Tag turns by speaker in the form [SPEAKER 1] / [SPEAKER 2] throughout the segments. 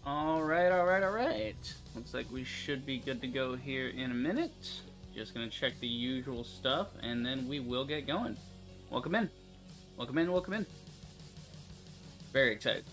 [SPEAKER 1] Alright. Looks like we should be good to go here in a minute. Just gonna check the usual stuff, and then we will get going. Welcome in. Welcome in. Very excited.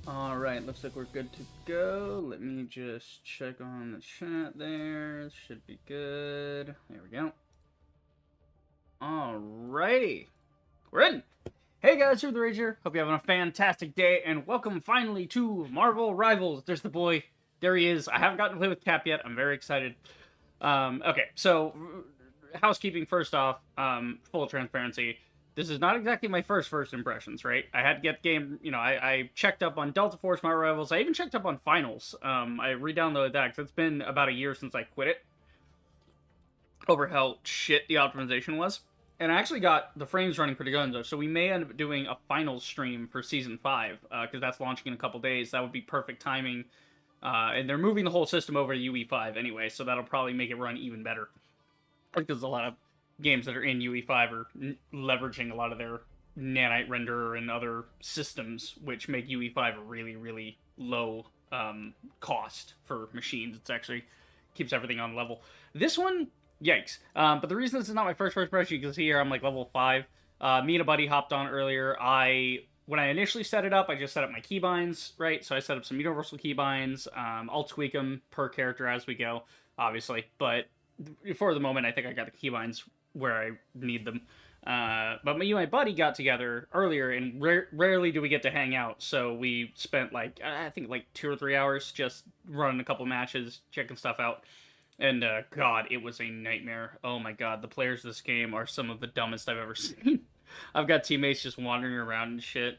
[SPEAKER 1] Alright, looks like we're good to go. Let me just check on the chat there. Should be good. There we go. Alrighty. We're in! Hey guys, you're the Rager. Hope you're having a fantastic day, and welcome finally to Marvel Rivals. There's the boy. There he is. I haven't gotten to play with Cap yet. I'm very excited. Okay, so, housekeeping first off, full transparency. This is not exactly my first impressions, right? I had to get the game, I checked up on Delta Force, Marvel Rivals. I even checked up on Finals. I re-downloaded that because it's been about a year since I quit it. Over how shit the optimization was. And I actually got the frames running pretty good, though, so we may end up doing a Finals stream for Season 5, because that's launching in a couple days. That would be perfect timing. And they're moving the whole system over to UE5 anyway, so that'll probably make it run even better. Because a lot of games that are in UE5 are leveraging a lot of their nanite renderer and other systems, which make UE5 a really, really low cost for machines. It's actually keeps everything on level. This one, yikes. But the reason this is not my first impression, you can see here I'm like level 5. Me and a buddy hopped on earlier. When I initially set it up, I just set up my keybinds, right? So I set up some universal keybinds. I'll tweak them per character as we go, obviously. But for the moment, I think I got the keybinds where I need them. But me and my buddy got together earlier, and rarely do we get to hang out. So we spent I think 2 or 3 hours just running a couple matches, checking stuff out. And God, it was a nightmare. Oh my God, the players of this game are some of the dumbest I've ever seen. I've got teammates just wandering around and shit.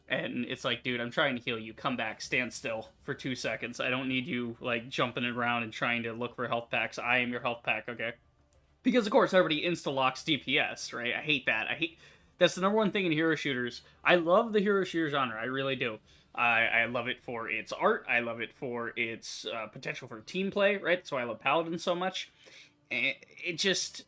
[SPEAKER 1] And it's like, dude, I'm trying to heal you. Come back, stand still for 2 seconds. I don't need you, jumping around and trying to look for health packs. I am your health pack, okay? Because, of course, everybody insta-locks DPS, right? I hate that. That's the number one thing in hero shooters. I love the hero shooter genre. I really do. I love it for its art. I love it for its potential for team play, right? That's why I love Paladin so much. It just...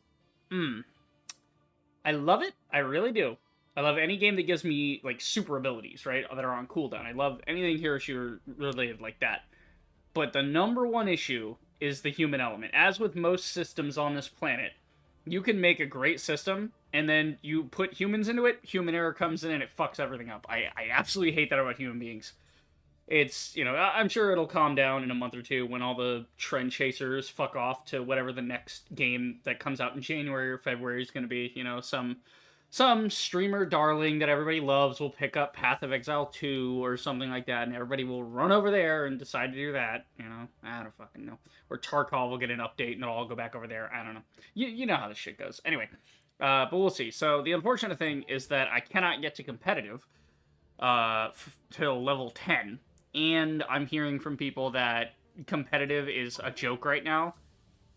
[SPEAKER 1] I love it. I really do. I love any game that gives me, super abilities, right? That are on cooldown. I love anything hero shooter related like that. But the number one issue is the human element. As with most systems on this planet, you can make a great system, and then you put humans into it, human error comes in, and it fucks everything up. I absolutely hate that about human beings. It's, I'm sure it'll calm down in a month or two when all the trend chasers fuck off to whatever the next game that comes out in January or February is going to be. Some streamer darling that everybody loves will pick up Path of Exile 2 or something like that, and everybody will run over there and decide to do that, I don't fucking know. Or Tarkov will get an update and it'll all go back over there, I don't know. You know how this shit goes. Anyway, but we'll see. So the unfortunate thing is that I cannot get to competitive till level 10, and I'm hearing from people that competitive is a joke right now,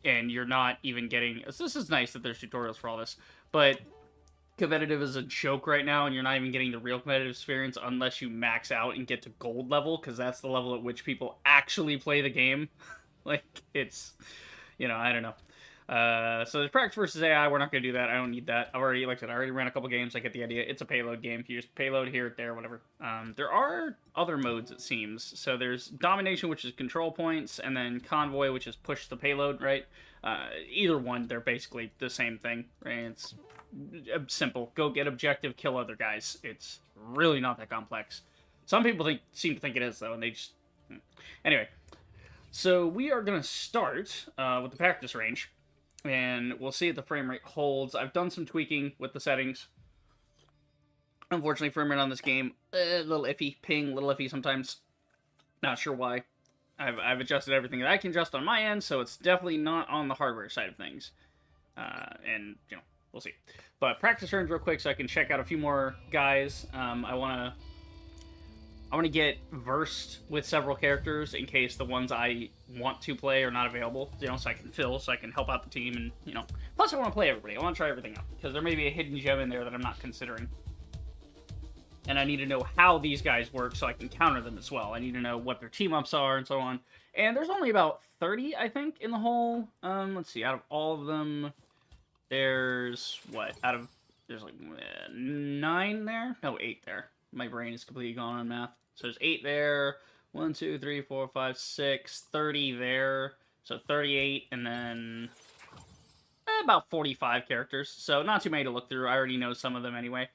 [SPEAKER 1] and you're not even getting... This is nice that there's tutorials for all this, but... competitive is a joke right now, and you're not even getting the real competitive experience unless you max out and get to gold level, because that's the level at which people actually play the game. It's, I don't know. So there's practice versus AI. We're not going to do that. I don't need that. I already ran a couple games. I get the idea. It's a payload game. You just payload here, there, whatever. There are other modes, it seems. So there's domination, which is control points, and then convoy, which is push the payload, right? Either one, they're basically the same thing, right? It's simple. Go get objective, kill other guys. It's really not that complex. Some people seem to think it is, though, and they just... Anyway, so we are going to start with the practice range. and we'll see if the frame rate holds. I've done some tweaking with the settings. Unfortunately, frame rate on this game, a little iffy. Ping, a little iffy sometimes. Not sure why. I've adjusted everything that I can adjust on my end, so it's definitely not on the hardware side of things. And, you know, we'll see. But practice turns real quick so I can check out a few more guys. I want to get versed with several characters in case the ones I want to play are not available, you know, so I can fill, so I can help out the team, and, you know. Plus, I want to play everybody. I want to try everything out, because there may be a hidden gem in there that I'm not considering. And I need to know how these guys work so I can counter them as well. I need to know what their team-ups are and so on. And there's only about 30, I think, in the whole... let's see, out of all of them, there's... what? There's like 9 there? No, 8 there. My brain is completely gone on math. So there's 8 there. 1, 2, 3, 4, 5, 6. 30 there. So 38, and then... about 45 characters. So not too many to look through. I already know some of them anyway.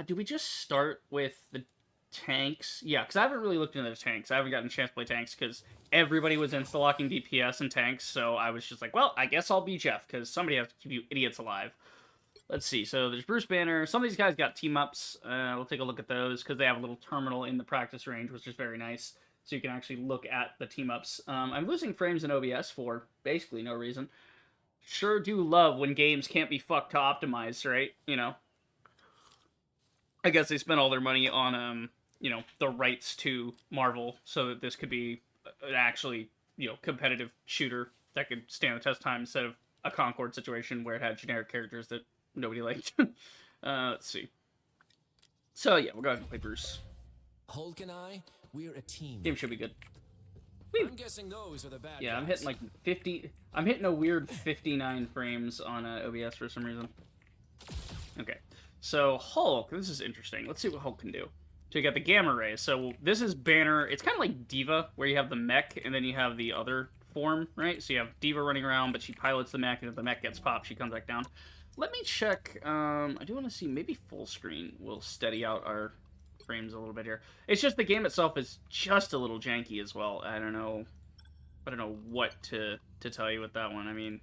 [SPEAKER 1] Do we just start with the tanks? Yeah, because I haven't really looked into the tanks. I haven't gotten a chance to play tanks because everybody was insta-locking DPS and tanks, so I was just like, well, I guess I'll be Jeff, because somebody has to keep you idiots alive. Let's see, so there's Bruce Banner. Some of these guys got team-ups. We'll take a look at those, because they have a little terminal in the practice range, which is very nice, so you can actually look at the team-ups. I'm losing frames in OBS for basically no reason. Sure do love when games can't be fucked to optimize, right? You know? I guess they spent all their money on, you know, the rights to Marvel, so that this could be an actually, you know, competitive shooter that could stand the test of time instead of a Concord situation where it had generic characters that nobody liked. Let's see. So, yeah, we'll go ahead and play Bruce.
[SPEAKER 2] Hulk and I, we're a team.
[SPEAKER 1] Game should be good.
[SPEAKER 2] I'm guessing those are the bad
[SPEAKER 1] Yeah,
[SPEAKER 2] guys.
[SPEAKER 1] I'm hitting like 50... I'm hitting a weird 59 frames on OBS for some reason. Okay. So, Hulk, this is interesting. Let's see what Hulk can do. So you got the gamma ray. So this is Banner. It's kind of like Diva, where you have the mech, and then you have the other form, right? So you have Diva running around, but she pilots the mech, and if the mech gets popped, she comes back down. Let me check. I do want to see, maybe full screen will steady out our frames a little bit here. It's just the game itself is just a little janky as well. I don't know what to tell you with that one. I mean,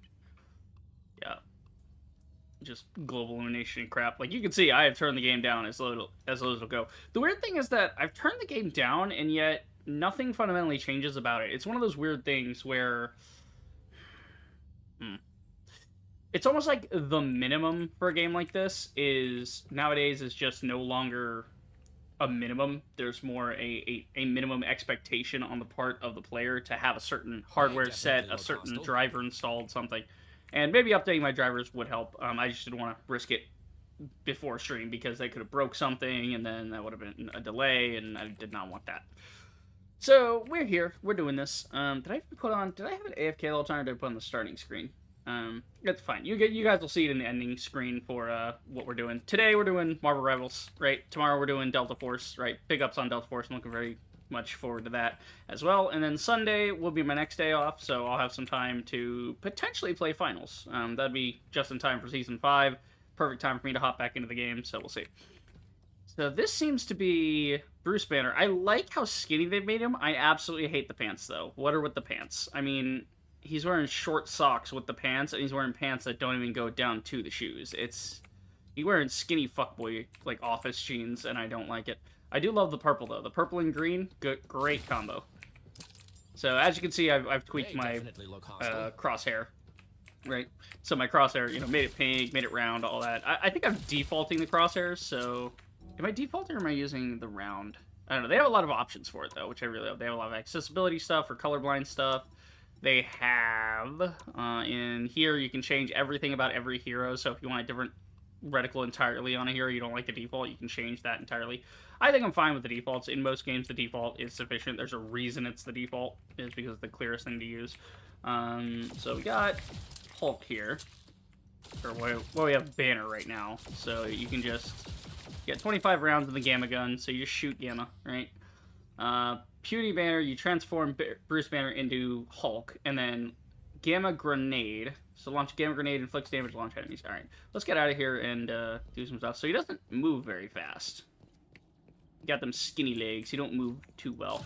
[SPEAKER 1] yeah. Just global illumination and crap. Like, you can see, I have turned the game down as low as it'll go. The weird thing is that I've turned the game down, and yet nothing fundamentally changes about it. It's one of those weird things where... It's almost like the minimum for a game like this is, nowadays, is just no longer a minimum. There's more a minimum expectation on the part of the player to have a certain hardware set, a certain driver installed, something. And maybe updating my drivers would help. I just didn't want to risk it before stream because they could have broke something, and then that would have been a delay, and I did not want that. So, we're here. We're doing this. Did I have an AFK the whole time, or did I put on the starting screen? That's fine. You guys will see it in the ending screen for what we're doing. Today, we're doing Marvel Rivals, right? Tomorrow, we're doing Delta Force, right? Big ups on Delta Force. I'm looking very much forward to that as well. And then Sunday will be my next day off, so I'll have some time to potentially play finals. That'd be just in time for Season 5. Perfect time for me to hop back into the game, so we'll see. So this seems to be Bruce Banner. I like how skinny they've made him. I absolutely hate the pants, though. What are with the pants? I mean, he's wearing short socks with the pants, and he's wearing pants that don't even go down to the shoes. He's wearing skinny fuckboy, like, office jeans, and I don't like it. I do love the purple, though. The purple and green, great combo. So, as you can see, I've tweaked my crosshair, right? So my crosshair, you know, made it pink, made it round, all that. I think I'm defaulting the crosshairs, so... Am I defaulting or am I using the round? I don't know. They have a lot of options for it, though, which I really love. They have a lot of accessibility stuff or colorblind stuff. They have, in here, you can change everything about every hero, so if you want a different reticle entirely on a hero, you don't like the default, you can change that entirely. I think I'm fine with the defaults. In most games, the default is sufficient. There's a reason it's the default. It's because it's the clearest thing to use. So we got Hulk here. Or well, we have Banner right now. So you can just get 25 rounds of the Gamma Gun, so you just shoot Gamma, right? Puny Banner, you transform Bruce Banner into Hulk, and then Gamma Grenade. So launch Gamma Grenade, inflicts damage, launch enemies. Alright, let's get out of here and do some stuff. So he doesn't move very fast. Got them skinny legs. You don't move too well.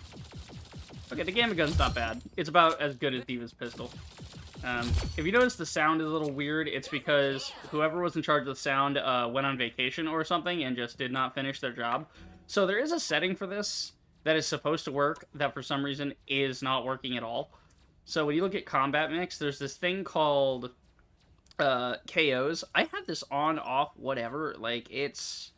[SPEAKER 1] Okay, the Gamma Gun's not bad. It's about as good as Diva's pistol. If you notice the sound is a little weird, it's because whoever was in charge of the sound went on vacation or something and just did not finish their job. So there is a setting for this that is supposed to work that for some reason is not working at all. So when you look at combat mix, there's this thing called KOs. I have this on, off, whatever. Like, it's...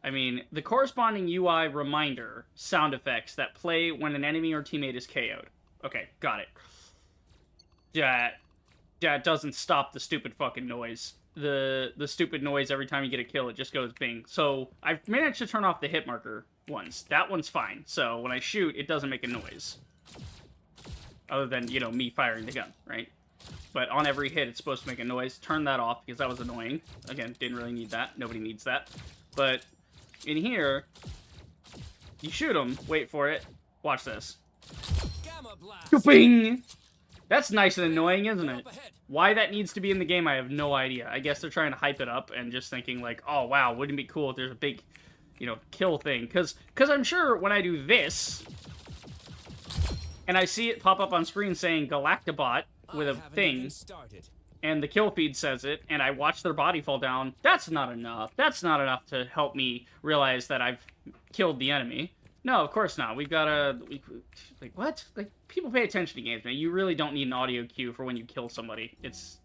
[SPEAKER 1] I mean, the corresponding UI reminder sound effects that play when an enemy or teammate is KO'd. Okay, got it. That doesn't stop the stupid fucking noise. The stupid noise every time you get a kill, it just goes bing. So, I've managed to turn off the hit marker ones. That one's fine. So, when I shoot, it doesn't make a noise. Other than, you know, me firing the gun, right? But on every hit, it's supposed to make a noise. Turn that off, because that was annoying. Again, didn't really need that. Nobody needs that. But, in here, you shoot them, wait for it, watch this. Bing! That's nice and annoying, isn't it? Why that needs to be in the game, I have no idea. I guess they're trying to hype it up and just thinking like, oh wow, wouldn't it be cool if there's a big, you know, kill thing? Because I'm sure when I do this, and I see it pop up on screen saying Galactabot with a thing, and the kill feed says it, and I watch their body fall down, that's not enough. That's not enough to help me realize that I've killed the enemy. No, of course not. We've got to... Like, what? Like, people pay attention to games, man. You really don't need an audio cue for when you kill somebody. It's...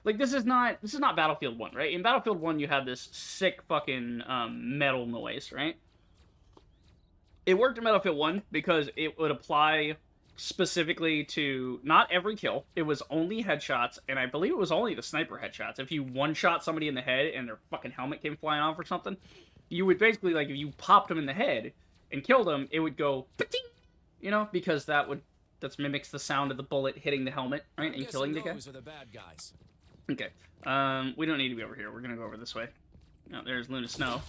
[SPEAKER 1] Like, this is not Battlefield 1, right? In Battlefield 1, you had this sick fucking metal noise, right? It worked in Battlefield 1 because it would apply specifically to not every kill. It was only headshots, and I believe it was only the sniper headshots. If you one-shot somebody in the head and their fucking helmet came flying off or something, you would basically, like, if you popped them in the head and killed him, it would go, you know, because that mimics the sound of the bullet hitting the helmet, right, and killing the guy. Okay, we don't need to be over here. We're gonna go over this way. Oh, there's Luna Snow.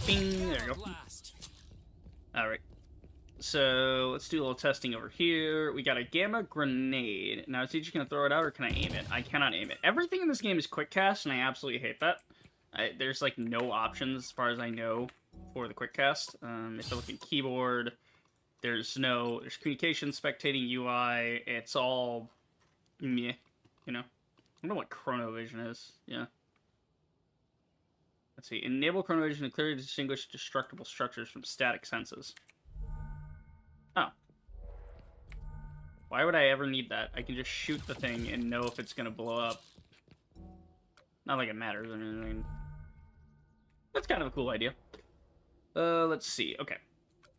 [SPEAKER 1] Bing, there you go. All right, so let's do a little testing over here. We got a gamma grenade. Now, is he just gonna throw it out, or can I aim it? I cannot aim it. Everything in this game is quick cast, and I absolutely hate that. There's like no options as far as I know for the quick cast. If you look at keyboard, there's communication, spectating UI. It's all meh, you know. I don't know what chronovision is. Yeah. Let's see. Enable chronovision to clearly distinguish destructible structures from static senses. Oh. Why would I ever need that? I can just shoot the thing and know if it's gonna blow up. Not like it matters. I mean, that's kind of a cool idea. Let's see. Okay.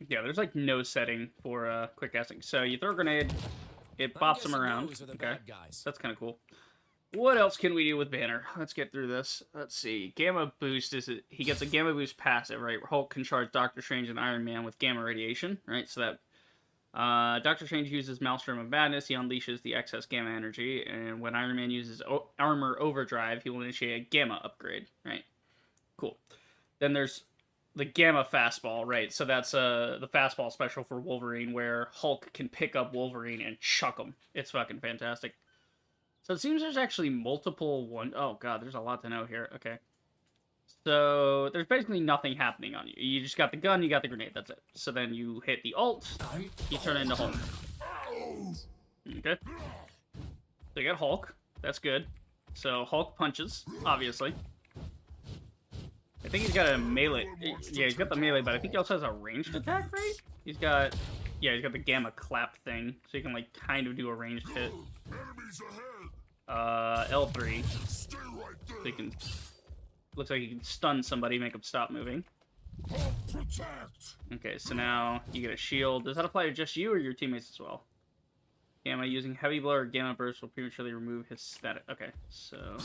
[SPEAKER 1] Yeah, there's like no setting for quick casting. So you throw a grenade, it bops them around. Okay. That's kind of cool. What else can we do with Banner? Let's get through this. Let's see. Gamma boost he gets a gamma boost passive, right? Hulk can charge Doctor Strange and Iron Man with gamma radiation, right? So that Doctor Strange uses Maelstrom of Madness, he unleashes the excess gamma energy, and when Iron Man uses Armor Overdrive, he will initiate a gamma upgrade, right? Cool. Then there's the Gamma Fastball, right? So that's the fastball special for Wolverine, where Hulk can pick up Wolverine and chuck him. It's fucking fantastic. So it seems there's actually multiple Oh god, there's a lot to know here. Okay. So there's basically nothing happening on you. You just got the gun, you got the grenade, that's it. So then you hit the alt, you turn into Hulk. Okay. So you got Hulk. That's good. So Hulk punches, obviously. I think he's got a melee. Yeah, he's got the melee, but I think he also has a ranged attack, right? He's got the gamma clap thing, so he can like kind of do a ranged hit. L3. So he can. Looks like he can stun somebody, make them stop moving. Okay, so now you get a shield. Does that apply to just you or your teammates as well? Gamma using heavy blow or gamma burst will prematurely remove his status. Okay, so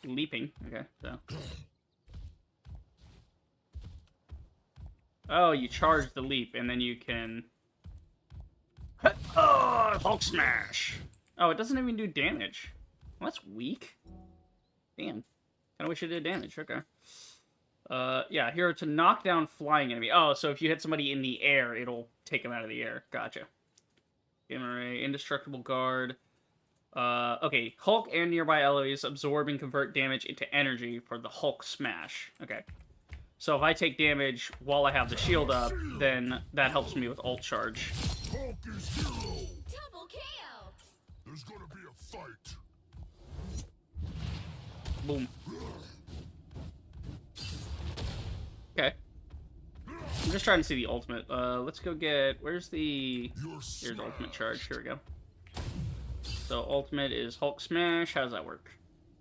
[SPEAKER 1] leaping. Okay, so. Oh, you charge the leap, and then you can... Oh, Hulk Smash! Oh, it doesn't even do damage. Well, that's weak. Damn. Kinda wish it did damage. Okay. Yeah, here to knock down flying enemy. Oh, so if you hit somebody in the air, it'll take them out of the air. Gotcha. Gamma Ray, Indestructible Guard. Okay, Hulk and nearby allies absorb and convert damage into energy for the Hulk Smash. Okay. So if I take damage while I have the shield up, then that helps me with ult charge.
[SPEAKER 3] Hulk is hero.
[SPEAKER 4] Double KO.
[SPEAKER 3] There's gonna be a fight.
[SPEAKER 1] Boom. Okay. I'm just trying to see the ultimate. Let's go get... Where's the... Here's the ultimate charge. Here we go. So ultimate is Hulk Smash. How does that work?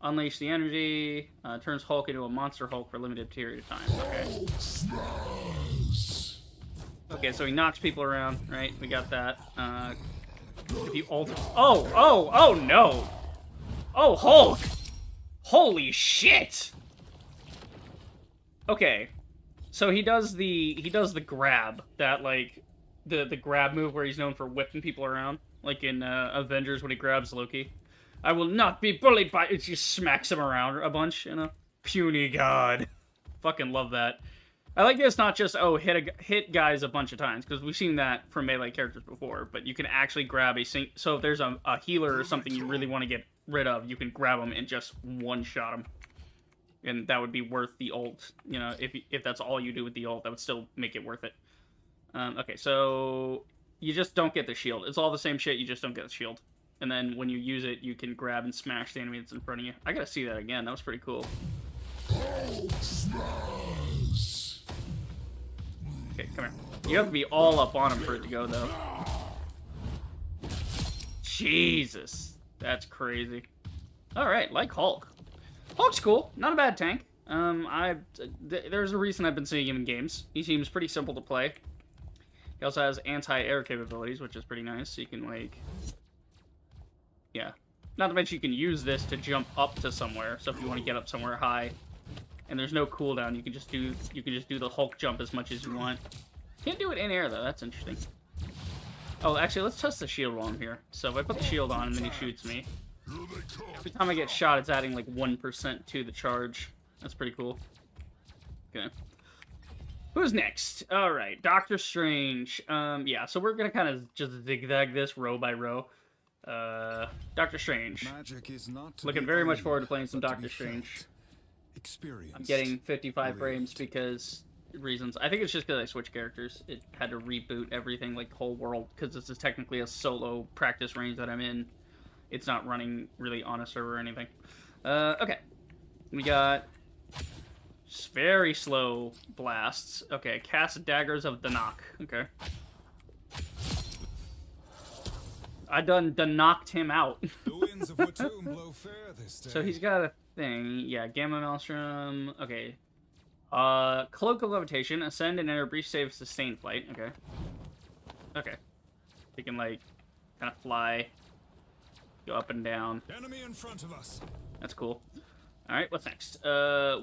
[SPEAKER 1] Unleash the energy. Turns Hulk into a monster Hulk for a limited period of time. Okay. Okay, so he knocks people around, right? We got that. If you ult... Oh no! Oh, Hulk! Holy shit! Okay. So he does the grab, that, like, the grab move where he's known for whipping people around. Like in Avengers when he grabs Loki. I will not be bullied by... It just smacks him around a bunch, you know? Puny god. Fucking love that. I like that it's not just, oh, hit guys a bunch of times, because we've seen that from melee characters before, but you can actually grab so if there's a healer or something you really want to get rid of, you can grab them and just one-shot them. And that would be worth the ult, you know, if that's all you do with the ult, that would still make it worth it. Okay, so you just don't get the shield. It's all the same shit, you just don't get the shield. And then when you use it, you can grab and smash the enemy that's in front of you. I gotta see that again, that was pretty cool. Okay, come here. You have to be all up on him for it to go, though. Jesus. That's crazy. Alright, like Hulk. Hulk's cool. Not a bad tank. There's a reason I've been seeing him in games. He seems pretty simple to play. He also has anti-air capabilities, which is pretty nice. So you can, like... Yeah. Not to mention you can use this to jump up to somewhere. So if you want to get up somewhere high, and there's no cooldown, you can just do the Hulk jump as much as you want. Can't do it in air though. That's interesting. Oh, actually, let's test the shield while I'm here. So if I put the shield on and then he shoots me, every time I get shot, it's adding like 1% to the charge. That's pretty cool. Okay. Who's next? All right, Doctor Strange. Yeah. So we're gonna kind of just zigzag this row by row. Doctor Strange. Looking very much forward to playing some Doctor Strange. I'm getting 55 frames because reasons. I think it's just because I switched characters. It had to reboot everything, like the whole world, because this is technically a solo practice range that I'm in. It's not running really on a server or anything. Okay. We got very slow blasts. Okay, cast Daggers of Danok. Okay. I done knocked him out.
[SPEAKER 5] The winds of Watum blow fair this day.
[SPEAKER 1] So he's got a thing. Yeah, Gamma Maelstrom. Okay. Cloak of Levitation. Ascend and enter brief save sustain flight. Okay. Okay. He can, like, kind of fly. Go up and down.
[SPEAKER 5] Enemy in front of us.
[SPEAKER 1] That's cool. Alright, what's next?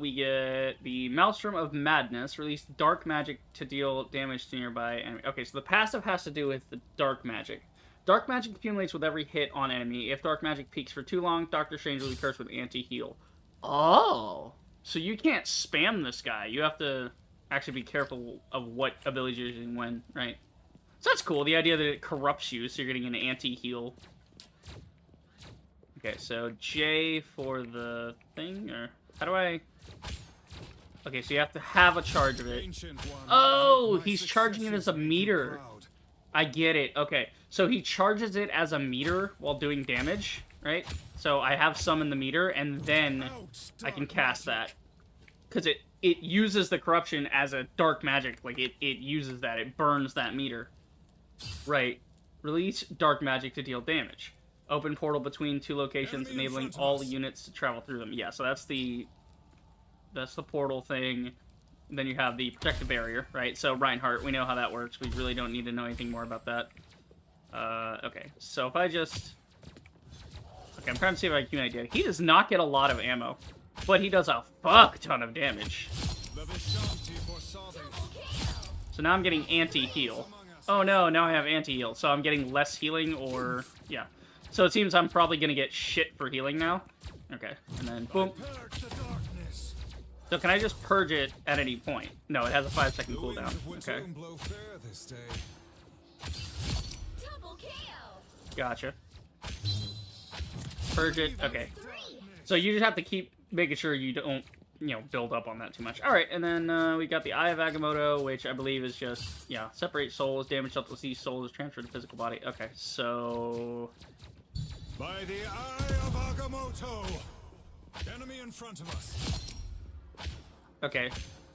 [SPEAKER 1] We get the Maelstrom of Madness. Release dark magic to deal damage to nearby enemy. Okay, so the passive has to do with the dark magic. Dark magic accumulates with every hit on enemy. If dark magic peaks for too long, Doctor Strange will be cursed with anti-heal. Oh! So you can't spam this guy. You have to actually be careful of what abilities you're using when, right? So that's cool, the idea that it corrupts you, so you're getting an anti-heal. Okay, so J for the thing, or how do I... Okay, so you have to have a charge of it. Oh, he's charging it as a meter. I get it. Okay, so he charges it as a meter while doing damage, right? So I have some in the meter, and then I can cast that. Because it uses the corruption as a dark magic. Like, it uses that. It burns that meter. Right. Release dark magic to deal damage. Open portal between two locations, enabling all units to travel through them. Yeah, so that's the portal thing. Then you have the protective barrier, right? So Reinhardt, we know how that works. We really don't need to know anything more about that. Okay, so if I just... Okay, I'm trying to see if I can get an idea. He does not get a lot of ammo, but he does a fuck ton of damage. So now I'm getting anti-heal. Oh no, now I have anti-heal. So I'm getting less healing or... Yeah. So it seems I'm probably going to get shit for healing now. Okay, and then boom. So can I just purge it at any point? No, it has a 5-second cooldown. Okay. Gotcha. Purge it. Okay. So you just have to keep making sure you don't build up on that too much. All right, and then we got the Eye of Agamotto, which I believe is just, separate souls, damage dealt to these souls, transfer to physical body. Okay, so...
[SPEAKER 5] By the Eye of Agamotto! Enemy in front of us.
[SPEAKER 1] Okay,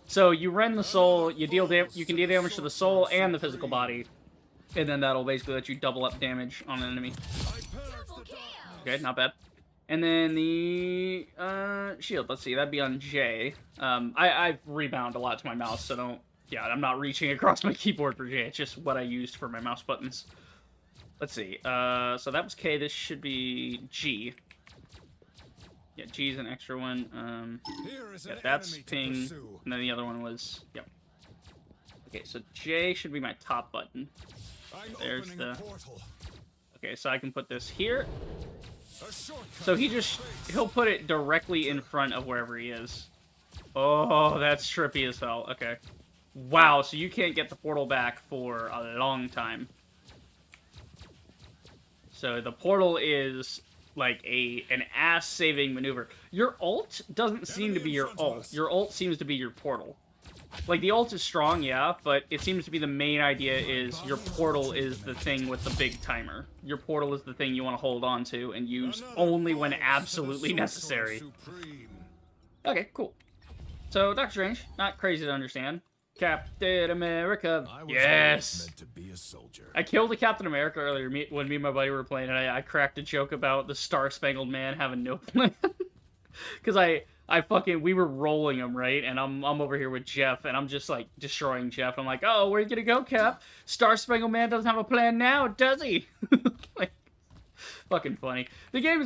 [SPEAKER 1] so you rend the soul, you can deal damage to the soul and the physical body, and then that'll basically let you double up damage on an enemy. Okay, not bad. And then the shield, let's see, that'd be on J. I rebound a lot to my mouse, so I'm not reaching across my keyboard for J, it's just what I used for my mouse buttons. Let's see, so that was K, this should be G. Yeah, G's an extra one. Yeah, that's ping, and then the other one was, yep. Okay, so J should be my top button. There's the... Okay, so I can put this here. So he'll put it directly in front of wherever he is. Oh, that's trippy as hell. Okay. Wow, so you can't get the portal back for a long time. So the portal is like an ass-saving maneuver. Your ult doesn't seem to be your ult. Your ult seems to be your portal. Like, the ult is strong, yeah, but it seems to be the main idea is your portal is the thing with the big timer. Your portal is the thing you want to hold on to and use only when absolutely necessary. Okay, cool. So, Doctor Strange, not crazy to understand. Captain America, yes! I killed a Captain America earlier when me and my buddy were playing, and I cracked a joke about the Star-Spangled Man having no plan. Because we were rolling him, right? And I'm over here with Jeff, and I'm just, like, destroying Jeff. I'm like, oh, where you gonna go, Cap? Star-Spangled Man doesn't have a plan now, does he? Like, fucking funny. The game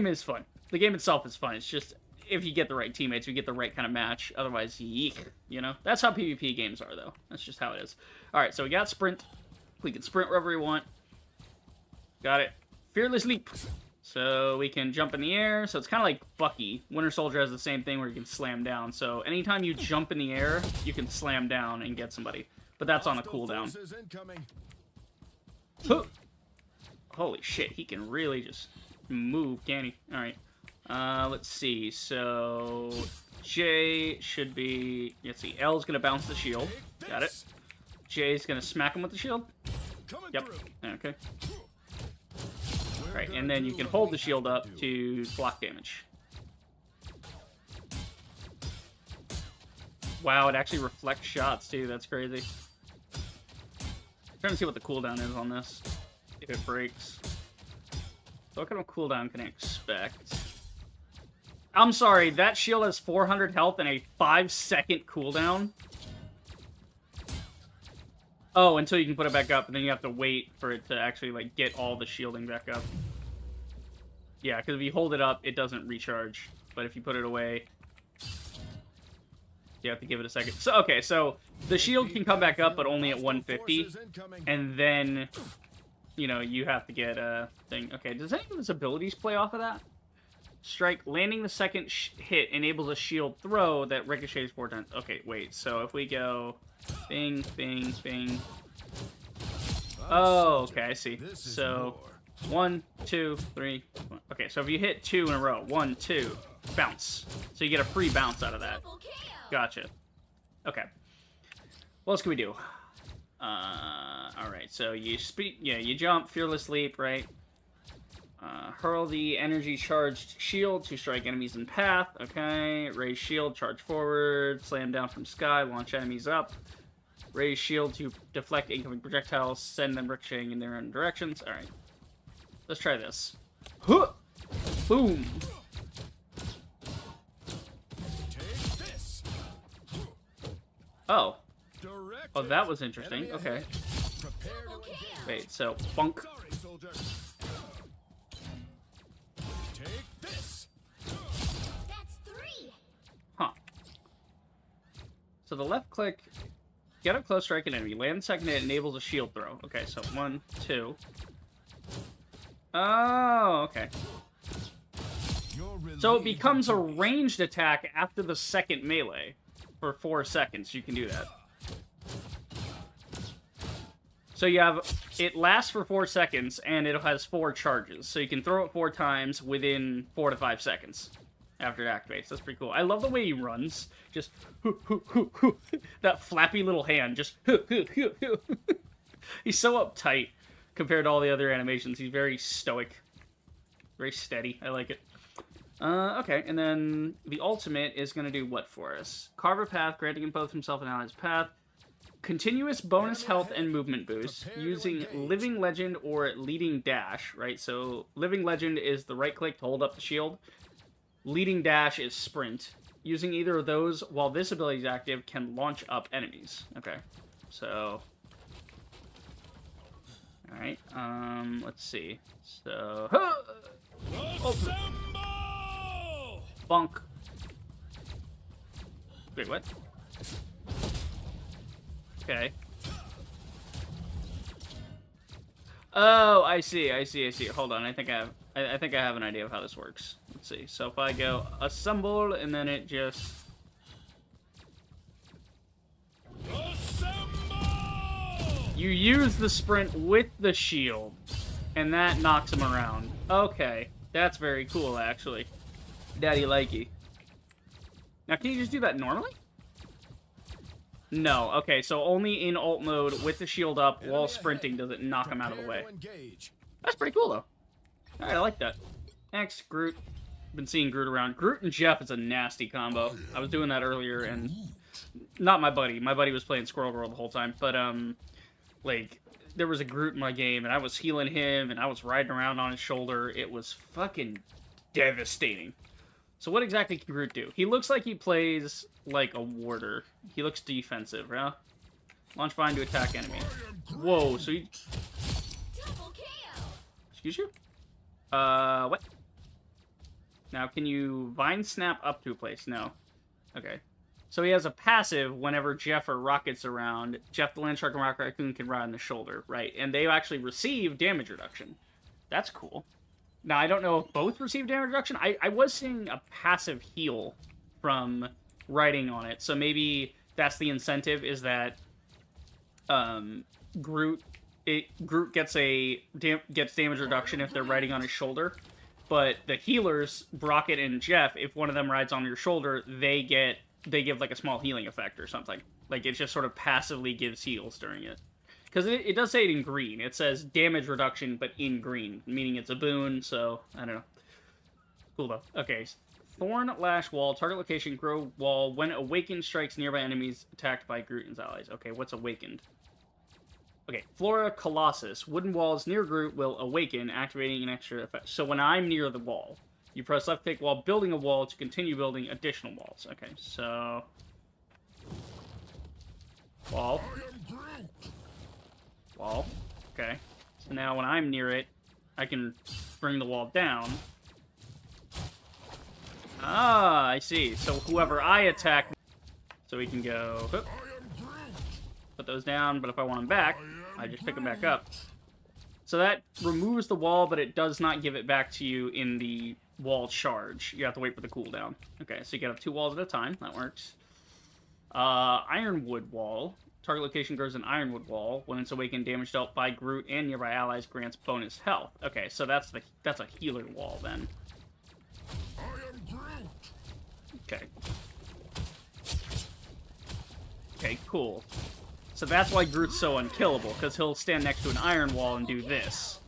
[SPEAKER 1] is fun. The game itself is fun. It's just, if you get the right teammates, you get the right kind of match. Otherwise, yeek, That's how PvP games are, though. That's just how it is. Alright, so we got Sprint. We can sprint wherever we want. Got it. Fearless Leap. So we can jump in the air. So it's kind of like Bucky. Winter Soldier has the same thing where you can slam down. So anytime you jump in the air, you can slam down and get somebody. But that's on a cooldown. Holy shit, he can really just move, can he? Alright. Let's see. So J should be... Let's see. L's going to bounce the shield. Got it. J's going to smack him with the shield. Yep. Okay. Right, and then you can hold the shield up to block damage. Wow, it actually reflects shots, too. That's crazy. I'm trying to see what the cooldown is on this. If it breaks. So what kind of cooldown can I expect? I'm sorry, that shield has 400 health and a 5-second cooldown? Oh, until you can put it back up, and then you have to wait for it to actually, like, get all the shielding back up. Yeah, because if you hold it up, it doesn't recharge. But if you put it away, you have to give it a second. So, okay, so the shield can come back up, but only at 150. And then, you have to get a thing. Okay, does any of his abilities play off of that? Strike. Landing the second hit enables a shield throw that ricochets 4 times. Okay, wait. So if we go... Bing, bing, bing. Oh, okay, I see. So, 1, 2, 3. Okay, so if you hit 2 in a row, 1, 2, bounce. So you get a free bounce out of that. Gotcha. Okay. What else can we do? Alright, so you you jump, Fearless Leap, right? Hurl the energy-charged shield to strike enemies in path. Okay. Raise shield, charge forward, slam down from sky, launch enemies up. Raise shield to deflect incoming projectiles, send them ricocheting in their own directions. Alright. Let's try this. Huh! Boom! Oh. Oh, that was interesting. Okay. Wait, so, bunk. Huh. So the left click, get up close, strike an enemy. Land second hit enables a shield throw. Okay, so 1, 2. Oh, okay. So it becomes a ranged attack after the second melee. For 4 seconds, you can do that. So you have, it lasts for 4 seconds, and it has 4 charges. So you can throw it 4 times within 4 to 5 seconds. after it activates. That's pretty cool. I love the way he runs. Just that flappy little hand. Just he's so uptight compared to all the other animations. He's very stoic, very steady. I like it. Okay, and then the ultimate is going to do what for us? Carve a path, granting both himself and allies path. Continuous bonus health and movement boost using Living Legend or Leading Dash, right? So Living Legend is the right click to hold up the shield. Leading Dash is sprint. Using either of those while this ability is active can launch up enemies. Okay, so... Alright, let's see. So... Bonk. Wait, what? Okay. Oh, I see. Hold on, I think I have an idea of how this works. Let's see. So if I go assemble and then it just you use the sprint with the shield and that knocks him around. Okay. That's very cool actually. Daddy likey. Now can you just do that normally? No, okay, so only in ult mode with the shield up while sprinting does it knock him out of the way. That's pretty cool, though. Alright, I like that. Next, Groot. Been seeing Groot around. Groot and Jeff is a nasty combo. I was doing that earlier, and... Not my buddy. My buddy was playing Squirrel Girl the whole time, but, like, there was a Groot in my game, and I was healing him, and I was riding around on his shoulder. It was fucking devastating. So what exactly can Groot do? He looks like he plays like a warder. He looks defensive, yeah? Launch vine to attack enemy. Whoa, so he... Excuse you? What? Now, can you vine snap up to a place? No. Okay. So he has a passive whenever Jeff or Rocket's around. Jeff the Land Shark and Rocket Raccoon can ride on the shoulder, right? And they actually receive damage reduction. That's cool. Now, I don't know if both receive damage reduction. I was seeing a passive heal from riding on it. So maybe that's the incentive, is that Groot gets damage reduction if they're riding on his shoulder. But the healers, Rocket and Jeff, if one of them rides on your shoulder, they give like a small healing effect or something. Like it just sort of passively gives heals during it. Because it does say it in green. It says damage reduction, but in green, meaning it's a boon, so, I don't know. Cool, though. Okay, Thorn Lash Wall. Target location, grow wall. When awakened, strikes nearby enemies attacked by Groot and his allies. Okay, what's awakened? Okay, Flora Colossus. Wooden walls near Groot will awaken, activating an extra effect. So when I'm near the wall, you press left click while building a wall to continue building additional walls. Okay, so... Wall. Wall. Okay. So now when I'm near it, I can bring the wall down. Ah, I see. So whoever I attack, so we can go, whoop, put those down, but if I want them back, I just pick them back up. So that removes the wall, but it does not give it back to you in the wall charge. You have to wait for the cooldown. Okay, so you gotta have 2 walls at a time. That works. Ironwood Wall. Target location grows an Ironwood Wall. When it's awakened, damage dealt by Groot and nearby allies grants bonus health. Okay, so that's a healer wall then. Okay. Okay, cool. So that's why Groot's so unkillable, because he'll stand next to an iron wall and do this.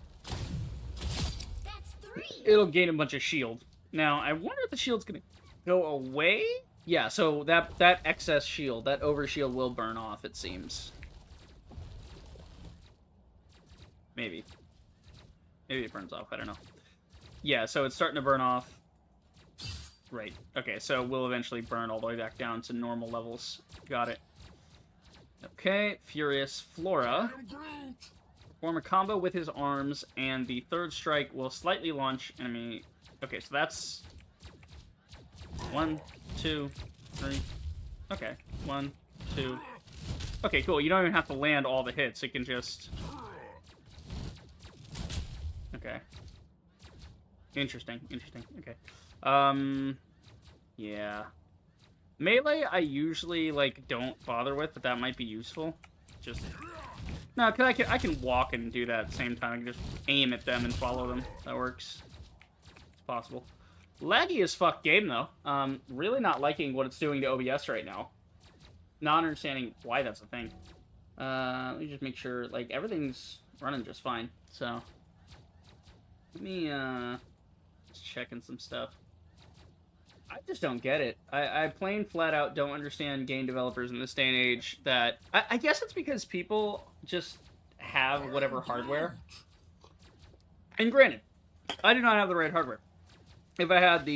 [SPEAKER 1] It'll gain a bunch of shield. Now, I wonder if the shield's gonna go away? Yeah, so that excess shield, that overshield will burn off, it seems. Maybe. Maybe it burns off, I don't know. Yeah, so it's starting to burn off. Right. Okay, so we'll eventually burn all the way back down to normal levels. Got it. Okay, Furious Flora. Perform a combo with his arms, and the third strike will slightly launch enemy... Okay, so that's... 1, 2, 3. Okay, 1, 2. Okay, cool. You don't even have to land all the hits. It can just... Okay. Interesting. Okay. Yeah. Melee, I usually, like, don't bother with, but that might be useful. Just... No, because I can walk and do that at the same time. I can just aim at them and follow them. That works. It's possible. Laggy as fuck game, though. Really not liking what it's doing to OBS right now. Not understanding why that's a thing. Let me just make sure, like, everything's running just fine. So, let me, just checking some stuff. I just don't get it. I plain flat out don't understand game developers in this day and age that... I guess it's because people just have whatever hardware. And granted, I do not have the right hardware. If I had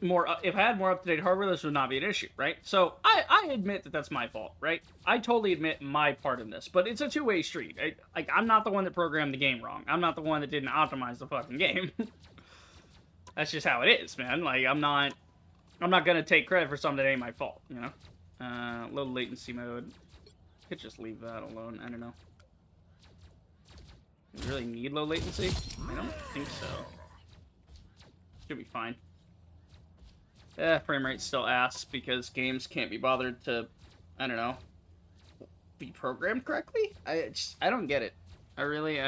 [SPEAKER 1] more up-to-date hardware, this would not be an issue, right? So I admit that that's my fault, right? I totally admit my part in this, but it's a two-way street. I'm not the one that programmed the game wrong. I'm not the one that didn't optimize the fucking game. That's just how it is, man. Like, I'm not gonna take credit for something that ain't my fault, you know? Low latency mode. Could just leave that alone. I don't know. Do we really need low latency? I don't think so. Should be fine. Frame rate's still ass because games can't be bothered to, I don't know, be programmed correctly? I don't get it. I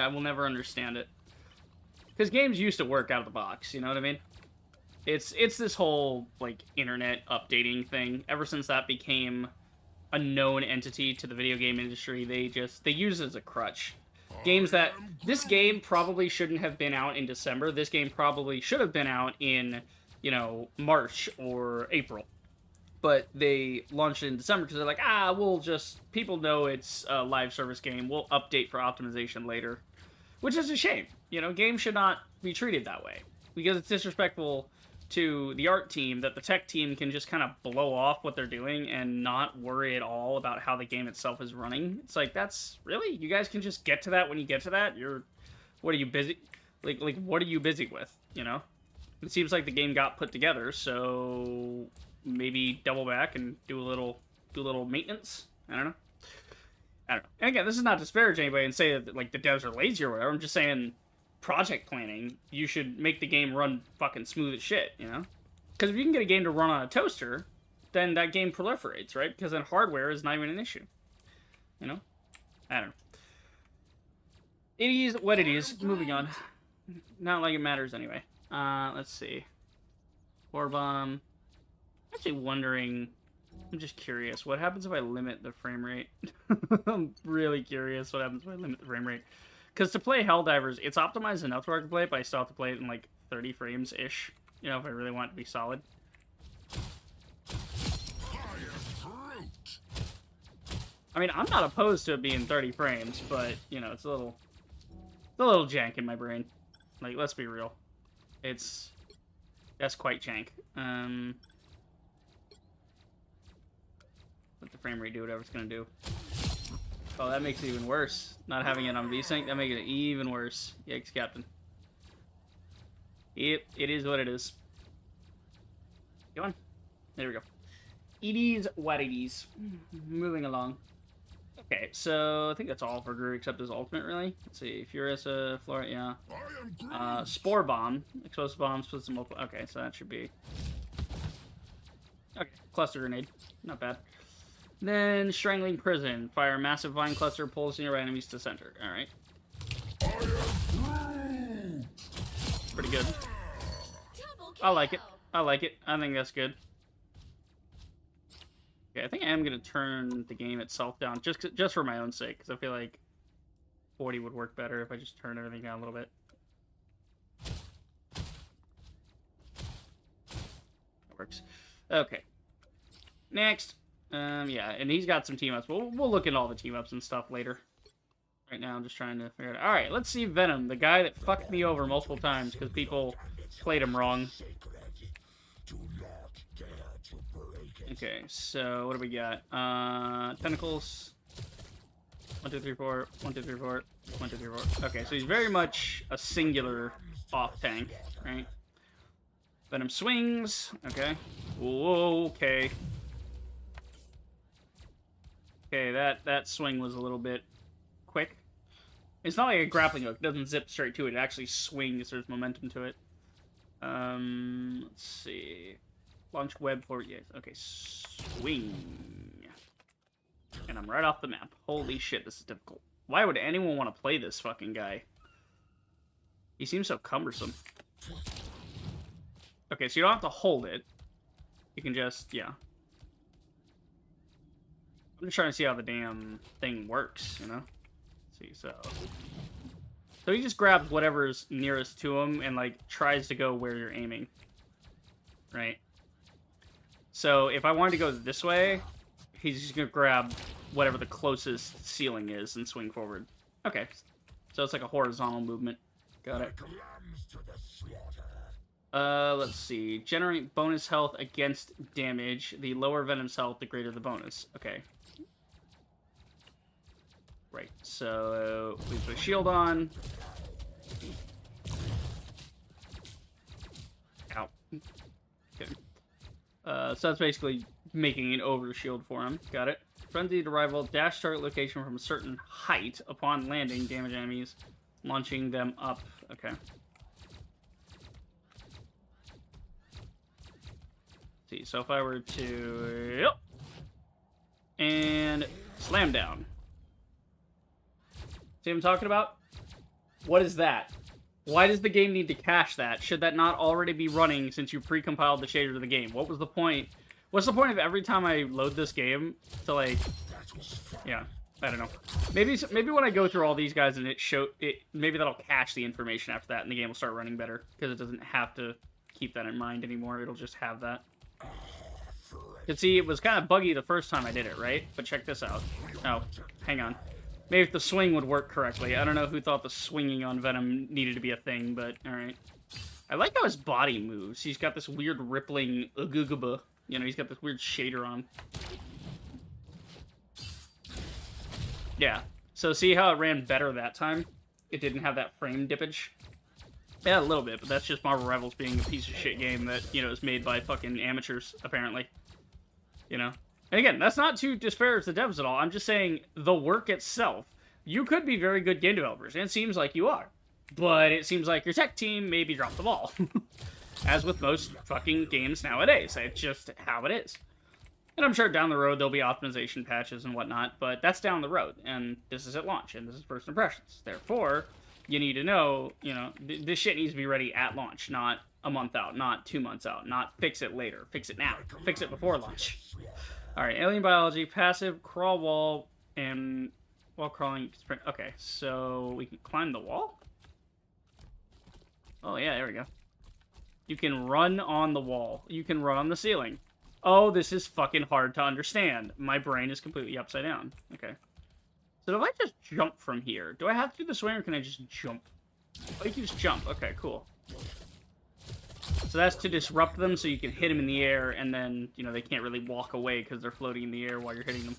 [SPEAKER 1] will never understand it. Because games used to work out of the box, you know what I mean? It's this whole, like, internet updating thing. Ever since that became a known entity to the video game industry, they use it as a crutch. Games that... This game probably shouldn't have been out in December. This game probably should have been out in, you know, March or April. But they launched it in December because they're like, we'll just... People know it's a live service game. We'll update for optimization later. Which is a shame. You know, games should not be treated that way. Because it's disrespectful to the art team that the tech team can just kind of blow off what they're doing and not worry at all about how the game itself is running. It's like, that's really, you guys can just get to that when you get to that. What are you busy, like what are you busy with, you know? It seems like the game got put together, so maybe double back and do a little maintenance. I don't know. And again, this is not to disparage anybody and say that, like, the devs are lazy or whatever. I'm just saying, project planning, you should make the game run fucking smooth as shit, you know? Because if you can get a game to run on a toaster, then that game proliferates, right? Because then hardware is not even an issue. You know? I don't know. It is what it is. Moving on. Not like it matters anyway. Let's see. War bomb. Actually wondering... I'm just curious. What happens if I limit the frame rate? I'm really curious what happens if I limit the frame rate. Because to play Helldivers, it's optimized enough where I can play it, but I still have to play it in, like, 30 frames-ish. You know, if I really want it to be solid. I mean, I'm not opposed to it being 30 frames, but, you know, it's a little jank in my brain. Like, let's be real. That's quite jank. Let the frame rate do whatever it's gonna do. Oh, that makes it even worse. Not having it on VSync, that makes it even worse. Yikes, Captain. It is what it is. Go on. There we go. It is what it is. Moving along. Okay, so I think that's all for Gru except his ultimate, really. Let's see. Furiosa, Flora, yeah. Spore Bomb. Explosive Bomb, splits some multiple. Okay, so that should be... Okay, Cluster Grenade. Not bad. Then Strangling Prison. Fire a massive vine cluster, pulls nearby enemies to center. Alright. Pretty good. I like it. I like it. I think that's good. Okay, I think I am going to turn the game itself down, just for my own sake, because I feel like 40 would work better if I just turn everything down a little bit. That works. Okay. Next. Yeah, and he's got some team-ups. We'll look at all the team-ups and stuff later. Right now, I'm just trying to figure it out. Alright, let's see Venom, the guy that fucked me over multiple times because people played him wrong. Okay, so what do we got? Tentacles. 1, 2, 3, 4. 1, 2, 3, 4. 1, 2, 3, 4. Okay, so he's very much a singular off tank, right? Venom swings. Okay. Whoa, okay. Okay, that swing was a little bit quick. It's not like a grappling hook. It doesn't zip straight to it. It actually swings. There's momentum to it. Let's see. Launch web for... Yes. Okay, swing. And I'm right off the map. Holy shit, this is difficult. Why would anyone want to play this fucking guy? He seems so cumbersome. Okay, so you don't have to hold it. You can just, yeah. I'm just trying to see how the damn thing works, you know? Let's see, so he just grabs whatever's nearest to him and, like, tries to go where you're aiming. Right? So if I wanted to go this way, he's just gonna grab whatever the closest ceiling is and swing forward. Okay. So it's like a horizontal movement. Got it. Let's see. Generate bonus health against damage. The lower Venom's health, the greater the bonus. Okay. Right, so we put a shield on. Ow. Okay. So that's basically making an over shield for him. Got it. Frenzied arrival. Dash target location from a certain height. Upon landing, damage enemies, launching them up. Okay. Let's see, so if I were to... Yep. And slam down. See what I'm talking about? What is that? Why does the game need to cache that? Should that not already be running since you pre-compiled the shader of the game? What was the point? What's the point of every time I load this game to, like... Yeah, I don't know. Maybe when I go through all these guys and maybe that'll cache the information after that and the game will start running better. Because it doesn't have to keep that in mind anymore. It'll just have that. You see, it was kind of buggy the first time I did it, right? But check this out. Oh, hang on. Maybe if the swing would work correctly. I don't know who thought the swinging on Venom needed to be a thing, but alright. I like how his body moves. He's got this weird rippling ugugaba. You know, he's got this weird shader on. Yeah. So see how it ran better that time? It didn't have that frame dippage? Yeah, a little bit, but that's just Marvel Rivals being a piece of shit game that, you know, is made by fucking amateurs, apparently. You know? And again, that's not to disparage the devs at all. I'm just saying the work itself. You could be very good game developers, and it seems like you are. But it seems like your tech team maybe dropped the ball. As with most fucking games nowadays. It's just how it is. And I'm sure down the road there'll be optimization patches and whatnot, but that's down the road. And this is at launch, and this is first impressions. Therefore, you need to know, you know, this shit needs to be ready at launch, not a month out, not 2 months out, not fix it later. Fix it now. Fix it before launch. Alright, alien biology, passive, crawl wall, and while crawling, sprint. Okay, so we can climb the wall? Oh yeah, there we go. You can run on the wall. You can run on the ceiling. Oh, this is fucking hard to understand. My brain is completely upside down. Okay. So if I just jump from here, do I have to do the swing or can I just jump? Oh, you can just jump. Okay, cool. So that's to disrupt them so you can hit them in the air and then, you know, they can't really walk away because they're floating in the air while you're hitting them.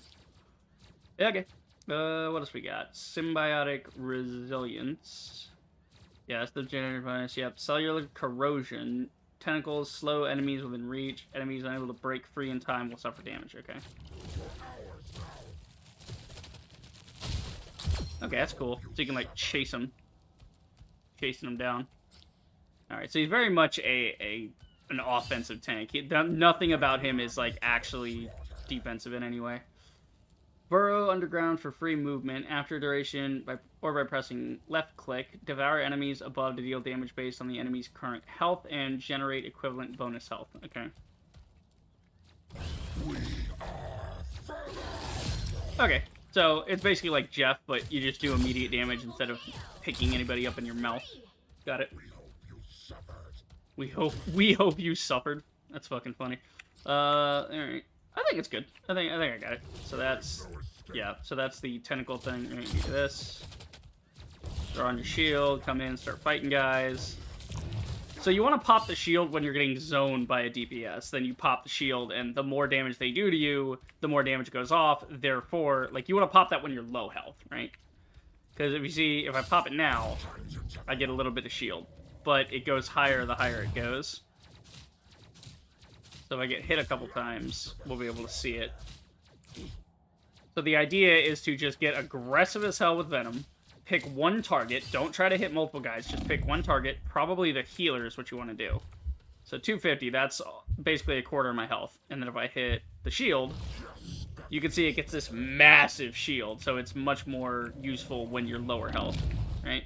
[SPEAKER 1] Yeah, okay. What else we got? Symbiotic resilience. Yeah, that's the generator bonus. Yep. Cellular corrosion. Tentacles slow enemies within reach. Enemies unable to break free in time will suffer damage. Okay. Okay, that's cool. So you can, like, chase them. Chasing them down. Alright, so he's very much an offensive tank. Nothing about him is, like, actually defensive in any way. Burrow underground for free movement. After duration, by pressing left click, devour enemies above to deal damage based on the enemy's current health and generate equivalent bonus health. Okay. Okay, so it's basically like Jeff, but you just do immediate damage instead of picking anybody up in your mouth. Got it. We hope you suffered. That's fucking funny. Alright. I think it's good. I think I got it. So that's, yeah, so that's the tentacle thing. You're gonna do this. Throw on your shield, come in, start fighting guys. So you want to pop the shield when you're getting zoned by a DPS. Then you pop the shield, and the more damage they do to you, the more damage goes off. Therefore, like, you want to pop that when you're low health, right? Because if you see, if I pop it now, I get a little bit of shield. But it goes higher the higher it goes. So if I get hit a couple times, we'll be able to see it. So the idea is to just get aggressive as hell with Venom. Pick one target. Don't try to hit multiple guys. Just pick one target. Probably the healer is what you want to do. So 250, that's basically a quarter of my health. And then if I hit the shield, you can see it gets this massive shield. So it's much more useful when you're lower health, right?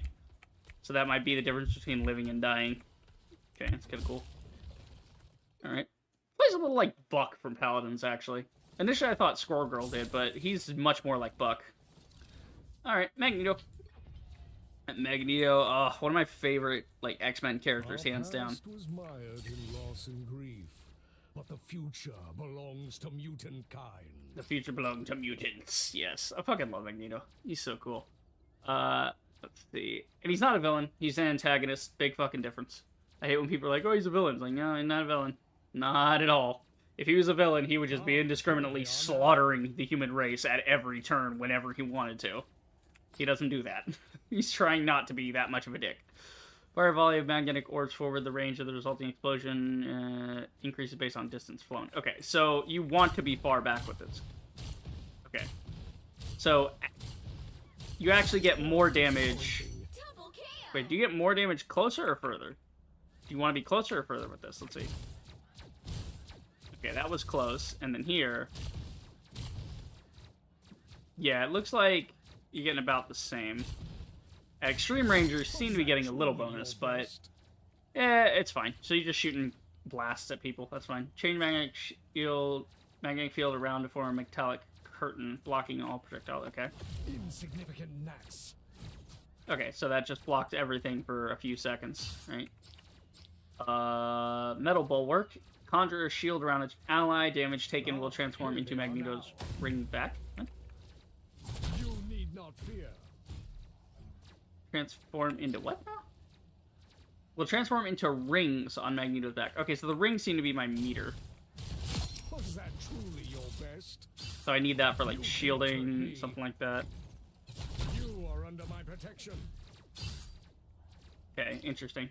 [SPEAKER 1] So that might be the difference between living and dying. Okay, that's kind of cool. Alright. Plays a little like Buck from Paladins, actually. Initially I thought Squirrel Girl did, but he's much more like Buck. Alright, Magneto. Magneto, one of my favorite like X-Men characters, hands down.
[SPEAKER 5] Was mired in loss and grief, but the future belongs to mutant kind.
[SPEAKER 1] The future belongs to mutants. Yes, I fucking love Magneto. He's so cool. Let's see. And he's not a villain. He's an antagonist. Big fucking difference. I hate when people are like, oh, he's a villain. It's like, no, he's not a villain. Not at all. If he was a villain, he would just be indiscriminately slaughtering the human race at every turn whenever he wanted to. He doesn't do that. He's trying not to be that much of a dick. Fire volley of magnetic orbs forward. The range of the resulting explosion increases based on distance flown. Okay, so you want to be far back with this. Okay. So you actually get more damage. Wait, do you get more damage closer or further? Do you want to be closer or further with this? Let's see. Okay, that was close. And then here. Yeah, it looks like you're getting about the same. Extreme Rangers seem to be getting a little bonus, but it's fine. So you're just shooting blasts at people. That's fine. Change magnetic field around to form a metallic curtain, blocking all projectiles. Okay.
[SPEAKER 5] Insignificant gnats.
[SPEAKER 1] Okay, so that just blocked everything for a few seconds, right? Metal bulwark. Conjure a shield around its ally. Damage taken will transform into Magneto's ring back. Huh?
[SPEAKER 5] You need not fear.
[SPEAKER 1] Transform into what now? Will transform into rings on Magneto's back. Okay, so the rings seem to be my meter.
[SPEAKER 5] Was that truly your best?
[SPEAKER 1] So I need that for like shielding, something like that.
[SPEAKER 5] You are under my protection.
[SPEAKER 1] Okay, interesting.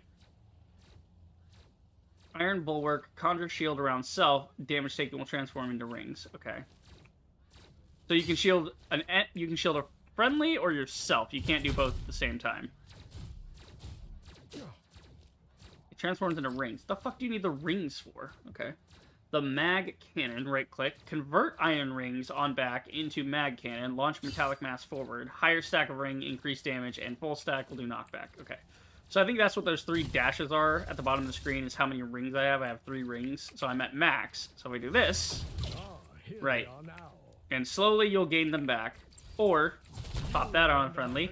[SPEAKER 1] Iron bulwark, conjure shield around self. Damage taken will transform into rings. Okay. So you can shield a friendly or yourself. You can't do both at the same time. It transforms into rings. The fuck do you need the rings for? Okay. The mag cannon, right click. Convert iron rings on back into mag cannon. Launch metallic mass forward. Higher stack of ring, increase damage, and full stack will do knockback. Okay. So I think that's what those 3 dashes are at the bottom of the screen, is how many rings I have. I have 3 rings. So I'm at max. So if I do this, right, and slowly you'll gain them back. Or pop that on friendly,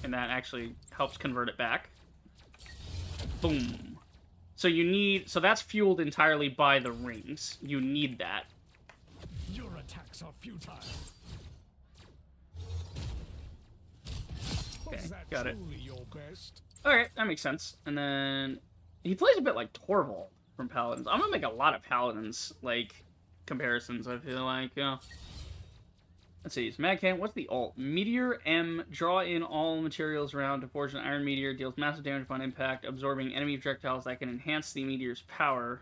[SPEAKER 1] and that actually helps convert it back. Boom. So you need, so that's fueled entirely by the rings. You need that.
[SPEAKER 5] Your attacks are futile.
[SPEAKER 1] Okay,
[SPEAKER 5] Was that
[SPEAKER 1] got it.
[SPEAKER 5] truly your best?
[SPEAKER 1] Alright, that makes sense. And then he plays a bit like Torvald from Paladins. I'm gonna make a lot of Paladins, like, comparisons, I feel like. Let's see, it's Mag Cannon. What's the ult? Meteor M. Draw in all materials around to forge an iron meteor. Deals massive damage upon impact, absorbing enemy projectiles that can enhance the meteor's power.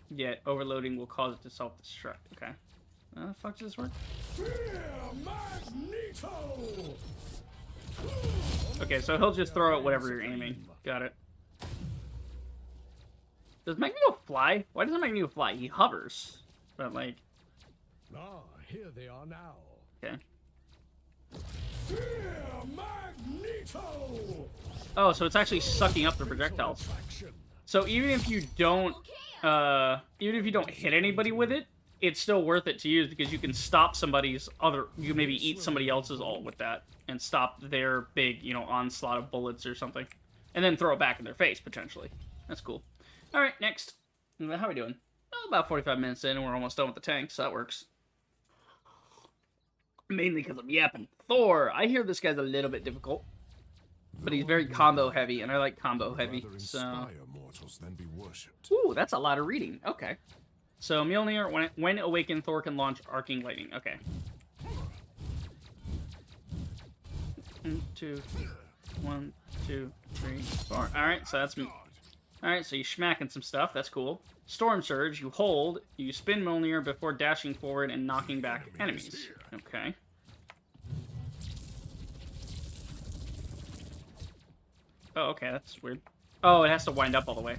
[SPEAKER 1] Yet overloading will cause it to self-destruct. Okay. How the fuck does this work?
[SPEAKER 5] Fear Magneto!
[SPEAKER 1] Okay, so he'll just throw out whatever you're aiming. Got it. Does Magneto fly? Why doesn't Magneto fly? He hovers. But, like...
[SPEAKER 5] Ah, here they are now.
[SPEAKER 1] Okay.
[SPEAKER 5] Fear Magneto!
[SPEAKER 1] Oh, so it's actually sucking up the projectiles. So even if you don't hit anybody with it, it's still worth it to use because you can stop somebody's other... You can maybe eat somebody else's ult with that and stop their big, onslaught of bullets or something. And then throw it back in their face, potentially. That's cool. Alright, next. How are we doing? Well, about 45 minutes in and we're almost done with the tank, so that works. Mainly because I'm yapping. Thor! I hear this guy's a little bit difficult. But he's very combo heavy, and I like combo heavy, so... Ooh, that's a lot of reading. Okay. So, Mjolnir, when awakened, Thor can launch arcing lightning. Okay. 1, 2, 3, 4. Alright, so that's... Alright, so you're smacking some stuff. That's cool. Storm Surge, you hold, you spin Mjolnir before dashing forward and knocking back enemies. Okay. Oh, okay, that's weird. Oh, it has to wind up all the way.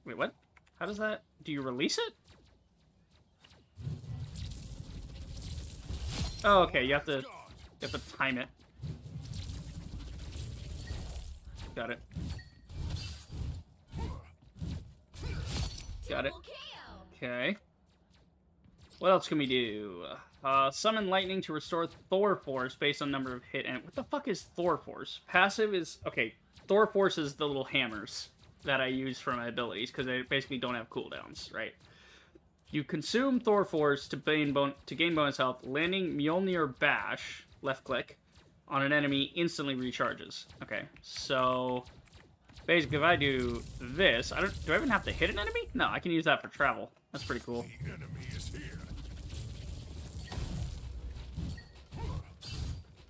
[SPEAKER 1] Wait, what? How does that... Do you release it? Oh, okay, you have to time it. Got it. Got it. Okay. What else can we do? Summon lightning to restore Thor Force based on number of hit. And what the fuck is Thor Force? Passive is... Okay, Thor Force is the little hammers that I use for my abilities, because they basically don't have cooldowns, right? You consume Thor Force to gain bonus health. Landing Mjolnir Bash, left click, on an enemy instantly recharges. Okay, so... Basically, if I do this... do I even have to hit an enemy? No, I can use that for travel. That's pretty cool.
[SPEAKER 3] The enemy is here.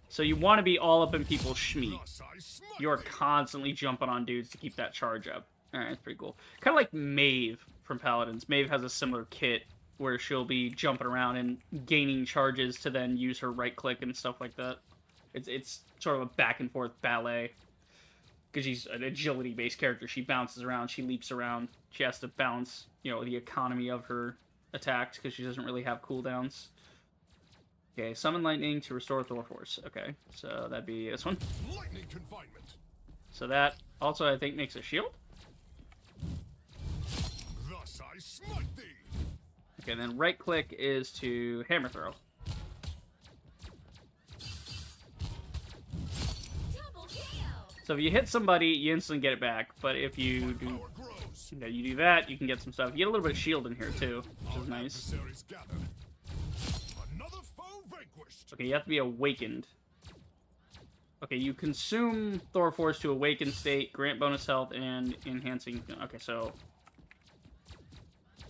[SPEAKER 1] So you want to be all up in people's schmeat.
[SPEAKER 3] Thus I smite
[SPEAKER 1] You're
[SPEAKER 3] thee.
[SPEAKER 1] constantly jumping on dudes to keep that charge up. Alright, that's pretty cool. Kind of like Maeve from Paladins. Maeve has a similar kit where she'll be jumping around and gaining charges to then use her right click and stuff like that. It's sort of a back and forth ballet. Because she's an agility-based character. She bounces around, she leaps around. She has to balance, you know, the economy of her attacks because she doesn't really have cooldowns. Okay, summon lightning to restore Thor Force. Okay, so that'd be this one.
[SPEAKER 3] Lightning confinement.
[SPEAKER 1] So that also, I think, makes a shield.
[SPEAKER 3] Thus I smite thee.
[SPEAKER 1] Okay, then right click is to hammer throw. So if you hit somebody, you instantly get it back. But if you do,
[SPEAKER 3] Power grows.
[SPEAKER 1] you do that, you can get some stuff. You get a little bit of shield in here too, which is nice.
[SPEAKER 3] Adversaries gather. Another foe vanquished.
[SPEAKER 1] Okay, you have to be awakened. Okay, you consume Thor Force to awaken state, grant bonus health, and enhancing. Okay, so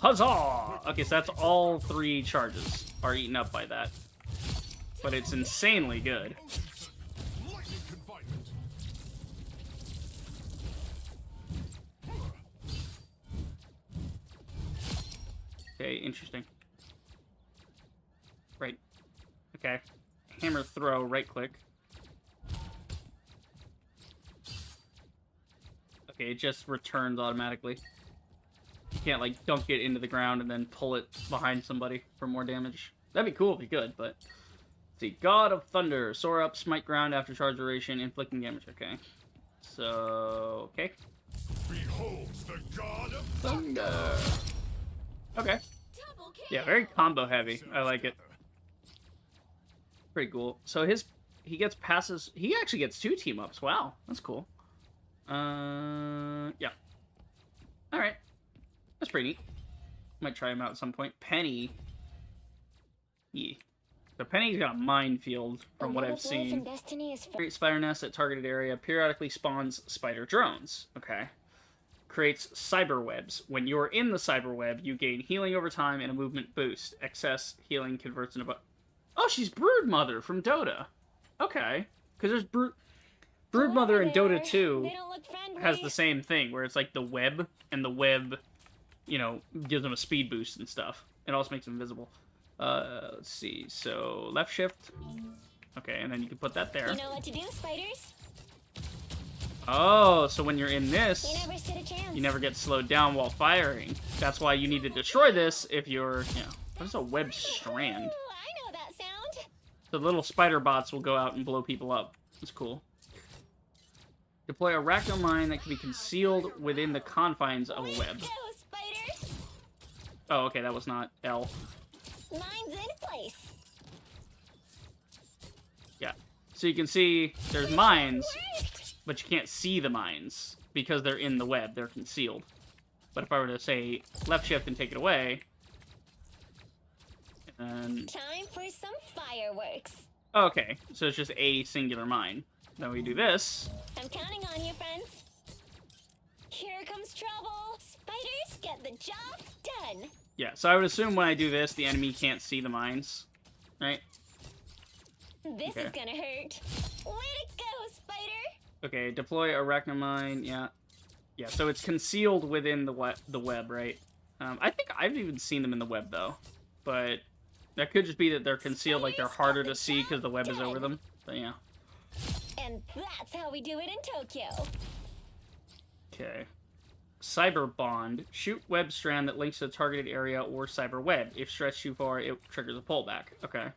[SPEAKER 1] huzzah! Okay, so that's all 3 charges are eaten up by that. But it's insanely good.
[SPEAKER 3] Odinson. Lightning confinement.
[SPEAKER 1] Okay, interesting. Right. Okay. Hammer throw, right click. Okay, it just returns automatically. You can't, like, dunk it into the ground and then pull it behind somebody for more damage. That'd be cool if you could, but... Let's see. God of Thunder. Soar up, smite ground after charge duration, inflicting damage. Okay. So... Okay.
[SPEAKER 3] Beholds the god of
[SPEAKER 1] Thunder. Okay. Yeah, very combo heavy. I like it. Pretty cool. So he gets passes. He actually gets 2 team ups. Wow, that's cool. Yeah. All right, that's pretty neat. Might try him out at some point. Penny. Yeah. So Penny's got a minefield from what I've seen. Create spider nest at targeted area. Periodically spawns spider drones. Okay. Creates cyber webs. When you're in the cyber web, you gain healing over time and a movement boost. Excess healing converts into... Oh, she's Broodmother from Dota. Okay. Because there's Broodmother in Dota 2 has the same thing, where it's like the web, and the web, you know, gives them a speed boost and stuff. It also makes them invisible. Let's see. So, left shift. Okay, and then you can put that there.
[SPEAKER 4] You know what to do, spiders?
[SPEAKER 1] Oh, so when you're in this,
[SPEAKER 4] You never stood a chance.
[SPEAKER 1] you never get slowed down while firing. That's why you need to destroy this if you're, you know... What is a web strand?
[SPEAKER 4] Ooh, I know that sound.
[SPEAKER 1] The little spider bots will go out and blow people up. That's cool. Deploy a arachnomine that can be concealed within the confines of a web.
[SPEAKER 4] Go, spiders.
[SPEAKER 1] Oh, okay, that was not L.
[SPEAKER 4] Mine's in place.
[SPEAKER 1] Yeah. So you can see there's mines,
[SPEAKER 4] Worked.
[SPEAKER 1] but you can't see the mines because they're in the web. They're concealed. But if I were to say left shift and take it away, and
[SPEAKER 4] Time for some fireworks.
[SPEAKER 1] okay, so it's just a singular mine. Then we do this.
[SPEAKER 4] I'm counting on you, friends. Here comes trouble. Spiders, get the job done.
[SPEAKER 1] Yeah, so I would assume when I do this, the enemy can't see the mines, right?
[SPEAKER 4] This
[SPEAKER 1] Okay.
[SPEAKER 4] is gonna hurt. Way to go, spider.
[SPEAKER 1] Okay, deploy arachnomine. Yeah, yeah. So it's concealed within the web, right? I think I've even seen them in the web though, but that could just be that they're concealed, like they're harder to see because the web is over them. But yeah.
[SPEAKER 4] And that's how we do it in Tokyo.
[SPEAKER 1] Okay. Cyber bond. Shoot web strand that links to the targeted area or cyber web. If stretched too far, it triggers a pullback. Okay.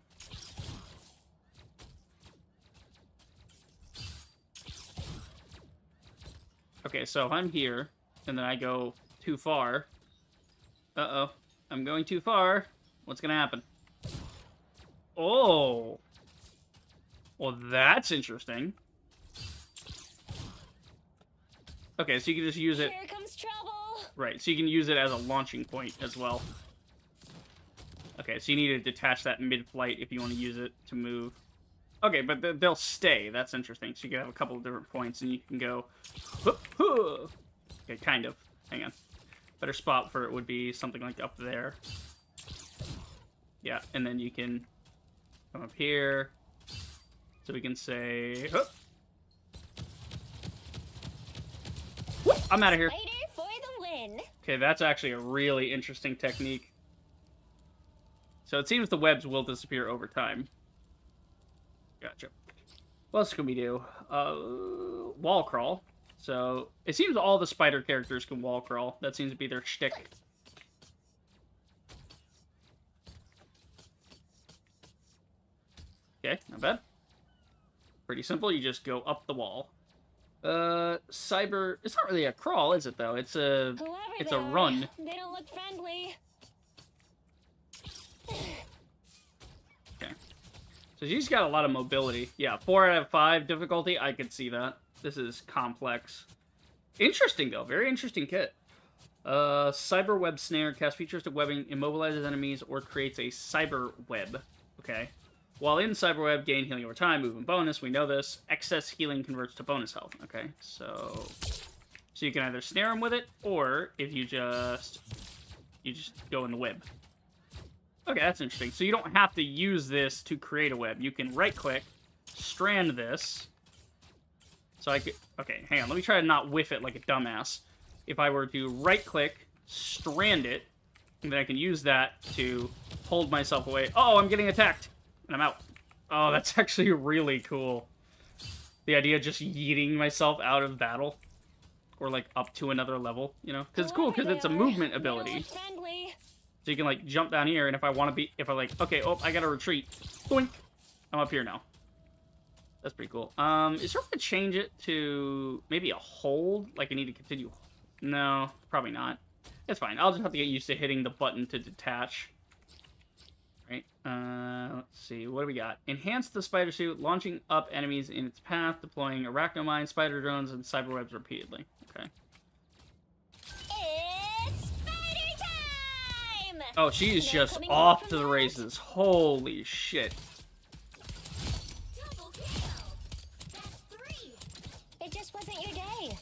[SPEAKER 1] Okay, so if I'm here, and then I go too far, Uh-oh. I'm going too far. What's gonna happen? Oh. Well, that's interesting. Okay, so you can just use it...
[SPEAKER 4] Here comes trouble.
[SPEAKER 1] Right, so you can use it as a launching point as well. Okay, so you need to detach that mid-flight if you want to use it to move. Okay, but they'll stay. That's interesting. So you can have a couple of different points, and you can go... Okay, kind of. Hang on. Better spot for it would be something like up there. Yeah, and then you can come up here. So we can say... Whoop, I'm out of here.
[SPEAKER 4] Spider for the win.
[SPEAKER 1] Okay, that's actually a really interesting technique. So it seems the webs will disappear over time. Gotcha. What else can we do? Wall crawl. So it seems all the spider characters can wall crawl. That seems to be their shtick. Okay, not bad. Pretty simple. You just go up the wall. Cyber... It's not really a crawl, is it, though? It's a...
[SPEAKER 4] Whoever
[SPEAKER 1] It's
[SPEAKER 4] they
[SPEAKER 1] a
[SPEAKER 4] are,
[SPEAKER 1] run.
[SPEAKER 4] They don't look friendly.
[SPEAKER 1] Okay. So she's got a lot of mobility. Yeah, 4 out of 5 difficulty. I could see that. This is complex. Interesting, though. Very interesting kit. Cyber web snare. Cast features to webbing, immobilizes enemies, or creates a cyber web. Okay. While in Cyberweb, gain healing over time, movement bonus, we know this. Excess healing converts to bonus health. Okay, so you can either snare him with it, or if you just go in the web. Okay, that's interesting. So you don't have to use this to create a web. You can right-click, strand this. So I could... Okay, hang on. Let me try to not whiff it like a dumbass. If I were to right-click, strand it, and then I can use that to hold myself away. Oh, I'm getting attacked! And I'm out. Oh, that's actually really cool. The idea of just yeeting myself out of battle. Or, like, up to another level, you know? Because it's cool, because it's a movement ability. So you can, like, jump down here, and if I want to be... If I, like... Okay, oh, I gotta retreat. Boink! I'm up here now. That's pretty cool. Is there a way to change it to... Maybe a hold? Like, I need to continue... No, probably not. It's fine. I'll just have to get used to hitting the button to detach. Right, let's see, what do we got? Enhance the spider suit, launching up enemies in its path, deploying arachnomine, spider drones, and cyberwebs repeatedly. Okay.
[SPEAKER 4] It's spider time!
[SPEAKER 1] Oh, she is just off to the races. Holy shit.
[SPEAKER 4] Double kill. That's 3. It just wasn't your day.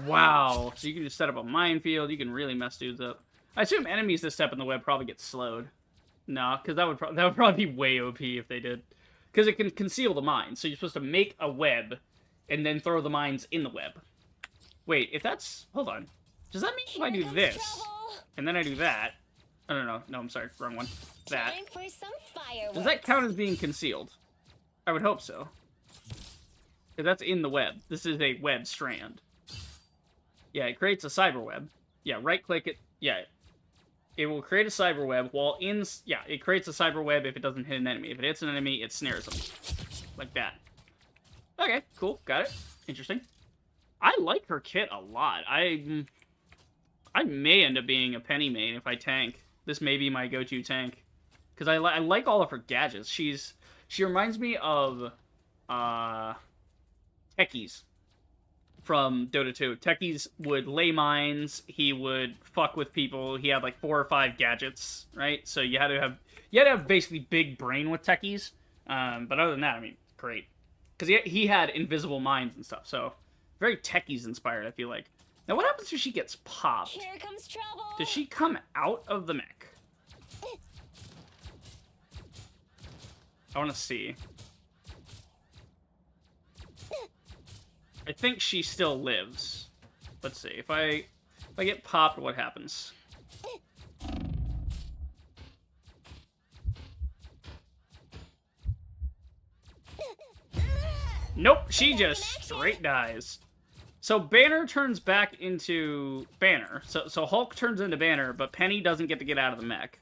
[SPEAKER 1] Wow. So you can just set up a minefield, you can really mess dudes up. I assume enemies that step in the web probably get slowed. No, because that would probably be way OP if they did. Because it can conceal the mines, so you're supposed to make a web and then throw the mines in the web. Wait, if that's... Hold on. Does that mean if I do this, and then I do that... I don't know. No, I'm sorry. Wrong one. That.
[SPEAKER 4] Time for some fireworks.
[SPEAKER 1] Does that count as being concealed? I would hope so. Because that's in the web. This is a web strand. Yeah, it creates a cyber web. Yeah, right-click it. Yeah, it will create a cyber web while in... Yeah, it creates a cyber web if it doesn't hit an enemy. If it hits an enemy, it snares them. Like that. Okay, cool. Got it. Interesting. I like her kit a lot. I may end up being a Penny main if I tank. This may be my go-to tank. Because I like all of her gadgets. She reminds me of... Techies from Dota 2. Techies would lay mines, he would fuck with people, he had like 4 or 5 gadgets, right? So you had to have basically big brain with Techies. But other than that, I mean, great. Because he had invisible mines and stuff, so very Techies inspired, I feel like. Now what happens if she gets popped?
[SPEAKER 4] Here comes trouble.
[SPEAKER 1] Does she come out of the mech? I want to see. I think she still lives. Let's see. If I get popped, what happens? Nope, she just straight dies. So Banner turns back into Banner. So Hulk turns into Banner, but Penny doesn't get to get out of the mech.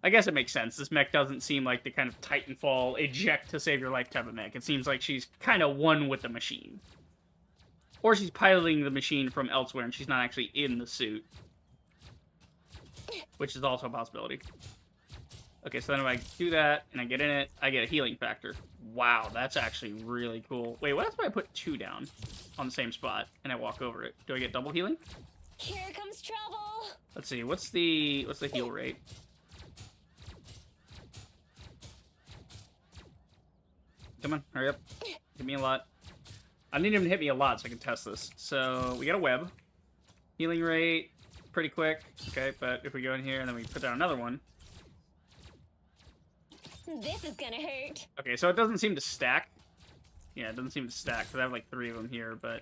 [SPEAKER 1] I guess it makes sense. This mech doesn't seem like the kind of Titanfall eject to save your life type of mech. It seems like she's kind of one with the machine. Or she's piloting the machine from elsewhere and she's not actually in the suit. Which is also a possibility. Okay, so then if I do that and I get in it, I get a healing factor. Wow, that's actually really cool. Wait, what if I put 2 down on the same spot and I walk over it? Do I get double healing?
[SPEAKER 4] Here comes trouble.
[SPEAKER 1] Let's see, what's the heal rate? Come on, hurry up. Give me a lot. I need him to hit me a lot so I can test this. So, we got a web. Healing rate, pretty quick. Okay, but if we go in here and then we put down another one.
[SPEAKER 4] This is gonna hurt.
[SPEAKER 1] Okay, so it doesn't seem to stack. Yeah, it doesn't seem to stack, because I have like 3 of them here, but...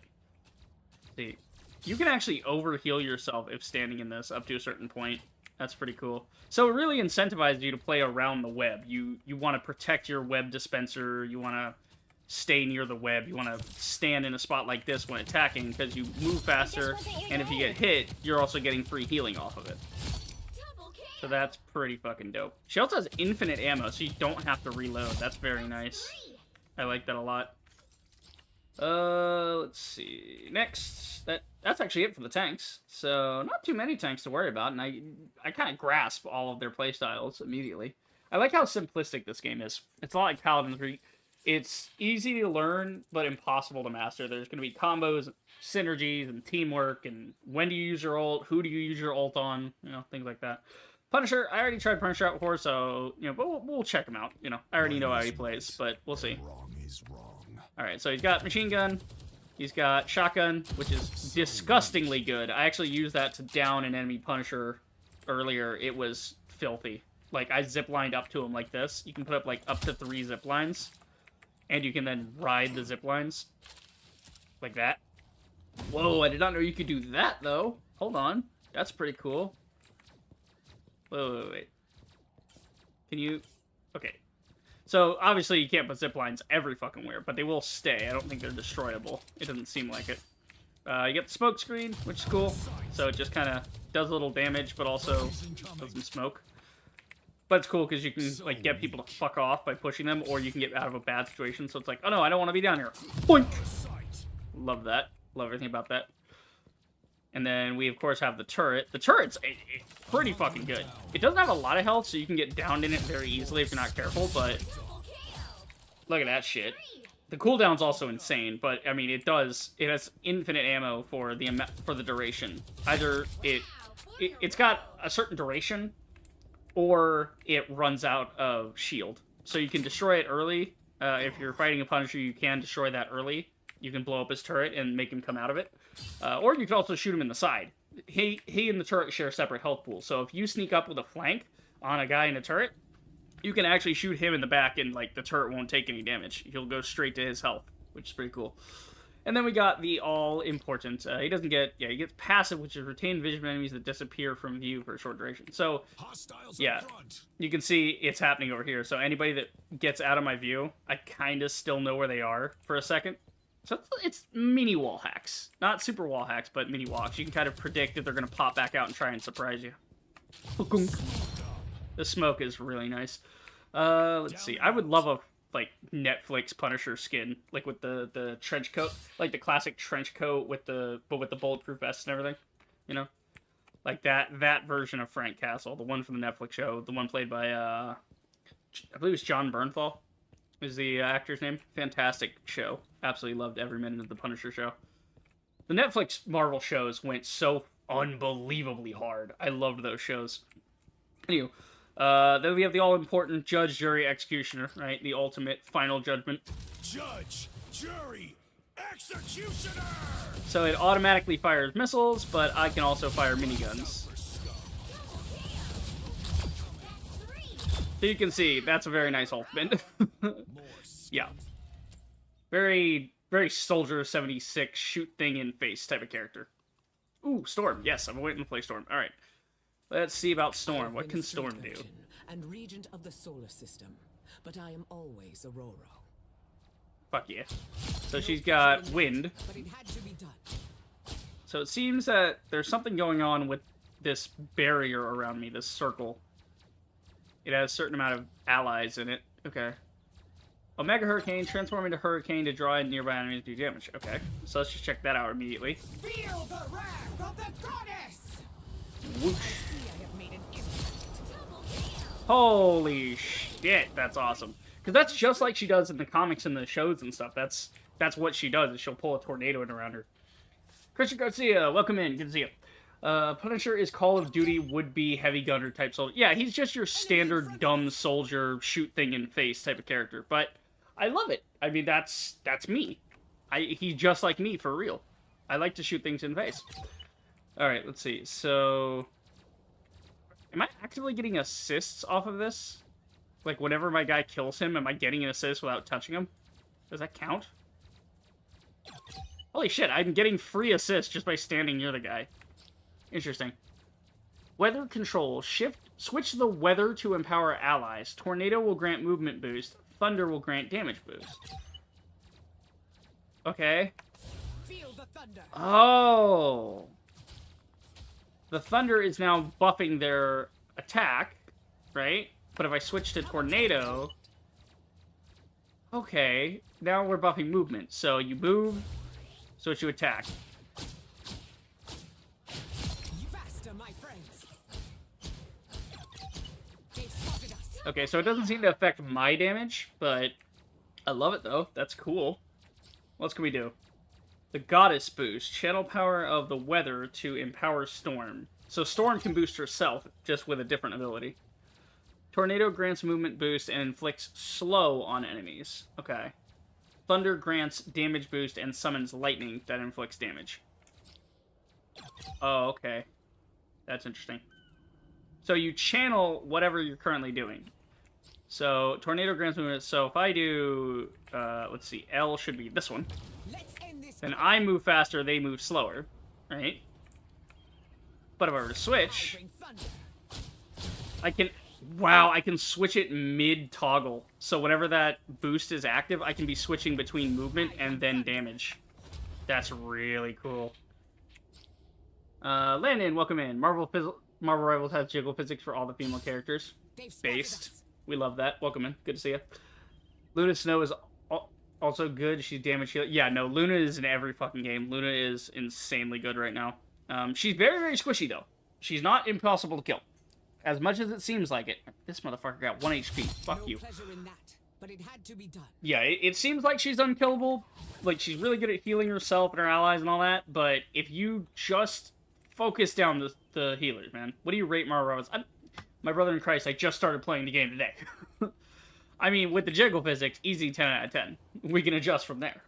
[SPEAKER 1] See, you can actually over-heal yourself if standing in this up to a certain point. That's pretty cool. So it really incentivizes you to play around the web. You want to protect your web dispenser, you want to stay near the web, you want to stand in a spot like this when attacking, because you move faster, and if you get hit, you're also getting free healing off of it. So that's pretty fucking dope. She also has infinite ammo, so you don't have to reload. That's very nice. I like that a lot. Let's see. Next, that's actually it for the tanks. So not too many tanks to worry about, and I kind of grasp all of their playstyles immediately. I like how simplistic this game is. It's a lot like Paladins, where it's easy to learn, but impossible to master. There's going to be combos, synergies, and teamwork, and when do you use your ult, who do you use your ult on, you know, things like that. Punisher, I already tried Punisher out before, so, you know, but we'll check him out. You know, I already know how he plays, but we'll see.
[SPEAKER 3] Wrong is wrong.
[SPEAKER 1] Alright, so he's got machine gun, he's got shotgun, which is disgustingly good. I actually used that to down an enemy Punisher earlier. It was filthy. Like, I ziplined up to him like this. You can put up, like, up to 3 zip lines, and you can then ride the zip lines. Like that. Whoa, I did not know you could do that, though. Hold on. That's pretty cool. Wait. Can you... Okay. So, obviously, you can't put zip lines every fucking where, but they will stay. I don't think they're destroyable. It doesn't seem like it. You get the smoke screen, which is cool. So it just kind of does a little damage, but also doesn't smoke. But it's cool because you can, like, get people to fuck off by pushing them, or you can get out of a bad situation. So it's like, oh no, I don't want to be down here. Boink! Love that. Love everything about that. And then we, of course, have the turret. The turret's pretty fucking good. It doesn't have a lot of health, so you can get downed in it very easily if you're not careful, but... Look at that shit. The cooldown's also insane, but, I mean, it has infinite ammo for the duration. Either it's got a certain duration, or it runs out of shield. So you can destroy it early. If you're fighting a Punisher, you can destroy that early. You can blow up his turret and make him come out of it. Or you can also shoot him in the side. He and the turret share separate health pools. So if you sneak up with a flank on a guy in a turret, you can actually shoot him in the back and, like, the turret won't take any damage. He'll go straight to his health, which is pretty cool. And then we got the all-important, he gets passive, which is retain vision of enemies that disappear from view for a short duration. So, yeah, you can see it's happening over here. So anybody that gets out of my view, I kind of still know where they are for a second. So it's mini wall hacks. Not super wall hacks, but mini wall hacks. You can kind of predict if they're going to pop back out and try and surprise you. The smoke is really nice. Let's see. I would love a, like, Netflix Punisher skin, like with the trench coat, like the classic trench coat with the bulletproof vest and everything, you know, like that version of Frank Castle, the one from the Netflix show, the one played by I believe it's John Bernthal is the actor's name. Fantastic show. Absolutely loved every minute of the Punisher show. The Netflix Marvel shows went so unbelievably hard. I loved those shows. Anyway. Then we have the all-important judge, jury, executioner, right? The ultimate final judgment.
[SPEAKER 3] Judge, jury, executioner!
[SPEAKER 1] So it automatically fires missiles, but I can also fire miniguns. So you can see, that's a very nice ultimate. Yeah. Very, very Soldier 76, shoot thing in face type of character. Ooh, Storm. Yes, I'm waiting to play Storm. Alright. Let's see about Storm. What can Storm do?
[SPEAKER 6] And regent of the solar system, but I am always Aurora.
[SPEAKER 1] Fuck yeah. So she's got wind.
[SPEAKER 6] But it had to be done.
[SPEAKER 1] So it seems that there's something going on with this barrier around me, this circle. It has a certain amount of allies in it. Okay. Omega Hurricane, transform into Hurricane to draw in nearby enemies to do damage. Okay, so let's just check that out immediately.
[SPEAKER 6] Feel the wrath of the goddess!
[SPEAKER 1] Whoosh.
[SPEAKER 6] See, I have made an impact.
[SPEAKER 1] Holy shit, that's awesome. Because that's just like she does in the comics and the shows and stuff. That's what she does, is she'll pull a tornado in around her. Christian Garcia, welcome in. Good to see you. Punisher is Call of Duty would-be heavy gunner type soldier. Yeah, he's just your standard dumb soldier, shoot thing in face type of character. But I love it. I mean, that's me. He's just like me, for real. I like to shoot things in face. Alright, let's see. So, am I actively getting assists off of this? Like, whenever my guy kills him, am I getting an assist without touching him? Does that count? Holy shit, I'm getting free assists just by standing near the guy. Interesting. Weather control. Switch the weather to empower allies. Tornado will grant movement boost. Thunder will grant damage boost. Okay.
[SPEAKER 6] Feel the thunder.
[SPEAKER 1] Oh. The thunder is now buffing their attack, right? But if I switch to tornado... Okay. Now we're buffing movement. So you move, switch to attack.
[SPEAKER 6] Faster, my friends. They've spotted us.
[SPEAKER 1] Okay, so it doesn't seem to affect my damage, but I love it, though. That's cool. What else can we do? The Goddess boost. Channel power of the weather to empower Storm. So Storm can boost herself, just with a different ability. Tornado grants movement boost and inflicts slow on enemies. Okay. Thunder grants damage boost and summons lightning that inflicts damage. Oh, okay. That's interesting. So you channel whatever you're currently doing. So, Tornado grants movement. So if I do, let's see, L should be this one.
[SPEAKER 6] Let's end this.
[SPEAKER 1] Then I move faster, they move slower. Right? But if I were to switch,
[SPEAKER 6] Bring thunder.
[SPEAKER 1] I can... Wow, I can switch it mid-toggle. So whenever that boost is active, I can be switching between movement and then damage. That's really cool. Landon, welcome in. Marvel Rivals has jiggle physics for all the female characters.
[SPEAKER 6] They've spotted
[SPEAKER 1] Based.
[SPEAKER 6] us.
[SPEAKER 1] We love that. Welcome in. Good to see you. Luna Snow is also good. She's damage healer. Yeah, no, Luna is in every fucking game. Luna is insanely good right now. She's very, very squishy, though. She's not impossible to kill. As much as it seems like it. This motherfucker got 1 HP. Fuck
[SPEAKER 6] No
[SPEAKER 1] you.
[SPEAKER 6] pleasure in that, but it had to be done.
[SPEAKER 1] Yeah, it seems like she's unkillable. Like, she's really good at healing herself and her allies and all that. But if you just focus down the healers, man. What do you rate Marvel Rivals? My brother in Christ, I just started playing the game today. I mean, with the jiggle physics, easy 10 out of 10. We can adjust from there.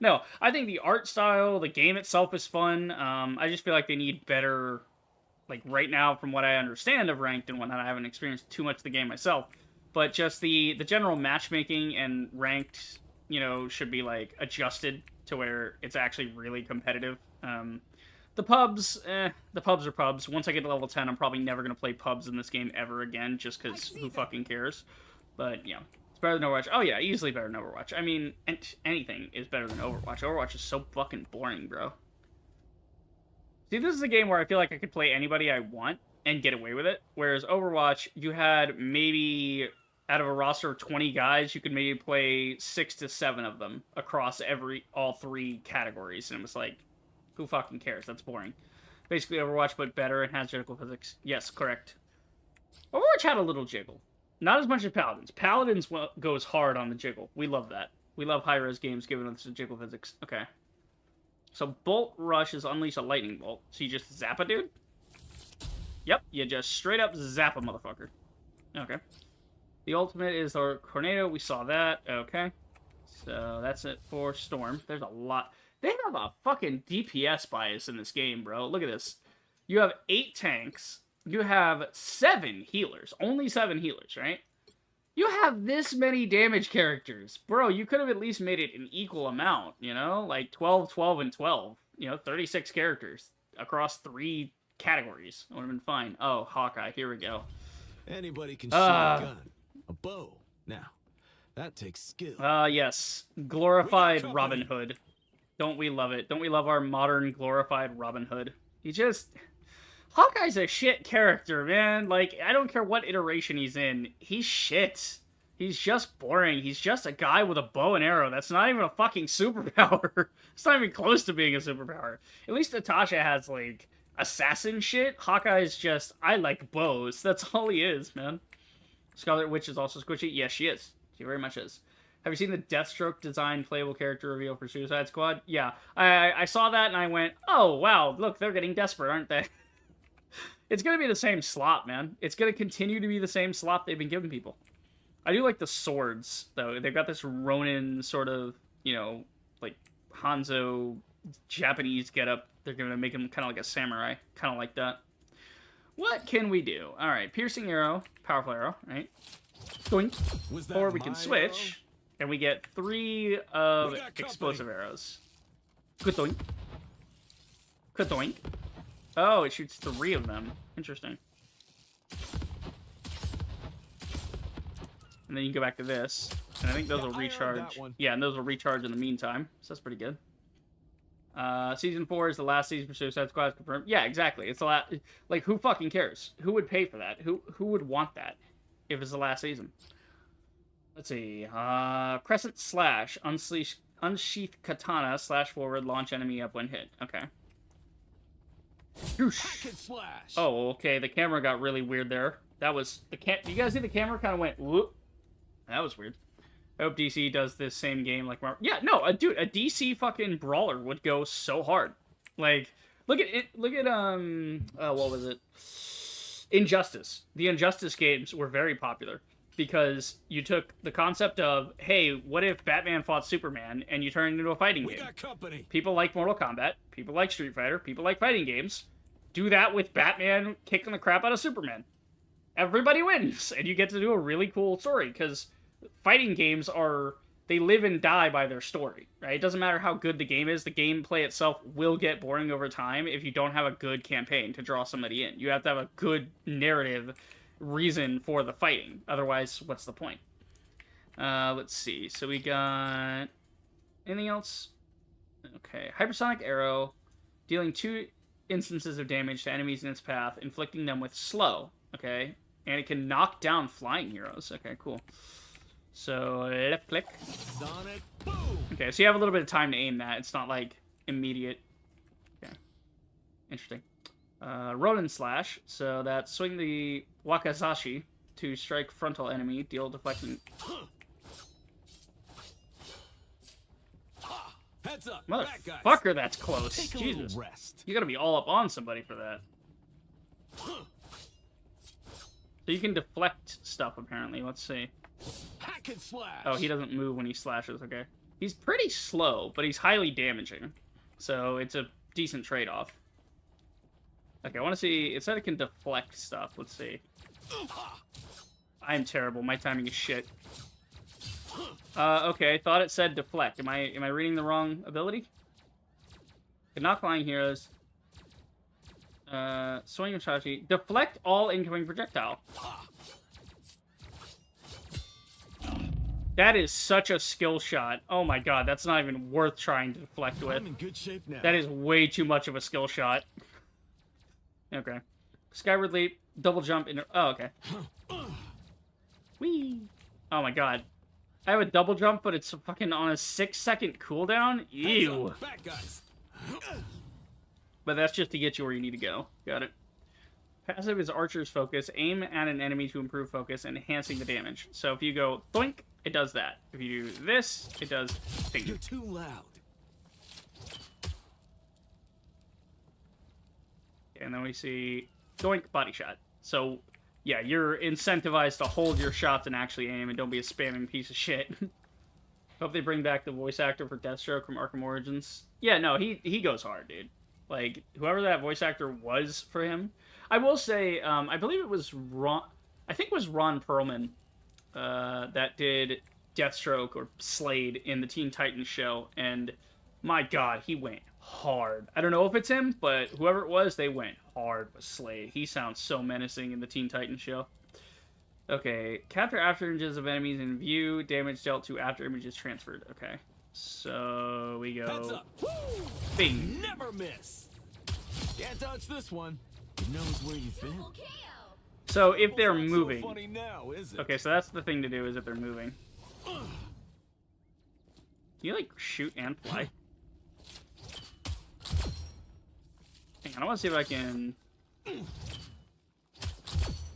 [SPEAKER 1] No, I think the art style, the game itself is fun. I just feel like they need better... Like, right now, from what I understand of Ranked and whatnot, I haven't experienced too much of the game myself. But just the general matchmaking and Ranked, you know, should be, like, adjusted to where it's actually really competitive. The pubs are pubs. Once I get to level 10, I'm probably never going to play pubs in this game ever again, just because who fucking cares? But, yeah, it's better than Overwatch. Oh, yeah, easily better than Overwatch. I mean, anything is better than Overwatch. Overwatch is so fucking boring, bro. See, this is a game where I feel like I could play anybody I want and get away with it. Whereas Overwatch, you had maybe, out of a roster of 20 guys, you could maybe play 6 to 7 of them across all 3 categories. And it was like, who fucking cares? That's boring. Basically Overwatch, but better and has jiggle physics. Yes, correct. Overwatch had a little jiggle. Not as much as Paladins. Paladins goes hard on the jiggle. We love that. We love high-res games giving us the jiggle physics. Okay. So Bolt Rush is unleash a lightning bolt. So you just zap a dude? Yep, you just straight up zap a motherfucker. Okay. The ultimate is our Tornado. We saw that. Okay. So that's it for Storm. There's a lot. They have a fucking DPS bias in this game, bro. Look at this. You have 8 tanks. You have 7 healers. Only 7 healers, right? You have this many damage characters. Bro, you could have at least made it an equal amount, you know? Like 12, 12, and 12. You know, 36 characters across 3 categories. Would have been fine. Oh, Hawkeye, here we go.
[SPEAKER 3] Anybody can shoot a gun. A bow. Now, that takes skill.
[SPEAKER 1] Yes. Glorified Robin Hood. Don't we love it? Don't we love our modern glorified Robin Hood? He just... Hawkeye's a shit character, man. Like, I don't care what iteration he's in. He's shit. He's just boring. He's just a guy with a bow and arrow. That's not even a fucking superpower. It's not even close to being a superpower. At least Natasha has, like, assassin shit. Hawkeye's just, I like bows. That's all he is, man. Scarlet Witch is also squishy. Yes, she is. She very much is. Have you seen the Deathstroke design playable character reveal for Suicide Squad? Yeah. I saw that and I went, oh, wow, look, they're getting desperate, aren't they? It's going to be the same slop, man. It's going to continue to be the same slop they've been giving people. I do like the swords, though. They've got this Ronin sort of, you know, like Hanzo Japanese getup. They're going to make him kind of like a samurai. Kind of like that. What can we do? All right, piercing arrow, powerful arrow, right? Doink. Or we can switch, and we get 3 of explosive arrows. Kudoink. Kudoink. Oh, it shoots 3 of them. Interesting. And then you can go back to this, and I think those will recharge. Yeah, and those will recharge in the meantime, so that's pretty good. Season 4 is the last season for Suicide Squad confirmed. Yeah, exactly. It's the last. Like, who fucking cares? Who would pay for that? Who would want that if it's the last season? Let's see. Crescent slash unsheath katana slash forward launch enemy up when hit. Okay. Oh, okay. The camera got really weird there. That was the You guys see the camera kind of went whoop? That was weird. I hope DC does this same game like Marvel. Yeah, no, dude, a DC fucking brawler would go so hard. Like, look at it. Look at what was it? Injustice. The Injustice games were very popular because you took the concept of, hey, what if Batman fought Superman, and you turned it into a fighting game. People like Mortal Kombat. People like Street Fighter. People like fighting games. Do that with Batman kicking the crap out of Superman. Everybody wins, and you get to do a really cool story because fighting games they live and die by their story, right? It doesn't matter how good the game is. The gameplay itself will get boring over time if you don't have a good campaign to draw somebody in. You have to have a good narrative reason for the fighting. Otherwise, what's the point? Let's see. So we got anything else? Okay. Hypersonic arrow, dealing 2 instances of damage to enemies in its path, inflicting them with slow. Okay. And it can knock down flying heroes. Okay, cool. So, left click. Okay, so you have a little bit of time to aim that. It's not, like, immediate. Okay. Interesting. Ronin slash. So that's swing the Wakazashi to strike frontal enemy, deal deflecting.
[SPEAKER 3] Heads up,
[SPEAKER 1] motherfucker, that's close. Jesus. You gotta be all up on somebody for that. So you can deflect stuff, apparently. Let's see.
[SPEAKER 3] Hack and slash.
[SPEAKER 1] Oh, he doesn't move when he slashes. Okay. He's pretty slow, but he's highly damaging. So it's a decent trade-off. Okay, I want to see... It said it can deflect stuff. Let's see. I'm terrible. My timing is shit. Okay, I thought it said deflect. Am I reading the wrong ability? Can knock flying heroes. Swing and Shashi. Deflect all incoming projectile. That is such a skill shot. Oh my god, that's not even worth trying to deflect with.
[SPEAKER 3] I'm in good shape now.
[SPEAKER 1] That is way too much of a skill shot. Okay. Skyward leap, double jump into... Oh, okay. Whee! Oh my god. I have a double jump, but it's fucking on a 6-second cooldown? Ew. But that's just to get you where you need to go. Got it. Passive is Archer's Focus. Aim at an enemy to improve focus, enhancing the damage. So if you go thoink, it does that. If you do this, it does thing.
[SPEAKER 3] You're too loud.
[SPEAKER 1] And then we see doink, body shot. So, yeah, you're incentivized to hold your shots and actually aim, and don't be a spamming piece of shit. Hope they bring back the voice actor for Deathstroke from Arkham Origins. Yeah, no, he goes hard, dude. Like, whoever that voice actor was for him. I will say, I believe it was Ron... I think it was Ron Perlman that did Deathstroke or Slade in the Teen Titans show, and my god, he went hard. I don't know if it's him, but whoever it was, they went hard with Slade. He sounds so menacing in the Teen Titans show. Okay, capture after images of enemies in view, damage dealt to after images transferred. Okay, so we go... Bing!
[SPEAKER 3] Never miss! Can't touch this one. He knows where you've been.
[SPEAKER 1] So if they're
[SPEAKER 3] Not so
[SPEAKER 1] moving,
[SPEAKER 3] funny now, is it?
[SPEAKER 1] okay, so that's the thing to do is if they're moving. Can you like shoot and fly? Hang on, I want to see if I can.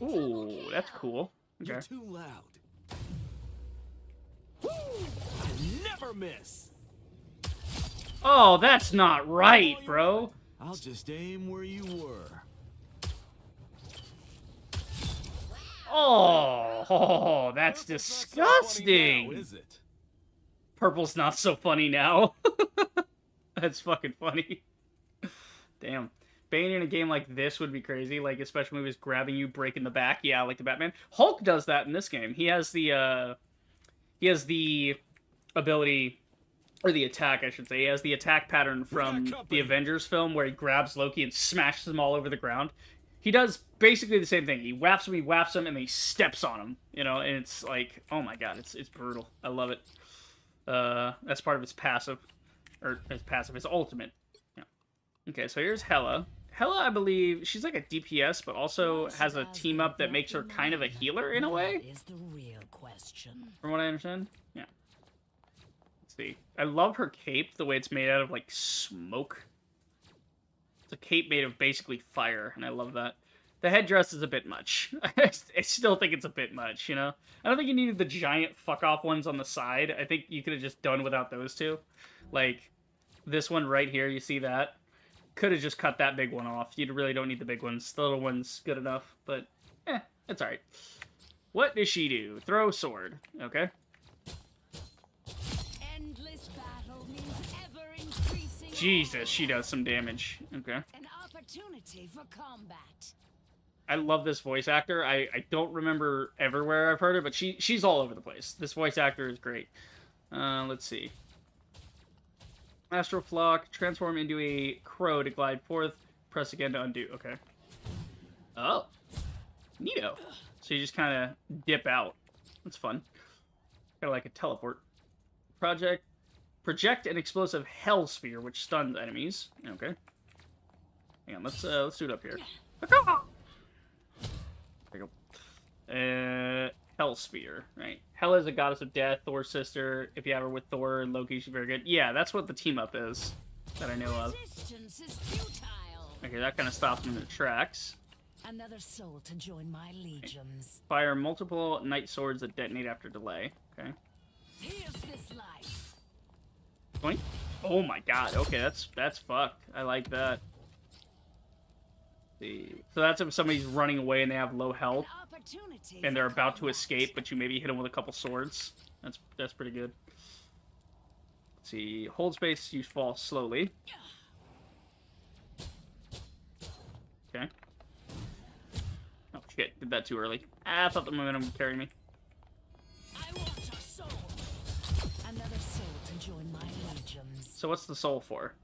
[SPEAKER 1] Ooh, that's cool. Okay.
[SPEAKER 3] You're too loud. I never miss.
[SPEAKER 1] Oh, that's not right, bro.
[SPEAKER 3] I'll just aim where you were.
[SPEAKER 1] Oh, that's
[SPEAKER 3] Purple's not so funny
[SPEAKER 1] disgusting.
[SPEAKER 3] now, is it?
[SPEAKER 1] Purple's not so funny now. That's fucking funny. Damn. Bane in a game like this would be crazy, like especially when he was grabbing you, breaking the back. Yeah, like the Batman. Hulk does that in this game. He has the ability, or the attack, I should say. He has the attack pattern from the Avengers film where he grabs Loki and smashes him all over the ground. He does basically the same thing. He whaps him, and then he steps on him. You know, and it's like, oh my god, it's brutal. I love it. That's part of his passive, or his ultimate. Yeah. Okay, so here's Hela. Hela, I believe, she's like a DPS, but also has a team up that makes her kind of a healer in a way.
[SPEAKER 6] Is the real question.
[SPEAKER 1] From what I understand. Yeah. Let's see. I love her cape, the way it's made out of like smoke. It's a cape made of basically fire, and I love that. The headdress is a bit much. I still think it's a bit much, you know? I don't think you needed the giant fuck-off ones on the side. I think you could have just done without those two. Like, this one right here, you see that? Could have just cut that big one off. You really don't need the big ones. The little one's good enough, but, it's alright. What does she do? Throw sword. Okay.
[SPEAKER 7] Endless battle means ever increasing.
[SPEAKER 1] Jesus, she does some damage. Okay.
[SPEAKER 7] An opportunity for combat.
[SPEAKER 1] I love this voice actor. I don't remember everywhere I've heard her, but she's all over the place. This voice actor is great. Let's see. Astral Flock, transform into a crow to glide forth. Press again to undo. Okay. Oh. Neato. So you just kind of dip out. That's fun. Kind of like a teleport. Project an explosive hell sphere, which stuns enemies. Okay. Hang on, let's do it up here. There you go. Hell sphere, right? Hela is a goddess of death, Thor's sister. If you have her with Thor and Loki, she's very good. Yeah, that's what the team up is that I know of.
[SPEAKER 7] Resistance is futile.
[SPEAKER 1] Okay, that kind of stops them in their tracks.
[SPEAKER 6] Another soul to join my legions.
[SPEAKER 1] Fire multiple night swords that detonate after delay. Okay.
[SPEAKER 7] Here's this life.
[SPEAKER 1] Point. Oh my god. Okay, that's fucked. I like that. So that's if somebody's running away and they have low health and they're about to escape, but you maybe hit them with a couple swords. That's pretty good. Let's see. Hold space, you fall slowly. Okay. Oh shit, did that too early. I thought the momentum would carry me.
[SPEAKER 7] I want a soul.
[SPEAKER 6] Another soul to join my legions.
[SPEAKER 1] So what's the soul for?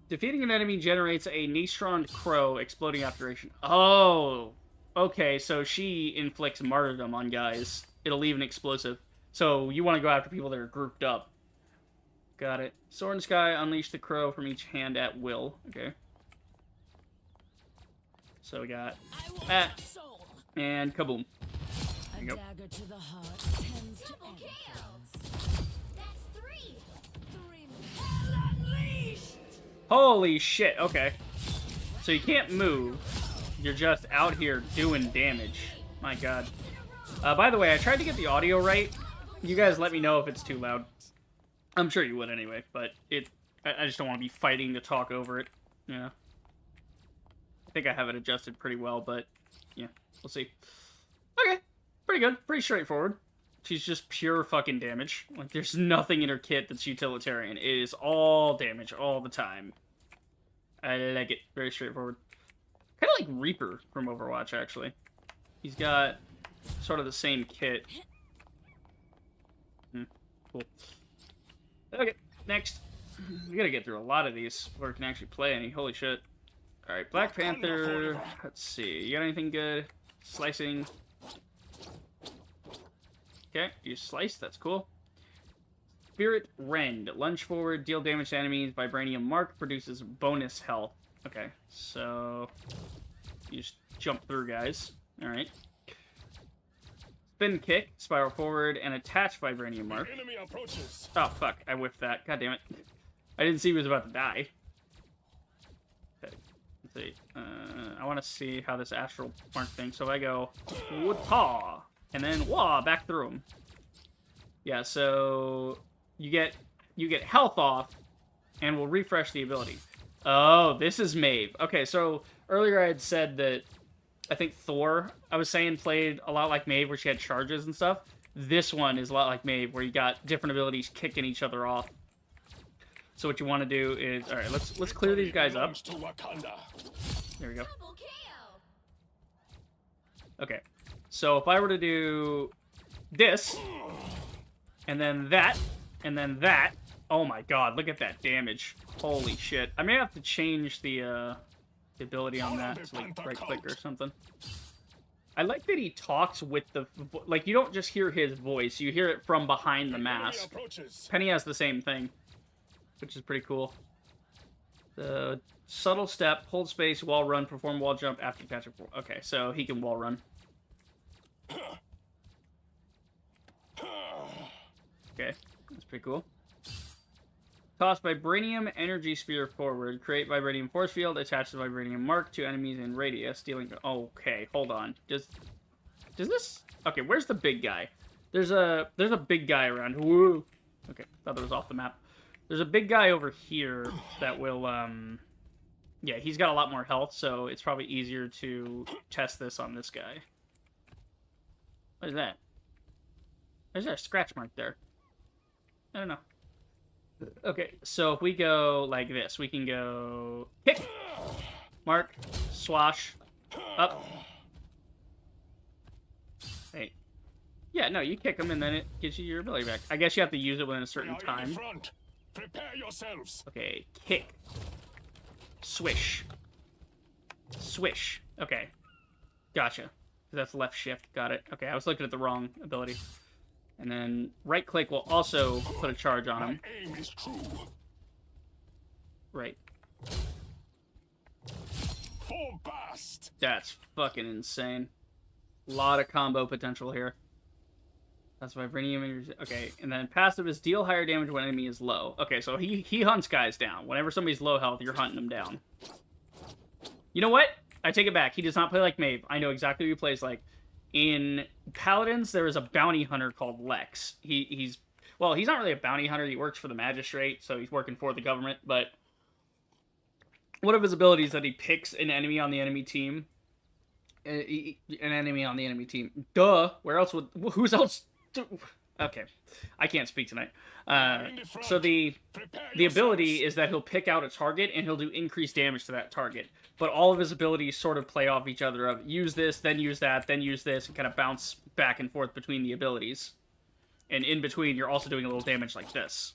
[SPEAKER 1] Defeating an enemy generates a Neistron Crow exploding obturation. Oh, okay, so she inflicts martyrdom on guys. It'll leave an explosive. So you want to go after people that are grouped up. Got it. Sword in Sky, unleash the crow from each hand at will. Okay. So we got that, and kaboom.
[SPEAKER 6] A dagger to the heart tends to end things.
[SPEAKER 4] That's three.
[SPEAKER 1] Holy shit, okay. So you can't move. You're just out here doing damage. My god. By the way, I tried to get the audio right. You guys let me know if it's too loud. I'm sure you would anyway, but I just don't want to be fighting to talk over it. Yeah. I think I have it adjusted pretty well, but yeah, we'll see. Okay, pretty good. Pretty straightforward. She's just pure fucking damage. Like, there's nothing in her kit that's utilitarian. It is all damage all the time. I like it. Very straightforward. Kind of like Reaper from Overwatch, actually. He's got sort of the same kit. Cool. Okay, next. We gotta get through a lot of these before we can actually play any. Holy shit. Alright, Black Panther. Let's see. You got anything good? Slicing. Okay, you slice. That's cool. Spirit Rend. Lunge forward, deal damage to enemies. Vibranium Mark produces bonus health. Okay, so you just jump through guys. Alright. spin kick, spiral forward, and attach vibranium mark.
[SPEAKER 5] Enemy approaches.
[SPEAKER 1] Oh, fuck. I whiffed that. God damn it. I didn't see he was about to die. Okay. Let's see. I want to see how this astral mark thing. So if I go, wah, and then wah, back through him. Yeah, so you get health off, and we'll refresh the ability. Oh, this is Maeve. Okay, so earlier I had said that I think Thor, I was saying, played a lot like Maeve, where she had charges and stuff. This one is a lot like Maeve, where you got different abilities kicking each other off. So what you want to do is, all right, let's clear these guys up. There we go. Okay, so if I were to do this, and then that, and then that. Oh my god, look at that damage. Holy shit. I may have to change the ability on that to like right click or something. I like that he talks with the... Like, you don't just hear his voice, you hear it from behind the mask. Penny has the same thing, which is pretty cool. The subtle step, hold space, wall run, perform wall jump after catching... Okay, so he can wall run. Okay, that's pretty cool. Toss Vibranium Energy Spear forward. Create Vibranium Force Field. Attach the Vibranium Mark to enemies in radius. Dealing... Okay, hold on. Does this... Okay, where's the big guy? There's a big guy around. Woo! Okay, thought that was off the map. There's a big guy over here that will... Yeah, he's got a lot more health, so it's probably easier to test this on this guy. What is that? There's a scratch mark there. I don't know. Okay, so if we go like this, we can go kick, mark, swash, up. Hey. Yeah, no, you kick them and then it gives you your ability back. I guess you have to use it within a certain time.
[SPEAKER 5] Prepare yourselves.
[SPEAKER 1] Okay, kick. Swish. Swish. Okay. Gotcha. That's left shift. Got it. Okay, I was looking at the wrong ability. And then right click will also put a charge on him.
[SPEAKER 5] My aim is true.
[SPEAKER 1] Right.
[SPEAKER 5] For bast.
[SPEAKER 1] That's fucking insane. A lot of combo potential here. That's Vibranium. Okay, and then passive is deal higher damage when enemy is low. Okay, so he hunts guys down. Whenever somebody's low health, you're hunting them down. You know what? I take it back. He does not play like Maeve. I know exactly who he plays like. In Paladins, there is a bounty hunter called Lex. He's not really a bounty hunter. He works for the magistrate, so he's working for the government. But one of his abilities is that he picks an enemy on the enemy team. Duh. Where else would... Who's else... Okay. I can't speak tonight. So the ability is that he'll pick out a target, and he'll do increased damage to that target. But all of his abilities sort of play off each other of use this, then use that, then use this, and kind of bounce back and forth between the abilities. And in between, you're also doing a little damage like this.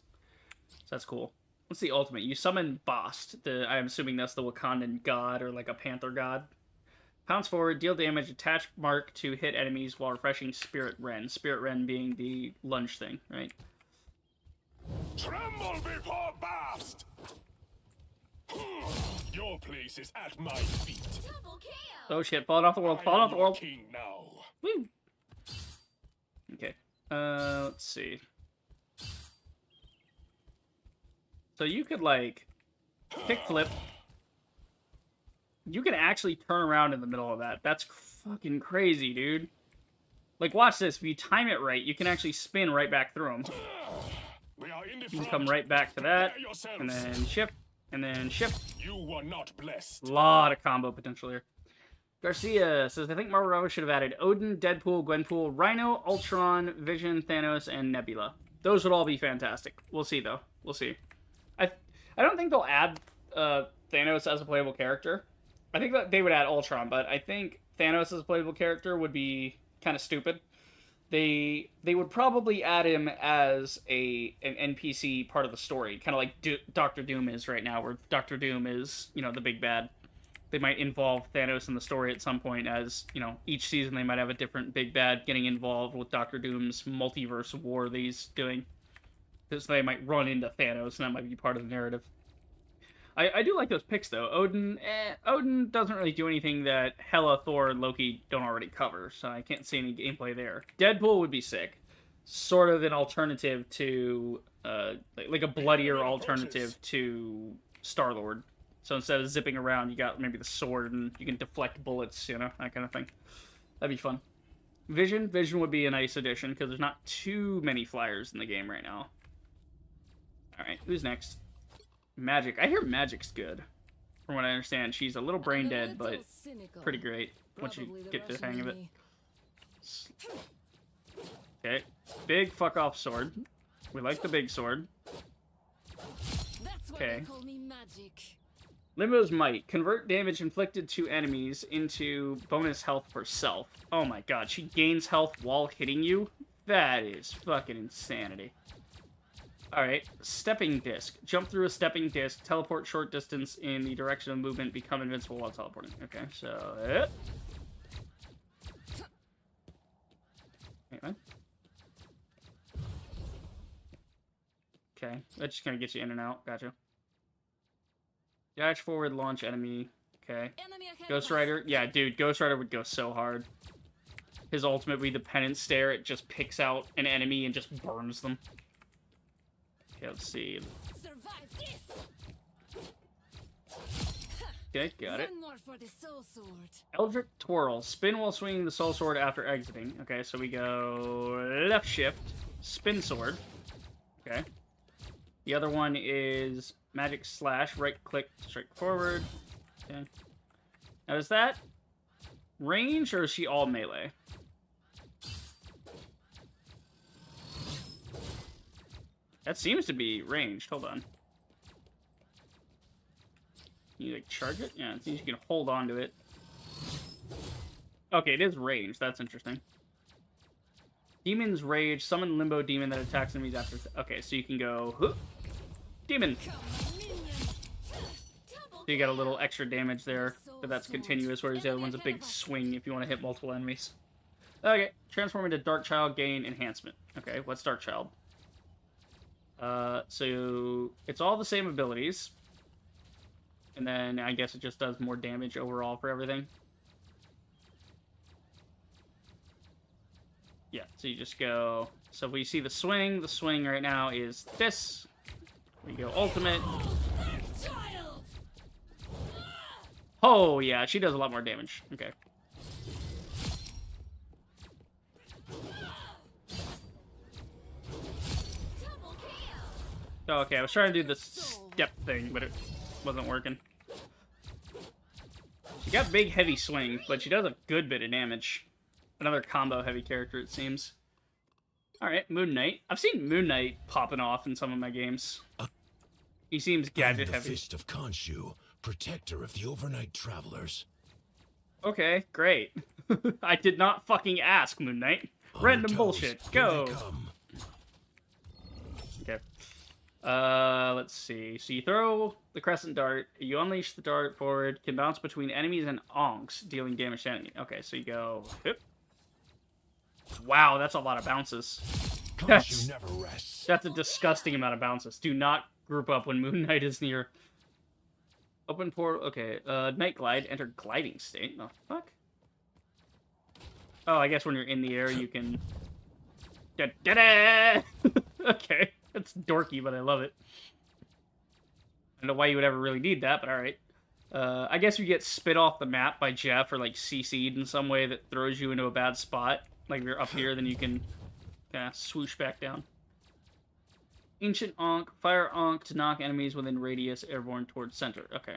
[SPEAKER 1] So that's cool. What's the ultimate? You summon Bast. I'm assuming that's the Wakandan god, or like a panther god. Pounce forward, deal damage, attach mark to hit enemies while refreshing Spirit Ren. Spirit Ren being the lunge thing, right?
[SPEAKER 5] Tremble before Bast. Your place is at my feet.
[SPEAKER 1] Oh shit, falling off the world, falling off the world.
[SPEAKER 5] King now.
[SPEAKER 1] Woo! Okay, let's see. So you could, like, kick flip. You can actually turn around in the middle of that. That's fucking crazy, dude. Like, watch this. If you time it right, you can actually spin right back through them. You can come right back to that, and then shift, and then shift.
[SPEAKER 5] You were not blessed.
[SPEAKER 1] A lot of combo potential here. Garcia says, I think Marvel Rivals should have added Odin, Deadpool, Gwenpool, Rhino, Ultron, Vision, Thanos, and Nebula. Those would all be fantastic. We'll see, though. We'll see. I don't think they'll add Thanos as a playable character. I think that they would add Ultron, but I think Thanos as a playable character would be kind of stupid. They would probably add him as an NPC part of the story, kind of like Doctor Doom is right now, where Doctor Doom is, you know, the big bad. They might involve Thanos in the story at some point, as, you know, each season they might have a different big bad getting involved with Doctor Doom's multiverse war that he's doing. So they might run into Thanos, and that might be part of the narrative. I do like those picks though. Odin doesn't really do anything that Hela, Thor, and Loki don't already cover, so I can't see any gameplay there. Deadpool would be sick. Sort of an alternative to, like a bloodier alternative to Star-Lord. So instead of zipping around, you got maybe the sword and you can deflect bullets, you know, that kind of thing. That'd be fun. Vision would be a nice addition because there's not too many flyers in the game right now. Alright, who's next? Magic. I hear Magic's good. From what I understand, she's a little brain dead, but pretty great once you get the hang of it. Okay. Big fuck off sword. We like the big sword. Okay. Limbo's Might. Convert damage inflicted to enemies into bonus health for self. Oh my god, she gains health while hitting you? That is fucking insanity. Alright, Stepping Disc. Jump through a stepping disc, teleport short distance in the direction of movement, become invincible while teleporting. Okay, so... Anyway. Okay, that's just gonna get you in and out. Gotcha. Dash forward, launch enemy. Okay. Ghost Rider. Yeah, dude, Ghost Rider would go so hard. His ultimate would be the penance stare. It just picks out an enemy and just burns them. Okay, let's see. Okay, got it. Eldritch Twirl. Spin while swinging the soul sword after exiting. Okay, so we go left shift, spin sword. Okay. The other one is Magic Slash, right click, strike forward. Okay. Now is that range or is she all melee? That seems to be ranged. Hold on. Can you like charge it? Yeah, it seems you can hold on to it. Okay, it is ranged. That's interesting. Demon's Rage. Summon Limbo Demon that attacks enemies after... Okay, so you can go... Huh, Demon! So you got a little extra damage there, but that's continuous, whereas the other one's a big swing if you want to hit multiple enemies. Okay, transform into Dark Child, gain enhancement. Okay, what's Dark Child? So it's all the same abilities. And then I guess it just does more damage overall for everything. Yeah, so you just go... So if we see the swing right now is this. We go ultimate. Oh, yeah, she does a lot more damage. Okay. Oh, okay, I was trying to do the step thing, but it wasn't working. She got big, heavy swing, but she does a good bit of damage. Another combo-heavy character, it seems. Alright, Moon Knight. I've seen Moon Knight popping off in some of my games. He seems gadget-heavy.
[SPEAKER 3] Fist of Khonshu, protector of the overnight travelers.
[SPEAKER 1] Okay, great. I did not fucking ask, Moon Knight. Random bullshit. Go! Okay. Let's see. So you throw the crescent dart, you unleash the dart forward, can bounce between enemies and onks, dealing damage to enemy. Okay, so you go... Hip. Wow, that's a lot of bounces. That's a disgusting amount of bounces. Do not group up when Moon Knight is near. Open portal. Okay, Night Glide. Enter gliding state. The fuck? Oh, I guess when you're in the air, you can... Da-da-da! Okay, that's dorky, but I love it. I don't know why you would ever really need that, but alright. I guess you get spit off the map by Jeff, or like CC'd in some way that throws you into a bad spot. Like if you're up here, then you can kind of swoosh back down. Ancient Ankh. Fire Ankh to knock enemies within radius airborne towards center. Okay.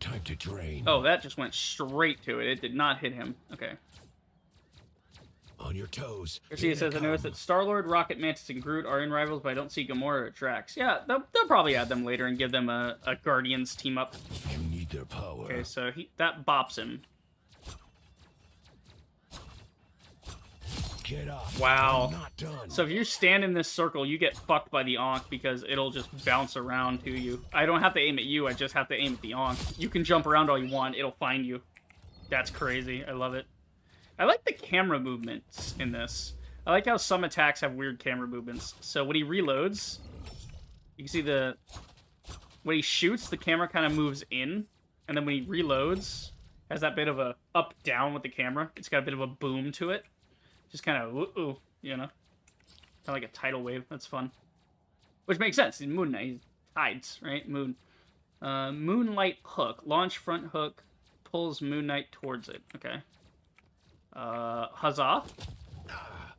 [SPEAKER 3] Time to drain.
[SPEAKER 1] Oh, that just went straight to it. It did not hit him. Okay.
[SPEAKER 3] On your toes.
[SPEAKER 1] Garcia says, I noticed that Star-Lord, Rocket, Mantis, and Groot are in Rivals, but I don't see Gamora or Drax. Yeah, they'll probably add them later and give them a Guardians team up.
[SPEAKER 3] You need their power.
[SPEAKER 1] Okay, so that bops him.
[SPEAKER 3] Get up.
[SPEAKER 1] Wow.
[SPEAKER 3] I'm not done.
[SPEAKER 1] So if you stand in this circle, you get fucked by the Ankh because it'll just bounce around to you. I don't have to aim at you, I just have to aim at the Ankh. You can jump around all you want, it'll find you. That's crazy. I love it. I like the camera movements in this. I like how some attacks have weird camera movements. So when he reloads, you can see the when he shoots, the camera kind of moves in, and then when he reloads, has that bit of a up-down with the camera. It's got a bit of a boom to it. Just kind of, ooh, you know? Kind of like a tidal wave. That's fun. Which makes sense. He's Moon Knight. He's tides, right? Moon. Moonlight hook. Launch front hook. Pulls Moon Knight towards it. Okay. Huzzah.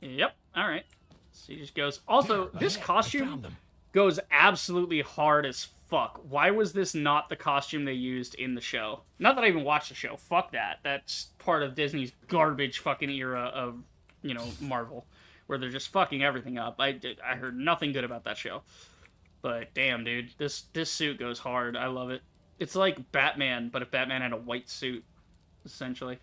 [SPEAKER 1] Yep. Alright. So he just goes... Also, this costume goes absolutely hard as fuck. Why was this not the costume they used in the show? Not that I even watched the show. Fuck that. That's part of Disney's garbage fucking era of, you know, Marvel. Where they're just fucking everything up. I heard nothing good about that show. But damn, dude. This suit goes hard. I love it. It's like Batman, but if Batman had a white suit, essentially.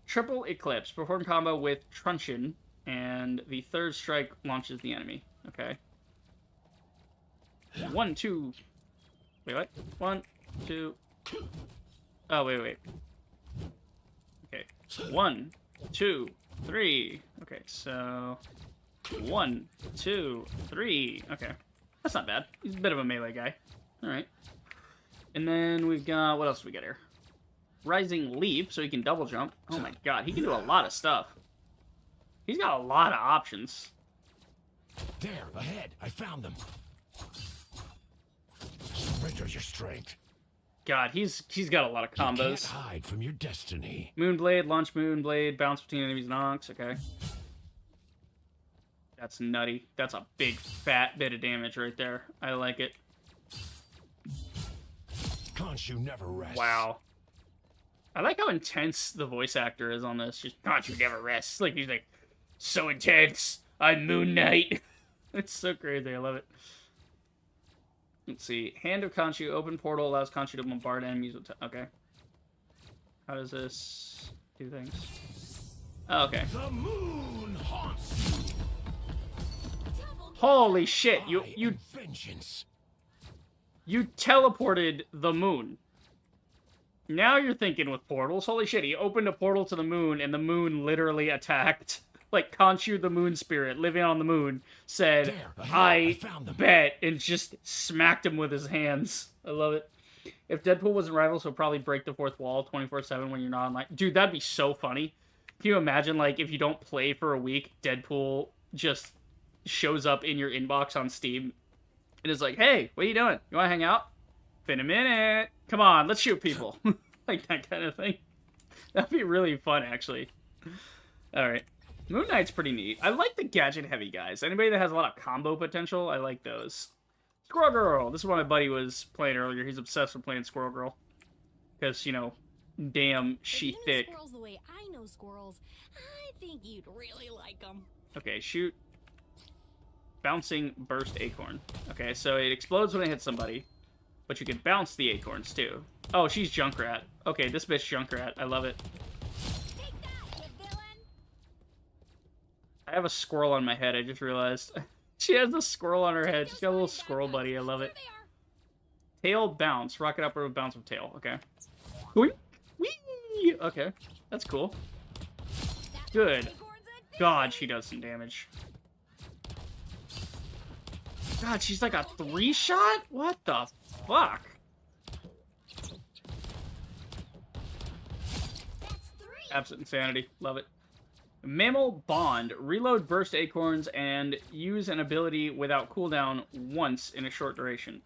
[SPEAKER 1] Triple Eclipse. Perform combo with Truncheon, and the third strike launches the enemy. Okay. 1, 2... Wait, what? 1, 2... Oh, wait. Okay. 1, 2, 3. Okay, so... 1, 2, 3. Okay. That's not bad. He's a bit of a melee guy. Alright. And then we've got... What else do we got here? Rising Leap, so he can double jump. Oh my god, he can do a lot of stuff. He's got a lot of options.
[SPEAKER 3] There, ahead. I found them. Surrender your strength.
[SPEAKER 1] God, he's got a lot of combos.
[SPEAKER 3] You can't hide from your destiny.
[SPEAKER 1] Moonblade, launch Moonblade, bounce between enemies and Onks. Okay. That's nutty. That's a big, fat bit of damage right there. I like it.
[SPEAKER 3] Khonshu never rests.
[SPEAKER 1] Wow. I like how intense the voice actor is on this. Just, Khonshu never rests. Like, he's like, so intense. I'm Moon Knight. It's so crazy. I love it. Let's see. Hand of Khonshu. Open portal allows Khonshu to bombard enemies with... Okay. How does this do things? Oh, okay.
[SPEAKER 3] The moon haunts you.
[SPEAKER 1] Holy shit. You
[SPEAKER 3] Vengeance.
[SPEAKER 1] You teleported the moon. Now you're thinking with portals. Holy shit, he opened a portal to the moon, and the moon literally attacked. Like, Khonshu, the moon spirit, living on the moon, said,
[SPEAKER 3] There,
[SPEAKER 1] I
[SPEAKER 3] found them.
[SPEAKER 1] bet, and just smacked him with his hands. I love it. If Deadpool wasn't rivals, he'll probably break the fourth wall 24/7 when you're not online. Dude, that'd be so funny. Can you imagine, like, if you don't play for a week, Deadpool just shows up in your inbox on Steam, and is like, hey, what are you doing? You want to hang out? Been a minute. Come on, let's shoot people. Like that kind of thing. That'd be really fun, actually. Alright. Moon Knight's pretty neat. I like the gadget-heavy guys. Anybody that has a lot of combo potential, I like those. Squirrel Girl. This is what my buddy was playing earlier. He's obsessed with playing Squirrel Girl. Because, you know, damn, she
[SPEAKER 7] If you know
[SPEAKER 1] thick.
[SPEAKER 7] squirrels the way I know squirrels, I think you'd really like them.
[SPEAKER 1] Okay, shoot. Bouncing burst acorn. Okay, so it explodes when it hits somebody. But you can bounce the acorns, too. Oh, she's Junkrat. Okay, this bitch Junkrat. I love it.
[SPEAKER 7] Take that, you villain!
[SPEAKER 1] I have a squirrel on my head, I just realized. She has a squirrel on her head. She's got a little squirrel buddy. I love it. Tail bounce. Rocket upper with bounce with tail. Okay. Whee! Whee! Okay. That's cool. Good. God, she does some damage. God, she's like a 3-shot? What the fuck? Absolute insanity. Love it. Mammal Bond. Reload burst acorns and use an ability without cooldown once in a short duration.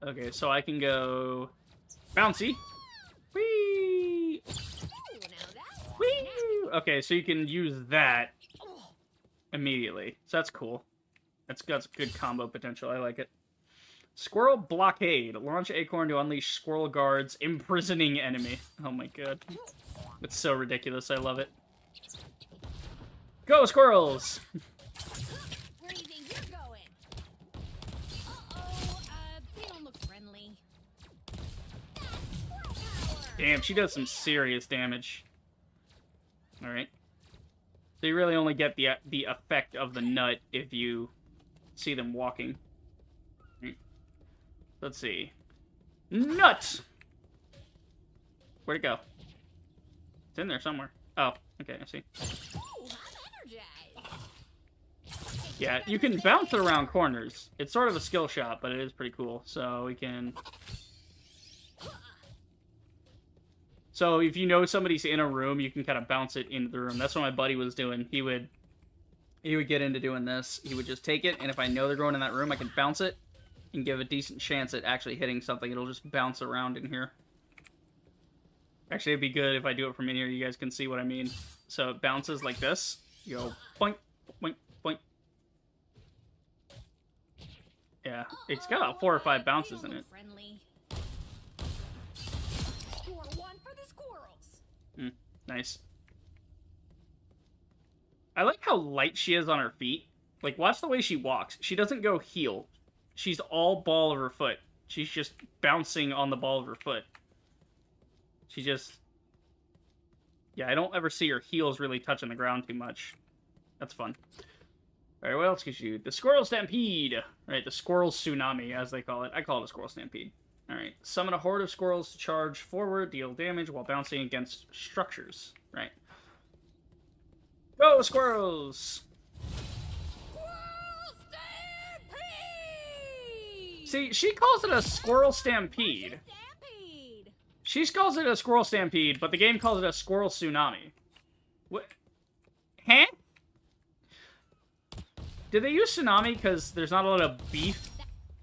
[SPEAKER 1] Okay, so I can go... Bouncy. Whee! Whee! Okay, so you can use that immediately. So that's cool. That's got good combo potential. I like it. Squirrel Blockade. Launch acorn to unleash squirrel guards, imprisoning enemy. Oh my god. It's so ridiculous. I love it. Go, squirrels!
[SPEAKER 7] Where do you think you're going? Uh-oh, they don't look friendly.
[SPEAKER 1] Damn, she does some serious damage. Alright. So you really only get the effect of the nut if you see them walking. Let's see. Nut! Where'd it go? It's in there somewhere. Oh, okay, I see.
[SPEAKER 7] Ooh, I'm energized.
[SPEAKER 1] Yeah, you can bounce it around corners. It's sort of a skill shot, but it is pretty cool. So we can... So if you know somebody's in a room, you can kind of bounce it into the room. That's what my buddy was doing. He would get into doing this. He would just take it, and if I know they're going in that room, I can bounce it and give a decent chance at actually hitting something. It'll just bounce around in here. Actually, it'd be good if I do it from in here. You guys can see what I mean. So it bounces like this. You go boink, boink, boink. Yeah, it's got about 4 or 5 bounces in it.
[SPEAKER 7] Friendly. Score 1 for the squirrels.
[SPEAKER 1] Nice. I like how light she is on her feet. Like, watch the way she walks. She doesn't go heel. She's all ball of her foot. She's just bouncing on the ball of her foot. She just... Yeah, I don't ever see her heels really touching the ground too much. That's fun. Alright, what else can she do? The Squirrel Stampede! Right, the Squirrel Tsunami, as they call it. I call it a Squirrel Stampede. Alright, summon a horde of squirrels to charge forward, deal damage while bouncing against structures. Right. Go, squirrels!
[SPEAKER 7] Squirrel stampede!
[SPEAKER 1] See, she calls it a Squirrel Stampede.
[SPEAKER 7] Stampede!
[SPEAKER 1] She calls it a Squirrel Stampede, but the game calls it a Squirrel Tsunami. What? Huh? Did they use Tsunami because there's not a lot of beef?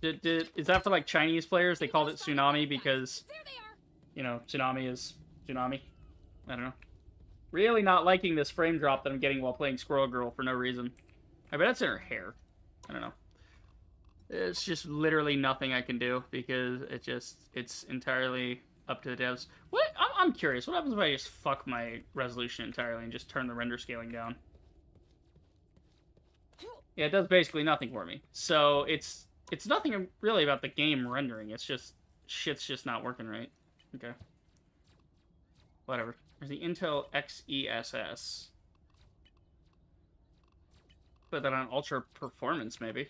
[SPEAKER 1] Is that for, like, Chinese players? They called it Tsunami because,
[SPEAKER 7] There they are.
[SPEAKER 1] you know, Tsunami is Tsunami. I don't know. Really not liking this frame drop that I'm getting while playing Squirrel Girl for no reason. I bet it's in her hair. I don't know. It's just literally nothing I can do because it's entirely up to the devs. What? I'm curious. What happens if I just fuck my resolution entirely and just turn the render scaling down? Yeah, it does basically nothing for me. So it's nothing really about the game rendering. It's just shit's just not working right. Okay. Whatever. There's the Intel XESS. Put that on ultra performance, maybe.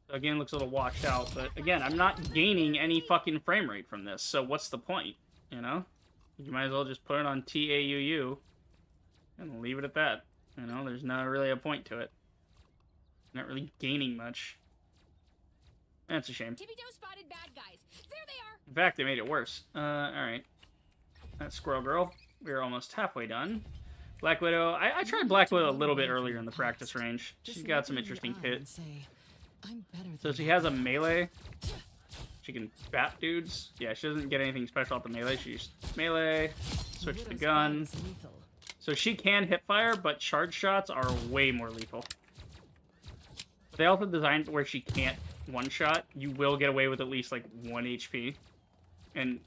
[SPEAKER 1] Again, looks a little washed out, but again, I'm not gaining any fucking frame rate from this, so what's the point, you know? You might as well just put it on TAUU and leave it at that. You know, there's not really a point to it. Not really gaining much. That's a shame.
[SPEAKER 7] Tippy Toe spotted bad guys. There they are.
[SPEAKER 1] In fact, they made it worse. Alright. That's Squirrel Girl. We're almost halfway done. Black Widow. I tried Black Widow a little bit earlier in the practice range. She's got some interesting hits. So she has a melee. She can bat dudes. Yeah, she doesn't get anything special at the melee. She's melee. Switch the gun. So she can hip fire, but charge shots are way more lethal. They also designed where she can't one-shot. You will get away with at least, like, 1 HP. And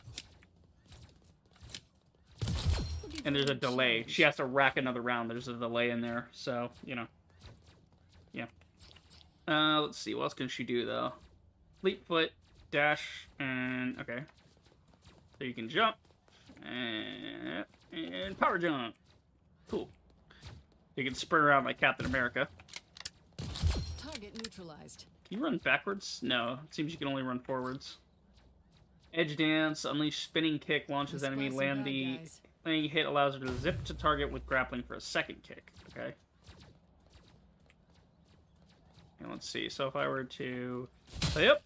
[SPEAKER 1] there's a delay. She has to rack another round. There's a delay in there. So, you know. Yeah. Let's see. What else can she do, though? Fleet foot, dash, and... Okay. So you can jump. And power jump. Cool. You can sprint around like Captain America.
[SPEAKER 6] Target neutralized.
[SPEAKER 1] Can you run backwards? No. It seems you can only run forwards. Edge dance, unleash spinning kick, launches enemy, landing hit allows her to zip to target with grappling for a second kick. Okay. And let's see. So if I were to play up.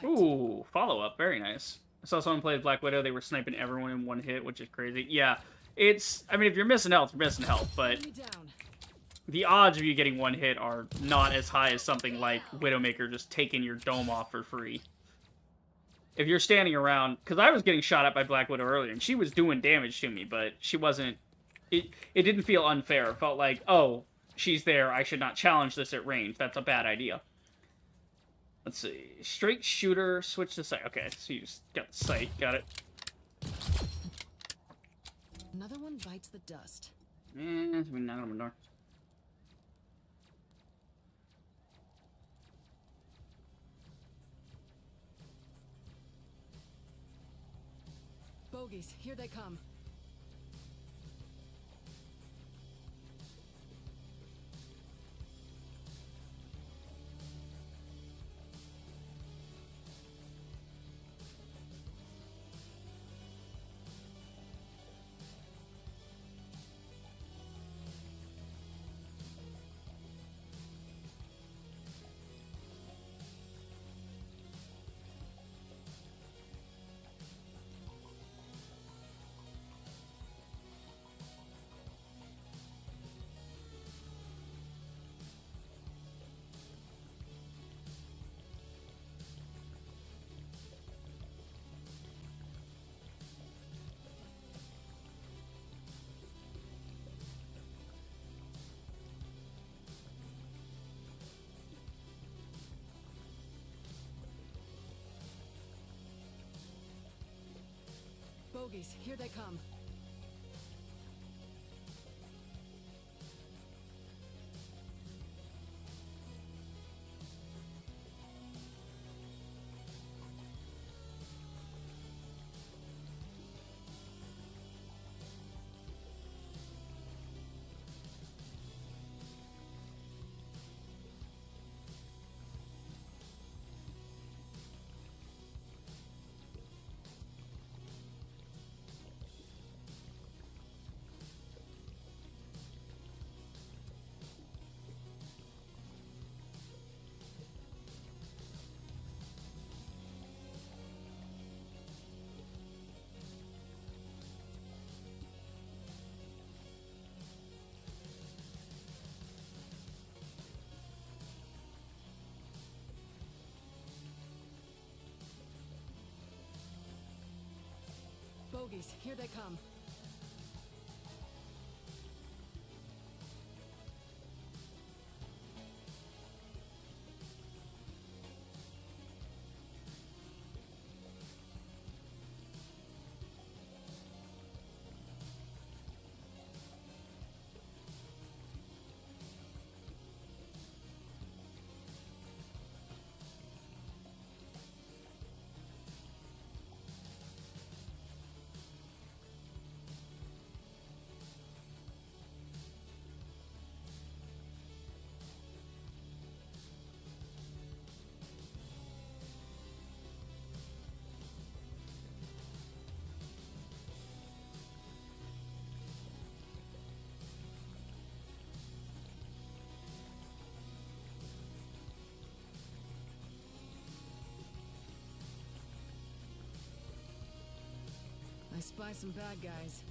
[SPEAKER 1] Ooh, follow up. Very nice. I saw someone play Black Widow. They were sniping everyone in one hit, which is crazy. Yeah. It's, I mean, if you're missing health, you're missing health, but the odds of you getting one hit are not as high as something like Widowmaker just taking your dome off for free. If you're standing around, because I was getting shot at by Black Widow earlier, and she was doing damage to me, but she wasn't, it didn't feel unfair. It felt like, oh, she's there, I should not challenge this at range. That's a bad idea. Let's see. Straight shooter, switch to sight. Okay, so you just got the sight, got it.
[SPEAKER 6] Another one bites the dust.
[SPEAKER 1] And we knock on the door.
[SPEAKER 6] Bogies, here they come. Bogies, here they come. Bogies, here they come. I spy some bad guys.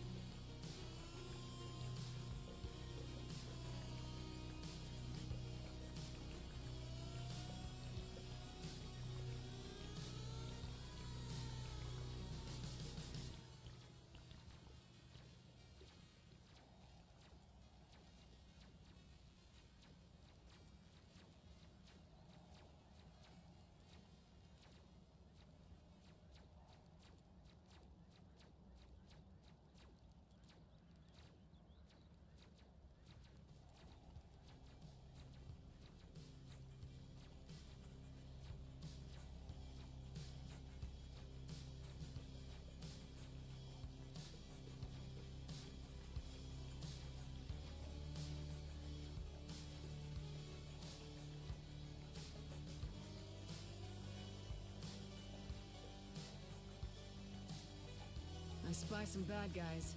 [SPEAKER 6] I spy some bad guys.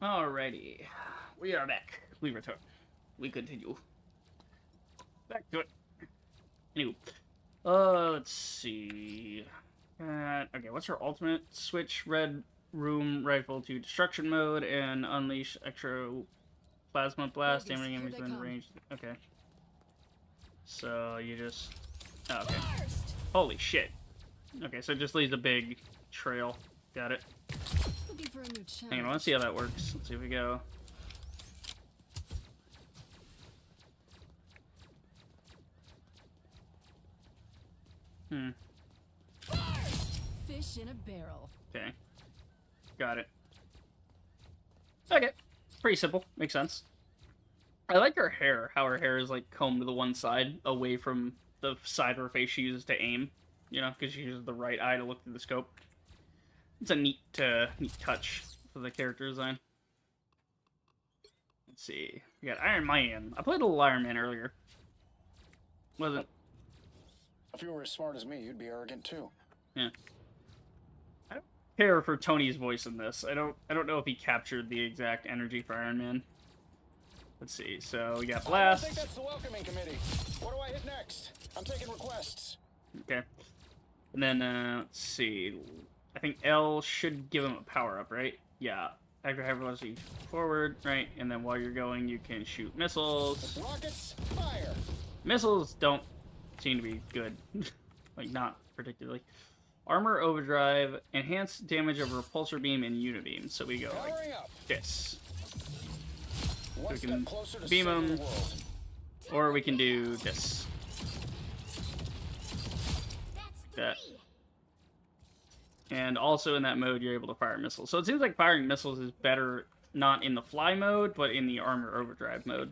[SPEAKER 1] Alrighty, we are back. We return. We continue. Back to it. Anywho, let's see. Okay, what's her ultimate? Switch red room rifle to destruction mode and unleash extra plasma blast,
[SPEAKER 6] Bogies,
[SPEAKER 1] damaging
[SPEAKER 6] here
[SPEAKER 1] enemies
[SPEAKER 6] they
[SPEAKER 1] within
[SPEAKER 6] come.
[SPEAKER 1] range. Okay. So you just. Oh, okay. Holy shit. Okay, so it just leaves a big trail. Got it.
[SPEAKER 6] Looking for a new challenge.
[SPEAKER 1] Hang on, let's see how that works. Let's see if we go.
[SPEAKER 6] Fish in a barrel.
[SPEAKER 1] Okay. Got it. Okay. Pretty simple. Makes sense. I like her hair. How her hair is like combed to the one side, away from the side of her face she uses to aim. You know, because she uses the right eye to look through the scope. It's a neat touch for the character design. Let's see. We got Iron Man. I played a little Iron Man earlier. Wasn't.
[SPEAKER 8] If you were as smart as me, you'd be arrogant too.
[SPEAKER 1] Yeah. I don't care for Tony's voice in this. I don't know if he captured the exact energy for Iron Man. Let's see. So we got Blast.
[SPEAKER 8] I think that's the welcoming committee. What do I hit next? I'm taking requests.
[SPEAKER 1] Okay. And then let's see. I think L should give him a power up, right? Yeah. Active high velocity forward, right? And then while you're going, you can shoot missiles.
[SPEAKER 8] Rockets, fire.
[SPEAKER 1] Missiles don't seem to be good. Like, not particularly. Armor overdrive, enhanced damage of repulsor beam and unibeam. So we go like
[SPEAKER 8] Powering up.
[SPEAKER 1] this.
[SPEAKER 8] One
[SPEAKER 1] We
[SPEAKER 8] step
[SPEAKER 1] can
[SPEAKER 8] closer to
[SPEAKER 1] beam
[SPEAKER 8] saving
[SPEAKER 1] them,
[SPEAKER 8] the world.
[SPEAKER 1] or we can do this. That. And also in that mode, you're able to fire missiles. So it seems like firing missiles is better not in the fly mode, but in the armor overdrive mode.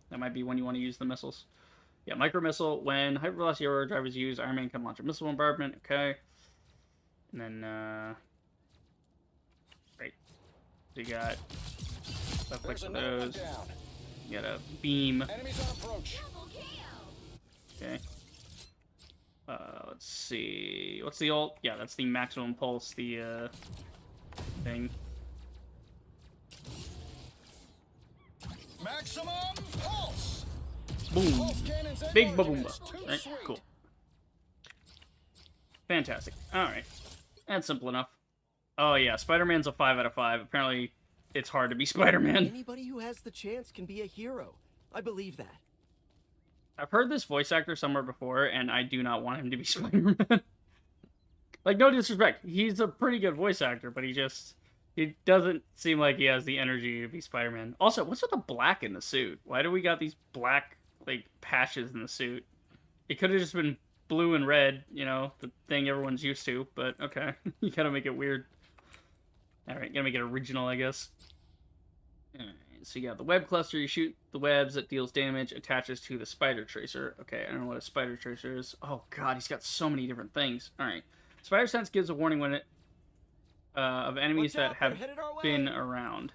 [SPEAKER 1] That might be when you want to use the missiles. Yeah, micro missile. When hypervelocity overdrive is used, Iron Man can launch a missile bombardment. Okay. And then, right. So you got left click
[SPEAKER 8] There's
[SPEAKER 1] for
[SPEAKER 8] another one
[SPEAKER 1] those.
[SPEAKER 8] down.
[SPEAKER 1] You got a beam.
[SPEAKER 8] Enemies on approach.
[SPEAKER 1] Okay. Let's see. What's the ult? Yeah, that's the maximum pulse, the, thing.
[SPEAKER 8] Maximum pulse.
[SPEAKER 1] Boom.
[SPEAKER 8] Pulse cannons and
[SPEAKER 1] Big
[SPEAKER 8] launch
[SPEAKER 1] baboomba.
[SPEAKER 8] units. Too
[SPEAKER 1] Right?
[SPEAKER 8] sweet.
[SPEAKER 1] Cool. Fantastic. Alright. That's simple enough. Oh, yeah. Spider-Man's a 5 out of 5. Apparently, it's hard to be Spider-Man.
[SPEAKER 9] Anybody who has the chance can be a hero. I believe that.
[SPEAKER 1] I've heard this voice actor somewhere before, and I do not want him to be Spider-Man. Like, no disrespect. He's a pretty good voice actor, but he doesn't seem like he has the energy to be Spider-Man. Also, what's with the black in the suit? Why do we got these black, like, patches in the suit? It could have just been blue and red, you know, the thing everyone's used to, but okay. You gotta make it weird. Alright, gotta make it original, I guess. Alright, so you got the web cluster, you shoot the webs that deals damage, attaches to the spider tracer. Okay, I don't know what a spider tracer is. Oh god, he's got so many different things. Alright. Spider sense gives a warning when it of enemies that have been around.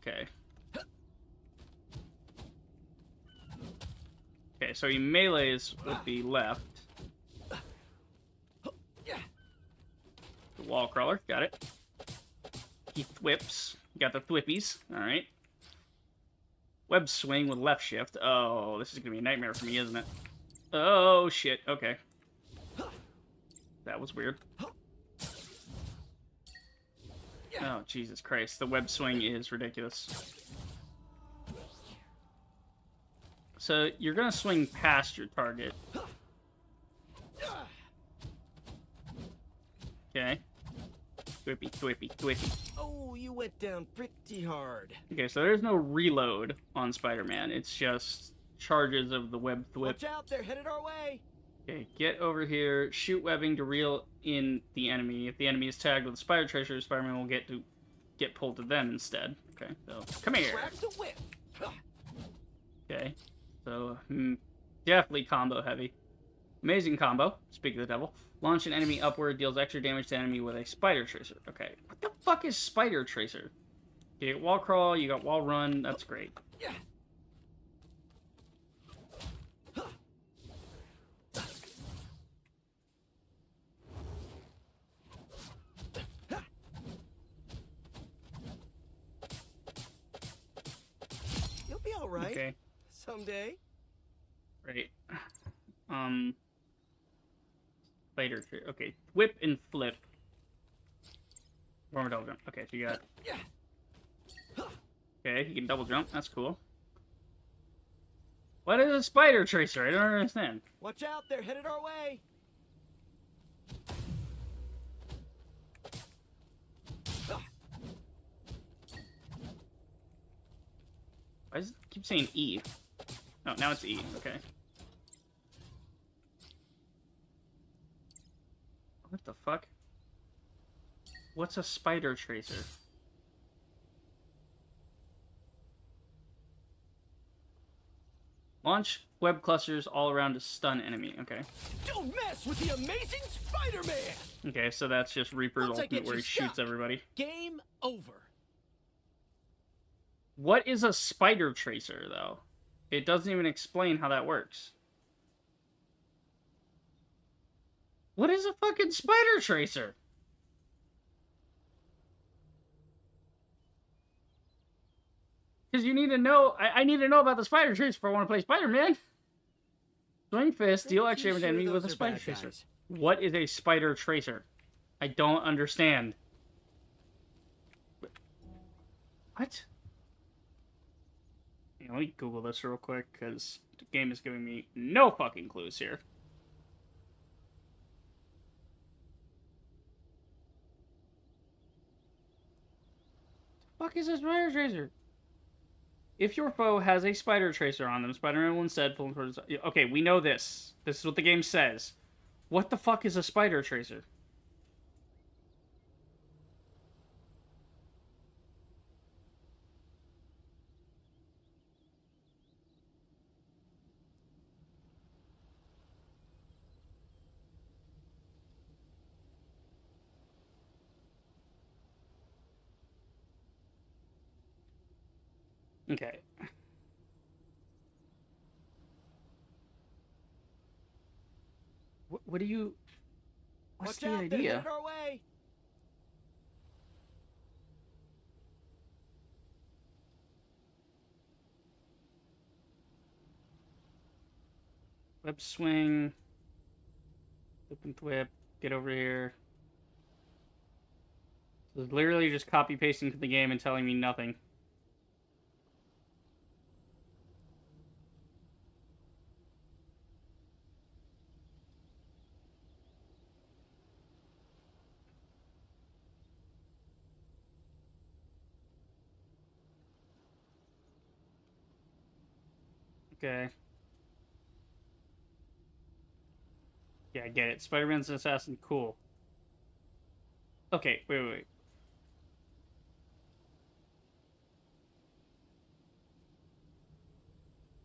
[SPEAKER 1] Okay. Okay, so he melees with the left. The wall crawler, got it. He thwips. Got the thwippies, alright. Web swing with left shift. Oh, this is gonna be a nightmare for me, isn't it? Oh, shit, okay. That was weird. Oh, Jesus Christ. The web swing is ridiculous. So, you're gonna swing past your target. Okay. Thwippy, thwippy, thwippy.
[SPEAKER 9] Oh, you went down pretty hard.
[SPEAKER 1] Okay, so there's no reload on Spider-Man. It's just charges of the web thwip.
[SPEAKER 9] Watch out, they're headed our way.
[SPEAKER 1] Okay, get over here. Shoot webbing to reel in the enemy. If the enemy is tagged with a spider tracer, Spider-Man will get pulled to them instead. Okay, so come here.
[SPEAKER 9] Crack the whip.
[SPEAKER 1] Okay, so definitely combo heavy. Amazing combo. Speak of the devil. Launch an enemy upward, deals extra damage to enemy with a spider tracer. Okay, what the fuck is spider tracer? You got wall crawl, you got wall run. That's great.
[SPEAKER 9] Yeah. You'll be all right.
[SPEAKER 1] Okay.
[SPEAKER 9] Someday.
[SPEAKER 1] Right. Spider tracer. Okay, whip and flip. Forward double jump. Okay, so you got. Okay, you can double jump. That's cool. What is a spider tracer? I don't understand.
[SPEAKER 9] Watch out, they're headed our way.
[SPEAKER 1] Why does it keep saying E? Oh, now it's E. Okay. What the fuck? What's a spider tracer? Launch web clusters all around to stun enemy. Okay.
[SPEAKER 9] Don't mess with the amazing Spider-Man!
[SPEAKER 1] Okay, so that's just Reaper's
[SPEAKER 9] Once I
[SPEAKER 1] ultimate
[SPEAKER 9] get
[SPEAKER 1] where
[SPEAKER 9] you
[SPEAKER 1] he shoots
[SPEAKER 9] stuck.
[SPEAKER 1] everybody.
[SPEAKER 9] Game over.
[SPEAKER 1] What is a spider tracer, though? It doesn't even explain how that works. What is a fucking spider tracer? Because you need to know... I need to know about the spider tracer if I want to play Spider-Man. Swing fist, deal extra damage enemy with a spider tracer. What is a spider tracer? I don't understand. What? Yeah, let me Google this real quick, because the game is giving me no fucking clues here. What the fuck is a spider tracer? If your foe has a spider tracer on them, Spider-Man will instead pull them towards... Okay, we know this. This is what the game says. What the fuck is a spider tracer? Okay. What do you... What's the
[SPEAKER 9] Watch out, they're
[SPEAKER 1] idea?
[SPEAKER 9] headed our way.
[SPEAKER 1] Web swing. Whip and whip. Get over here. So it's literally just copy pasting to the game and telling me nothing. Okay. Yeah, I get it. Spider-Man's an assassin. Cool. Okay, wait.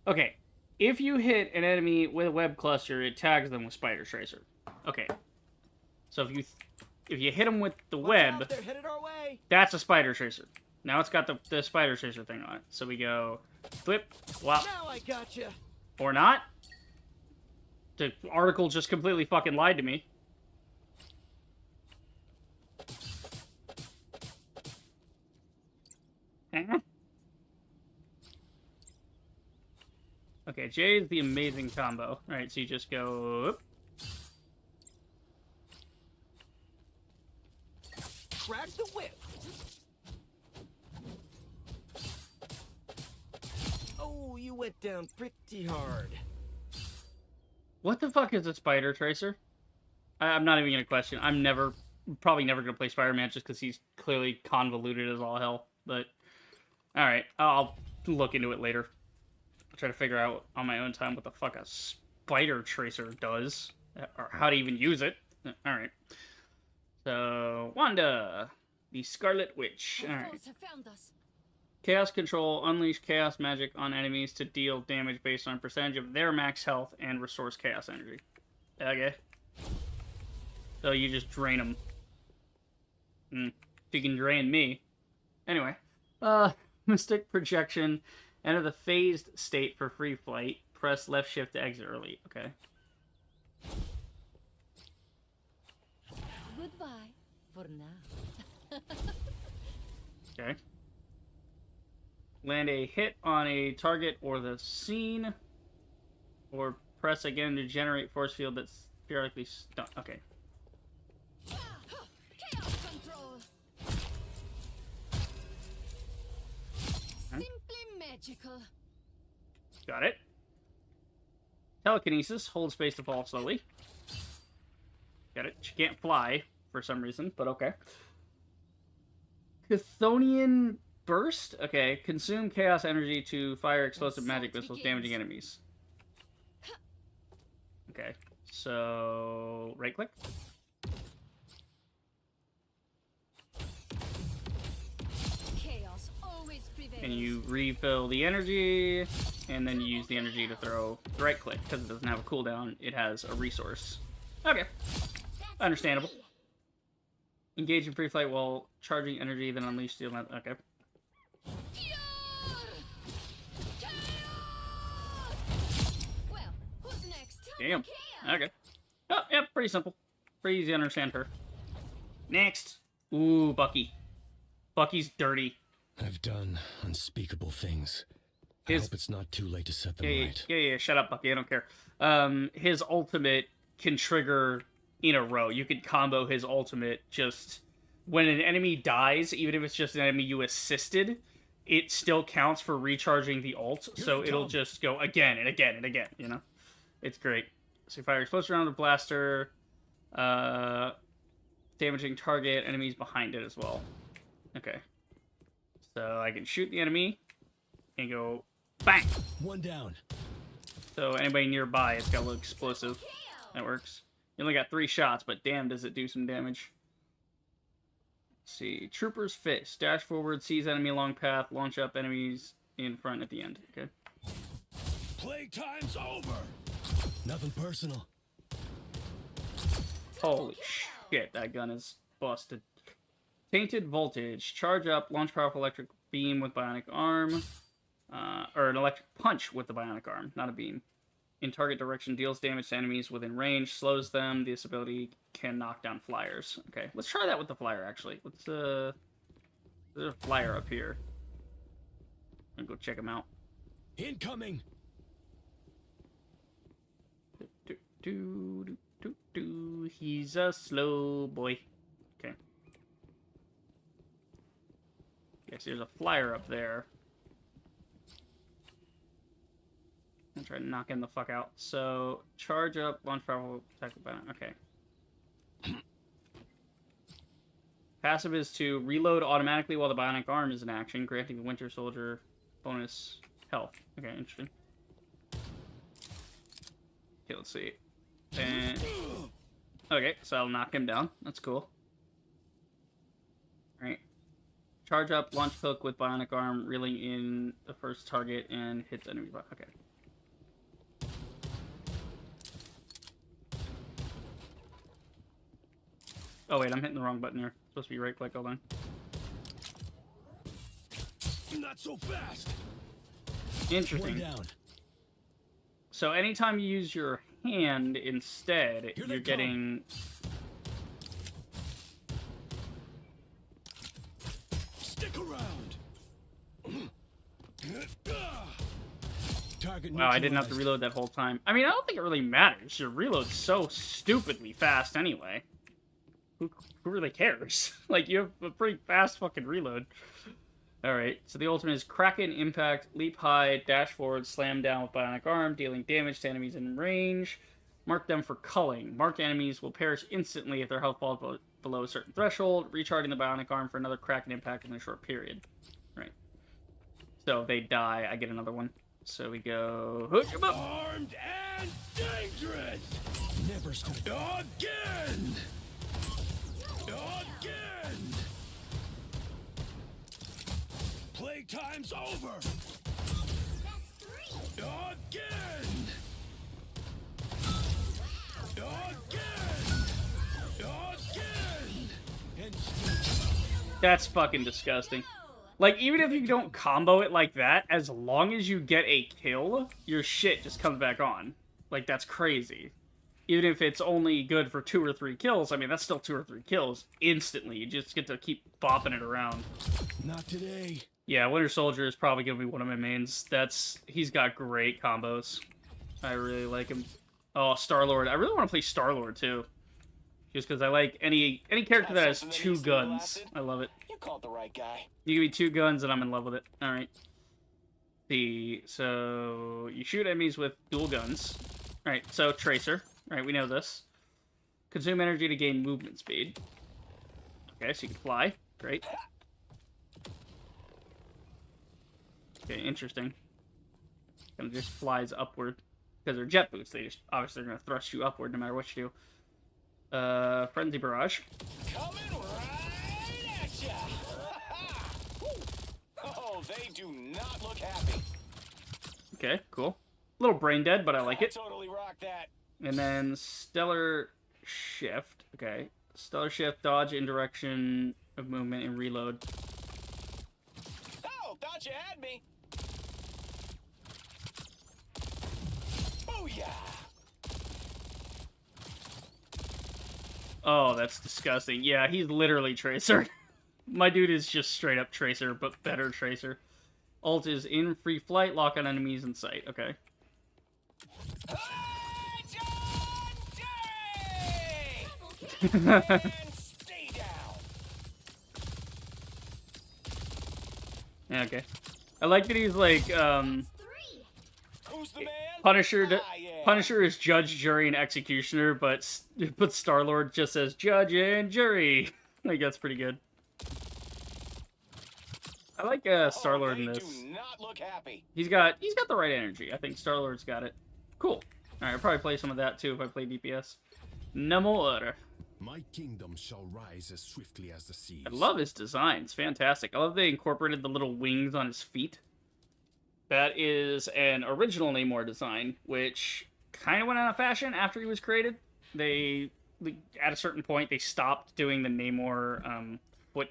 [SPEAKER 1] Okay. If you hit an enemy with a web cluster, it tags them with Spider Tracer. Okay. So if you hit them with the web,
[SPEAKER 9] They're headed our way.
[SPEAKER 1] that's a Spider Tracer. Now it's got the Spider Tracer thing on it. So we go flip, wow.
[SPEAKER 9] Now I gotcha.
[SPEAKER 1] Or not. The article just completely fucking lied to me. Okay, J is the amazing combo. Alright, so you just go...
[SPEAKER 9] Crack the whip. Oh, you went down pretty hard.
[SPEAKER 1] What the fuck is a Spider Tracer? I'm not even gonna question. I'm probably never gonna play Spider-Man just because he's clearly convoluted as all hell. But, alright, I'll look into it later. I'll try to figure out on my own time what the fuck a Spider Tracer does. Or how to even use it. Alright. So, Wanda, the Scarlet Witch. Alright. Chaos Control. Unleash chaos magic on enemies to deal damage based on percentage of their max health and restores chaos energy. Okay. So you just drain them. You can drain me. Anyway. Mystic Projection. Enter the phased state for free flight. Press left shift to exit early. Okay.
[SPEAKER 6] Goodbye for now.
[SPEAKER 1] Okay. Land a hit on a target or the scene. Or press again to generate force field that's periodically stunned. Okay.
[SPEAKER 6] Chaos control. Simply magical.
[SPEAKER 1] Got it. Telekinesis. Hold space to fall slowly. Got it. She can't fly for some reason, but okay. Chthonian Burst? Okay. Consume chaos energy to fire explosive magic missiles damaging enemies. Okay. So, right click.
[SPEAKER 6] Chaos always prevails.
[SPEAKER 1] And you refill the energy, and then you use the energy to throw the right click. Because it doesn't have a cooldown, it has a resource. Okay. Understandable. Engage in free flight while charging energy, then unleash the... Okay. Damn. Okay. Oh, yeah, pretty simple. Pretty easy to understand her. Next. Ooh, Bucky. Bucky's dirty.
[SPEAKER 3] I've done unspeakable things. I hope it's not too late to set them right.
[SPEAKER 1] Yeah, shut up, Bucky, I don't care. His ultimate can trigger in a row. You could combo his ultimate just... When an enemy dies, even if it's just an enemy you assisted, it still counts for recharging the ult, so it'll just go again and again and again, you know? It's great. So you fire explosive round with blaster, damaging target, enemies behind it as well. Okay. So I can shoot the enemy and go bang!
[SPEAKER 3] One down.
[SPEAKER 1] So anybody nearby, it's got a little explosive. That works. You only got 3 shots, but damn, does it do some damage. Let's see. Trooper's Fist. Dash forward, seize enemy along path, launch up enemies in front at the end. Okay.
[SPEAKER 3] Playtime's over. Nothing personal.
[SPEAKER 1] Holy shit, that gun is busted. Tainted Voltage. Charge up, launch powerful electric beam with bionic arm. Or an electric punch with the bionic arm, not a beam. In target direction, deals damage to enemies within range, slows them. This ability can knock down flyers. Okay, let's try that with the flyer, actually. Let's, there's a flyer up here. I'm gonna go check him out.
[SPEAKER 3] Incoming!
[SPEAKER 1] He's a slow boy. Okay. Guess there's a flyer up there. I'm try to knock him the fuck out. So, charge up, launch powerful attack with bionic. Okay. Passive is to reload automatically while the bionic arm is in action, granting the Winter Soldier bonus health. Okay, interesting. Okay, let's see. And... Okay, so I'll knock him down. That's cool. Alright. Charge up, launch hook with bionic arm, reeling in the first target and hits enemy. Okay. Oh wait, I'm hitting the wrong button here. It's supposed to be right click, hold on.
[SPEAKER 3] Not so fast.
[SPEAKER 1] Interesting.
[SPEAKER 3] One down.
[SPEAKER 1] So anytime you use your hand instead, you're getting...
[SPEAKER 3] Stick around. Target
[SPEAKER 1] Wow, I didn't have to reload that whole time. I mean, I don't think it really matters. Your reload's so stupidly fast anyway. Who really cares? Like, you have a pretty fast fucking reload. Alright, so the ultimate is Kraken, Impact, Leap High, Dash Forward, Slam Down with Bionic Arm, dealing damage to enemies in range. Mark them for culling. Marked enemies will perish instantly if their health falls below a certain threshold, recharging the Bionic Arm for another Kraken Impact in a short period. Right. So if they die, I get another one. So we go... Hook him up!
[SPEAKER 3] Armed and dangerous! Never stood again! Again! Playtime's over! Again! Again!
[SPEAKER 1] That's fucking disgusting. Like, even if you don't combo it like that, as long as you get a kill, your shit just comes back on. Like, that's crazy. Even if it's only good for 2 or 3 kills, I mean, that's still 2 or 3 kills instantly. You just get to keep bopping it around.
[SPEAKER 3] Not today.
[SPEAKER 1] Yeah, Winter Soldier is probably going to be one of my mains. He's got great combos. I really like him. Oh, Star-Lord. I really want to play Star-Lord, too. Just because I like any character that has 2 guns. I love it.
[SPEAKER 8] You called the right guy.
[SPEAKER 1] You give me 2 guns and I'm in love with it. Alright. So you shoot enemies with dual guns. Alright, so Tracer. Alright, we know this. Consume energy to gain movement speed. Okay, so you can fly. Great. Okay, interesting. Kind of just flies upward. Because they're jet boots, they just obviously they're gonna thrust you upward no matter what you do. Frenzy Barrage.
[SPEAKER 8] Coming right at ya! Oh, they do not look happy.
[SPEAKER 1] Okay, cool. A little brain dead, but I like it.
[SPEAKER 8] Totally rock that.
[SPEAKER 1] And then Stellar Shift. Okay. Stellar Shift, dodge in direction of movement and reload.
[SPEAKER 8] Oh, thought you had me. Booyah!
[SPEAKER 1] Oh, that's disgusting. Yeah, he's literally Tracer. My dude is just straight up Tracer, but better Tracer. Ult is in free flight, lock on enemies in sight. Okay.
[SPEAKER 8] Stay down.
[SPEAKER 1] Yeah, okay. I like that he's like,
[SPEAKER 8] Who's the man?
[SPEAKER 1] Punisher.
[SPEAKER 8] I am.
[SPEAKER 1] Punisher is judge, jury, and executioner, but Star-Lord just says judge and jury. Like, that's pretty good. I like Star-Lord in
[SPEAKER 8] They
[SPEAKER 1] this.
[SPEAKER 8] do not look happy.
[SPEAKER 1] He's got the right energy. I think Star-Lord's got it. Cool. All right, I'll probably play some of that too if I play DPS. No more.
[SPEAKER 3] My kingdom shall rise as swiftly as the seas.
[SPEAKER 1] I love his design. It's fantastic. I love they incorporated the little wings on his feet. That is an original Namor design, which kind of went out of fashion after he was created. They, at a certain point, they stopped doing the Namor foot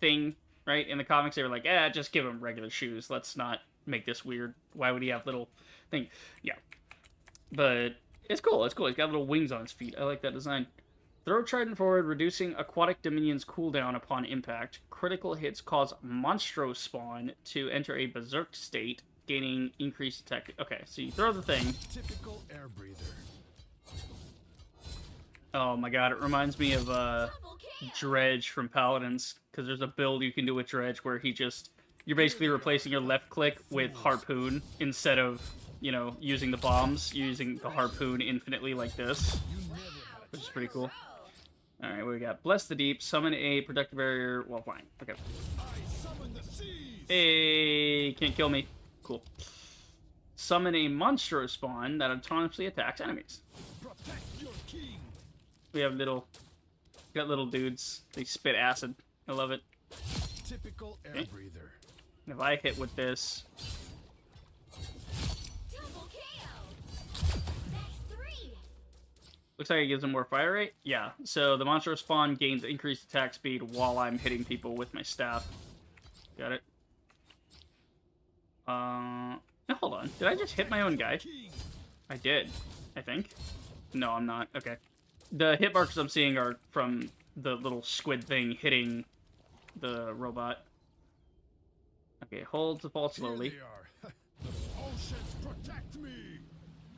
[SPEAKER 1] thing, right? In the comics, they were like, just give him regular shoes. Let's not make this weird. Why would he have little thing? Yeah. But it's cool. It's cool. He's got little wings on his feet. I like that design. Throw Trident forward, reducing Aquatic Dominion's cooldown upon impact. Critical hits cause Monstro spawn to enter a Berserk state, gaining increased attack. Okay, so you throw the thing.
[SPEAKER 3] Typical air breather.
[SPEAKER 1] Oh my god, it reminds me of Dredge from Paladins, because there's a build you can do with Dredge where you're basically replacing your left click with Harpoon instead of, using the bombs, using the Harpoon infinitely like this, which is pretty cool. Alright, we got Bless the Deep, summon a protective barrier while flying. Okay. Hey, can't kill me. Cool. Summon a monster spawn that autonomously attacks enemies. We have got little dudes. They spit acid. I love it.
[SPEAKER 3] Typical air breather.
[SPEAKER 1] If I hit with this, looks like it gives them more fire rate. Yeah. So the monster spawn gains increased attack speed while I'm hitting people with my staff. Got it. Now, hold on. Did I just hit my own guy? I did, I think. No, I'm not. Okay. The hit marks I'm seeing are from the little squid thing hitting the robot. Okay, hold to fall slowly.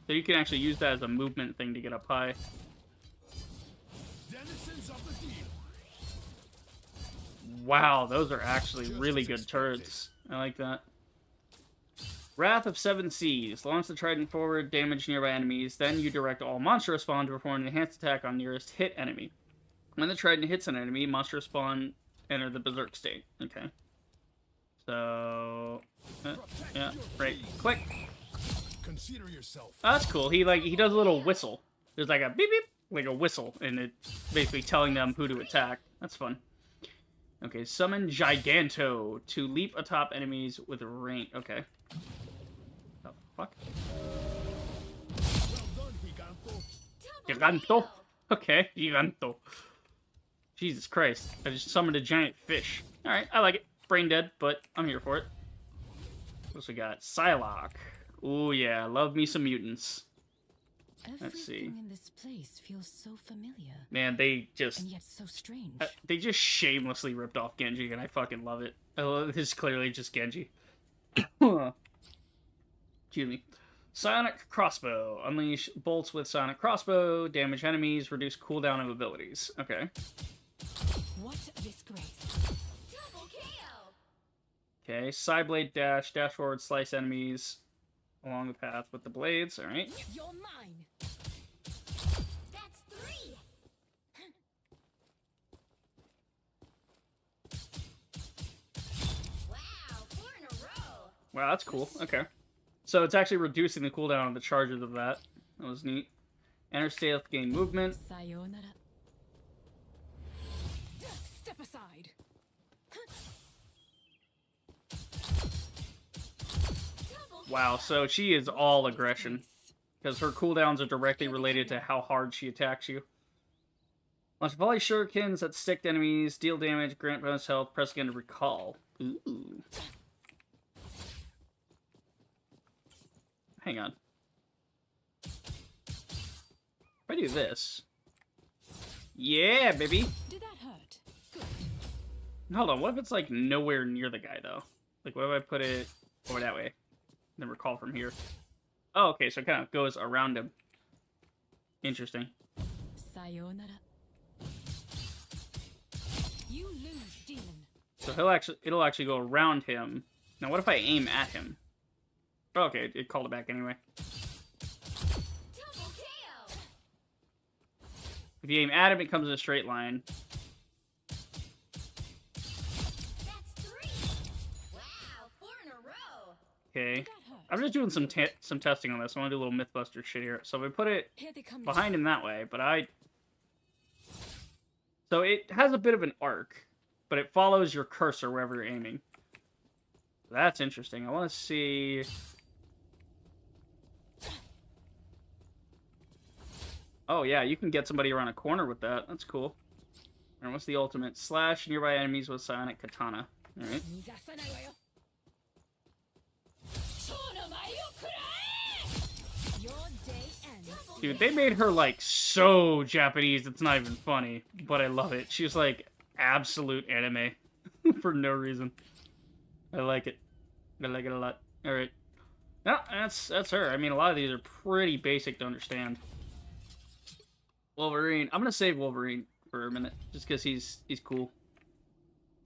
[SPEAKER 1] So you can actually use that as a movement thing to get up high. Wow, those are actually really good turrets. I like that. Wrath of Seven Seas. Launch the Trident forward, damage nearby enemies. Then you direct all monster spawn to perform an enhanced attack on nearest hit enemy. When the Trident hits an enemy, monster spawn enter the Berserk state. Okay. So, yeah, right. Click.
[SPEAKER 3] Consider yourself.
[SPEAKER 1] Oh, that's cool. He does a little whistle. There's like a beep beep, like a whistle, and it's basically telling them who to attack. That's fun. Okay, summon Giganto to leap atop enemies with range. Okay. The fuck? Giganto. Okay, Giganto. Jesus Christ! I just summoned a giant fish. All right, I like it. Brain dead, but I'm here for it. What else we got? Psylocke. Ooh yeah, love me some mutants. Let's see.
[SPEAKER 6] Everything in this place feels so familiar.
[SPEAKER 1] Man, they just
[SPEAKER 6] and yet so strange.
[SPEAKER 1] they just shamelessly ripped off Genji, and I fucking love it. This is clearly just Genji. Excuse me. Psionic Crossbow. Unleash bolts with Psionic Crossbow. Damage enemies. Reduce cooldown of abilities. Okay.
[SPEAKER 6] What a disgrace.
[SPEAKER 1] Okay. Psyblade dash. Dash forward. Slice enemies along the path with the blades. Alright.
[SPEAKER 7] You're mine.
[SPEAKER 4] That's 3. Wow, 4 in a row.
[SPEAKER 1] Wow, that's cool. Okay. So it's actually reducing the cooldown on the charges of that. That was neat. Enter stealth, gain movement.
[SPEAKER 6] Sayonara.
[SPEAKER 7] Step aside.
[SPEAKER 1] Wow, so she is all aggression. Because her cooldowns are directly related to how hard she attacks you. Launch volley shurikens that stick to enemies, deal damage, grant bonus health, press again to recall. Ooh. Hang on. If I do this, Yeah, baby.
[SPEAKER 6] Did that hurt? Good.
[SPEAKER 1] Hold on, what if it's like nowhere near the guy though? Like what if I put it over that way? Then recall from here. Oh, okay, so it kind of goes around him. Interesting.
[SPEAKER 6] Sayonara. You lose, demon.
[SPEAKER 1] So it'll actually go around him. Now what if I aim at him? Oh, okay, it called it back anyway.
[SPEAKER 7] Double kill.
[SPEAKER 1] If you aim at him, it comes in a straight line.
[SPEAKER 7] That's 3. Wow, 4 in a row.
[SPEAKER 1] Okay.
[SPEAKER 6] Did that hurt?
[SPEAKER 1] I'm just doing some testing on this. I want to do a little Mythbuster shit here. So we put it
[SPEAKER 6] Here they come.
[SPEAKER 1] behind him that way, but So it has a bit of an arc, but it follows your cursor wherever you're aiming. That's interesting. I want to see... Oh, yeah, you can get somebody around a corner with that. That's cool. And what's the ultimate? Slash nearby enemies with psionic katana. Alright.
[SPEAKER 6] Your day ends.
[SPEAKER 1] Dude, they made her, like, so Japanese, it's not even funny. But I love it. She's, like, absolute anime. For no reason. I like it. I like it a lot. Alright. No, that's her. I mean, a lot of these are pretty basic to understand. Wolverine. I'm gonna save Wolverine for a minute, just because he's cool.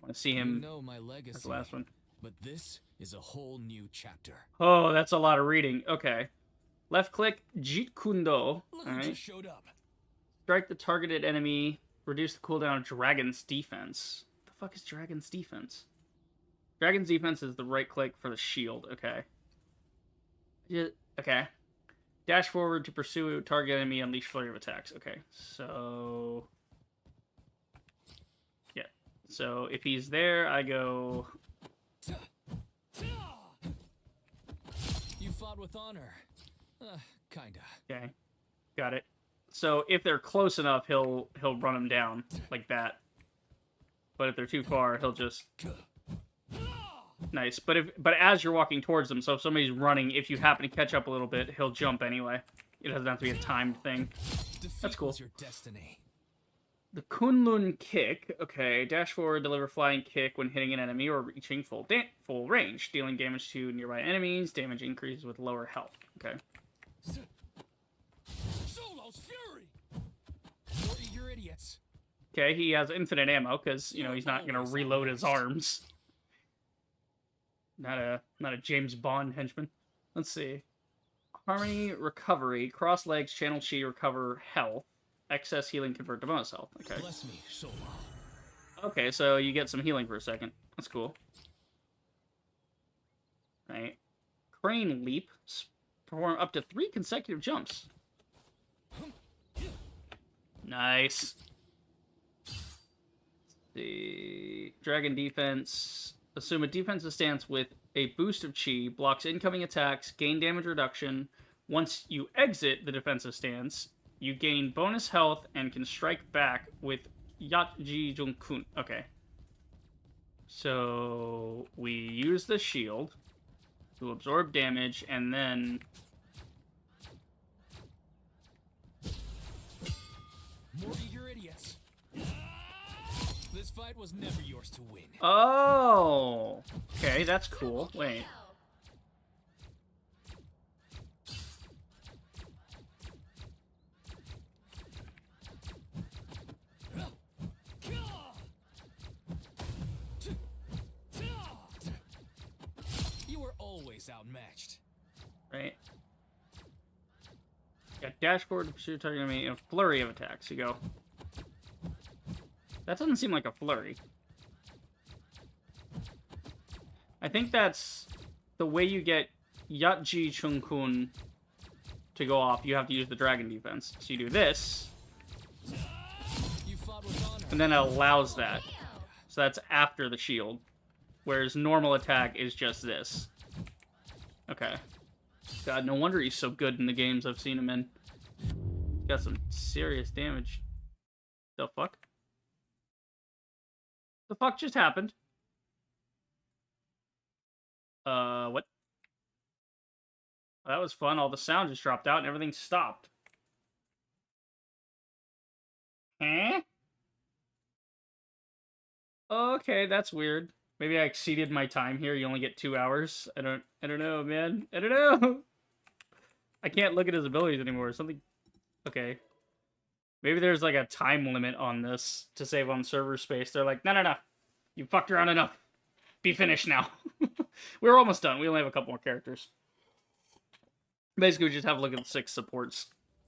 [SPEAKER 1] I want to see him
[SPEAKER 2] You know my legacy,
[SPEAKER 1] as the last one.
[SPEAKER 2] but this is a whole new chapter.
[SPEAKER 1] Oh, that's a lot of reading. Okay. Left click, Jeet Kundo.
[SPEAKER 2] Look who
[SPEAKER 1] Alright.
[SPEAKER 2] just showed up.
[SPEAKER 1] Strike the targeted enemy. Reduce the cooldown of Dragon's defense. What the fuck is Dragon's defense? Dragon's defense is the right click for the shield. Okay. Yeah, okay. Dash forward to pursue target enemy, unleash flurry of attacks. Okay, so... Yeah. So if he's there, I go...
[SPEAKER 2] You fought with honor. Kinda.
[SPEAKER 1] Okay. Got it. So if they're close enough, he'll run them down like that. But if they're too far, he'll just... Nice. But as you're walking towards them, so if somebody's running, if you happen to catch up a little bit, he'll jump anyway. It doesn't have to be a timed thing. That's cool.
[SPEAKER 2] Was your destiny.
[SPEAKER 1] The Kunlun kick. Okay, dash forward, deliver flying kick when hitting an enemy or reaching full range, dealing damage to nearby enemies. Damage increases with lower health. Okay.
[SPEAKER 2] Solo's fury. More eager idiots.
[SPEAKER 1] Okay, he has infinite ammo because you know he's not gonna reload his arms. Not a James Bond henchman. Let's see. Harmony recovery. Cross legs, channel chi, recover health. Excess healing convert to bonus health. Okay.
[SPEAKER 2] Bless me, Solo.
[SPEAKER 1] Okay, so you get some healing for a second. That's cool. Right. Crane leap. Perform up to 3 consecutive jumps. Nice. The Dragon defense. Assume a defensive stance with a boost of chi, blocks incoming attacks, gain damage reduction. Once you exit the defensive stance, you gain bonus health and can strike back with Yatji Junkun. Okay. So we use the shield to absorb damage, and then...
[SPEAKER 2] More eager idiots. This fight was never yours to win.
[SPEAKER 1] Oh! Okay, that's cool. Wait.
[SPEAKER 2] You were always outmatched.
[SPEAKER 1] Right. Yeah, dash forward to pursue target enemy in a flurry of attacks. You go. That doesn't seem like a flurry. I think that's the way you get Yatji Chunkun to go off. You have to use the dragon defense. So you do this,
[SPEAKER 2] You fought with honor.
[SPEAKER 1] and then it allows that. So that's after the shield. Whereas normal attack is just this. Okay. God, no wonder he's so good in the games I've seen him in. Got some serious damage. The fuck? The fuck just happened? What? That was fun. All the sound just dropped out and everything stopped. Huh? Okay, that's weird. Maybe I exceeded my time here. You only get 2 hours. I don't know, man. I don't know. I can't look at his abilities anymore. Something. Okay. Maybe there's like a time limit on this to save on server space. They're like, no, no, no. You fucked around enough. Be finished now. We're almost done. We only have a couple more characters. Basically, we just have a look at the 6 supports.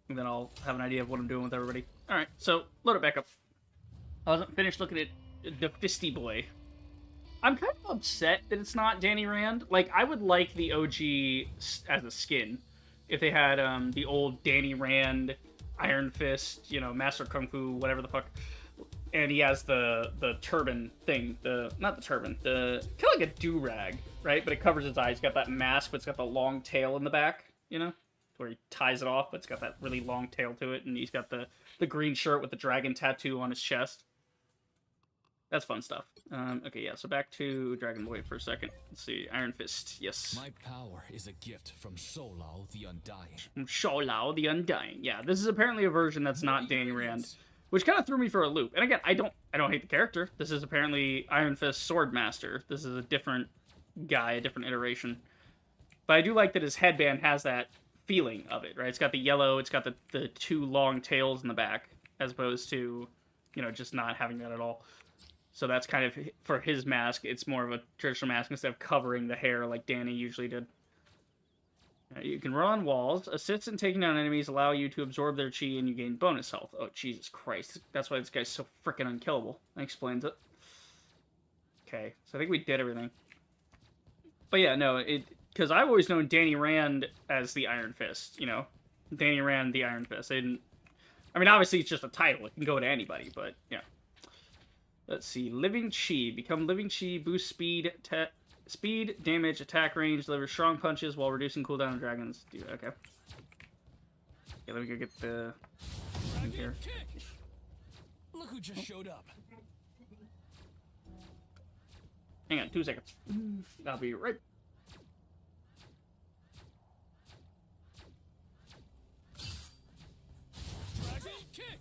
[SPEAKER 1] And then I'll have an idea of what I'm doing with everybody. Alright, so load it back up. I wasn't finished looking at the Fisty Boy. I'm kind of upset that it's not Danny Rand. Like, I would like the OG as a skin. If they had the old Danny Rand, Iron Fist, you know, Master Kung Fu, whatever the fuck. And he has the turban thing. Not the turban. Kind of like a do-rag, right? But it covers his eyes. He's got that mask, but it's got the long tail in the back, you know? Where he ties it off, but it's got that really long tail to it. And he's got the green shirt with the dragon tattoo on his chest. That's fun stuff. Okay, yeah, so back to Dragon Boy for a second. Let's see, Iron Fist, yes.
[SPEAKER 2] My power is a gift from Solao the Undying.
[SPEAKER 1] Solao the Undying. Yeah, this is apparently a version that's not Danny Rand, which kind of threw me for a loop. And again, I don't hate the character. This is apparently Iron Fist Swordmaster. This is a different guy, a different iteration. But I do like that his headband has that feeling of it, right? It's got the yellow, it's got the 2 long tails in the back, as opposed to, you know, just not having that at all. So that's kind of, for his mask, it's more of a traditional mask instead of covering the hair like Danny usually did. You can run on walls. Assists in taking down enemies allow you to absorb their chi and you gain bonus health. Oh, Jesus Christ. That's why this guy's so freaking unkillable. That explains it. Okay, so I think we did everything. But yeah, no, because I've always known Danny Rand as the Iron Fist, you know? Danny Rand, the Iron Fist. I mean, obviously it's just a title. It can go to anybody, but, yeah. Let's see. Living Chi. Become Living Chi. Boost speed, damage, attack range. Deliver strong punches while reducing cooldown of dragons. Okay. Yeah, let me go get the thing here.
[SPEAKER 2] Kick! Look who just showed up.
[SPEAKER 1] Hang on, 2 seconds. I'll be right.
[SPEAKER 2] Dragon kick!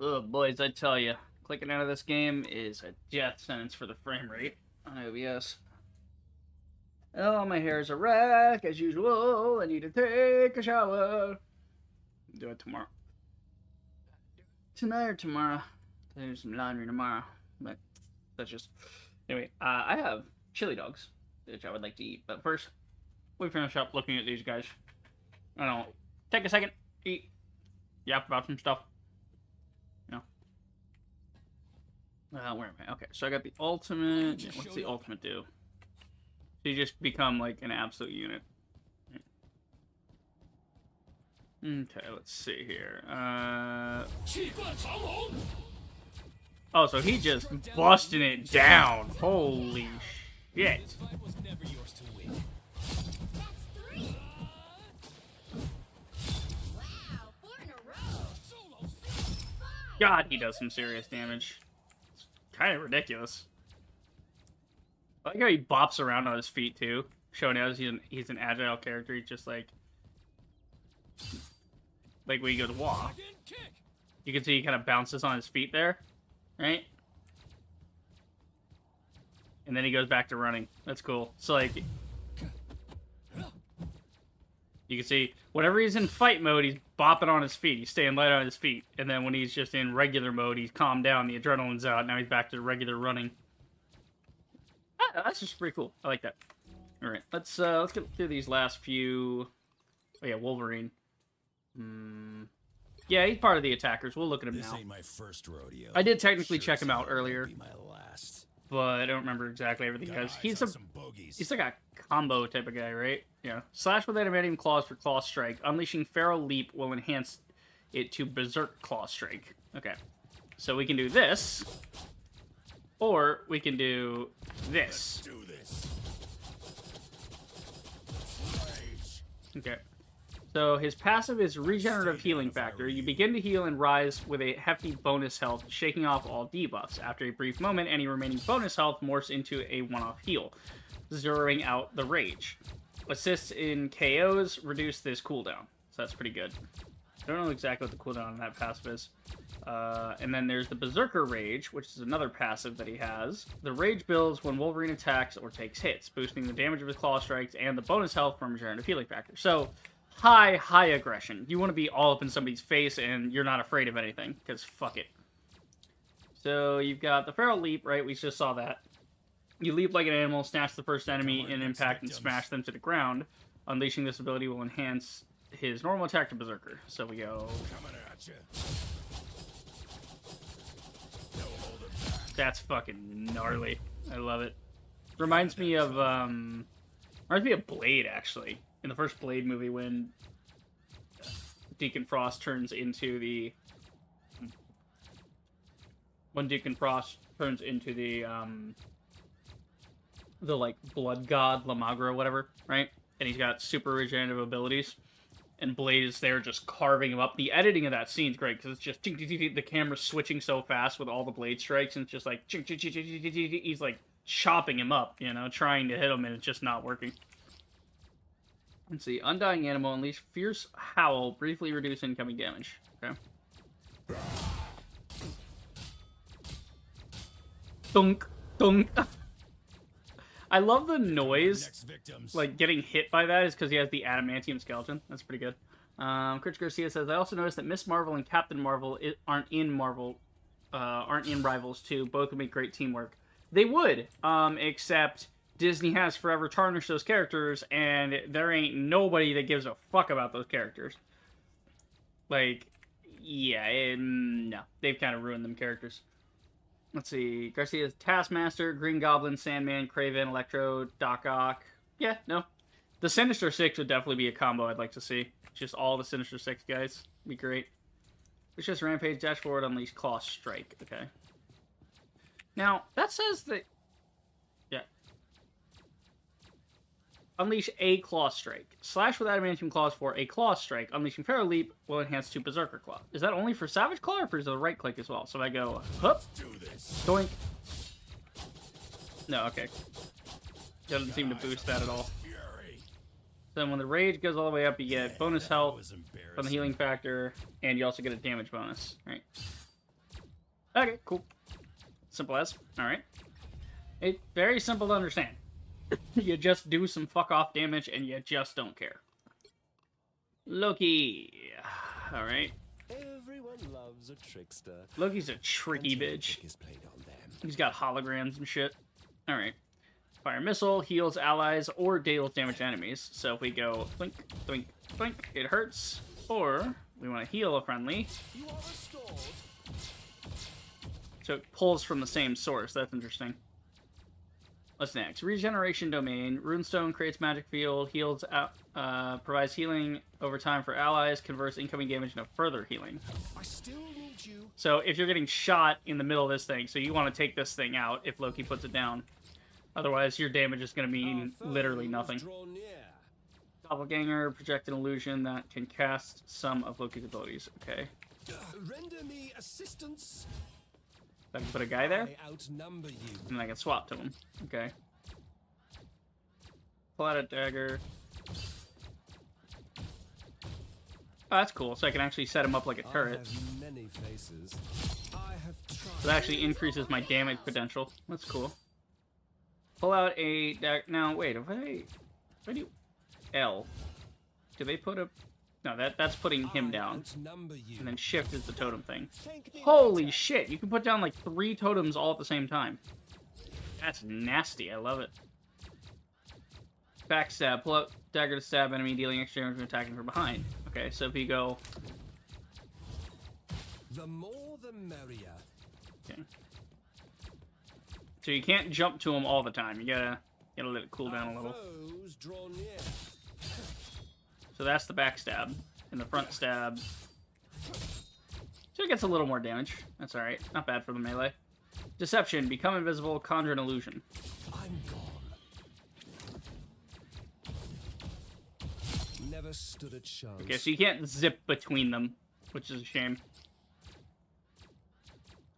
[SPEAKER 1] Oh, boys, I tell you, clicking out of this game is a death sentence for the frame rate on OBS. Oh, my hair is a wreck, as usual. I need to take a shower. Do it tomorrow. Tonight or tomorrow. There's some laundry tomorrow. But that's just... Anyway, I have chili dogs, which I would like to eat. But first, we finish up looking at these guys. I don't know. Take a second, eat, yap about some stuff. You know. Where am I? Okay, so I got the ultimate. What's the ultimate do? So you just become like an absolute unit. Okay, let's see here. Oh, so he just busting it down. Holy shit.
[SPEAKER 2] This fight was never yours to win.
[SPEAKER 7] That's 3. Wow, 4 in a row.
[SPEAKER 2] Solo.
[SPEAKER 7] 5.
[SPEAKER 1] God, he does some serious damage. It's kind of ridiculous. I like how he bops around on his feet, too. Showing us he's an agile character. He's just like when he goes wah.
[SPEAKER 2] Again, kick.
[SPEAKER 1] You can see he kind of bounces on his feet there. Right? And then he goes back to running. That's cool. So, like, you can see, whenever he's in fight mode, he's bopping on his feet. He's staying light on his feet. And then when he's just in regular mode, he's calmed down. The adrenaline's out. Now he's back to regular running. That's just pretty cool. I like that. All right, let's get through these last few. Oh yeah, Wolverine. Yeah, he's part of the attackers. We'll look at him
[SPEAKER 5] This
[SPEAKER 1] now.
[SPEAKER 5] ain't my first rodeo.
[SPEAKER 1] I did technically
[SPEAKER 5] Sure
[SPEAKER 1] check him
[SPEAKER 5] as
[SPEAKER 1] out
[SPEAKER 5] hell won't
[SPEAKER 1] earlier,
[SPEAKER 5] be my last.
[SPEAKER 1] but I don't remember exactly everything he
[SPEAKER 5] Got
[SPEAKER 1] does.
[SPEAKER 5] eyes
[SPEAKER 1] He's
[SPEAKER 5] on
[SPEAKER 1] a
[SPEAKER 5] some bogeys.
[SPEAKER 1] he's like a combo type of guy, right? Yeah. Slash with adamantium claws for claw strike. Unleashing feral leap will enhance it to berserk claw strike. Okay, so we can do this, or we can do this.
[SPEAKER 5] Do this. Rage.
[SPEAKER 1] Okay. So his passive is regenerative healing factor. You begin to heal and rise with a hefty bonus health, shaking off all debuffs. After a brief moment, any remaining bonus health morphs into a one-off heal, zeroing out the rage. Assists in KOs reduce this cooldown. So that's pretty good. I don't know exactly what the cooldown on that passive is. And then there's the Berserker Rage, which is another passive that he has. The Rage builds when Wolverine attacks or takes hits, boosting the damage of his claw strikes and the bonus health from regenerative healing factor. So, high aggression. You want to be all up in somebody's face and you're not afraid of anything, because fuck it. So, you've got the Feral Leap, right? We just saw that. You leap like an animal, snatch the first enemy in impact, and smash them to the ground. Unleashing this ability will enhance his normal attack to Berserker. So we go...
[SPEAKER 5] Coming at you.
[SPEAKER 1] That's fucking gnarly. I love it. Reminds me of Blade, actually. In the first Blade movie, when Deacon Frost turns into the... like, blood god, Lamagra, or whatever, right? And he's got super regenerative abilities. And Blade is there just carving him up. The editing of that scene's great, because it's just... the camera's switching so fast with all the blade strikes, and it's just like... he's, like, chopping him up, you know, trying to hit him, and it's just not working. Let's see. Undying Animal, unleash Fierce Howl, briefly reduce incoming damage. Okay. Dunk, dunk. I love the noise,
[SPEAKER 5] Next victims.
[SPEAKER 1] like, getting hit by that is because he has the adamantium skeleton. That's pretty good. Chris Garcia says, I also noticed that Miss Marvel and Captain Marvel aren't in Rivals 2. Both would make great teamwork. They would, except Disney has forever tarnished those characters, and there ain't nobody that gives a fuck about those characters. Like, yeah, no. They've kind of ruined them characters. Let's see. Garcia's Taskmaster, Green Goblin, Sandman, Kraven, Electro, Doc Ock. Yeah, no. The Sinister Six would definitely be a combo I'd like to see. Just all the Sinister Six guys. Be great. It's just Rampage, Dash Forward, Unleash, Claw, Strike. Okay. Now, that says that... Yeah. Unleash a Claw Strike. Slash with adamantium claws for a Claw Strike. Unleashing Feral Leap will enhance to Berserker Claw. Is that only for Savage Claw or for the right click as well? So if I go, hup, doink. No, okay. Doesn't seem to boost that at all. Then when the Rage goes all the way up, you get bonus health from the healing factor, and you also get a damage bonus, right? Okay, cool. Simple as. Alright. It's very simple to understand. You just do some fuck off damage and you just don't care. Loki. Alright.
[SPEAKER 3] Everyone loves a trickster.
[SPEAKER 1] Loki's a tricky bitch. He's got holograms and shit. Alright. Fire missile heals allies or deals damage to enemies. So if we go blink, blink, blink, it hurts. Or we want to heal a friendly. So it pulls from the same source. That's interesting. What's next? Regeneration domain. Runestone creates magic field. Heals provides healing over time for allies. Converts incoming damage into further healing.
[SPEAKER 3] I still need you.
[SPEAKER 1] So if you're getting shot in the middle of this thing, so you want to take this thing out if Loki puts it down. Otherwise, your damage is going to mean literally nothing. Doppelganger, project an illusion that can cast some of Loki's abilities. Okay.
[SPEAKER 3] Render me assistance.
[SPEAKER 1] I can put a guy there,
[SPEAKER 3] I outnumber you.
[SPEAKER 1] and then I can swap to him. Okay. Pull out a dagger. Oh, that's cool. So I can actually set him up like a turret.
[SPEAKER 3] I have many faces. I have tried.
[SPEAKER 1] So that actually increases my damage potential. That's cool. Pull out a dagger. Now, wait. If I do L, do they put a... No, that's putting him down. And then shift is the totem thing. Holy shit, you can put down like 3 totems all at the same time. That's nasty, I love it. Backstab, pull out dagger to stab enemy, dealing extra damage when attacking from behind. Okay, so if you go...
[SPEAKER 3] The more the merrier.
[SPEAKER 1] Okay. So you can't jump to him all the time, you gotta let it cool down a little.
[SPEAKER 3] Foes draw near.
[SPEAKER 1] So that's the backstab, and the front stab. So it gets a little more damage. That's alright. Not bad for the melee. Deception. Become invisible. Conjure an illusion.
[SPEAKER 3] I'm gone. Never stood a chance.
[SPEAKER 1] Okay, so you can't zip between them, which is a shame.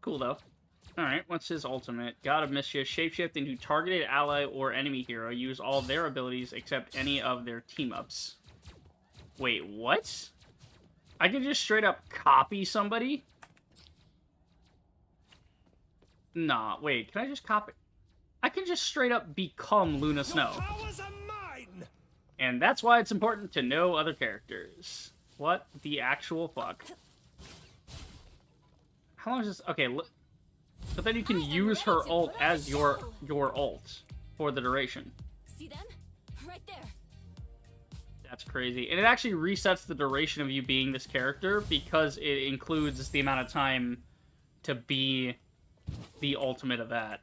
[SPEAKER 1] Cool, though. Alright, what's his ultimate? God of Mischief. Shapeshift into targeted ally or enemy hero. Use all their abilities except any of their team-ups. Wait, what? I can just straight up copy somebody? Nah, wait, can I just copy? I can just straight up become Luna Snow.
[SPEAKER 3] Powers are mine.
[SPEAKER 1] And that's why it's important to know other characters. What the actual fuck? How long is this? Okay, look. But then you can use her ult as your ult for the duration.
[SPEAKER 6] See them? Right there.
[SPEAKER 1] That's crazy. And it actually resets the duration of you being this character because it includes the amount of time to be the ultimate of that.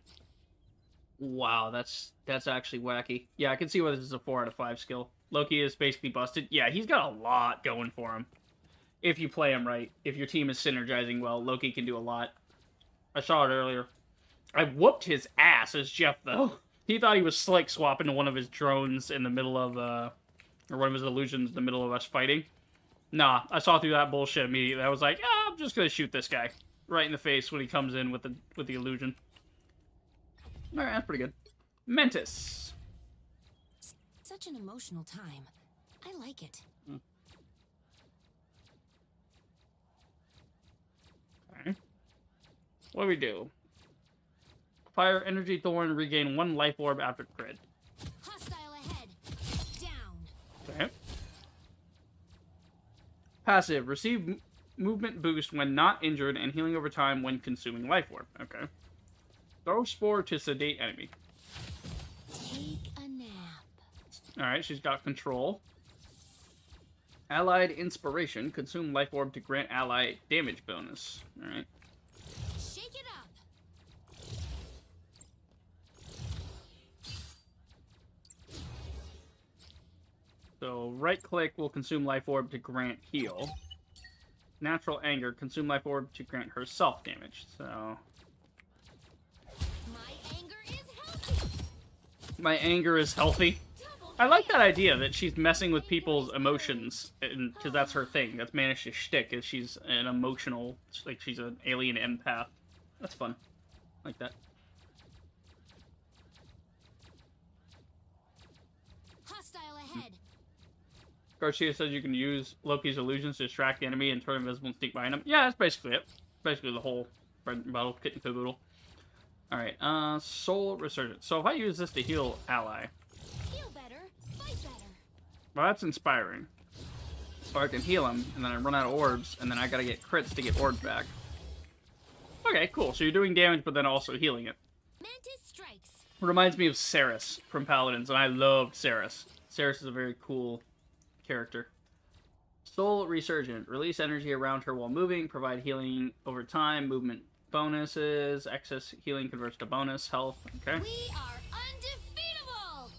[SPEAKER 1] Wow, that's actually wacky. Yeah, I can see why this is a 4 out of 5 skill. Loki is basically busted. Yeah, he's got a lot going for him. If you play him right. If your team is synergizing well, Loki can do a lot. I saw it earlier. I whooped his ass as Jeff, though. He thought he was, like, swapping to one of his drones in the middle of, or one of his illusions in the middle of us fighting. Nah, I saw through that bullshit immediately. I was like, I'm just gonna shoot this guy right in the face when he comes in with the illusion. Alright, that's pretty good. Mentis.
[SPEAKER 6] Such an emotional time. I like it.
[SPEAKER 1] Okay. What do we do? Fire Energy Thorn, regain 1 life orb after crit.
[SPEAKER 6] Hostile ahead. Down.
[SPEAKER 1] Okay. Passive. Receive movement boost when not injured and healing over time when consuming life orb. Okay. Throw spore to sedate enemy.
[SPEAKER 6] Take a nap.
[SPEAKER 1] Alright, she's got control. Allied Inspiration. Consume life orb to grant ally damage bonus. Alright.
[SPEAKER 6] Shake it up.
[SPEAKER 1] So, right click will consume life orb to grant heal. Natural Anger. Consume life orb to grant herself damage. So...
[SPEAKER 6] My anger is healthy.
[SPEAKER 1] My anger is healthy. I like that idea that she's messing with people's emotions, because that's her thing. That's Manish's shtick, is she's an emotional, like she's an alien empath. That's fun. I like that.
[SPEAKER 6] Hostile ahead.
[SPEAKER 1] Garcia says you can use Loki's illusions to distract the enemy and turn invisible and sneak behind him. Yeah, that's basically it. Basically the whole bottle, kitten caboodle. Alright, Soul Resurgence. So if I use this to heal ally,
[SPEAKER 7] Feel better, fight better.
[SPEAKER 1] well, that's inspiring. Or I can heal him, and then I run out of orbs, and then I gotta get crits to get orbs back. Okay, cool. So you're doing damage, but then also healing it.
[SPEAKER 7] Mantis strikes.
[SPEAKER 1] Reminds me of Ceres from Paladins, and I loved Ceres. Ceres is a very cool character. Soul Resurgent. Release energy around her while moving. Provide healing over time. Movement bonuses. Excess healing converts to bonus health. Okay.
[SPEAKER 7] We are undefeatable.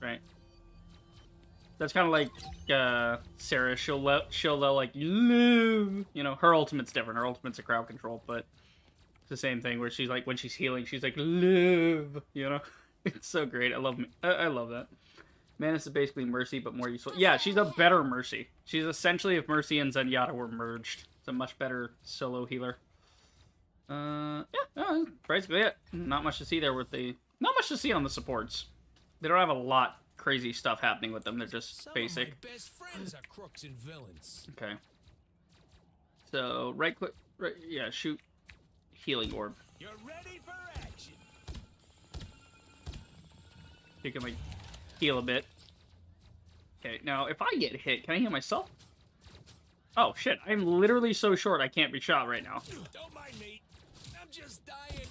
[SPEAKER 1] Right. That's kind of like Sarah. She'll like live. You know, her ultimate's different. Her ultimate's a crowd control, but it's the same thing where she's like when she's healing, she's like live. You know, it's so great. I love that. Manus is basically Mercy, but more useful. Yeah, she's a better Mercy. She's essentially if Mercy and Zenyatta were merged. It's a much better solo healer. Yeah, basically it. Not much to see there with the. Not much to see on the supports. They don't have a lot crazy stuff happening with them. They're just
[SPEAKER 2] Some
[SPEAKER 1] basic.
[SPEAKER 2] of my best friends are crooks and villains.
[SPEAKER 1] Okay. So right click, right, yeah, shoot, healing orb.
[SPEAKER 2] You're ready for action.
[SPEAKER 1] You can like heal a bit. Okay, now if I get hit, can I heal myself? Oh shit! I'm literally so short I can't be shot right now.
[SPEAKER 2] Don't mind me. I'm just dying.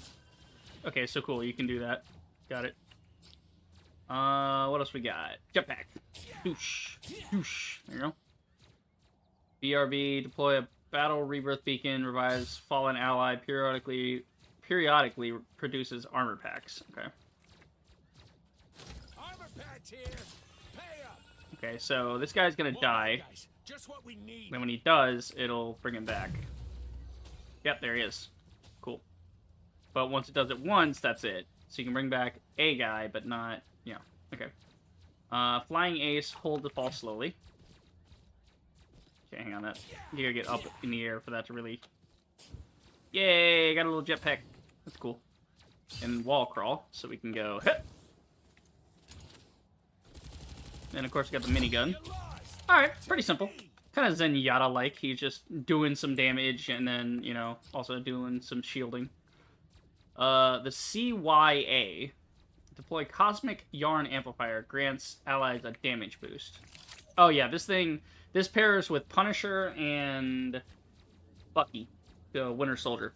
[SPEAKER 1] Okay, so cool. You can do that. Got it. What else we got? Jetpack. Whoosh. Whoosh. There you go. BRB, deploy a battle rebirth beacon, revives fallen ally, periodically produces armor packs. Okay.
[SPEAKER 2] Armor patch here. Pay up.
[SPEAKER 1] Okay, so this guy's gonna die.
[SPEAKER 2] Guys, just what we need.
[SPEAKER 1] Then when he does, it'll bring him back. Yep, there he is. Cool. But once it does it once, that's it. So you can bring back a guy, but not... Yeah, okay. Flying Ace, hold the fall slowly. Okay, hang on. You gotta get up in the air for that to really... Yay, got a little jetpack. That's cool. And wall crawl, so we can go... Hit! And of course we got the minigun. Alright, pretty simple. Kind of Zenyatta-like. He's just doing some damage and then, you know, also doing some shielding. The CYA. Deploy Cosmic Yarn Amplifier. Grants allies a damage boost. Oh yeah, this pairs with Punisher and Bucky, the Winter Soldier.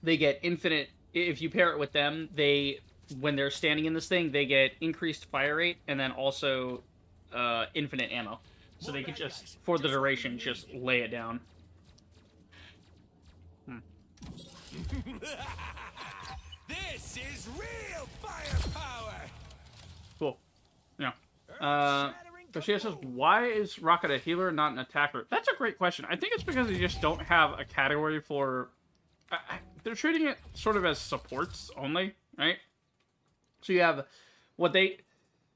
[SPEAKER 1] They get infinite... If you pair it with them, when they're standing in this thing, they get increased fire rate and then also infinite ammo. So they can just, for the duration, just lay it down.
[SPEAKER 2] This is real firepower.
[SPEAKER 1] Cool. Yeah. So she says, why is Rocket a healer, not an attacker? That's a great question. I think it's because they just don't have a category for... they're treating it sort of as supports only, right? So you have what they...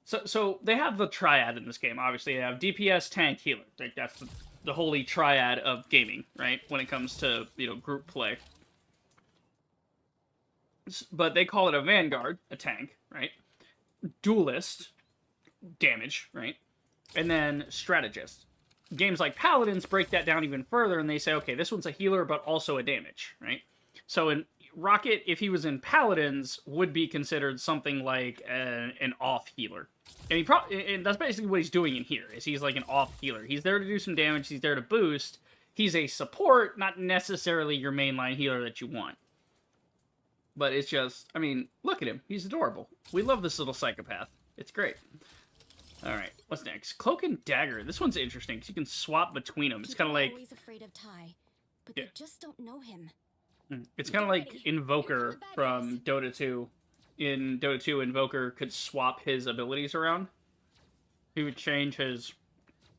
[SPEAKER 1] So they have the triad in this game, obviously. They have DPS, tank, healer. Like, that's the holy triad of gaming, right? When it comes to, you know, group play. But they call it a vanguard, a tank, right? Duelist, damage, right? And then strategist. Games like Paladins break that down even further, and they say, okay, this one's a healer, but also a damage, right? So in Rocket, if he was in Paladins, would be considered something like an off healer. And and that's basically what he's doing in here, is he's like an off healer. He's there to do some damage, he's there to boost. He's a support, not necessarily your mainline healer that you want. But it's just, I mean, look at him. He's adorable. We love this little psychopath. It's great. Alright, what's next? Cloak and Dagger. This one's interesting, because you can swap between them. It's kind of like...
[SPEAKER 7] always afraid of Ty, but
[SPEAKER 1] Yeah.
[SPEAKER 7] they just don't know him.
[SPEAKER 1] It's kind of like Invoker from Dota 2. In Dota 2, Invoker could swap his abilities around. He would change his...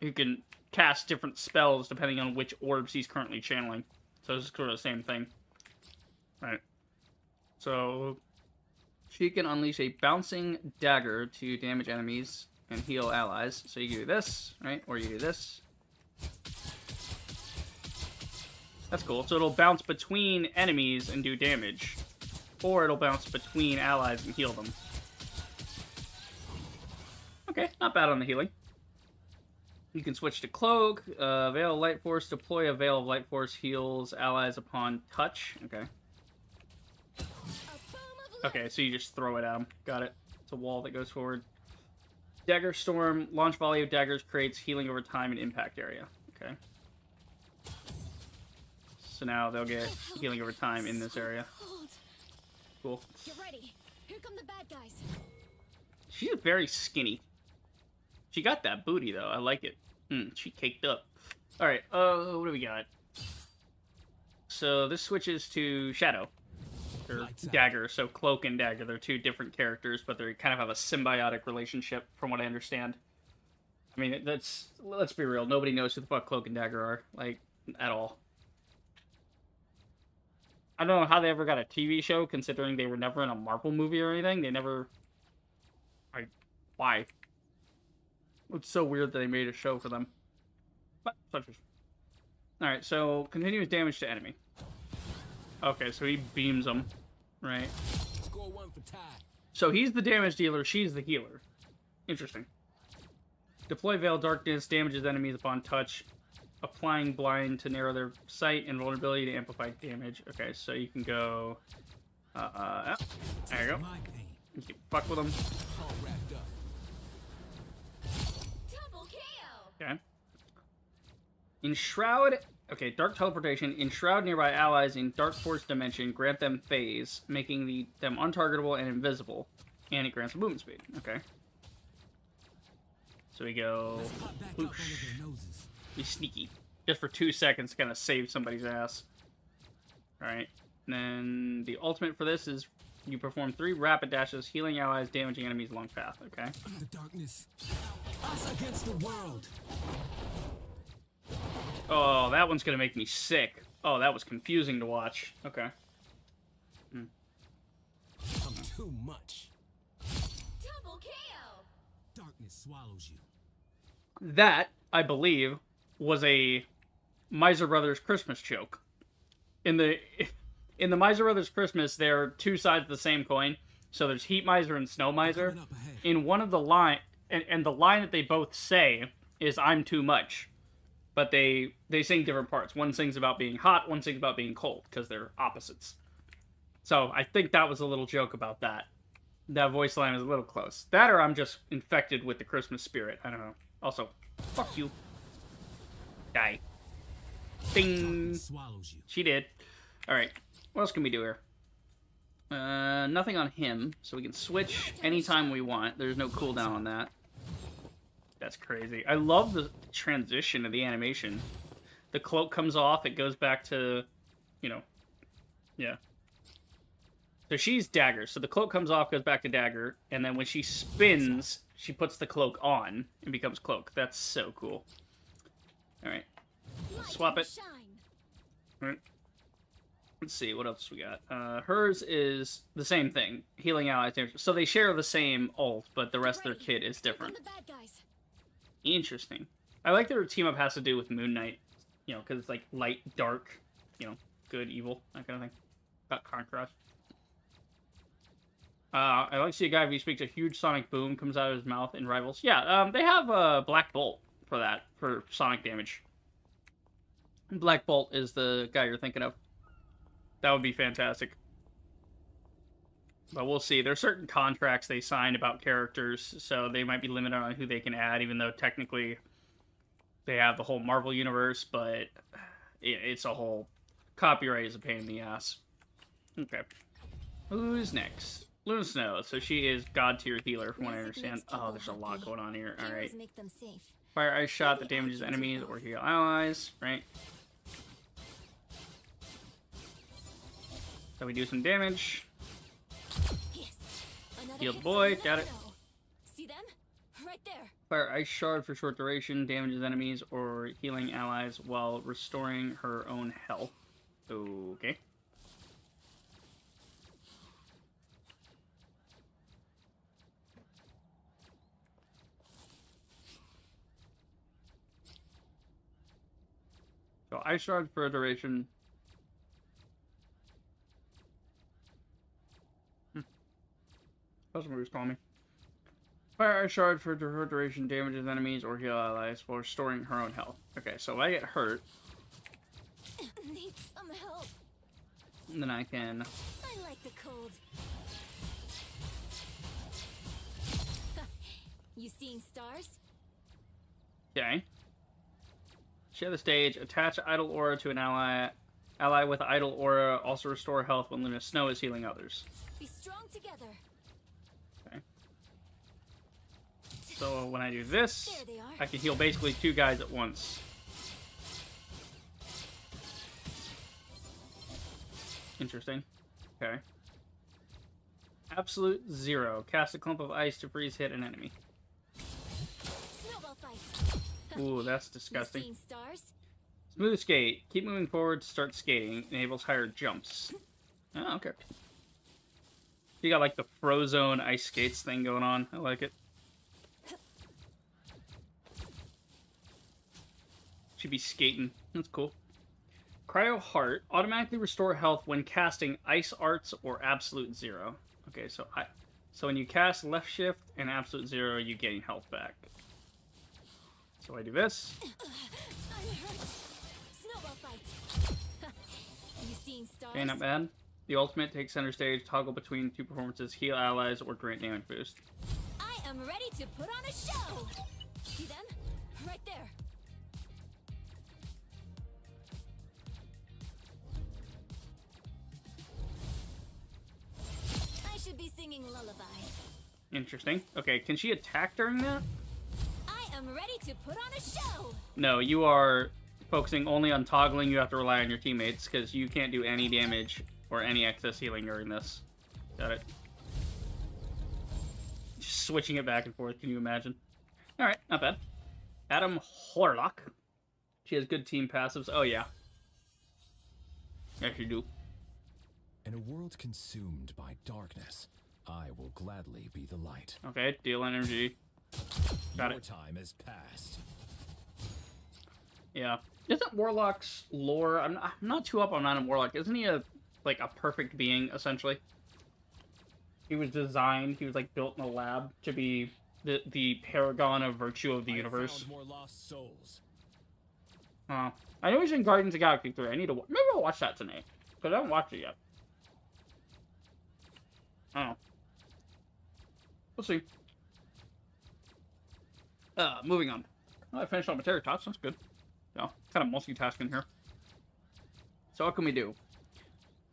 [SPEAKER 1] He can cast different spells depending on which orbs he's currently channeling. So it's sort of the same thing. Right. So... She can unleash a bouncing dagger to damage enemies and heal allies. So you do this, right? Or you do this. That's cool. So it'll bounce between enemies and do damage. Or it'll bounce between allies and heal them. Okay, not bad on the healing. You can switch to Cloak, Veil of Light Force, deploy a Veil of Light Force, heals allies upon touch. Okay. Okay, so you just throw it at him. Got it. It's a wall that goes forward. Dagger Storm. Launch volley of daggers creates healing over time in impact area. Okay. So now they'll get healing over time in this area. Cool.
[SPEAKER 6] Get ready. Here come the bad guys.
[SPEAKER 1] She's very skinny. She got that booty, though. I like it. She caked up. Alright, what do we got? So this switches to Shadow. Or Dagger, so Cloak and Dagger. They're two different characters, but they kind of have a symbiotic relationship, from what I understand. I mean, let's be real. Nobody knows who the fuck Cloak and Dagger are, like, at all. I don't know how they ever got a TV show, considering they were never in a Marvel movie or anything. They never... Like, why? It's so weird that they made a show for them. But, such as... Alright, so, continuous damage to enemy. Okay, so he beams them, right?
[SPEAKER 2] Score one for tie.
[SPEAKER 1] So he's the damage dealer, she's the healer. Interesting. Deploy Veil Darkness, damages enemies upon touch. Applying blind to narrow their sight and vulnerability to amplify damage. Okay, so you can go... there you go. You can fuck with them.
[SPEAKER 2] All wrapped up.
[SPEAKER 7] Double KO.
[SPEAKER 1] Okay. Enshroud... Okay, Dark Teleportation. Enshroud nearby allies in Dark Force Dimension. Grant them phase, making them untargetable and invisible. And it grants a movement speed. Okay. So we go... Whoosh. Be sneaky. Just for 2 seconds to kind of save somebody's ass. Alright. Then the ultimate for this is you perform 3 rapid dashes, healing allies, damaging enemies along path. Okay.
[SPEAKER 2] The darkness. Us against the world.
[SPEAKER 1] Oh, that one's gonna make me sick. Oh, that was confusing to watch. Okay.
[SPEAKER 2] I'm too much.
[SPEAKER 7] Double KO.
[SPEAKER 2] Darkness swallows you.
[SPEAKER 1] That, I believe, was a Miser Brothers Christmas joke. In the Miser Brothers Christmas, there are 2 sides of the same coin. So there's Heat Miser and Snow Miser. In one of the line, and the line that they both say is "I'm too much," but they sing different parts. One sings about being hot, one sings about being cold, because they're opposites. So I think that was a little joke about that. That voice line is a little close. That, or I'm just infected with the Christmas spirit. I don't know. Also, fuck you. Die. Ding. She did. Alright. What else can we do here? Nothing on him, so we can switch anytime we want. There's no cooldown on that. That's crazy. I love the transition of the animation. The cloak comes off, it goes back to, you know, yeah. So she's Dagger. So the cloak comes off, goes back to Dagger, and then when she spins, she puts the cloak on and becomes Cloak. That's so cool. Alright. Swap it. Alright. Let's see, what else we got? Hers is the same thing. Healing allies. So they share the same ult, but the rest of their kit is different. Interesting. I like their team up has to do with Moon Knight. You know, because it's like light, dark, you know, good, evil, that kind of thing. Got contrast. I like to see a guy who speaks a huge sonic boom comes out of his mouth in Rivals. Yeah, they have Black Bolt for that, for sonic damage. Black Bolt is the guy you're thinking of. That would be fantastic. But we'll see. There are certain contracts they signed about characters, so they might be limited on who they can add, even though technically they have the whole Marvel universe, but it's a whole... Copyright is a pain in the ass. Okay. Who's next? Luna Snow. So she is God tier healer, from what I understand. Oh, there's a lot going on here. Alright. Fire ice shot that damages enemies or heal allies, right? So we do some damage. Heal the boy, got it.
[SPEAKER 6] See them? Right there.
[SPEAKER 1] Fire ice shard for short duration, damages enemies or healing allies while restoring her own health. Okay. So ice shard for a duration. That's what he was calling me. Fire ice shard for her duration damages enemies or heal allies while restoring her own health. Okay, so if I get hurt,
[SPEAKER 6] Need some help.
[SPEAKER 1] then I can
[SPEAKER 6] I like the cold.
[SPEAKER 1] Share the stage. Attach idle aura to an ally. Ally with idle aura also restore health when Luna Snow is healing others.
[SPEAKER 6] Be strong together.
[SPEAKER 1] Okay. So when I do this,
[SPEAKER 6] There they are.
[SPEAKER 1] I can heal basically 2 guys at once. Interesting. Okay. Absolute 0. Cast a clump of ice to freeze hit an enemy.
[SPEAKER 6] Snowball fight.
[SPEAKER 1] Ooh, that's
[SPEAKER 6] You
[SPEAKER 1] disgusting.
[SPEAKER 6] seen stars?
[SPEAKER 1] Smooth skate. Keep moving forward to start skating. Enables higher jumps. Oh, okay. You got like the Frozone ice skates thing going on. I like it. Should be skating. That's cool. Cryo Heart. Automatically restore health when casting Ice Arts or Absolute 0. Okay, so when you cast Left Shift and Absolute 0, you gain health back. So I do this.
[SPEAKER 6] I'm hurt. Snowball fight. You seen stars?
[SPEAKER 1] Okay, not bad. The ultimate takes center stage, toggle between 2 performances, heal allies, or grant damage boost.
[SPEAKER 6] I am ready to put on a show. See them? Right there. I should be singing lullabies.
[SPEAKER 1] Interesting. Okay, can she attack during that?
[SPEAKER 6] I am ready to put on a show.
[SPEAKER 1] No, you are focusing only on toggling. You have to rely on your teammates, because you can't do any damage or any excess healing during this. Got it. Just switching it back and forth, can you imagine? Alright, not bad. Adam Horlock. She has good team passives. Oh, yeah. Yes, you do.
[SPEAKER 10] In a world consumed by darkness, I will gladly be the light.
[SPEAKER 1] Okay, deal energy. Got
[SPEAKER 10] Your
[SPEAKER 1] it.
[SPEAKER 10] time has passed.
[SPEAKER 1] Yeah. Isn't Warlock's lore... I'm not too up on Adam Warlock. Isn't he a perfect being, essentially? He was designed, he was like built in a lab to be the paragon of virtue of the universe.
[SPEAKER 10] Found more lost souls.
[SPEAKER 1] I know he's in Guardians of the Galaxy 3. I need to... Maybe I'll watch that tonight. Because I haven't watched it yet. I don't know. We'll see. Moving on. Well, I finished all my Triceratops. That's good. Yeah, kind of multitasking here. So what can we do?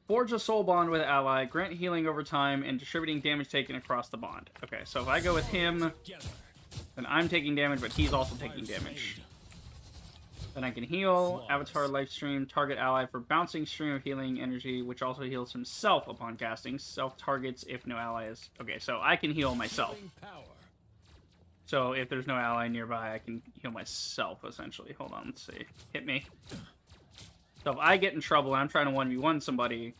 [SPEAKER 1] Forge a soul bond with ally, grant healing over time, and distributing damage taken across the bond. Okay, so if I go with him, then I'm taking damage, but he's also taking damage. Then I can heal, avatar life stream, target ally for bouncing stream of healing energy, which also heals himself upon casting. Self targets if no ally is... Okay, so I can heal myself. So if there's no ally nearby, I can heal myself, essentially. Hold on, let's see. Hit me. So if I get in trouble and I'm trying to 1v1 somebody,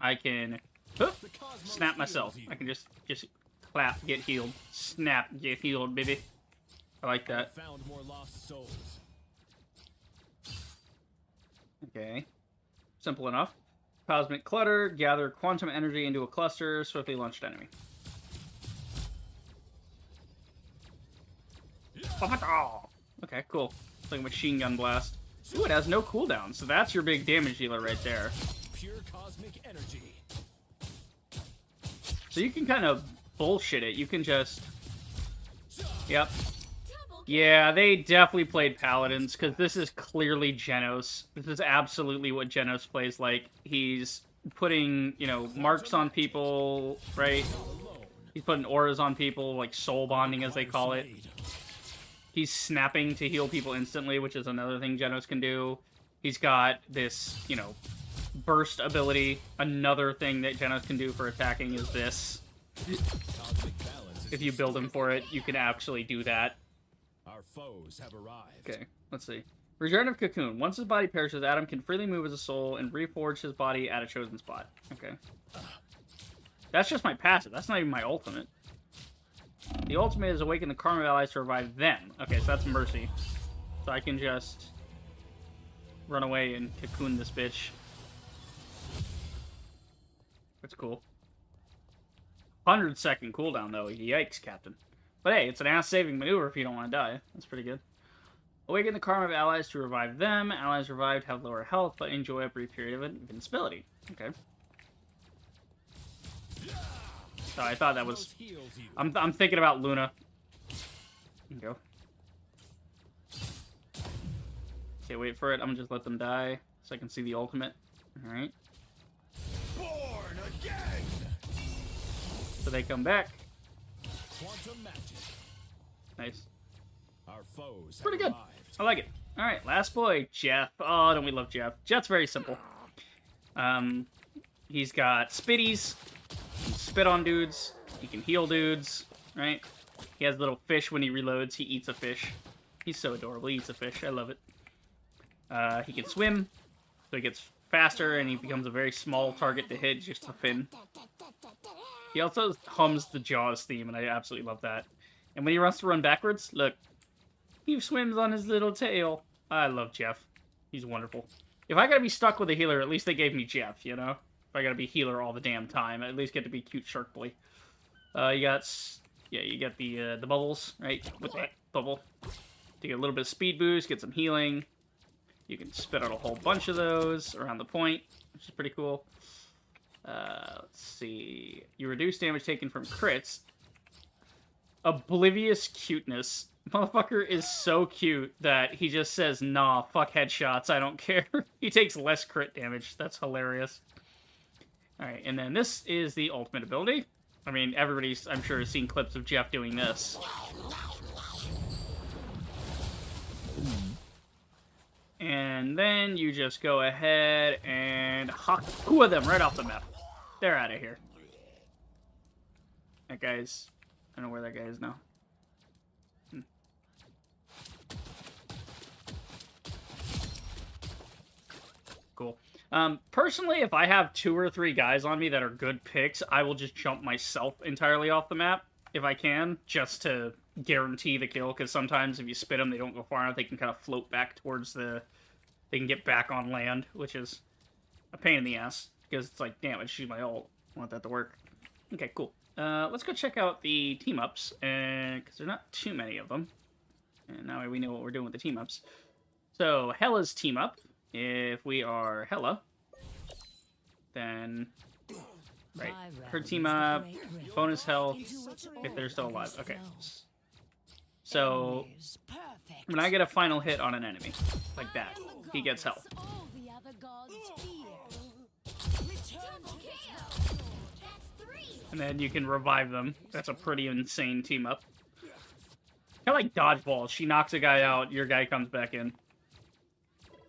[SPEAKER 1] I can snap myself. I can just clap, get healed. Snap, get healed, baby. I like that.
[SPEAKER 10] Found more lost souls.
[SPEAKER 1] Okay. Simple enough. Cosmic Clutter, gather quantum energy into a cluster, swiftly launched enemy. Okay, cool. It's like a machine gun blast. Ooh, it has no cooldown, so that's your big damage dealer right there.
[SPEAKER 10] Pure cosmic energy.
[SPEAKER 1] So you can kind of bullshit it. You can just... Yep. Yeah, they definitely played Paladins, because this is clearly Genos. This is absolutely what Genos plays like. He's putting, you know, marks on people, right? He's putting auras on people, like soul bonding, as they call it. He's snapping to heal people instantly, which is another thing Genos can do. He's got this, you know, burst ability. Another thing that Genos can do for attacking is this. If you build him for it, you can actually do that.
[SPEAKER 10] Our foes have arrived.
[SPEAKER 1] Okay, let's see. Regenerative Cocoon. Once his body perishes, Adam can freely move as a soul and reforge his body at a chosen spot. Okay. That's just my passive. That's not even my ultimate. The ultimate is awaken the karma of allies to revive them. Okay, so that's Mercy. So I can just run away and cocoon this bitch. That's cool. 100-second cooldown, though. Yikes, Captain. But hey, it's an ass-saving maneuver if you don't want to die. That's pretty good. Awaken the karma of allies to revive them. Allies revived have lower health, but enjoy a brief period of invincibility. Okay. So I thought that was... I'm thinking about Luna. There you go. Okay, wait for it. I'm gonna just let them die so I can see the ultimate. Alright.
[SPEAKER 5] Born again!
[SPEAKER 1] So they come back.
[SPEAKER 10] Quantum magic.
[SPEAKER 1] Nice.
[SPEAKER 10] Our foes
[SPEAKER 1] Pretty
[SPEAKER 10] have
[SPEAKER 1] good.
[SPEAKER 10] arrived.
[SPEAKER 1] I like it. Alright, last boy, Jeff. Oh, don't we love Jeff? Jeff's very simple. He's got spitties. He can spit on dudes. He can heal dudes, right? He has little fish when he reloads. He eats a fish. He's so adorable. He eats a fish. I love it. He can swim, so he gets faster, and he becomes a very small target to hit, just a fin. He also hums the Jaws theme, and I absolutely love that. And when he wants to run backwards, look. He swims on his little tail. I love Jeff. He's wonderful. If I gotta be stuck with a healer, at least they gave me Jeff, you know? If I gotta be healer all the damn time, I at least get to be cute shark boy. You got the bubbles, right? With that bubble. To get a little bit of speed boost, get some healing. You can spit out a whole bunch of those around the point, which is pretty cool. Let's see. You reduce damage taken from crits. Oblivious cuteness. Motherfucker is so cute that he just says, nah, fuck headshots, I don't care. He takes less crit damage. That's hilarious. Alright, and then this is the ultimate ability. I mean, everybody's, I'm sure, has seen clips of Jeff doing this. And then you just go ahead and huck two of them right off the map. They're out of here. That guy's... I don't know where that guy is now. Cool. Personally, if I have 2 or 3 guys on me that are good picks, I will just jump myself entirely off the map, if I can, just to guarantee the kill, because sometimes if you spit them, they don't go far enough, they can kind of float back towards the... They can get back on land, which is a pain in the ass, because it's like, damn, I just use my ult. I want that to work. Okay, cool. Let's go check out the team-ups, because there are not too many of them. And now we know what we're doing with the team-ups. So, Hella's team-up. If we are Hella, then... Right. Her team-up, bonus health, if they're still alive. Okay. So, when I get a final hit on an enemy, like that, he gets health. And then you can revive them. That's a pretty insane team-up. Kind of like dodgeball. She knocks a guy out, your guy comes back in.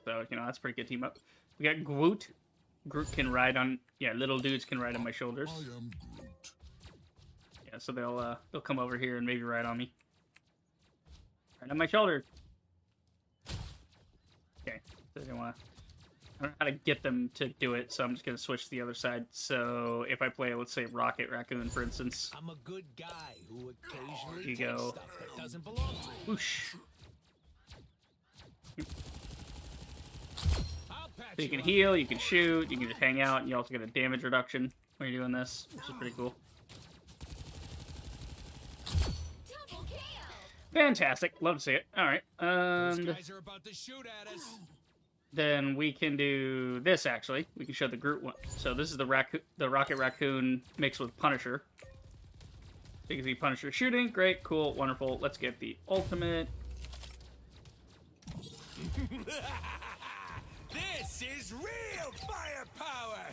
[SPEAKER 1] So, you know, that's a pretty good team-up. We got Groot. Groot can ride on... Yeah, little dudes can ride on my shoulders.
[SPEAKER 5] I am Groot.
[SPEAKER 1] Yeah, so they'll come over here and maybe ride on me. Right on my shoulder. Okay, so they want to... I don't know how to get them to do it, so I'm just going to switch to the other side. So if I play, let's say, Rocket Raccoon, for instance.
[SPEAKER 3] I'm a good guy who occasionally
[SPEAKER 1] Here you
[SPEAKER 3] takes
[SPEAKER 1] go.
[SPEAKER 3] stuff that doesn't belong to me.
[SPEAKER 1] Whoosh.
[SPEAKER 3] I'll patch
[SPEAKER 1] So you can
[SPEAKER 3] up.
[SPEAKER 1] heal, you can shoot, you can just hang out, and you also get a damage reduction when you're doing this, which is pretty cool.
[SPEAKER 7] Double kill.
[SPEAKER 1] Fantastic. Love to see it. Alright.
[SPEAKER 3] Those guys are about to shoot at us.
[SPEAKER 1] Then we can do this, actually. We can show the Groot one. So this is the Rocket Raccoon mixed with Punisher. So you can see Punisher shooting. Great, cool, wonderful. Let's get the ultimate.
[SPEAKER 3] This is real firepower.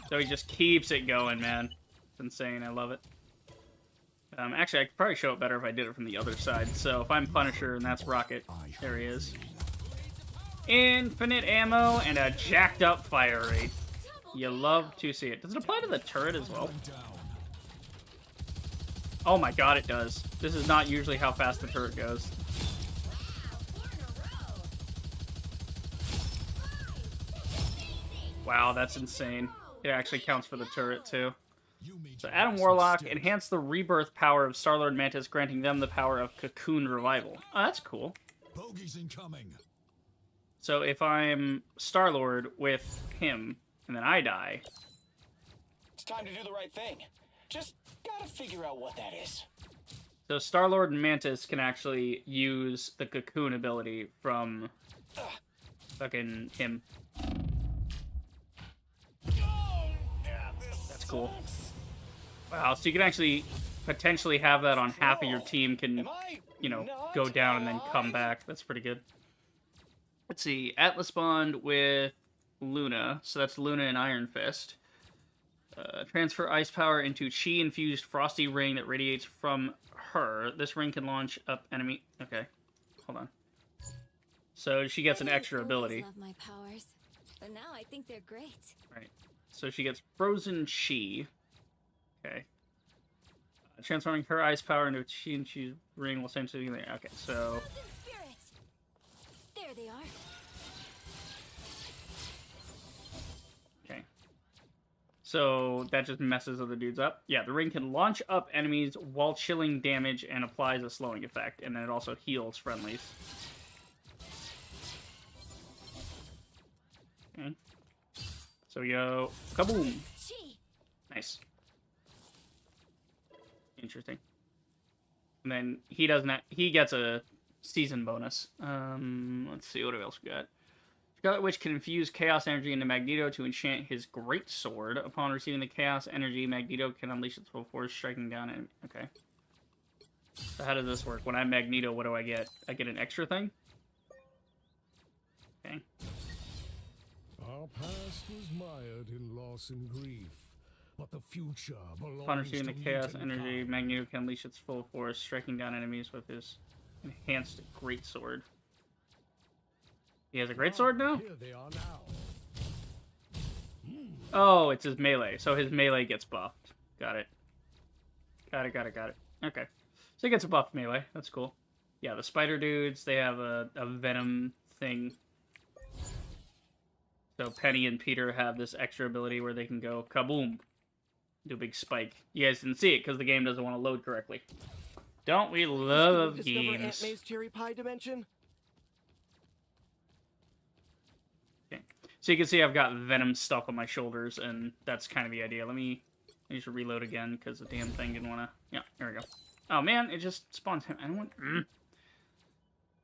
[SPEAKER 1] So he just keeps it going, man. It's insane. I love it. Actually, I could probably show it better if I did it from the other side. So if I'm Punisher and that's Rocket, there he is. Infinite ammo and a jacked up fire rate. You love to see it. Does it apply to the turret as well? Oh my god, it does. This is not usually how fast the turret goes. Wow, that's insane. It actually counts for the turret, too. So Adam Warlock enhanced the rebirth power of Star-Lord Mantis, granting them the power of Cocoon Revival. Oh, that's cool.
[SPEAKER 5] Bogies incoming.
[SPEAKER 1] So if I'm Star-Lord with him, and then I die...
[SPEAKER 8] It's time to do the right thing. Just gotta figure out what that is.
[SPEAKER 1] So Star-Lord and Mantis can actually use the Cocoon ability from... fucking him. That's cool. Wow, so you can actually potentially have that on half of your team can, you know, go down and then come back. That's pretty good. Let's see. Atlas Bond with Luna. So that's Luna and Iron Fist. Transfer ice power into chi-infused frosty ring that radiates from her. This ring can launch up enemy... Okay. Hold on. So she gets an extra ability.
[SPEAKER 6] Love my powers, but now I think they're great.
[SPEAKER 1] Right. So she gets frozen chi. Okay. Transforming her ice power into a chi-infused ring while same thing there. Okay, so...
[SPEAKER 6] Frozen spirits. There they are.
[SPEAKER 1] Okay. So that just messes other dudes up. Yeah, the ring can launch up enemies while chilling damage and applies a slowing effect. And then it also heals friendlies. Okay. So we go kaboom. Nice. Interesting. And then he gets a season bonus. Let's see what else we got. Scarlet Witch can infuse Chaos Energy into Magneto to enchant his Great Sword. Upon receiving the Chaos Energy, Magneto can unleash its full force, striking down enemy. Okay. So how does this work? When I'm Magneto, what do I get? I get an extra thing? Okay.
[SPEAKER 5] Our past was mired in loss and grief, but the future belongs
[SPEAKER 1] Upon receiving the
[SPEAKER 5] to
[SPEAKER 1] Chaos
[SPEAKER 5] mutant
[SPEAKER 1] Energy,
[SPEAKER 5] kind.
[SPEAKER 1] Magneto can unleash its full force, striking down enemies with his enhanced Great Sword. He has a Great Sword now?
[SPEAKER 5] Here they are now.
[SPEAKER 1] Oh, it's his melee. So his melee gets buffed. Got it. Got it. Okay. So he gets a buffed melee. That's cool. Yeah, the spider dudes, they have a venom thing. So Penny and Peter have this extra ability where they can go kaboom. Do a big spike. You guys didn't see it because the game doesn't want to load correctly. Don't we love
[SPEAKER 9] Discover Aunt
[SPEAKER 1] games?
[SPEAKER 9] May's cherry pie dimension?
[SPEAKER 1] Okay. So you can see I've got venom stuff on my shoulders, and that's kind of the idea. Let me just reload again because the damn thing didn't want to... Yeah, there we go. Oh man, it just spawns him. I don't want...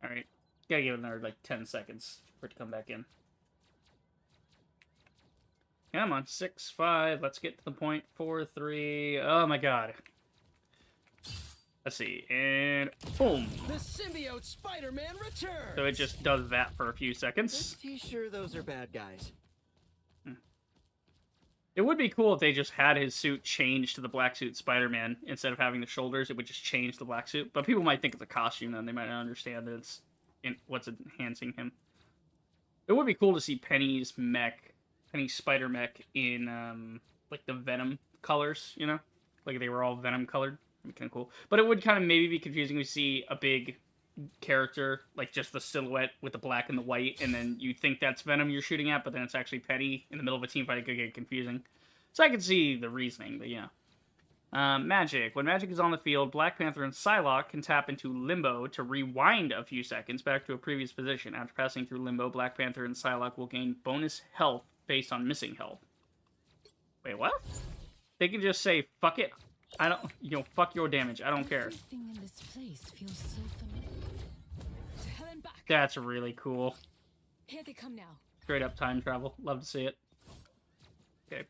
[SPEAKER 1] Alright. Gotta give it another, like, 10 seconds for it to come back in. Come on, 6, 5. Let's get to the point. 4, 3. Oh my god. Let's see. And boom.
[SPEAKER 9] The symbiote Spider-Man returns!
[SPEAKER 1] So it just does that for a few seconds.
[SPEAKER 9] Pretty sure those are bad guys.
[SPEAKER 1] It would be cool if they just had his suit change to the black suit Spider-Man instead of having the shoulders. It would just change the black suit. But people might think it's a costume, then they might not understand that it's what's enhancing him. It would be cool to see Penny's Spider mech in like the Venom colors, you know, like they were all Venom colored. That'd be kind of cool. But it would kind of maybe be confusing to see a big character, like just the silhouette with the black and the white, and then you think that's Venom you're shooting at, but then it's actually Penny in the middle of a team fight. It could get confusing. So I can see the reasoning, but yeah. Magic. When magic is on the field, Black Panther and Psylocke can tap into Limbo to rewind a few seconds back to a previous position. After passing through Limbo, Black Panther and Psylocke will gain bonus health based on missing health. Wait, what? They can just say, fuck it. I don't, fuck your damage. I don't care.
[SPEAKER 6] Everything in this place feels so familiar.
[SPEAKER 2] To hell and back.
[SPEAKER 1] That's really cool.
[SPEAKER 2] Here they come now.
[SPEAKER 1] Straight up time travel. Love to see it. Okay.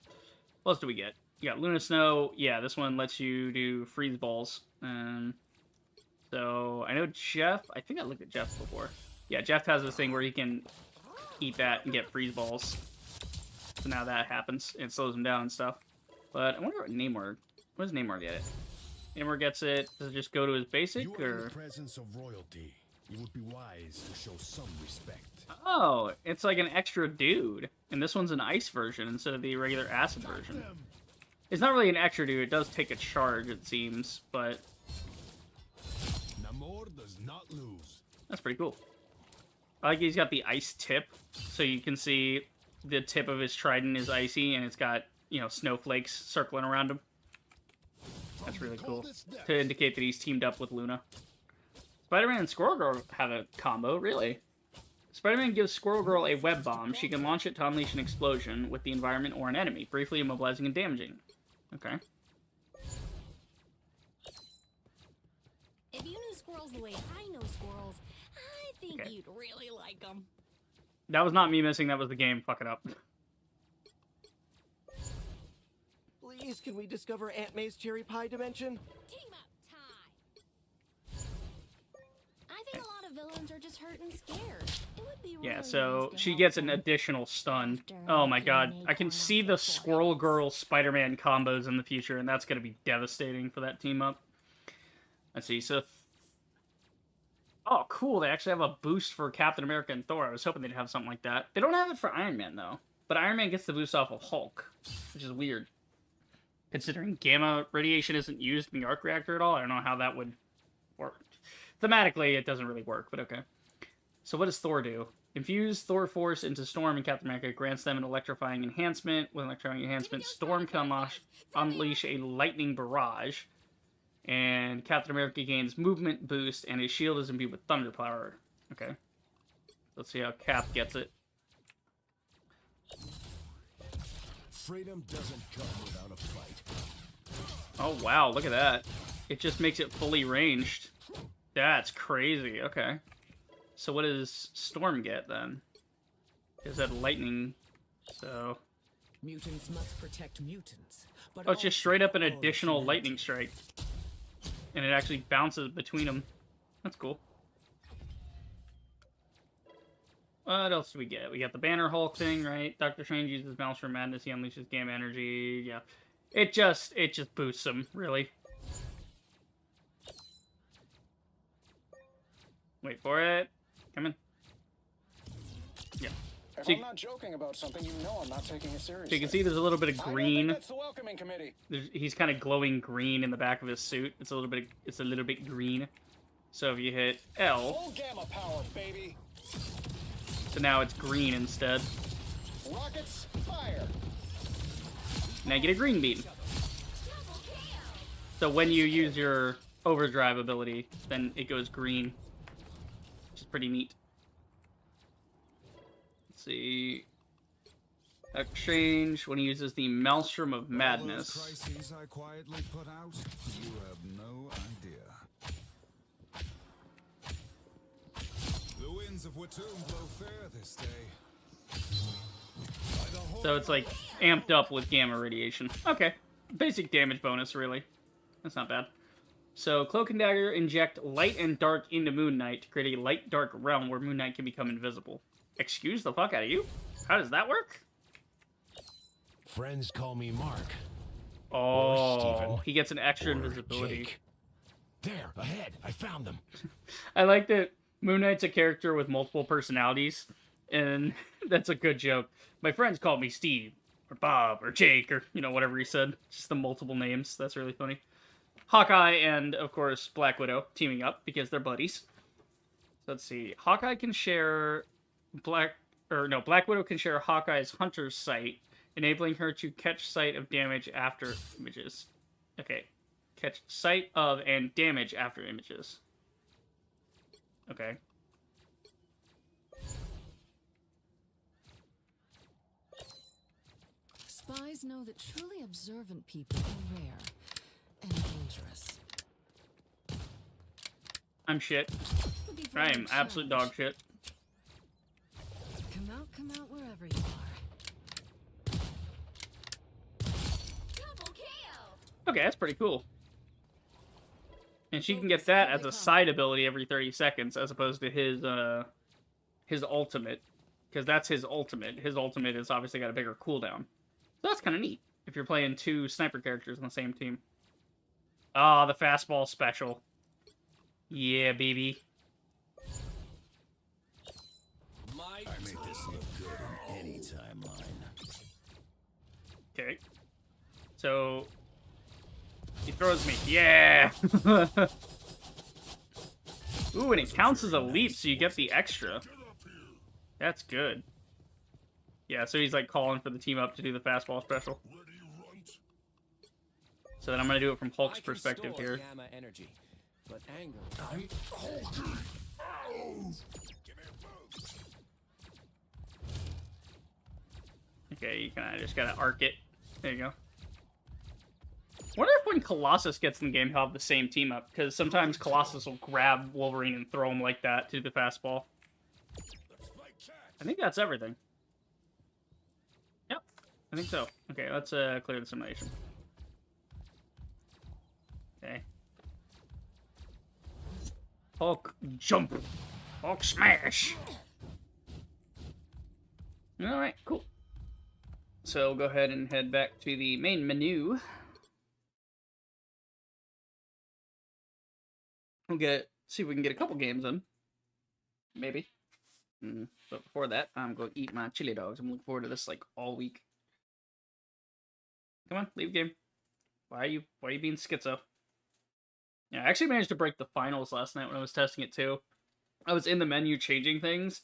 [SPEAKER 1] What else do we get? You got Luna Snow. Yeah, this one lets you do freeze balls. So, I know Jeff... I think I looked at Jeff before. Yeah, Jeff has this thing where he can eat that and get freeze balls. So now that happens. It slows him down and stuff. But I wonder what Namor... What does Namor get it? Namor gets it... Does it just go to his basic,
[SPEAKER 5] You are in
[SPEAKER 1] or...
[SPEAKER 5] the presence of royalty. It would be wise to show some respect.
[SPEAKER 1] Oh, it's like an extra dude. And this one's an ice version instead of the regular acid version. It's not really an extra dude. It does take a charge, it seems, but...
[SPEAKER 5] Namor does not lose.
[SPEAKER 1] That's pretty cool. I like he's got the ice tip, so you can see the tip of his trident is icy, and it's got, you know, snowflakes circling around him. That's really cool. To indicate that he's teamed up with Luna. Spider-Man and Squirrel Girl have a combo, really. Spider-Man gives Squirrel Girl a web bomb. She can launch it to unleash an explosion with the environment or an enemy, briefly immobilizing and damaging. Okay.
[SPEAKER 7] If you knew squirrels the way I know squirrels, I think
[SPEAKER 1] Okay.
[SPEAKER 7] you'd really like them.
[SPEAKER 1] That was not me missing, that was the game fucking up.
[SPEAKER 9] Please, can we discover Aunt May's cherry pie dimension?
[SPEAKER 7] Team up time. I think a lot of
[SPEAKER 6] villains are just hurt and scared. It would be
[SPEAKER 1] Yeah,
[SPEAKER 6] really
[SPEAKER 1] so
[SPEAKER 6] nice to
[SPEAKER 1] she
[SPEAKER 6] help
[SPEAKER 1] gets an
[SPEAKER 6] them.
[SPEAKER 1] additional stun.
[SPEAKER 6] After
[SPEAKER 1] Oh my
[SPEAKER 6] making
[SPEAKER 1] god.
[SPEAKER 6] an
[SPEAKER 1] I can
[SPEAKER 6] acorn
[SPEAKER 1] see
[SPEAKER 6] off
[SPEAKER 1] the
[SPEAKER 6] the
[SPEAKER 1] Squirrel
[SPEAKER 6] boils.
[SPEAKER 1] Girl Spider-Man combos in the future, and that's going to be devastating for that team up. Let's see, so... Oh, cool, they actually have a boost for Captain America and Thor. I was hoping they'd have something like that. They don't have it for Iron Man, though. But Iron Man gets the boost off of Hulk, which is weird. Considering gamma radiation isn't used in the arc reactor at all, I don't know how that would work. Thematically, it doesn't really work, but okay. So what does Thor do? Infuse Thor Force into Storm and Captain America grants them an electrifying enhancement. With electrifying enhancement, Storm can unleash a lightning barrage. And Captain America gains movement boost, and his shield is imbued with thunder power. Okay. Let's see how Cap gets it.
[SPEAKER 5] Freedom doesn't come without a fight.
[SPEAKER 1] Oh, wow, look at that. It just makes it fully ranged. That's crazy, okay. So what does Storm get, then? Is that lightning? So...
[SPEAKER 6] Mutants must protect mutants. But
[SPEAKER 1] Oh, it's just straight up an
[SPEAKER 6] also all
[SPEAKER 1] additional
[SPEAKER 6] humanity.
[SPEAKER 1] lightning strike. And it actually bounces between them. That's cool. What else do we get? We got the Banner Hulk thing, right? Doctor Strange uses Maelstrom Madness. He unleashes Gamma Energy. Yeah. It just boosts him, really. Wait for it. Come in. Yeah.
[SPEAKER 8] If
[SPEAKER 1] So
[SPEAKER 8] I'm not joking about something, you know I'm not taking it seriously.
[SPEAKER 1] So you can see there's a little bit of
[SPEAKER 8] I don't
[SPEAKER 1] green.
[SPEAKER 8] think that's the welcoming committee.
[SPEAKER 1] He's kind of glowing green in the back of his suit. It's a little bit green. So if you hit L,
[SPEAKER 8] Full gamma power, baby.
[SPEAKER 1] so now it's green instead.
[SPEAKER 8] Rockets, fire.
[SPEAKER 1] Now you get a green beam. So when you use your overdrive ability, then it goes green, which is pretty neat. Let's see. Exchange when he uses the Maelstrom of Madness.
[SPEAKER 5] All those crises I quietly put out, you have no idea. The winds of Watum blow fair this day.
[SPEAKER 1] So it's like amped up with gamma radiation. Okay. Basic damage bonus, really. That's not bad. So Cloak and Dagger inject light and dark into Moon Knight to create a light-dark realm where Moon Knight can become invisible. Excuse the fuck out of you? How does that work?
[SPEAKER 3] Friends call me Mark.
[SPEAKER 1] Oh,
[SPEAKER 3] Steven,
[SPEAKER 1] he gets an extra
[SPEAKER 3] or
[SPEAKER 1] invisibility.
[SPEAKER 3] Jake. There, ahead. I found them.
[SPEAKER 1] I like that Moon Knight's a character with multiple personalities, and that's a good joke. My friends call me Steve, or Bob, or Jake, or, you know, whatever he said. Just the multiple names. That's really funny. Hawkeye and, of course, Black Widow teaming up because they're buddies. So let's see. Hawkeye can share Black Widow can share Hawkeye's Hunter's Sight, enabling her to catch sight of damage after images. Okay. Catch sight of and damage after images. Okay.
[SPEAKER 6] Spies know that truly observant people are rare and dangerous.
[SPEAKER 1] I'm shit.
[SPEAKER 6] Would be for
[SPEAKER 1] I
[SPEAKER 6] a
[SPEAKER 1] am absolute dog
[SPEAKER 6] challenge.
[SPEAKER 1] shit.
[SPEAKER 6] Come out wherever you are.
[SPEAKER 7] Double KO.
[SPEAKER 1] Okay, that's pretty cool. And she can get that as a side ability every 30 seconds, as opposed to his ultimate. Because that's his ultimate. His ultimate has obviously got a bigger cooldown. So that's kind of neat, if you're playing two sniper characters on the same team. Ah, the fastball special. Yeah, baby.
[SPEAKER 2] My
[SPEAKER 5] I make this look good in any timeline.
[SPEAKER 1] Okay. So... he throws me. Yeah! Ooh, and it counts as a leap, so you get the extra. That's good. Yeah, so he's like calling for the team up to do the fastball special. So then I'm gonna do it from Hulk's perspective here.
[SPEAKER 9] Gamma energy, but anger.
[SPEAKER 1] Okay, you kind of just gotta arc it. There you go. Wonder if when Colossus gets in the game, he'll have the same team up, because sometimes Colossus will grab Wolverine and throw him like that to the fastball. I think that's everything. Yep, I think so. Okay, let's clear the simulation. Okay. Hulk, jump! Hulk smash. All right, cool. So go ahead and head back to the main menu. We'll see if we can get a couple games in. Maybe. But before that, I'm going to eat my chili dogs. I'm looking forward to this like all week. Come on, leave game. Why are you being schizo? Yeah, I actually managed to break the finals last night when I was testing it too. I was in the menu changing things,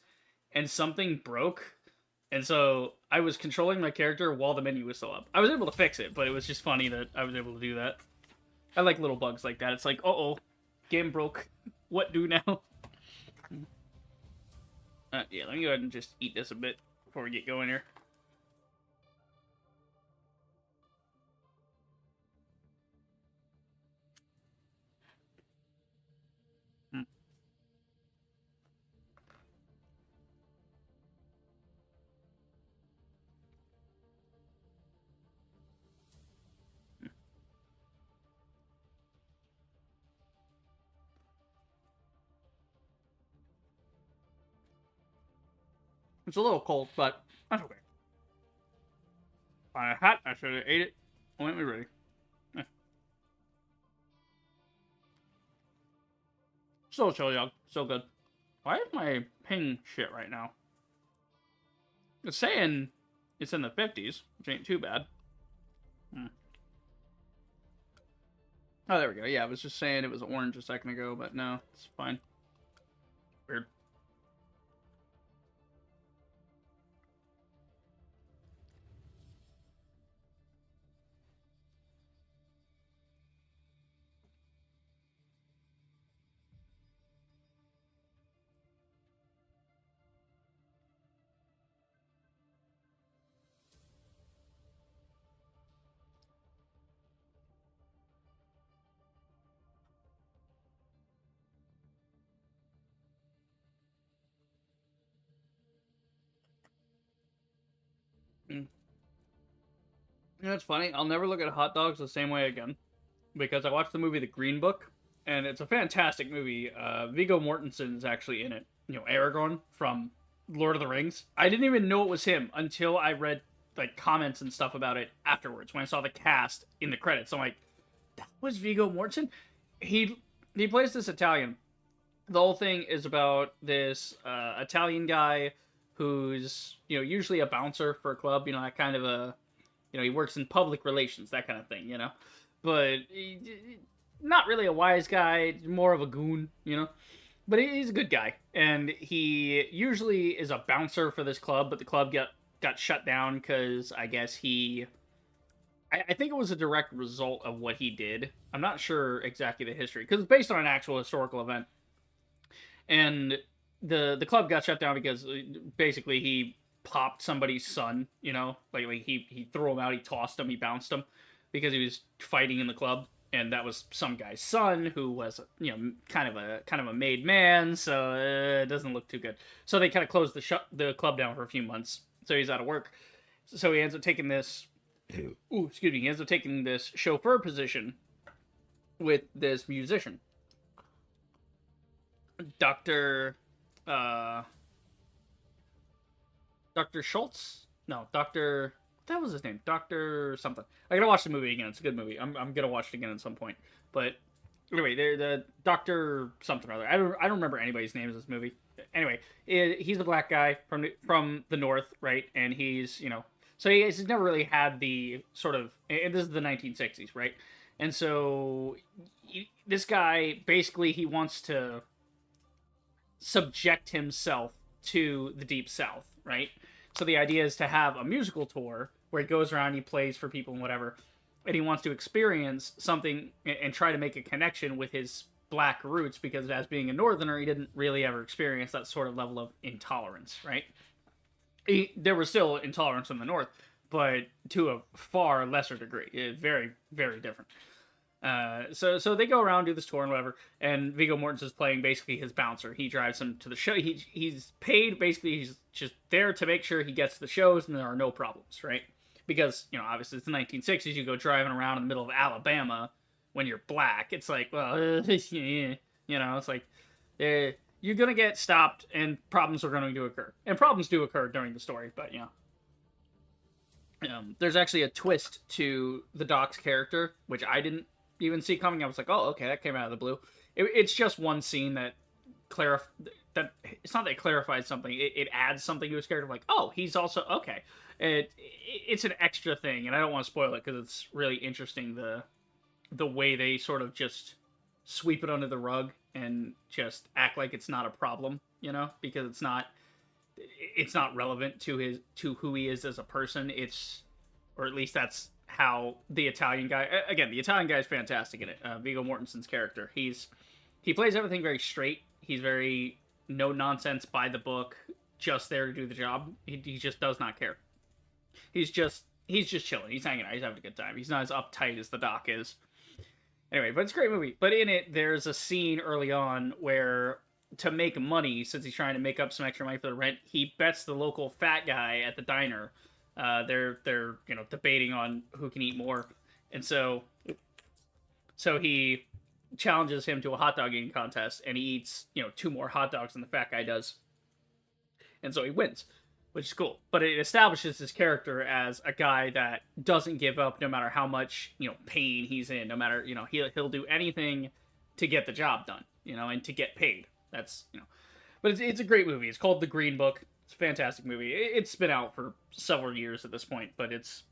[SPEAKER 1] and something broke. And so I was controlling my character while the menu was still up. I was able to fix it, but it was just funny that I was able to do that. I like little bugs like that. It's like, uh-oh, game broke. What do now? Yeah, let me go ahead and just eat this a bit before we get going here. It's a little cold, but that's okay. On a hat, I should have ate it when we were ready. So chill, y'all. So good. Why is my ping shit right now? It's saying it's in the 50s, which ain't too bad. Oh, there we go. Yeah, I was just saying it was orange a second ago, but no, it's fine. Weird. You know, it's funny. I'll never look at hot dogs the same way again because I watched the movie The Green Book, and it's a fantastic movie. Viggo Mortensen's actually in it. You know, Aragorn from Lord of the Rings. I didn't even know it was him until I read like comments and stuff about it afterwards when I saw the cast in the credits. I'm like, that was Viggo Mortensen. He plays this Italian. The whole thing is about this Italian guy who's, you know, usually a bouncer for a club. You know, that kind of a, you know, he works in public relations, that kind of thing, you know. But not really a wise guy, more of a goon, you know. But he's a good guy, and he usually is a bouncer for this club, but the club got shut down because I guess I think it was a direct result of what he did. I'm not sure exactly the history, because it's based on an actual historical event. And the club got shut down because basically he popped somebody's son, you know, like he threw him out, he tossed him, he bounced him because he was fighting in the club, and that was some guy's son who was, you know, kind of a made man, so it doesn't look too good. So they kind of closed the club down for a few months, so he's out of work. So he ends up taking this, he ends up taking this chauffeur position with this musician, Dr. Schultz? No, Dr. What was his name? Dr. something. I gotta watch the movie again. It's a good movie. I'm gonna watch it again at some point. But anyway, they're the Dr. something or other. I don't remember anybody's name in this movie. Anyway, he's a black guy from the north, right? And he's, you know, so he's never really had the sort of, and this is the 1960s, right? And so this guy, basically, he wants to subject himself to the Deep South, right? So the idea is to have a musical tour where he goes around, he plays for people and whatever, and he wants to experience something and try to make a connection with his black roots, because as being a northerner, he didn't really ever experience that sort of level of intolerance, right? There was still intolerance in the north, but to a far lesser degree. Very, very different. So they go around, do this tour and whatever, and Viggo Mortensen's playing basically his bouncer. He drives him to the show. He's paid, basically, he's just there to make sure he gets the shows and there are no problems, right? Because, you know, obviously it's the 1960s, you go driving around in the middle of Alabama when you're black. It's like, well, you know, it's like, you're gonna get stopped, and problems are going to occur. And problems do occur during the story, but there's actually a twist to the Doc's character, which I didn't even see coming. I was like, oh, okay, that came out of the blue. It's just one scene that it's not that it clarifies something. It adds something to his character. Like, oh, he's also okay. It's an extra thing, and I don't want to spoil it because it's really interesting the way they sort of just sweep it under the rug and just act like it's not a problem, because it's not relevant to who he is as a person. Or at least that's how the Italian guy. Again, the Italian guy is fantastic in it. Viggo Mortensen's character. He plays everything very straight. He's very no nonsense, by the book, just there to do the job. He just does not care. He's just chilling. He's hanging out. He's having a good time. He's not as uptight as the Doc is. Anyway, but it's a great movie. But in it, there's a scene early on where, to make money, since he's trying to make up some extra money for the rent, he bets the local fat guy at the diner. They're debating on who can eat more, and so he challenges him to a hot dog eating contest, and he eats 2 more hot dogs than the fat guy does, and so he wins, which is cool. But it establishes his character as a guy that doesn't give up no matter how much pain he's in. No matter he'll do anything to get the job done, and to get paid. That's but it's a great movie. It's called The Green Book. It's a fantastic movie. It's been out for several years at this point, but it's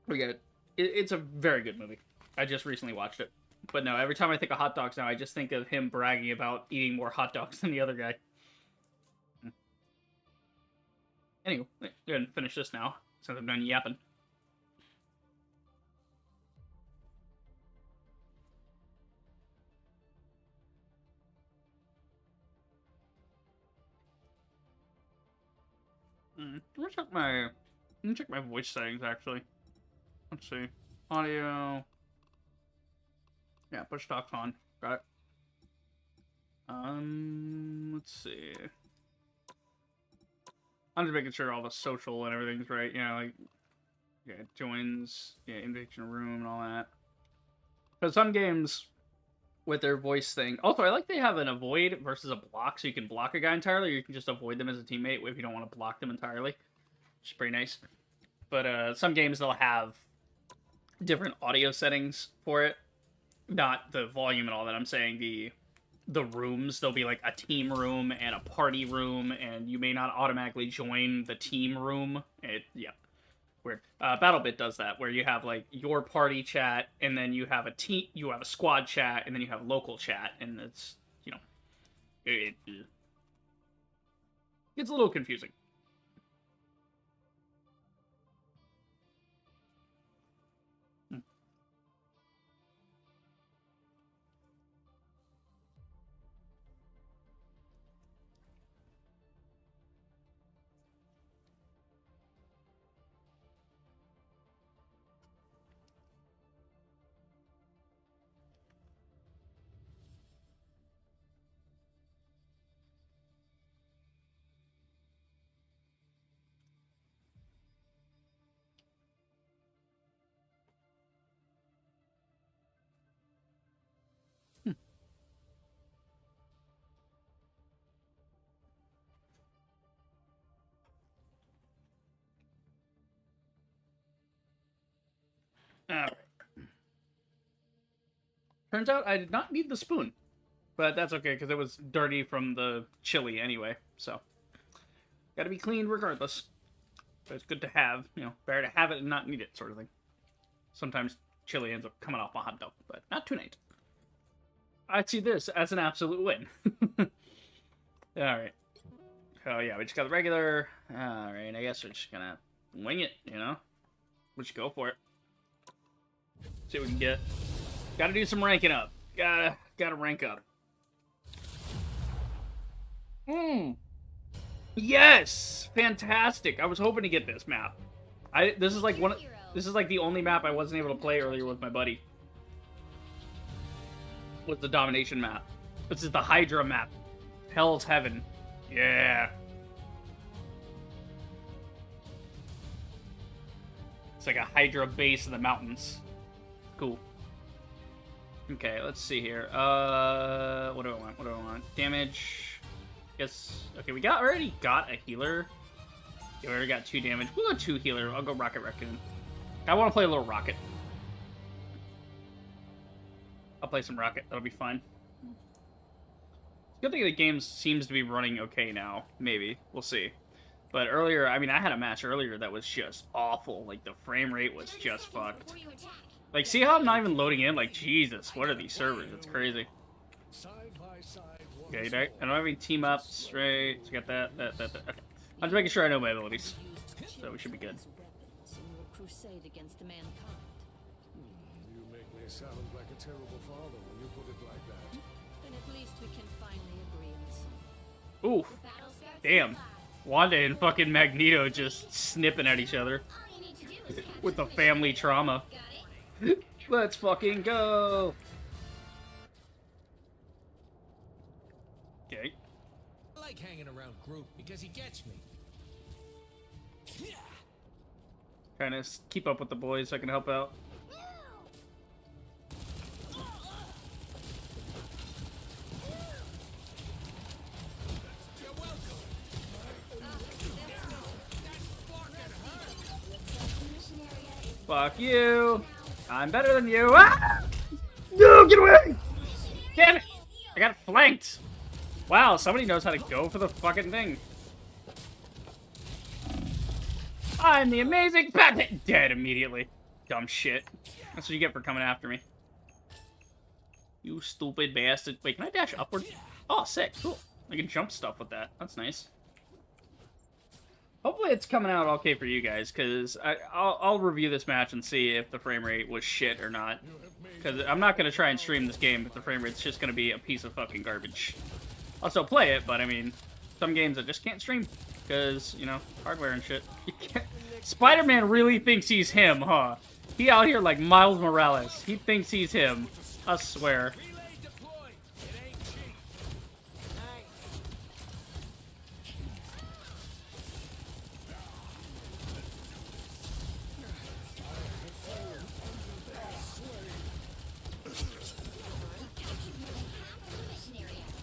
[SPEAKER 1] a very good movie. I just recently watched it. But no, every time I think of hot dogs now, I just think of him bragging about eating more hot dogs than the other guy. Anyway, go ahead and finish this now, since I'm done yapping. Let me check my voice settings, actually. Let's see. Audio. Yeah, push talks on. Got it. Let's see. I'm just making sure all the social and everything's right. Joins, invitation room and all that. Because some games with their voice thing. Also, I like they have an avoid versus a block, so you can block a guy entirely, or you can just avoid them as a teammate if you don't want to block them entirely. Which is pretty nice. But some games, they'll have different audio settings for it. Not the volume and all that. I'm saying the rooms. There'll be like a team room and a party room, and you may not automatically join the team room. Weird. BattleBit does that, where you have like your party chat, and then you have a squad chat, and then you have local chat, and it's it gets a little confusing. Alright. Turns out I did not need the spoon. But that's okay, because it was dirty from the chili anyway, so. Gotta be cleaned regardless. But it's good to have, better to have it and not need it, sort of thing. Sometimes chili ends up coming off a hot dog, but not tonight. I'd see this as an absolute win. Alright. Oh yeah, we just got the regular. Alright, I guess we're just gonna wing it, We'll just go for it. See what we can get. Gotta do some ranking up. Gotta rank up. Yes! Fantastic! I was hoping to get this map. This is like the only map I wasn't able to play earlier with my buddy. Was the domination map. This is the Hydra map. Hell's Heaven. Yeah. It's like a Hydra base in the mountains. Cool. Okay, let's see here. What do I want? Damage. Guess, okay, we already got a healer. Yeah, we already got 2 damage. We'll go 2 healer. I'll go Rocket Raccoon. I want to play a little Rocket. I'll play some Rocket. That'll be fine. Good thing the game seems to be running okay now. Maybe. We'll see. But earlier, I mean, I had a match earlier that was just awful. Like, the frame rate was just fucked. Like, see how I'm not even loading in? Like, Jesus, what are these servers? It's crazy. Okay, I don't have any team ups, right? So got that. Okay. I'm just making sure I know my abilities. So we should be good.
[SPEAKER 6] Crusade against mankind.
[SPEAKER 5] You make me sound like a terrible father when you put it like that.
[SPEAKER 6] Then at least we can finally agree on something.
[SPEAKER 1] Ooh. Damn. Wanda and fucking Magneto just snipping at each other. With the family trauma. Let's fucking go! Okay.
[SPEAKER 2] I like hanging around Groot because he gets me.
[SPEAKER 1] Trying to keep up with the boys so I can help out. Fuck you! I'm better than you! Ah! No, get away! Damn it! I got flanked! Wow, somebody knows how to go for the fucking thing. I'm the amazing Batman! Dead immediately. Dumb shit. That's what you get for coming after me. You stupid bastard. Wait, can I dash upward? Oh, sick. Cool. I can jump stuff with that. That's nice. Hopefully it's coming out okay for you guys, because I'll review this match and see if the frame rate was shit or not. Because I'm not going to try and stream this game if the frame rate's just going to be a piece of fucking garbage. I'll still play it, but I mean, some games I just can't stream. Because, you know, hardware and shit. Spider-Man really thinks he's him, huh? He out here like Miles Morales. He thinks he's him. I swear.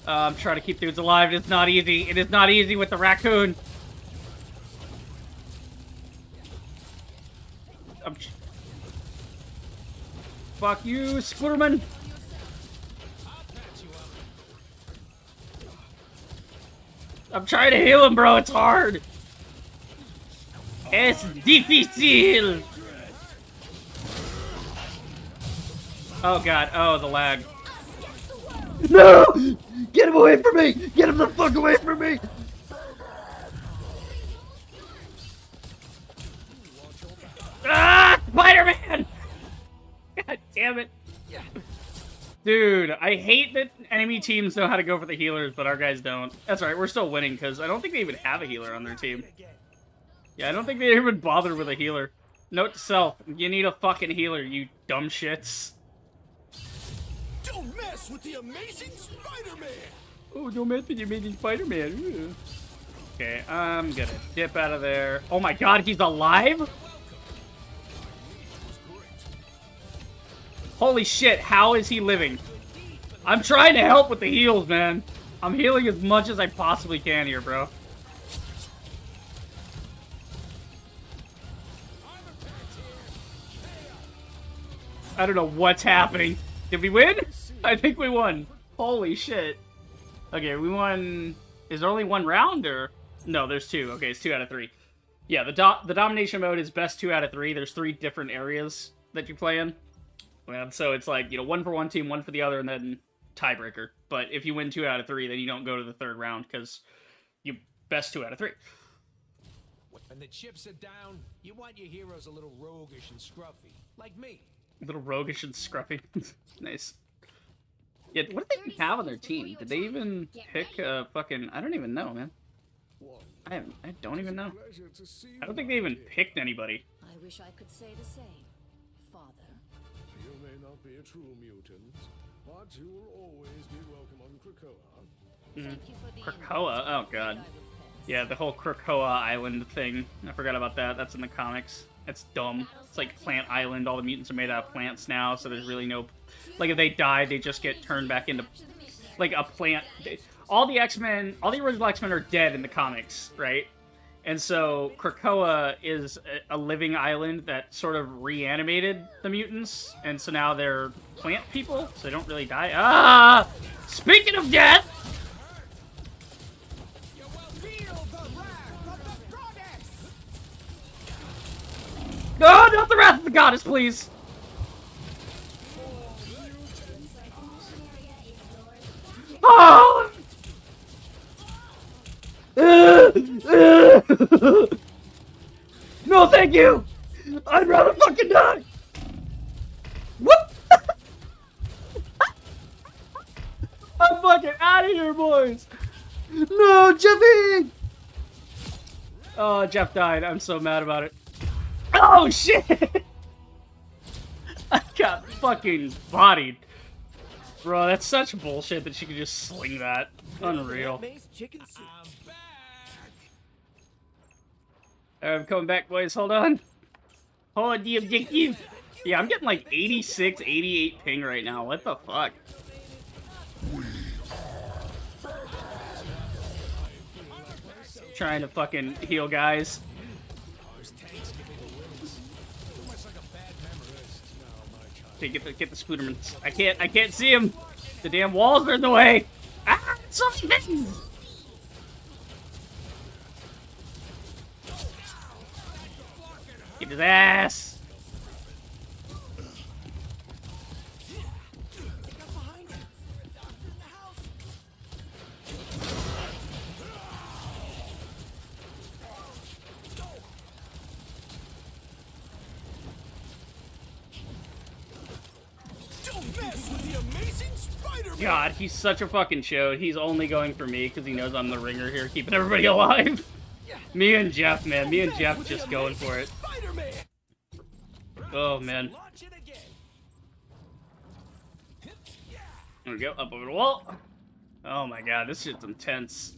[SPEAKER 1] I'm trying to keep dudes alive. It's not easy. It is not easy with the raccoon. Fuck you, Spooderman. I'm trying to heal him, bro. It's hard. Es difícil. Oh, God. Oh, the lag. No! Get him away from me! Get him the fuck away from me! Ah! Spider-Man! God damn it. Dude, I hate that enemy teams know how to go for the healers, but our guys don't. That's alright, we're still winning, because I don't think they even have a healer on their team. Yeah, I don't think they even bothered with a healer. Note to self, you need a fucking healer, you dumb shits.
[SPEAKER 5] Don't mess with the amazing Spider-Man!
[SPEAKER 1] Oh, don't mess with the amazing Spider-Man. Okay, I'm gonna dip out of there. Oh my god, he's alive? Holy shit, how is he living? I'm trying to help with the heals, man. I'm healing as much as I possibly can here, bro. I don't know what's happening. Did we win? I think we won. Holy shit. Okay, we won... Is there only one round, or...? No, there's 2. Okay, it's 2 out of 3. Yeah, the domination mode is best 2 out of 3. There's 3 different areas that you play in. And so it's like, you know, 1 for one team, 1 for the other, and then tiebreaker. But if you win 2 out of 3, then you don't go to the 3rd round, because you best 2 out of 3.
[SPEAKER 2] When the chips are down, you want your heroes a little roguish and scruffy, like me.
[SPEAKER 1] A little roguish and scruffy. Nice. Yeah, what did they even have on their team? Did they even pick fucking... I don't even know, man. I don't even know. I don't think they even picked anybody.
[SPEAKER 6] I wish I could say the same, Father.
[SPEAKER 5] You may not be a true mutant, but you will always be welcome on Krakoa.
[SPEAKER 6] Thank you for the
[SPEAKER 1] Krakoa? Oh, God. Yeah, the whole Krakoa Island thing. I forgot about that. That's in the comics. It's dumb. It's like Plant Island. All the mutants are made out of plants now, so there's really no... Like, if they die, they just get turned back into... Like, a plant... all the X-Men, all the original X-Men are dead in the comics, right? And so Krakoa is a living island that sort of reanimated the mutants, and so now they're plant people, so they don't really die. Ah! Speaking of death! No, not the Wrath of the Goddess, please! Oh! No, thank you! I'd rather fucking die! Whoop! I'm fucking out of here, boys! No, Jeffy! Oh, Jeff died. I'm so mad about it. Oh, shit! I got fucking bodied. Bro, that's such bullshit that she could just sling that. Unreal. Alright, I'm coming back, boys. Hold on. Hold on, the objective. Yeah, I'm getting like 86, 88 ping right now. What the fuck? Trying to fucking heal guys. Okay, get the Spoodermans. I can't see him. The damn walls are in the way. Ah, so many things. Get his ass. God, he's such a fucking chode. He's only going for me because he knows I'm the ringer here, keeping everybody alive. Me and Jeff, man. Me and Jeff just going for it. Oh, man. There we go. Up over the wall. Oh, my God. This shit's intense.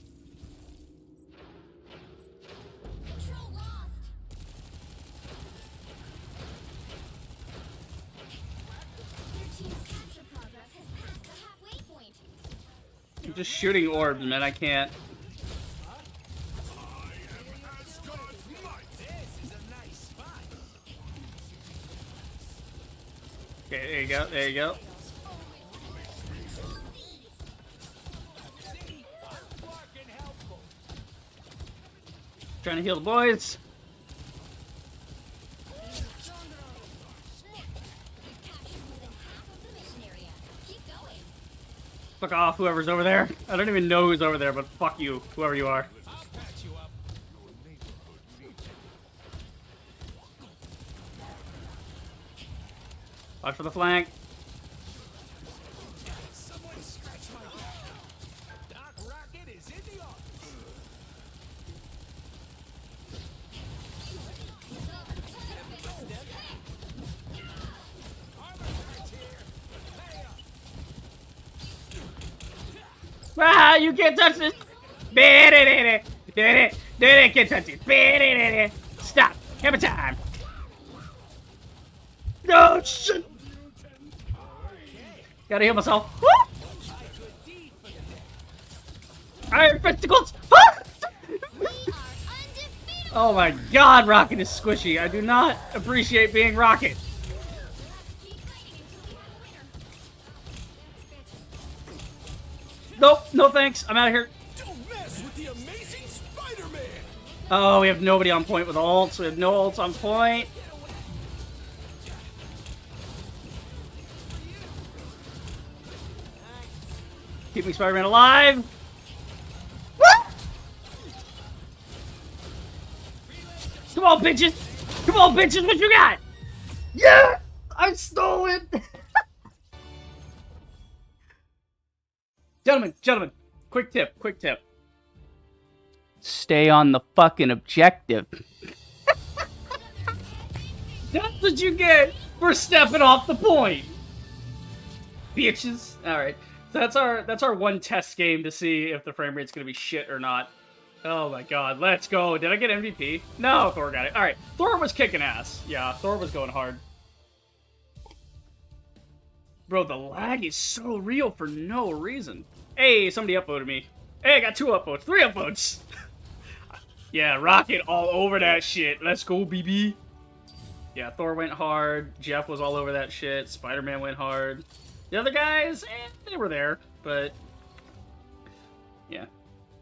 [SPEAKER 1] I'm just shooting orbs, man. I can't. Okay, there you go. There you go. Trying to heal the boys. Fuck off, whoever's over there. I don't even know who's over there, but fuck you, whoever you are. Watch for the flank. Ah, you can't touch this! Can't touch it! Stop! Hammer time! No, shit! Gotta heal myself. Iron Festivals! Oh my god, Rocket is squishy. I do not appreciate being Rocket. Nope, no thanks. I'm out of here.
[SPEAKER 5] Don't mess with the amazing Spider-Man.
[SPEAKER 1] Oh, we have nobody on point with ults. We have no ults on point. Keeping Spider-Man alive. Woo! Come on, bitches. Come on, bitches. What you got? Yeah! I stole it. Gentlemen, quick tip. Stay on the fucking objective. That's what you get for stepping off the point. Bitches. Alright. So that's our one test game to see if the frame rate's gonna be shit or not. Oh my god, let's go. Did I get MVP? No, Thor got it. Alright. Thor was kicking ass. Yeah, Thor was going hard. Bro, the lag is so real for no reason. Hey, somebody upvoted me. Hey, I got 2 upvotes, 3 upvotes. Yeah, Rocket all over that shit. Let's go, BB. Yeah, Thor went hard. Jeff was all over that shit. Spider-Man went hard. The other guys, they were there, but yeah.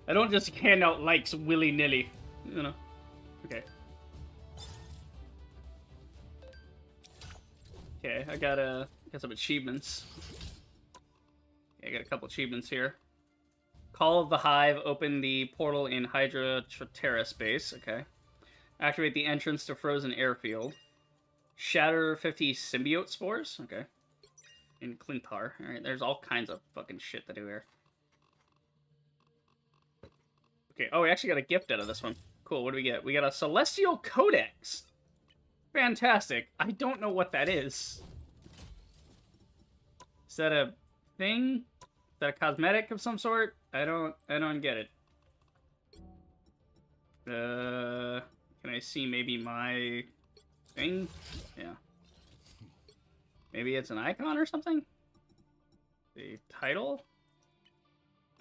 [SPEAKER 1] I don't just hand out likes willy-nilly, you know. Okay. Okay, I got some achievements. Okay, I got a couple achievements here. Call of the Hive, open the portal in Hydra Terra space. Okay. Activate the entrance to Frozen Airfield. Shatter 50 symbiote spores. Okay. In Clintar. Alright, there's all kinds of fucking shit to do here. Okay, oh, we actually got a gift out of this one. Cool, what do we get? We got a Celestial Codex. Fantastic. I don't know what that is. Is that a thing? Is that a cosmetic of some sort? I don't get it. Can I see maybe my thing? Yeah. Maybe it's an icon or something? The title?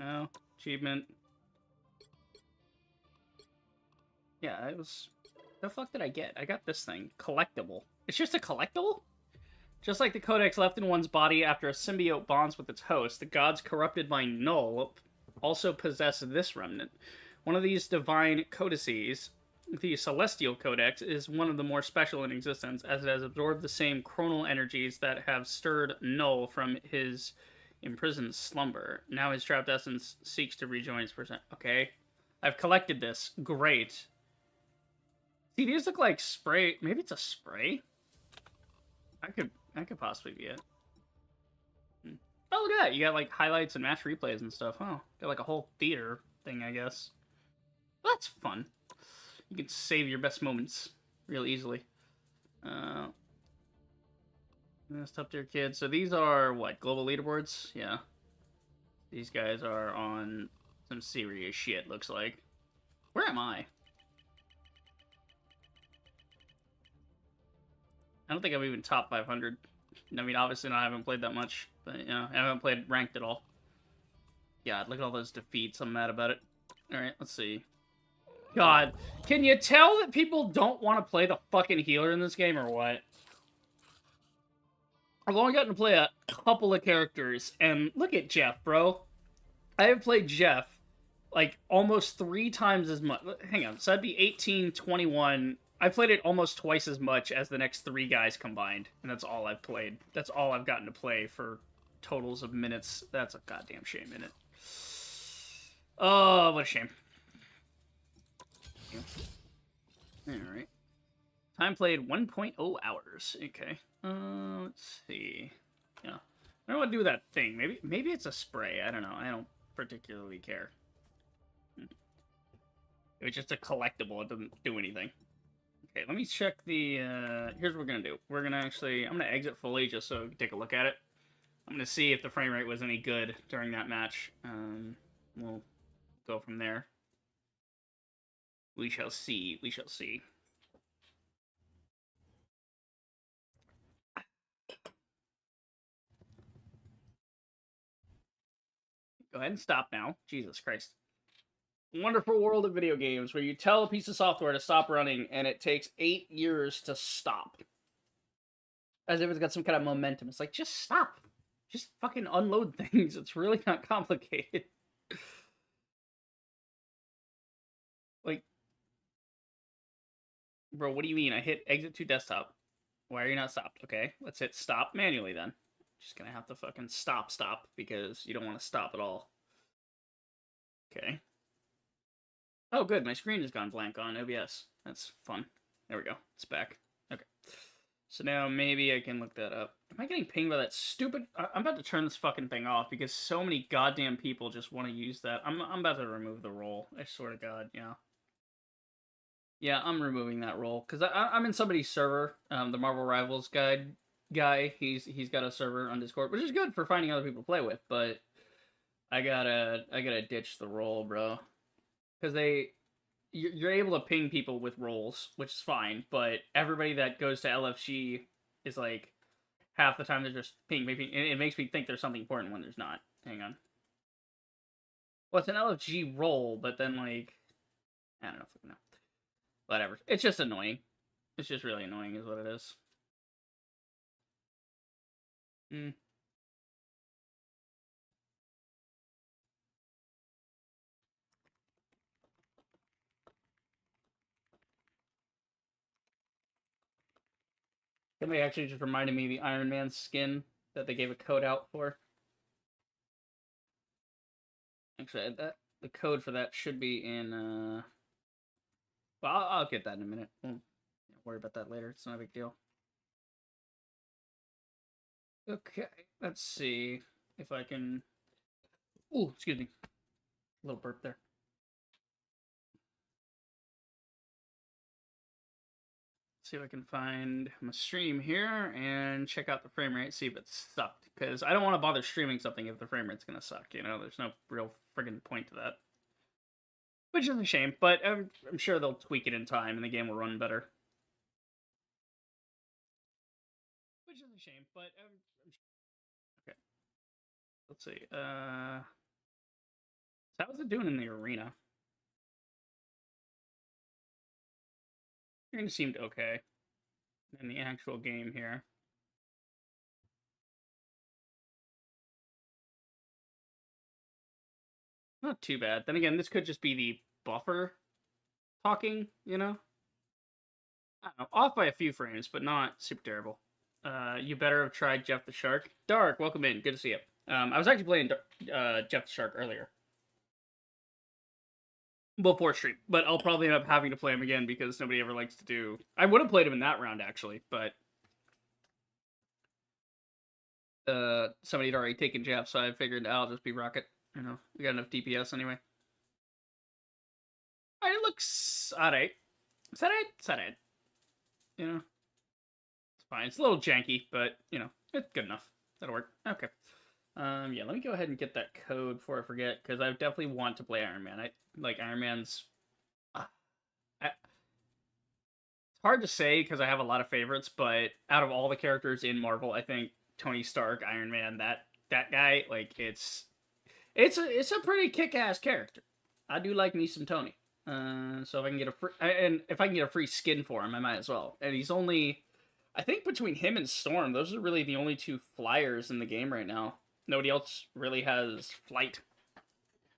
[SPEAKER 1] No. Achievement. Yeah, it was... The fuck did I get? I got this thing. Collectible. It's just a collectible? Just like the codex left in one's body after a symbiote bonds with its host, the gods corrupted by Null also possess this remnant. One of these divine codices, the Celestial Codex, is one of the more special in existence, as it has absorbed the same chronal energies that have stirred Null from his imprisoned slumber. Now his trapped essence seeks to rejoin his percent. Okay. I've collected this. Great. See, these look like spray. Maybe it's a spray? That could possibly be it. Oh, look at that. You got, like, highlights and match replays and stuff. Oh, got, like, a whole theater thing, I guess. Well, that's fun. You can save your best moments real easily. That's up tier kids. So these are, what, global leaderboards? Yeah. These guys are on some serious shit, looks like. Where am I? I don't think I'm even top 500. I mean, obviously, I haven't played that much. But, you know, I haven't played ranked at all. God, look at all those defeats. I'm mad about it. Alright, let's see. God, can you tell that people don't want to play the fucking healer in this game, or what? I've only gotten to play a couple of characters, and look at Jeff, bro. I have played Jeff, like, almost 3 times as much. Hang on, so that'd be 18, 21... I played it almost twice as much as the next 3 guys combined, and that's all I've played. That's all I've gotten to play for totals of minutes. That's a goddamn shame, isn't it? Oh, what a shame. Alright. Time played 1.0 hours. Okay. Let's see. Yeah. I don't know what to do with that thing. Maybe it's a spray. I don't know. I don't particularly care. It was just a collectible. It doesn't do anything. Okay, let me check the, here's what we're gonna do. I'm gonna exit fully just so we can take a look at it. I'm gonna see if the frame rate was any good during that match. We'll go from there. We shall see, we shall see. Go ahead and stop now. Jesus Christ. Wonderful world of video games where you tell a piece of software to stop running and it takes 8 years to stop. As if it's got some kind of momentum. It's like, just stop. Just fucking unload things. It's really not complicated. Like, bro, what do you mean? I hit exit to desktop. Why are you not stopped? Okay, let's hit stop manually then. Just gonna have to fucking stop because you don't want to stop at all. Okay. Oh, good. My screen has gone blank on OBS. That's fun. There we go. It's back. Okay. So now maybe I can look that up. Am I getting pinged by that stupid... I'm about to turn this fucking thing off because so many goddamn people just want to use that. I'm about to remove the role. I swear to God, yeah. Yeah, I'm removing that role because I'm in somebody's server. The Marvel Rivals guy. He's got a server on Discord, which is good for finding other people to play with. But I gotta ditch the role, bro. Because you're able to ping people with roles, which is fine, but everybody that goes to LFG is like, half the time they're just ping, ping, ping. It makes me think there's something important when there's not. Hang on. Well, it's an LFG roll, but then, like, I don't know. Whatever. It's just annoying. It's just really annoying is what it is. Somebody actually just reminded me of the Iron Man skin that they gave a code out for. Actually, the code for that should be in. Well, I'll get that in a minute. We'll worry about that later. It's not a big deal. Okay, let's see if I can. Ooh, excuse me. A little burp there. See if I can find my stream here and check out the frame rate, see if it sucked. Because I don't want to bother streaming something if the frame rate's going to suck, you know? There's no real friggin' point to that. Which is a shame, but I'm sure they'll tweak it in time and the game will run better. Which is a shame, but okay. Let's see. How is it doing in the arena? It seemed okay in the actual game here. Not too bad. Then again, this could just be the buffer talking, you know? I don't know, off by a few frames, but not super terrible. You better have tried Jeff the Shark. Dark, welcome in. Good to see you. I was actually playing Jeff the Shark earlier. Before stream, but I'll probably end up having to play him again because nobody ever likes to do... I would have played him in that round, actually, but... somebody had already taken Jeff, so I figured I'll just be Rocket. You know, we got enough DPS anyway. Alright, it looks alright. It's alright? It's alright. You know? It's fine. It's a little janky, but, you know, it's good enough. That'll work. Okay. Yeah, let me go ahead and get that code before I forget, because I definitely want to play Iron Man. I like Iron Man's... it's hard to say, because I have a lot of favorites, but out of all the characters in Marvel, I think Tony Stark, Iron Man, that guy, like, it's a pretty kick-ass character. I do like me some Tony. So if I can get if I can get a free skin for him, I might as well. And he's only... I think between him and Storm, those are really the only two flyers in the game right now. Nobody else really has flight.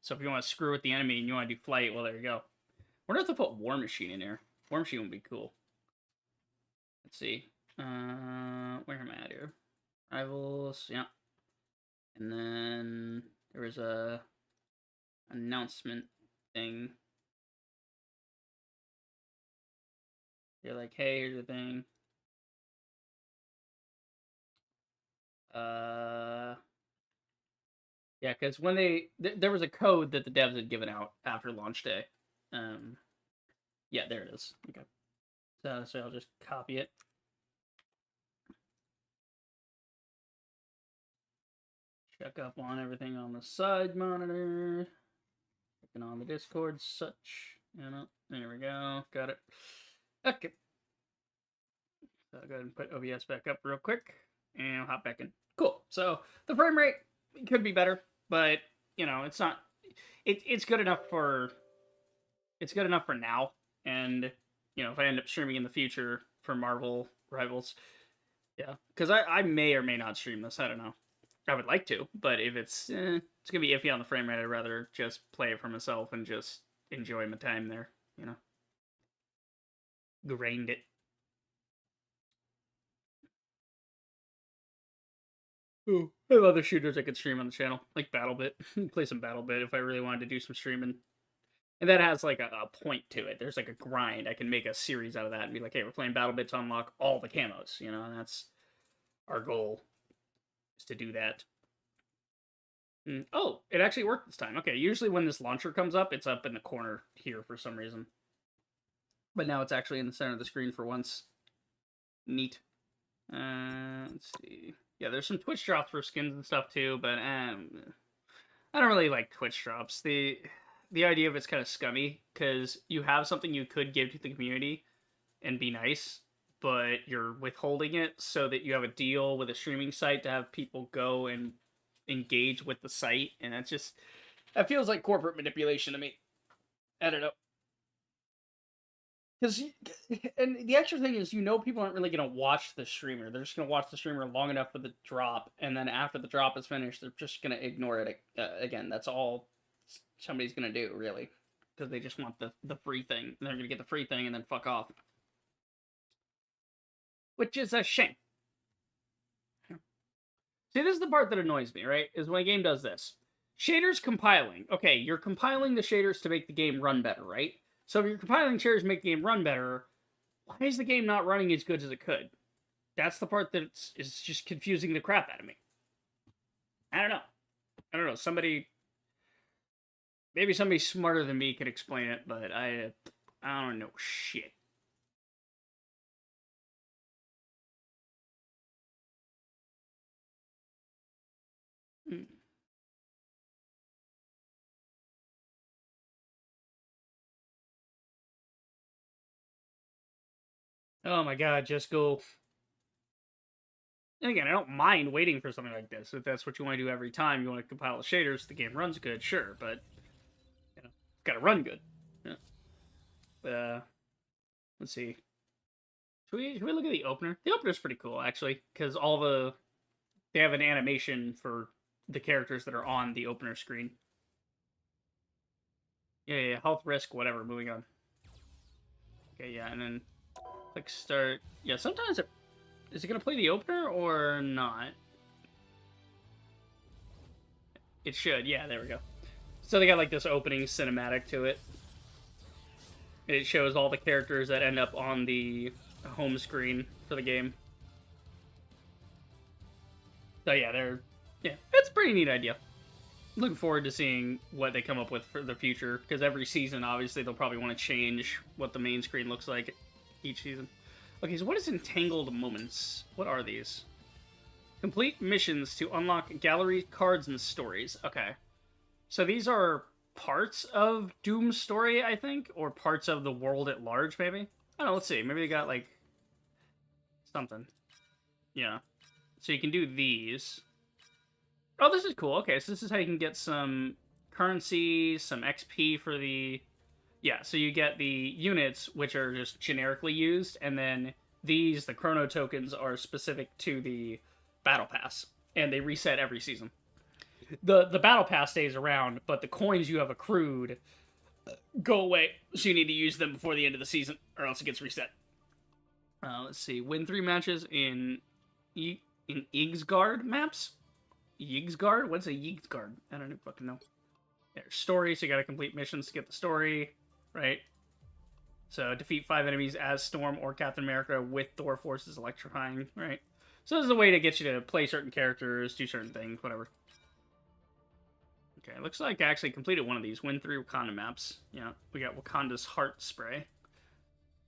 [SPEAKER 1] So if you want to screw with the enemy and you want to do flight, well, there you go. Wonder if they'll put War Machine in here. War Machine would be cool. Let's see. Where am I at here? Rivals, yeah. And then there was a announcement thing. You're like, hey, here's the thing. Yeah, because when there was a code that the devs had given out after launch day. Yeah, there it is. Okay. So I'll just copy it. Check up on everything on the side monitor. Checking on the Discord, such. You know, there we go. Got it. Okay. So I'll go ahead and put OBS back up real quick. And I'll hop back in. Cool. So the frame rate could be better, but you know, it's not. It's good enough for. It's good enough for now, and you know, if I end up streaming in the future for Marvel Rivals, yeah, because I may or may not stream this. I don't know. I would like to, but if it's gonna be iffy on the frame rate, I'd rather just play it for myself and just enjoy my time there. You know, grind it. Ooh, I have other shooters I could stream on the channel, like BattleBit. Play some BattleBit if I really wanted to do some streaming. And that has, like, a point to it. There's, like, a grind. I can make a series out of that and be like, hey, we're playing BattleBit to unlock all the camos, you know? And that's our goal, is to do that. Oh, it actually worked this time. Okay, usually when this launcher comes up, it's up in the corner here for some reason. But now it's actually in the center of the screen for once. Neat. Let's see. Yeah, there's some Twitch drops for skins and stuff too, but I don't really like Twitch drops. The idea of it's kind of scummy, because you have something you could give to the community and be nice, but you're withholding it so that you have a deal with a streaming site to have people go and engage with the site, and that feels like corporate manipulation to me. I don't know. Because, and the extra thing is, people aren't really going to watch the streamer. They're just going to watch the streamer long enough for the drop, and then after the drop is finished, they're just going to ignore it again. That's all somebody's going to do, really. Because they just want the free thing. And they're going to get the free thing and then fuck off. Which is a shame. See, this is the part that annoys me, right? Is when a game does this. Shaders compiling. Okay, you're compiling the shaders to make the game run better, right? So if you're compiling shaders to make the game run better, why is the game not running as good as it could? That's the part that is just confusing the crap out of me. I don't know. Maybe somebody smarter than me could explain it, but I don't know shit. Oh my god, just go. And again, I don't mind waiting for something like this. If that's what you want to do every time, you want to compile the shaders, the game runs good, sure, but it's got to run good. Yeah. Let's see. Should we look at the opener? The opener's pretty cool, actually, because they have an animation for the characters that are on the opener screen. Yeah, health risk, whatever, moving on. Okay, yeah, and then click start. Yeah, sometimes is it going to play the opener or not? It should, yeah, there we go. So they got like this opening cinematic to it. It shows all the characters that end up on the home screen for the game. So yeah, it's a pretty neat idea. Looking forward to seeing what they come up with for the future, because every season, obviously, they'll probably want to change what the main screen looks like each season. Okay, so what is Entangled Moments? What are these? Complete missions to unlock gallery cards and stories. Okay. So these are parts of Doom's story, I think, or parts of the world at large, maybe? I don't know, let's see. Maybe they got, like, something. Yeah. So you can do these. Oh, this is cool. Okay, so this is how you can get some currency, some XP for the... Yeah, so you get the units, which are just generically used, and then these, the chrono tokens, are specific to the battle pass, and they reset every season. The battle pass stays around, but the coins you have accrued go away, so you need to use them before the end of the season, or else it gets reset. Let's see. Win 3 matches in Yggdrasgard maps? Yggdrasgard? What's a Yggdrasgard? I don't fucking know. There's story, so you gotta complete missions to get the story, right? So, defeat 5 enemies as Storm or Captain America with Thor forces electrifying, right? So this is a way to get you to play certain characters, do certain things, whatever. Okay, looks like I actually completed one of these. Win 3 Wakanda maps. Yeah, we got Wakanda's Heart Spray.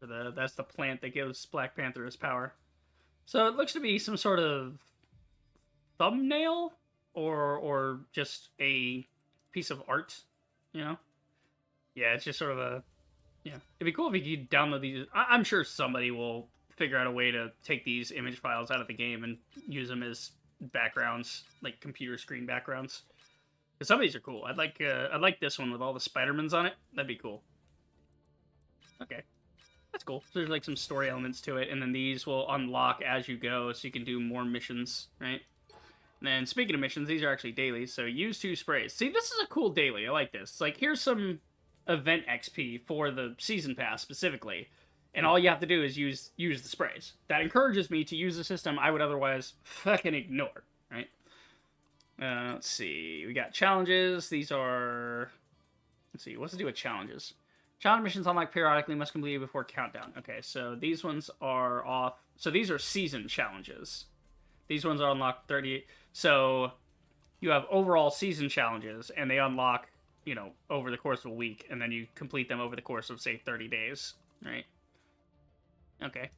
[SPEAKER 1] That's the plant that gives Black Panther his power. So it looks to be some sort of thumbnail or just a piece of art, you know? Yeah, it's just sort of a... Yeah, it'd be cool if you could download these. I'm sure somebody will figure out a way to take these image files out of the game and use them as backgrounds, like computer screen backgrounds. Because some of these are cool. I'd like this one with all the Spider-Mans on it. That'd be cool. Okay. That's cool. So there's like some story elements to it, and then these will unlock as you go, so you can do more missions, right? And then speaking of missions, these are actually dailies, so use 2 sprays. See, this is a cool daily. I like this. It's like, here's some event XP for the season pass specifically, and all you have to do is use the sprays. That encourages me to use a system I would otherwise fucking ignore, right? Let's see. We got challenges. These are... Let's see. What's to do with challenges? Challenge missions unlock periodically, must complete before countdown. Okay, so these ones are off. So these are season challenges. These ones are unlocked 30. So you have overall season challenges, and they unlock, you know, over the course of a week, and then you complete them over the course of, say, 30 days, right? Okay.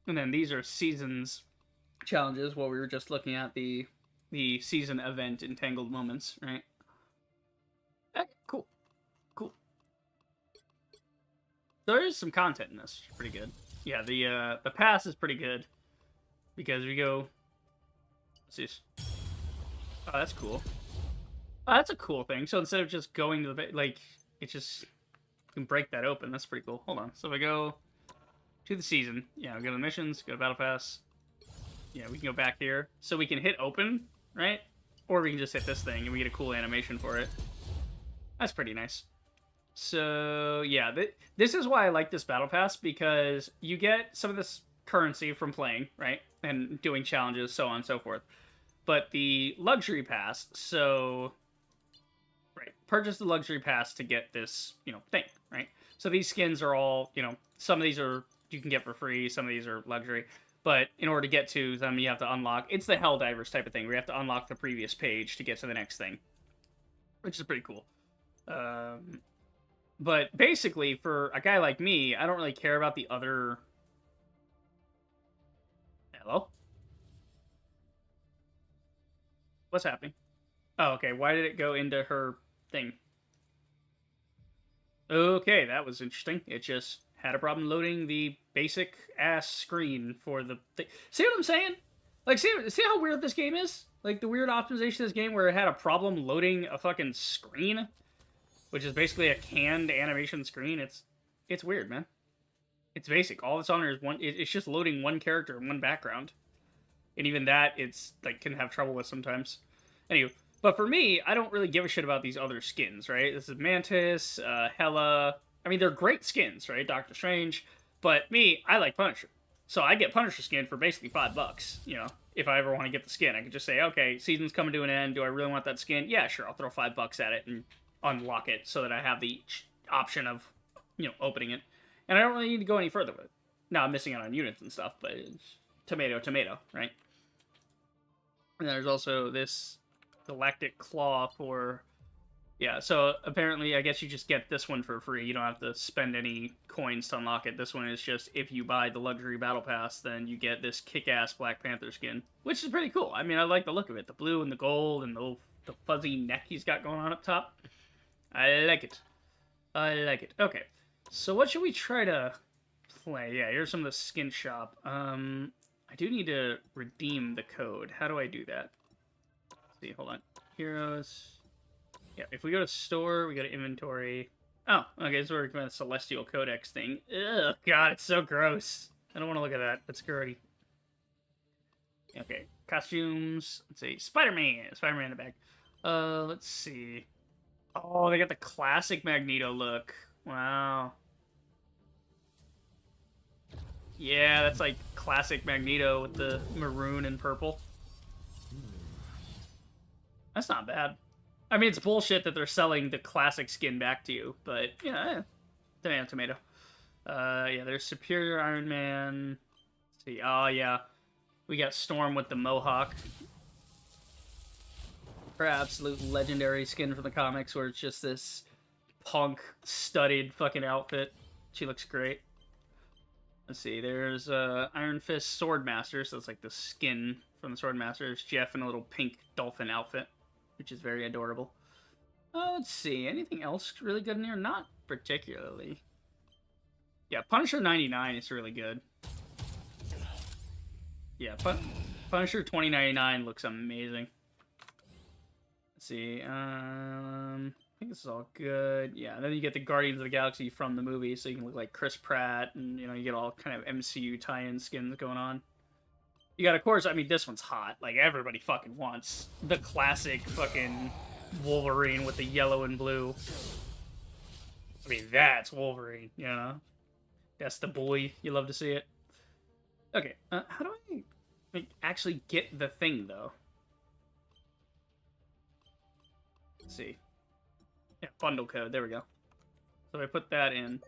[SPEAKER 1] And then these are seasons challenges, while we were just looking at the season event Entangled Moments, right? Okay, cool. Cool. There is some content in this, which is pretty good. Yeah, the pass is pretty good because we go. What's this? Oh, that's cool. Oh, that's a cool thing. So instead of just going to the like, it just you can break that open. That's pretty cool. Hold on. So if I go to the season, yeah, we go to the missions, go to battle pass. Yeah, we can go back here, so we can hit open, right? Or we can just hit this thing and we get a cool animation for it. That's pretty nice. So, yeah, this is why I like this battle pass, because you get some of this currency from playing, right? And doing challenges, so on and so forth. But the luxury pass, so... Right, purchase the luxury pass to get this, thing, right? So these skins are all, some of these are you can get for free, some of these are luxury. But in order to get to them, you have to unlock... It's the Helldivers type of thing, where you have to unlock the previous page to get to the next thing. Which is pretty cool. But basically, for a guy like me, I don't really care about the other... Hello? What's happening? Oh, okay. Why did it go into her thing? Okay, that was interesting. It just had a problem loading the basic-ass screen for the thing. See what I'm saying? Like, see how weird this game is? Like, the weird optimization of this game where it had a problem loading a fucking screen? Which is basically a canned animation screen. It's weird, man. It's basic. All it's on is it's just loading one character and one background. And even that, it's, like, can have trouble with sometimes. Anyway, but for me, I don't really give a shit about these other skins, right? This is Mantis, Hela. I mean, they're great skins, right? Doctor Strange. But me, I like Punisher. So I get Punisher skin for basically $5, if I ever want to get the skin. I could just say, okay, season's coming to an end. Do I really want that skin? Yeah, sure, I'll throw $5 at it and unlock it so that I have the option of, opening it. And I don't really need to go any further with it. Now, I'm missing out on units and stuff, but it's tomato, right? And there's also this Galactic Claw for... Yeah, so apparently, I guess you just get this one for free. You don't have to spend any coins to unlock it. This one is just, if you buy the Luxury Battle Pass, then you get this kick-ass Black Panther skin. Which is pretty cool. I mean, I like the look of it. The blue and the gold and the fuzzy neck he's got going on up top. I like it. I like it. Okay, so what should we try to play? Yeah, here's some of the skin shop. I do need to redeem the code. How do I do that? Let's see, hold on. Heroes. Yeah, if we go to store, we go to inventory. Oh, okay, so we're going to the Celestial Codex thing. Ugh, God, it's so gross. I don't want to look at that. That's scary. Okay, costumes. Let's see, Spider-Man. Spider-Man in the back. Let's see. Oh, they got the classic Magneto look. Wow. Yeah, that's like classic Magneto with the maroon and purple. That's not bad. I mean, it's bullshit that they're selling the classic skin back to you, but, tomato. Yeah, there's Superior Iron Man. Let's see, oh, yeah. We got Storm with the Mohawk. Her absolute legendary skin from the comics, where it's just this punk, studded fucking outfit. She looks great. Let's see, there's Iron Fist Swordmaster, so it's like the skin from the Swordmaster. There's Jeff in a little pink dolphin outfit, which is very adorable. Let's see, anything else really good in here? Not particularly. Yeah, Punisher 99 is really good. Yeah, Punisher 2099 looks amazing. Let's see, I think this is all good. Yeah, and then you get the Guardians of the Galaxy from the movie, so you can look like Chris Pratt, and, you get all kind of MCU tie-in skins going on. You got, of course, I mean, this one's hot. Like, everybody fucking wants the classic fucking Wolverine with the yellow and blue. I mean, that's Wolverine, That's the boy. You love to see it. Okay, how do I actually get the thing, though? Let's see. Yeah, bundle code. There we go. So I put that in.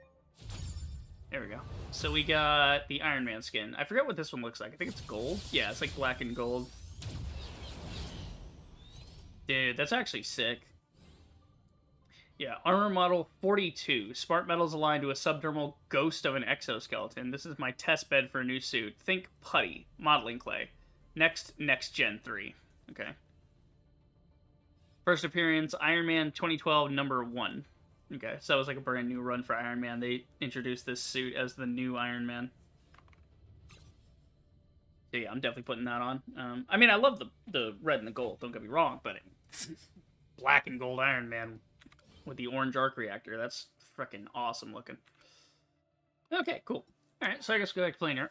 [SPEAKER 1] There we go. So we got the Iron Man skin. I forget what this one looks like. I think it's gold. Yeah, it's like black and gold. Dude, that's actually sick. Yeah, armor model 42. Smart metals aligned to a subdermal ghost of an exoskeleton. This is my test bed for a new suit. Think putty. Modeling clay. Next Gen 3. Okay. First appearance, Iron Man 2012, number 1. Okay, so that was like a brand new run for Iron Man. They introduced this suit as the new Iron Man. So yeah, I'm definitely putting that on. I mean, I love the red and the gold, don't get me wrong, but black and gold Iron Man with the orange arc reactor, that's freaking awesome looking. Okay, cool. Alright, so I guess go back to playing here.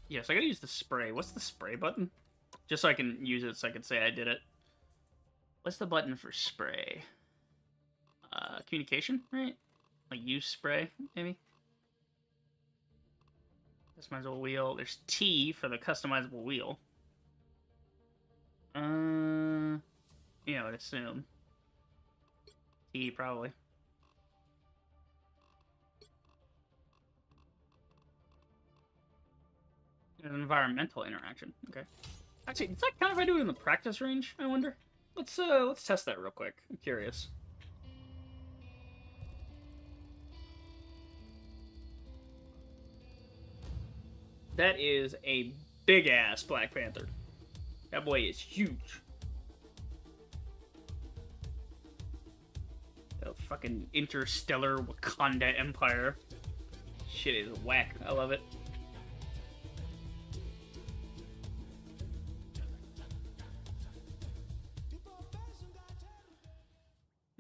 [SPEAKER 1] Yes, I gotta use the spray. What's the spray button? Just so I can use it so I can say I did it. What's the button for spray? Communication, right? Like use spray, maybe? Customizable wheel. There's T for the customizable wheel. Yeah, I would assume. T, probably. An environmental interaction. Okay. Actually, does that count if I do it in the practice range? I wonder. Let's test that real quick. I'm curious. That is a big ass Black Panther. That boy is huge. The fucking interstellar Wakanda Empire. Shit is whack. I love it.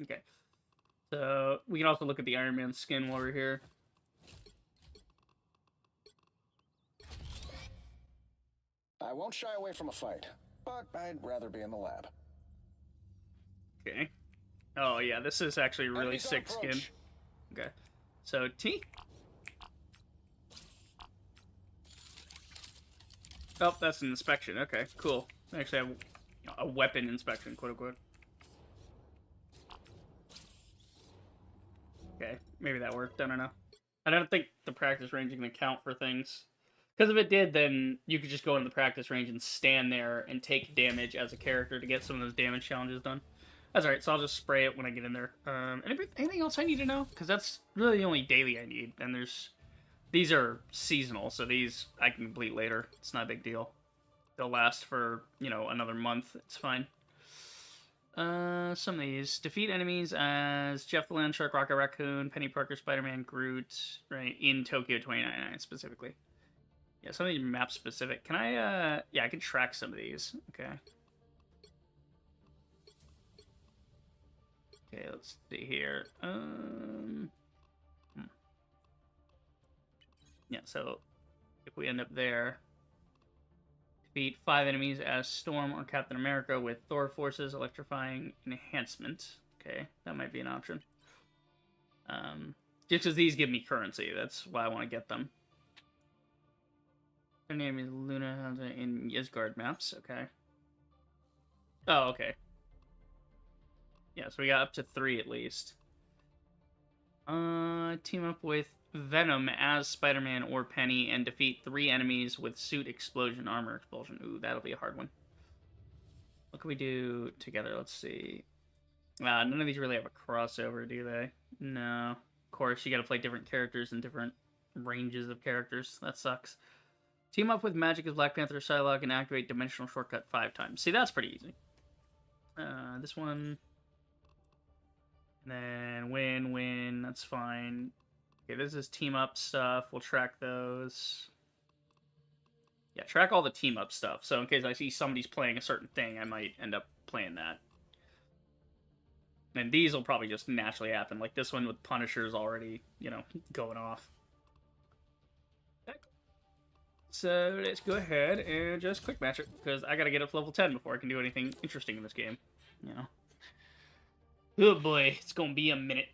[SPEAKER 1] Okay. So, we can also look at the Iron Man skin while we're here.
[SPEAKER 8] I won't shy away from a fight, but I'd rather be in the lab.
[SPEAKER 1] Okay. Oh, yeah, this is actually really
[SPEAKER 8] Enemies on
[SPEAKER 1] sick skin.
[SPEAKER 8] approach.
[SPEAKER 1] Okay. So, T. Oh, that's an inspection. Okay, cool. I actually have a weapon inspection, quote-unquote. Okay, maybe that worked. I don't know. I don't think the practice range is going to count for things. Because if it did, then you could just go into the practice range and stand there and take damage as a character to get some of those damage challenges done. That's alright, so I'll just spray it when I get in there. Anything else I need to know? Because that's really the only daily I need. And these are seasonal, so these I can complete later. It's not a big deal. They'll last for, another month. It's fine. Some of these. Defeat enemies as Jeff the Land Shark, Rocket Raccoon, Penny Parker, Spider-Man, Groot, right, in Tokyo 2099 specifically. Yeah, some of these map specific. Can I, yeah, I can track some of these. Okay. Okay, let's see here. Yeah, so if we end up there, defeat 5 enemies as Storm or Captain America with Thor forces, electrifying enhancement. Okay, that might be an option. Just because these give me currency, that's why I want to get them. Her name is Luna in Ysgard maps. Okay. Oh, okay. Yeah, so we got up to 3 at least. Team up with Venom as Spider-Man or Penny and defeat 3 enemies with suit explosion, armor explosion. Ooh, that'll be a hard one. What can we do together? Let's see. None of these really have a crossover, do they? No. Of course, you gotta play different characters and different ranges of characters. That sucks. Team up with Magic as Black Panther, Psylocke, and activate Dimensional Shortcut 5 times. See, that's pretty easy. This one. And then win, that's fine. Okay, this is team up stuff. We'll track those. Yeah, track all the team up stuff. So in case I see somebody's playing a certain thing, I might end up playing that. And these will probably just naturally happen. Like this one with Punisher's already, going off. So let's go ahead and just quick match it, because I gotta get up to level 10 before I can do anything interesting in this game. Oh boy, it's gonna be a minute.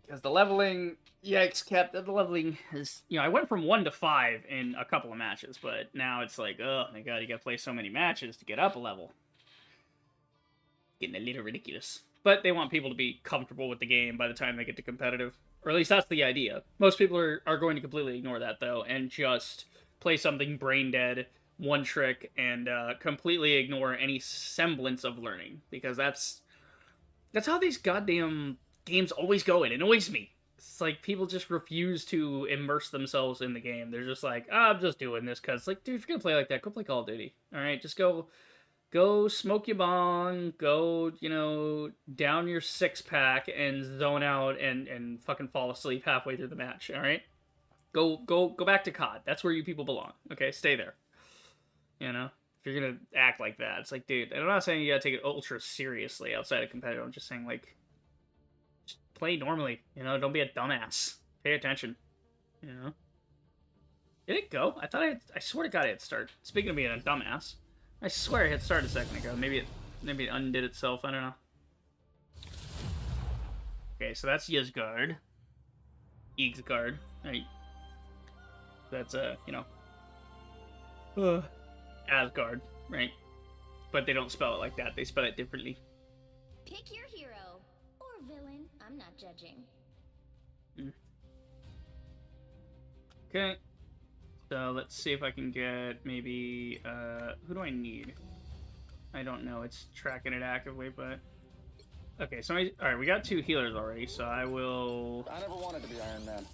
[SPEAKER 1] Because the leveling, yikes, Cap, the leveling is, I went from 1 to 5 in a couple of matches, but now it's like, oh my god, you gotta play so many matches to get up a level. Getting a little ridiculous. But they want people to be comfortable with the game by the time they get to competitive. Or at least that's the idea. Most people are going to completely ignore that, though, and just play something brain dead, one trick, and completely ignore any semblance of learning. Because that's how these goddamn games always go. It annoys me. It's like people just refuse to immerse themselves in the game. They're just like, I'm just doing this because, like, dude, if you're gonna play like that, go play Call of Duty. All right, just go go smoke your bong, go, you know, down your 6-pack and zone out and fucking fall asleep halfway through the match, alright? Go back to COD. That's where you people belong. Okay, stay there. You know? If you're gonna act like that, it's like, dude, and I'm not saying you gotta take it ultra seriously outside of competitive, I'm just saying, like, just play normally, you know? Don't be a dumbass. Pay attention. You know? Did it go? I thought I swear to God it started. Speaking of being a dumbass, I swear it had started a second ago. Maybe it undid itself. I don't know. Okay, so that's Yasgard. Eagsgard, right? That's you know, Asgard, right? But they don't spell it like that. They spell it differently.
[SPEAKER 7] Pick your hero or villain. I'm not judging.
[SPEAKER 1] Okay. So let's see if I can get maybe, who do I need? I don't know, it's tracking it actively, but... Okay, so alright, we got 2 healers already, so I will...
[SPEAKER 8] I never wanted to be Iron Man,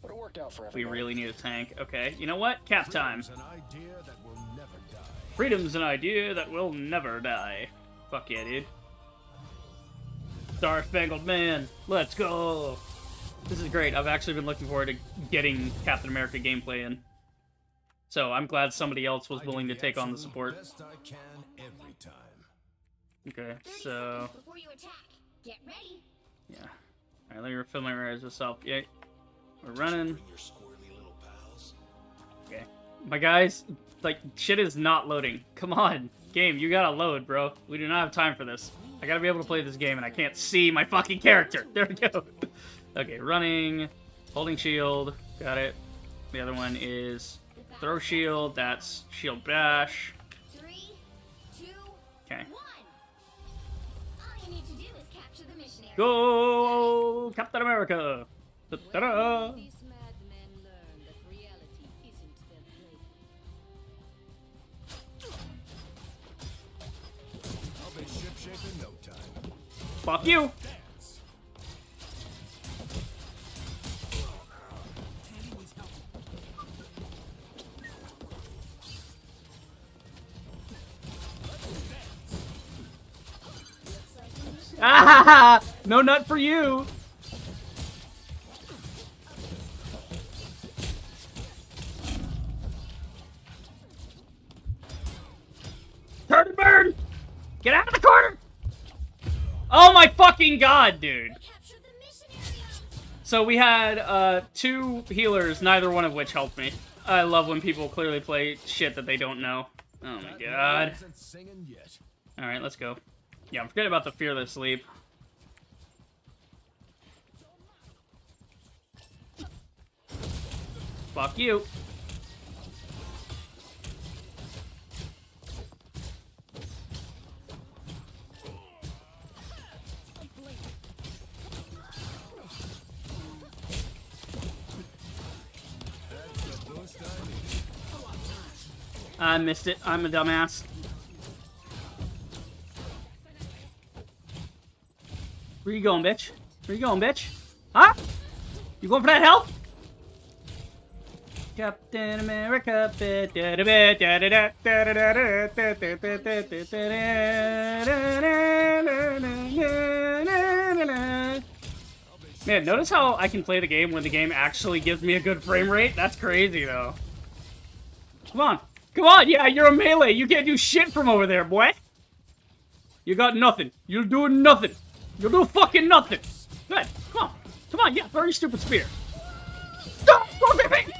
[SPEAKER 8] but it worked out for
[SPEAKER 1] We
[SPEAKER 8] everybody.
[SPEAKER 1] really need a tank. Okay, you know what? Cap time.
[SPEAKER 5] Freedom's an idea that will never die.
[SPEAKER 1] Freedom's an idea that will never die. Fuck yeah, dude. Star Spangled Man, let's go! This is great. I've actually been looking forward to getting Captain America gameplay in. So I'm glad somebody else was willing to take on the support.
[SPEAKER 5] Best I can every time.
[SPEAKER 1] Okay,
[SPEAKER 7] 30
[SPEAKER 1] so...
[SPEAKER 7] seconds before you attack. Get ready.
[SPEAKER 1] Yeah. Alright, let me familiarize myself. Yeah, we're running.
[SPEAKER 3] Bring your squirrely little pals.
[SPEAKER 1] Okay. My guys, like, shit is not loading. Come on, game, you gotta load, bro. We do not have time for this. I gotta be able to play this game, and I can't see my fucking character. There we go. Okay, running, holding shield, got it. The other one is throw shield, that's shield bash.
[SPEAKER 7] 3, 2,
[SPEAKER 1] Okay.
[SPEAKER 7] 1. All you need to do is capture the missionary.
[SPEAKER 1] Go, Captain America! Da-da-da.
[SPEAKER 6] These madmen learn that reality isn't their plaything.
[SPEAKER 5] I'll be shipshape in no time.
[SPEAKER 1] Fuck you! Ah! No nut for you! Turn and burn! Get out of the corner! Oh my fucking god, dude!
[SPEAKER 7] Capture the missionary.
[SPEAKER 1] So we had 2 healers, neither one of which helped me. I love when people clearly play shit that they don't know. Oh my god.
[SPEAKER 5] Isn't singing yet.
[SPEAKER 1] Alright, let's go. Yeah, forget about the fearless leap. Fuck you. I missed it. I'm a dumbass. Where you going, bitch? Where you going, bitch? Huh? You going for that help? Captain America. Man, notice how I can play the game when the game actually gives me a good frame rate? That's crazy, though. Come on. Come on, yeah, you're a melee. You can't do shit from over there, boy. You got nothing. You're doing nothing. You'll do fucking nothing. Good. Come on. Come on, yeah, throw your stupid spear. Stop! Don't hit me!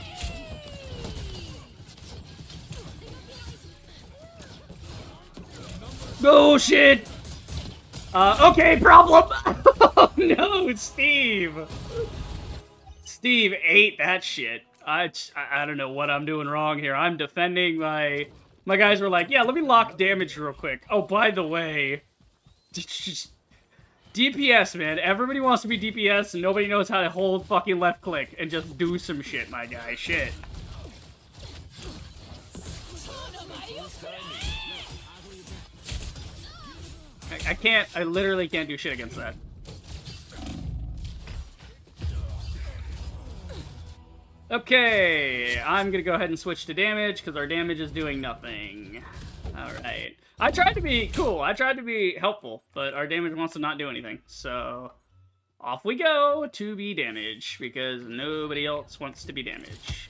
[SPEAKER 1] Oh, shit! Okay, problem! Oh, no, Steve! Steve ate that shit. I don't know what I'm doing wrong here. I'm defending my guys were like, yeah, let me lock damage real quick. Oh, by the way, DPS, man. Everybody wants to be DPS, and nobody knows how to hold fucking left click and just do some shit, my guy. Shit. I can't. I literally can't do shit against that. Okay, I'm gonna go ahead and switch to damage, because our damage is doing nothing. Alright. I tried to be cool. I tried to be helpful, but our damage wants to not do anything. So off we go to be damage because nobody else wants to be damage.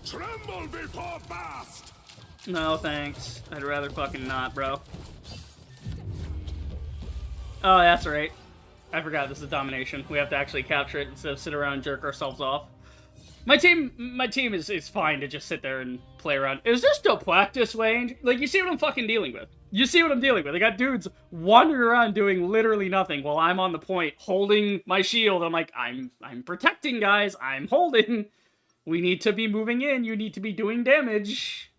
[SPEAKER 5] Tremble before fast!
[SPEAKER 1] No, thanks. I'd rather fucking not, bro. Oh, that's right. I forgot this is domination. We have to actually capture it instead of sit around and jerk ourselves off. My team is fine to just sit there and play around. Is there still practice range? Like, you see what I'm fucking dealing with. You see what I'm dealing with. I got dudes wandering around doing literally nothing while I'm on the point holding my shield. I'm like, I'm protecting, guys. I'm holding. We need to be moving in. You need to be doing damage.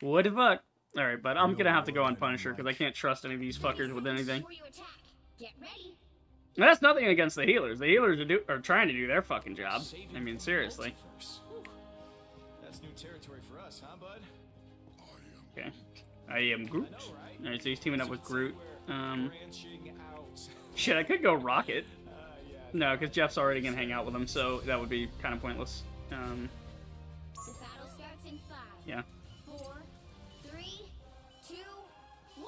[SPEAKER 1] What the fuck? Alright, but I'm gonna have to go on Punisher because I can't trust any of these fuckers with anything.
[SPEAKER 7] Get ready.
[SPEAKER 1] And that's nothing against the healers. The healers are trying to do their fucking job. I mean, seriously.
[SPEAKER 3] That's new territory for us, huh, bud?
[SPEAKER 1] Okay. I am Groot. Alright, so he's teaming up with Groot. Shit, I could go Rocket. No, because Jeff's already gonna hang out with him, so that would be kind of pointless.
[SPEAKER 7] The battle starts in 5.
[SPEAKER 1] Yeah.
[SPEAKER 7] 4, 3, 2, 1.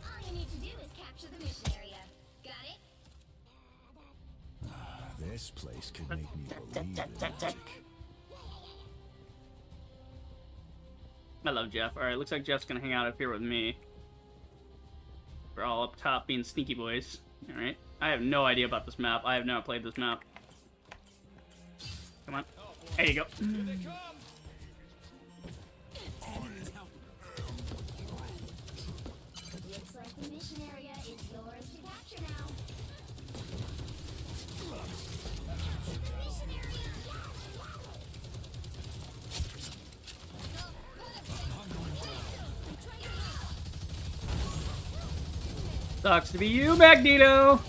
[SPEAKER 7] All you need to do is capture the mission area. Got it?
[SPEAKER 10] This place could make me believe in magic.
[SPEAKER 1] I love Jeff. Alright, looks like Jeff's gonna hang out up here with me. We're all up top being sneaky boys. Alright. I have no idea about this map. I have never played this map. Come on. There you go.
[SPEAKER 7] Looks like the mission area is yours to capture now. Capture the mission area!
[SPEAKER 1] Sucks to be you, Magneto!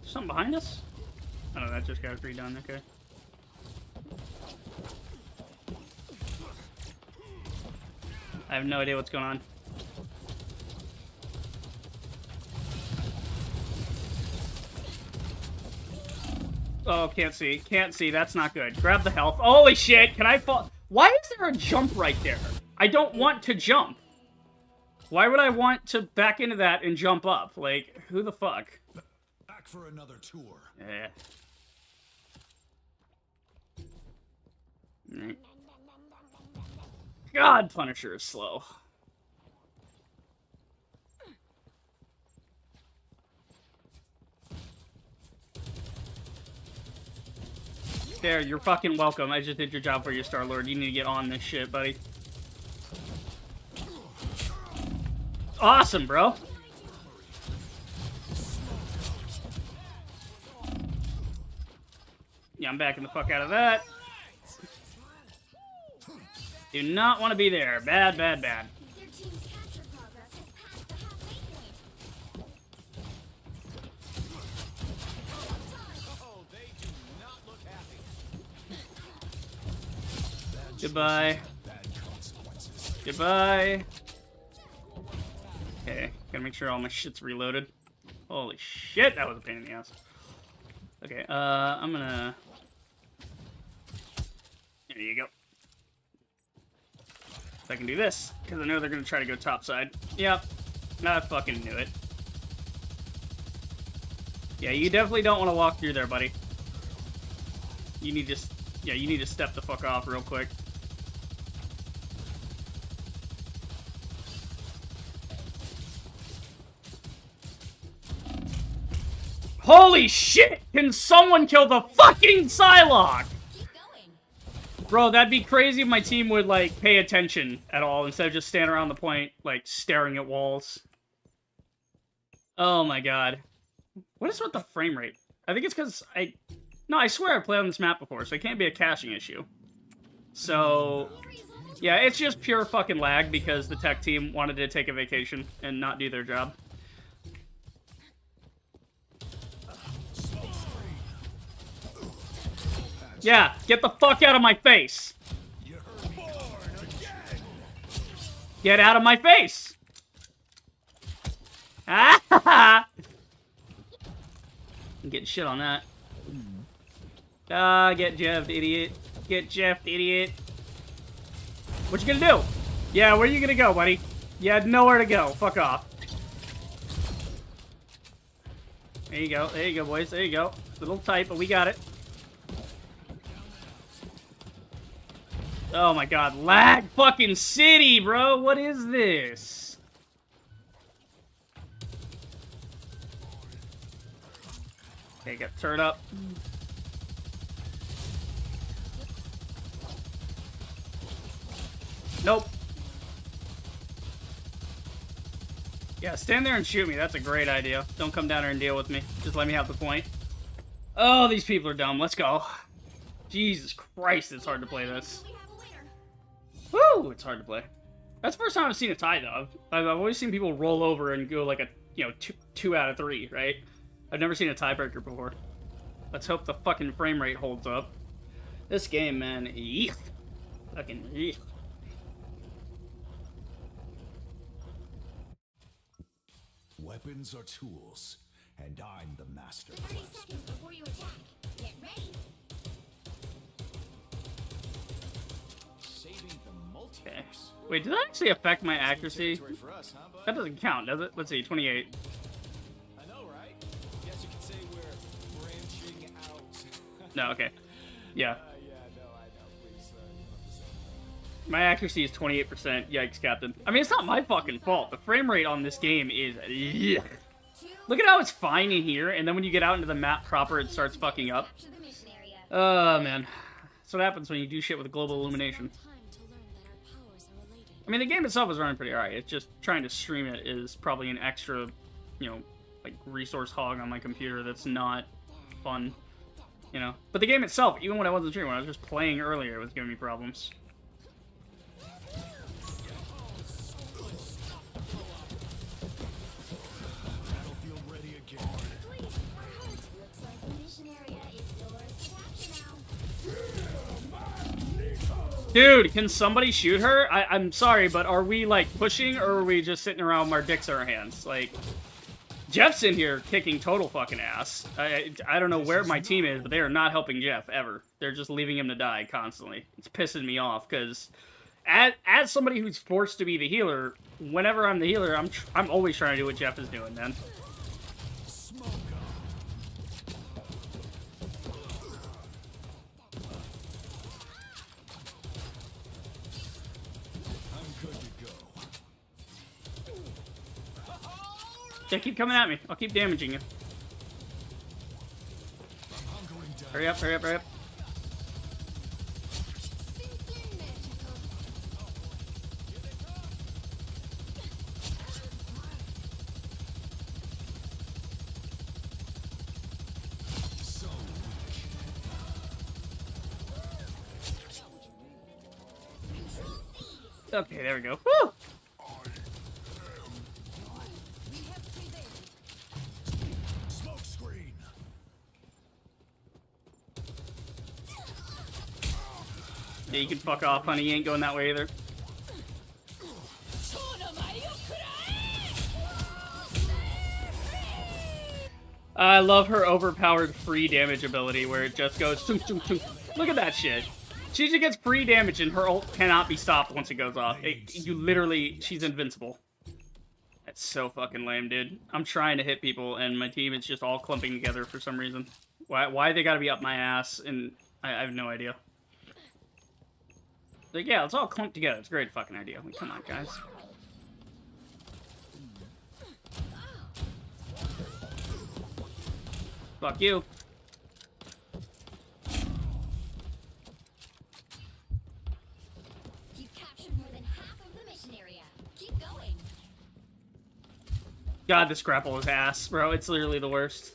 [SPEAKER 1] Something behind us? Oh, that just got redone, okay. I have no idea what's going on. Oh, can't see. Can't see. That's not good. Grab the health. Holy shit, can I fall? Why is there a jump right there? I don't want to jump. Why would I want to back into that and jump up? Like, who the fuck?
[SPEAKER 10] Back for another tour.
[SPEAKER 1] Eh. Right. God, Punisher is slow. There, you're fucking welcome. I just did your job for you, Star-Lord. You need to get on this shit, buddy. Awesome, bro. Yeah, I'm backing the fuck out of that. Do not want to be there. Bad, bad, bad.
[SPEAKER 7] Their team's capture progress has passed the halfway point.
[SPEAKER 3] Oh, they do not look happy.
[SPEAKER 1] Goodbye. Goodbye. Okay, gotta make sure all my shit's reloaded. Holy shit, that was a pain in the ass. Okay, I'm gonna... There you go. If I can do this, because I know they're gonna try to go topside. Yep, I fucking knew it. Yeah, you definitely don't want to walk through there, buddy. You need to... Yeah, you need to step the fuck off real quick. Holy shit! Can someone kill the fucking Psylocke?
[SPEAKER 7] Keep going.
[SPEAKER 1] Bro, that'd be crazy if my team would, like, pay attention at all instead of just standing around the point, like, staring at walls. Oh my god. What is with the frame rate? I think it's because No, I swear I've played on this map before, so it can't be a caching issue. So... Yeah, it's just pure fucking lag because the tech team wanted to take a vacation and not do their job. Yeah, get the fuck out of my face. Get out of my face. Ah! I'm getting shit on that. Ah, get Jeffed, idiot. Get Jeffed, idiot. What you gonna do? Yeah, where you gonna go, buddy? You had nowhere to go. Fuck off. There you go. There you go, boys. There you go. It's a little tight, but we got it. Oh my god. Lag fucking city, bro. What is this? Okay, got turned up. Nope. Yeah, stand there and shoot me. That's a great idea. Don't come down here and deal with me. Just let me have the point. Oh, these people are dumb. Let's go. Jesus Christ, it's hard to play this. Woo! It's hard to play. That's the first time I've seen a tie, though. I've always seen people roll over and go like a, you know, two out of 3, right? I've never seen a tiebreaker before. Let's hope the fucking frame rate holds up. This game, man, eek. Fucking eek.
[SPEAKER 10] Weapons are tools, and I'm the master.
[SPEAKER 7] 30 seconds before you attack. Get ready.
[SPEAKER 3] Saving the multiverse.
[SPEAKER 1] Okay. Wait, did that actually affect my accuracy?
[SPEAKER 3] Territory for us, huh, bud?
[SPEAKER 1] That doesn't count, does it? Let's see, 28.
[SPEAKER 3] I know, right? Guess you could say we're branching out.
[SPEAKER 1] No, okay. Yeah.
[SPEAKER 3] Yeah, no, I know. Please, you don't have to say that.
[SPEAKER 1] My accuracy is 28%. Yikes, Captain. I mean, it's not my fucking fault. The frame rate on this game is... Ugh. Look at how it's fine in here, and then when you get out into the map proper, it starts fucking up.
[SPEAKER 7] Capture the mission area.
[SPEAKER 1] Oh, man. That's what happens when you do shit with global illumination. I mean, the game itself is running pretty alright. It's just trying to stream it is probably an extra, you know, like, resource hog on my computer that's not fun, you know? But the game itself, even when I wasn't streaming, when I was just playing earlier, it was giving me problems.
[SPEAKER 5] Battlefield ready again.
[SPEAKER 7] Please, looks like the mission area is yours to capture now.
[SPEAKER 1] Dude, can somebody shoot her? I'm sorry, but are we, like, pushing, or are we just sitting around with our dicks in our hands? Like, Jeff's in here kicking total fucking ass. I don't know where my team is, but they are not helping Jeff, ever. They're just leaving him to die constantly. It's pissing me off, because as somebody who's forced to be the healer, whenever I'm the healer, I'm always trying to do what Jeff is doing, man. Yeah, keep coming at me. I'll keep damaging you. Hurry up, hurry up, hurry up. Okay, there we go. Woo!
[SPEAKER 5] Smoke screen.
[SPEAKER 1] Yeah, you can fuck off, honey. You ain't going that way either. I love her overpowered free damage ability where it just goes... Tunk, tunk, tunk. Look at that shit. She just gets free damage and her ult cannot be stopped once it goes off. You literally... She's invincible. That's so fucking lame, dude. I'm trying to hit people and my team is just all clumping together for some reason. Why they gotta be up my ass? And I have no idea. Like, yeah, let's all clump together. It's a great fucking idea. Like, come on, guys. Fuck you.
[SPEAKER 7] You've captured more than half of the mission area. Keep going.
[SPEAKER 1] God, this grapple is ass, bro. It's literally the worst.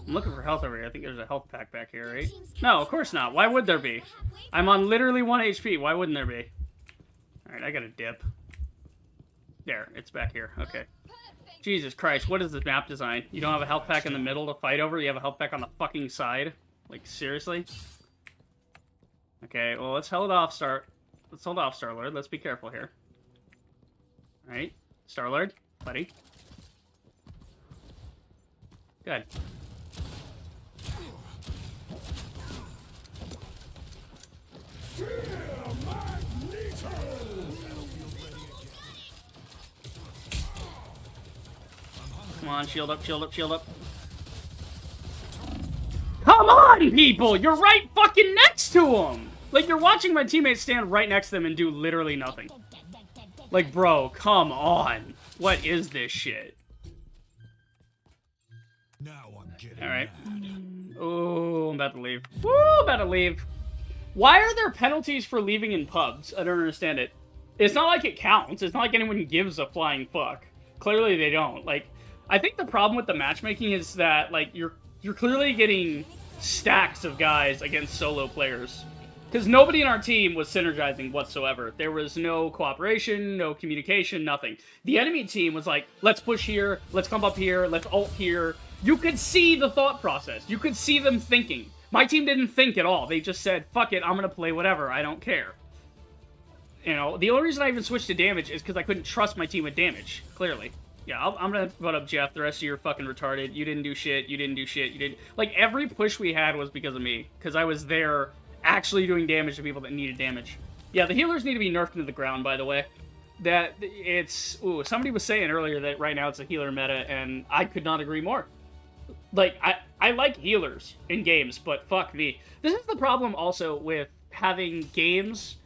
[SPEAKER 1] I'm looking for health over here. I think there's a health pack back here, right? No, of course not. Why would there be? I'm on literally 1 HP. Why wouldn't there be? Alright, I got a dip. There, it's back here. Okay. Jesus Christ, what is this map design? You don't have a health pack in the middle to fight over? You have a health pack on the fucking side? Like, seriously? Okay, well, let's hold off, Star-Lord. Let's be careful here. Alright. Star-Lord, buddy. Good. Come on, shield up, shield up, shield up. Come on, people! You're right fucking next to him! Like, you're watching my teammates stand right next to them and do literally nothing. Like, bro, come on. What is this shit?
[SPEAKER 5] Now I'm getting
[SPEAKER 1] Alright.
[SPEAKER 5] mad.
[SPEAKER 1] Oh, I'm about to leave. Woo, about to leave. Why are there penalties for leaving in pubs? I don't understand it. It's not like it counts. It's not like anyone gives a flying fuck. Clearly they don't. Like, I think the problem with the matchmaking is that, like, you're clearly getting stacks of guys against solo players. Because nobody in our team was synergizing whatsoever. There was no cooperation, no communication, nothing. The enemy team was like, let's push here, let's come up here, let's ult here. You could see the thought process. You could see them thinking. My team didn't think at all. They just said, fuck it, I'm gonna play whatever, I don't care. You know, the only reason I even switched to damage is because I couldn't trust my team with damage, clearly. Yeah, I'm gonna vote up Jeff. The rest of you are fucking retarded. You didn't do shit, you didn't do shit, you didn't... Like, every push we had was because of me. Because I was there actually doing damage to people that needed damage. Yeah, the healers need to be nerfed into the ground, by the way. That, it's... Ooh, somebody was saying earlier that right now it's a healer meta, and I could not agree more. Like, I like healers in games, but fuck me. This is the problem also with having games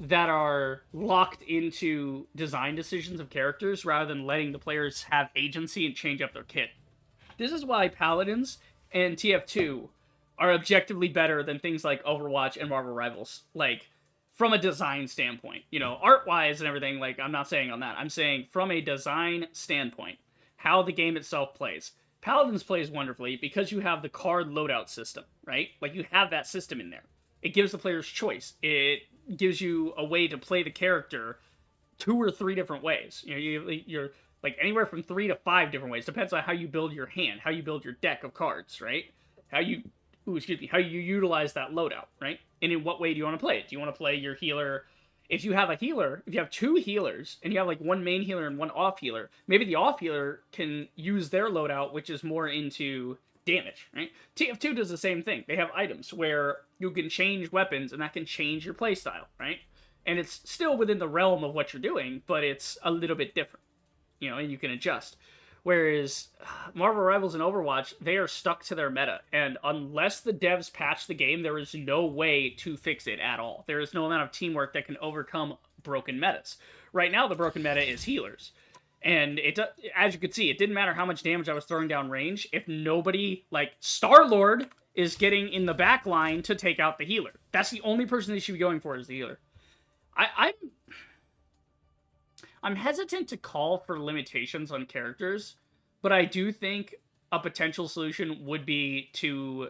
[SPEAKER 1] that are locked into design decisions of characters rather than letting the players have agency and change up their kit. This is why Paladins and TF2 are objectively better than things like Overwatch and Marvel Rivals. Like, from a design standpoint. You know, art-wise and everything, like, I'm not saying on that. I'm saying from a design standpoint, how the game itself plays. Paladins plays wonderfully because you have the card loadout system, right? Like, you have that system in there. It gives the players choice. It gives you a way to play the character 2 or 3 different ways. You know, you're like anywhere from 3 to 5 different ways. Depends on how you build your hand, how you build your deck of cards, right? How you utilize that loadout, right? And in what way do you want to play it? Do you want to play your healer? If you have a healer, if you have 2 healers, and you have like 1 main healer and 1 off healer, maybe the off healer can use their loadout, which is more into damage, right? TF2 does the same thing. They have items where you can change weapons, and that can change your playstyle, right? And it's still within the realm of what you're doing, but it's a little bit different, you know, and you can adjust. Whereas Marvel Rivals and Overwatch, they are stuck to their meta, and unless the devs patch the game, there is no way to fix it at all. There is no amount of teamwork that can overcome broken metas. Right now, the broken meta is healers. And it, as you could see, it didn't matter how much damage I was throwing down range if nobody, like, Star-Lord is getting in the back line to take out the healer. That's the only person they should be going for is the healer. I'm hesitant to call for limitations on characters, but I do think a potential solution would be to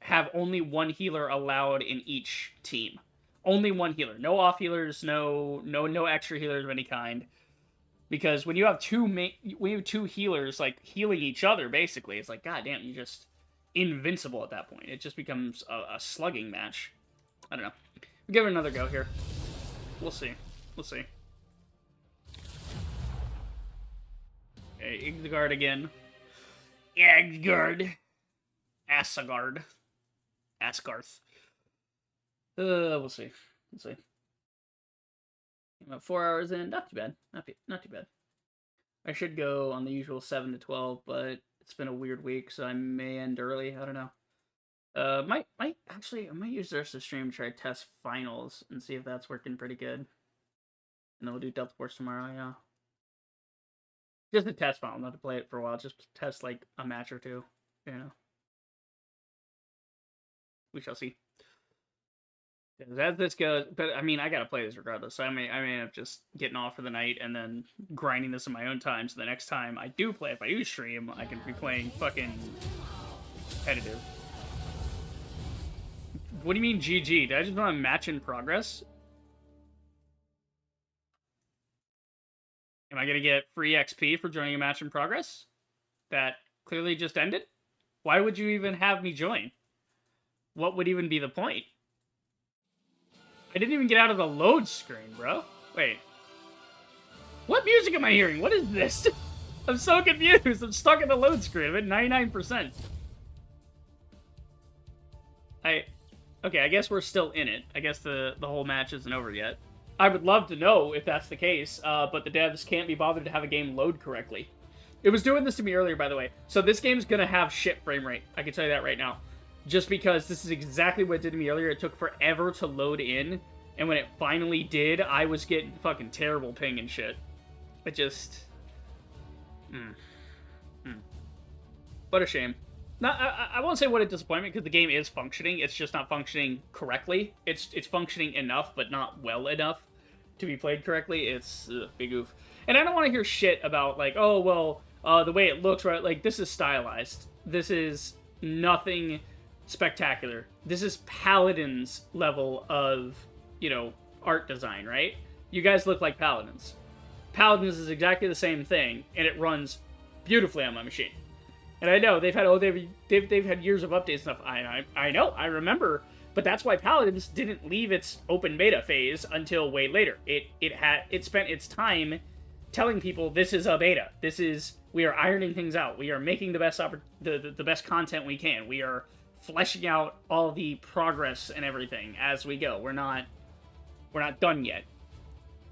[SPEAKER 1] have only 1 healer allowed in each team. Only 1 healer. No off healers, no extra healers of any kind. Because when you have 2 healers, like, healing each other, basically, it's like, goddamn, you're just invincible at that point. It just becomes a slugging match. I don't know. We'll give it another go here. We'll see. We'll see. Okay, Igzagard again. Igzagard. Asgard. Asgarth. We'll see. We'll see. About 4 hours in, not too bad. Not too bad. I should go on the usual 7 to 12, but it's been a weird week, so I may end early. I don't know. I might use the rest of the stream to try to test finals and see if that's working pretty good. And then we'll do Delta Force tomorrow, yeah. Just a test final, not to play it for a while. Just test like a match or 2, you know. We shall see. As this goes, but I mean, I gotta play this regardless, so I may end up just getting off for the night and then grinding this in my own time, so the next time I do play, if I do stream, I can be playing fucking competitive. What do you mean GG? Did I just want a match in progress? Am I gonna get free XP for joining a match in progress? That clearly just ended? Why would you even have me join? What would even be the point? I didn't even get out of the load screen, bro. Wait. What music am I hearing? What is this? I'm so confused. I'm stuck in the load screen. I'm at 99%. Okay, I guess we're still in it. I guess the whole match isn't over yet. I would love to know if that's the case, but the devs can't be bothered to have a game load correctly. It was doing this to me earlier, by the way. So this game's gonna have shit frame rate. I can tell you that right now. Just because this is exactly what it did to me earlier. It took forever to load in, and when it finally did, I was getting fucking terrible ping and shit. It just... What a shame. Not, I won't say what a disappointment, because the game is functioning. It's just not functioning correctly. It's functioning enough, but not well enough to be played correctly. It's big oof. And I don't want to hear shit about, like, oh, well, the way it looks, right? Like, this is stylized. This is nothing spectacular. This is Paladin's level of, you know, art design, right? You guys look like Paladins. Paladins is exactly the same thing, and it runs beautifully on my machine. And I know they've had years of updates and stuff. I know, I remember, but that's why Paladins didn't leave its open beta phase until way later. It spent its time telling people this is a beta. We are ironing things out. We are making the best content we can. We are fleshing out all the progress and everything as we go. We're not done yet.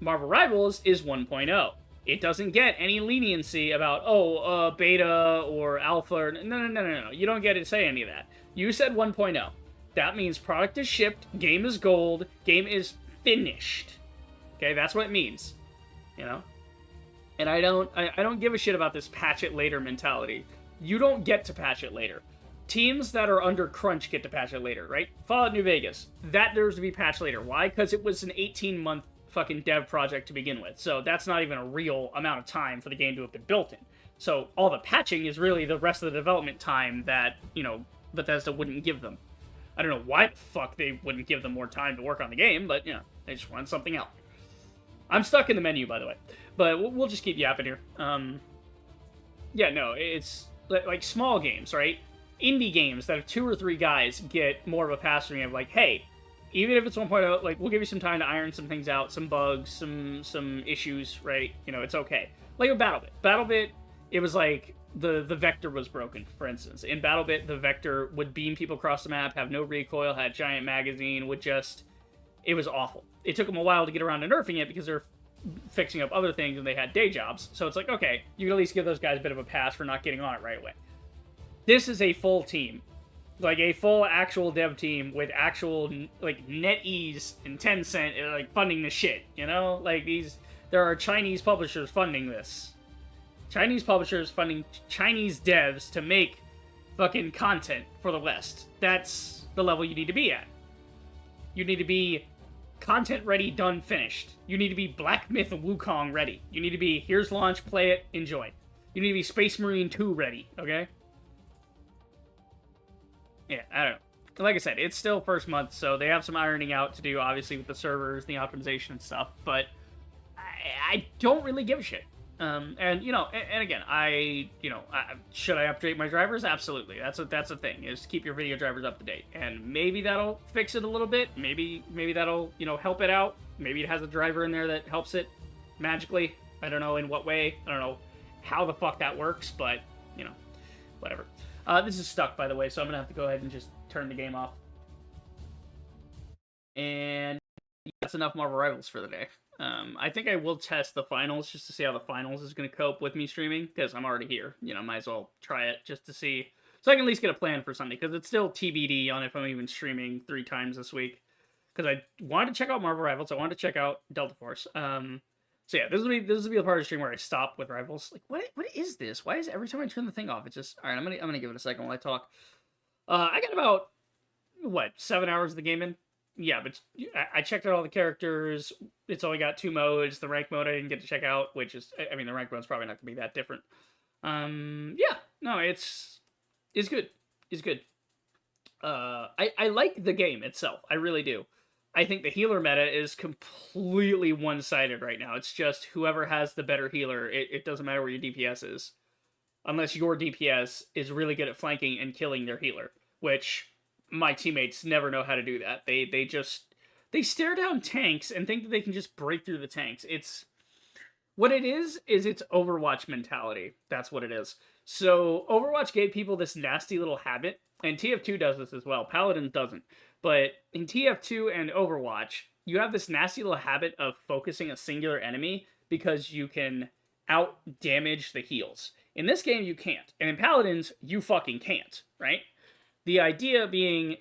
[SPEAKER 1] Marvel Rivals is 1.0. It doesn't get any leniency about, beta or alpha. No. You don't get to say any of that. You said 1.0. That means product is shipped, game is gold, game is finished. Okay, that's what it means. You know? And I don't give a shit about this patch it later mentality. You don't get to patch it later. Teams that are under crunch get to patch it later, right? Fallout New Vegas. That deserves to be patched later. Why? Because it was an 18-month fucking dev project to begin with. So that's not even a real amount of time for the game to have been built in. So all the patching is really the rest of the development time that, you know, Bethesda wouldn't give them. I don't know why the fuck they wouldn't give them more time to work on the game, but, you know, they just want something out. I'm stuck in the menu, by the way. But we'll just keep yapping here. Yeah, no, it's like small games, right? Indie games that have 2 or 3 guys get more of a pass from me of like, hey, even if it's 1.0, like, we'll give you some time to iron some things out, some bugs, some issues, right? You know, it's okay. Like with BattleBit. BattleBit, it was like, the vector was broken, for instance. In BattleBit, the vector would beam people across the map, have no recoil, had a giant magazine, it was awful. It took them a while to get around to nerfing it because they're fixing up other things and they had day jobs. So it's like, okay, you can at least give those guys a bit of a pass for not getting on it right away. This is a full team. Like, a full actual dev team with actual, like, NetEase and Tencent, like, funding the shit, you know? Like, there are Chinese publishers funding this. Chinese publishers funding Chinese devs to make fucking content for the West. That's the level you need to be at. You need to be content ready, done, finished. You need to be Black Myth and Wukong ready. You need to be, here's launch, play it, enjoy. You need to be Space Marine 2 ready, okay? Yeah, I don't know. Like I said, it's still first month, so they have some ironing out to do, obviously, with the servers, the optimization and stuff, but I don't really give a shit. And, you know, and again, should I update my drivers? Absolutely. That's a thing, is to keep your video drivers up to date. And maybe that'll fix it a little bit. Maybe that'll, you know, help it out. Maybe it has a driver in there that helps it magically. I don't know in what way. I don't know how the fuck that works, but, you know, whatever. This is stuck, by the way, so I'm going to have to go ahead and just turn the game off. And that's enough Marvel Rivals for the day. I think I will test the finals just to see how the finals is going to cope with me streaming, because I'm already here. You know, might as well try it just to see. So I can at least get a plan for Sunday, because it's still TBD on if I'm even streaming 3 times this week. Because I wanted to check out Marvel Rivals, I wanted to check out Delta Force. So yeah, this will be the part of the stream where I stop with Rivals. Like, what is this? Why is it every time I turn the thing off, it's just... Alright, I'm gonna give it a second while I talk. I got about, 7 hours of the game in? Yeah, but I checked out all the characters. It's only got 2 modes. The rank mode I didn't get to check out, which is... I mean, the rank mode's probably not gonna be that different. Yeah. No, it's good. It's good. I like the game itself. I really do. I think the healer meta is completely one-sided right now. It's just whoever has the better healer, it doesn't matter where your DPS is. Unless your DPS is really good at flanking and killing their healer. Which, my teammates never know how to do that. They stare down tanks and think that they can just break through the tanks. What it is it's Overwatch mentality. That's what it is. So Overwatch gave people this nasty little habit, and TF2 does this as well. Paladins doesn't. But in TF2 and Overwatch, you have this nasty little habit of focusing a singular enemy because you can out damage the heals. In this game, you can't. And in Paladins, you fucking can't, right? The idea being,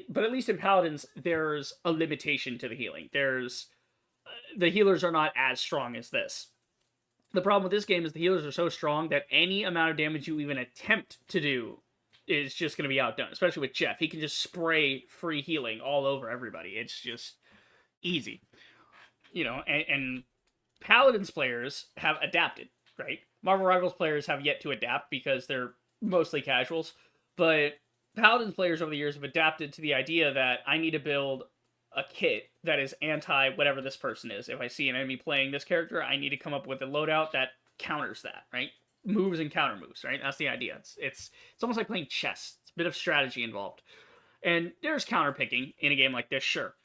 [SPEAKER 1] but at least in Paladins, there's a limitation to the healing. The healers are not as strong as this. The problem with this game is the healers are so strong that any amount of damage you even attempt to do is just going to be outdone, especially with Jeff. He can just spray free healing all over everybody. It's just easy. And Paladins players have adapted, right? Marvel Rivals players have yet to adapt because they're mostly casuals, but Paladins players over the years have adapted to the idea that I need to build a kit that is anti whatever this person is. If I see an enemy playing this character, I need to come up with a loadout that counters that, right? Moves and counter moves, right? That's the idea. It's almost like playing chess. It's a bit of strategy involved. And there's counter picking in a game like this, sure.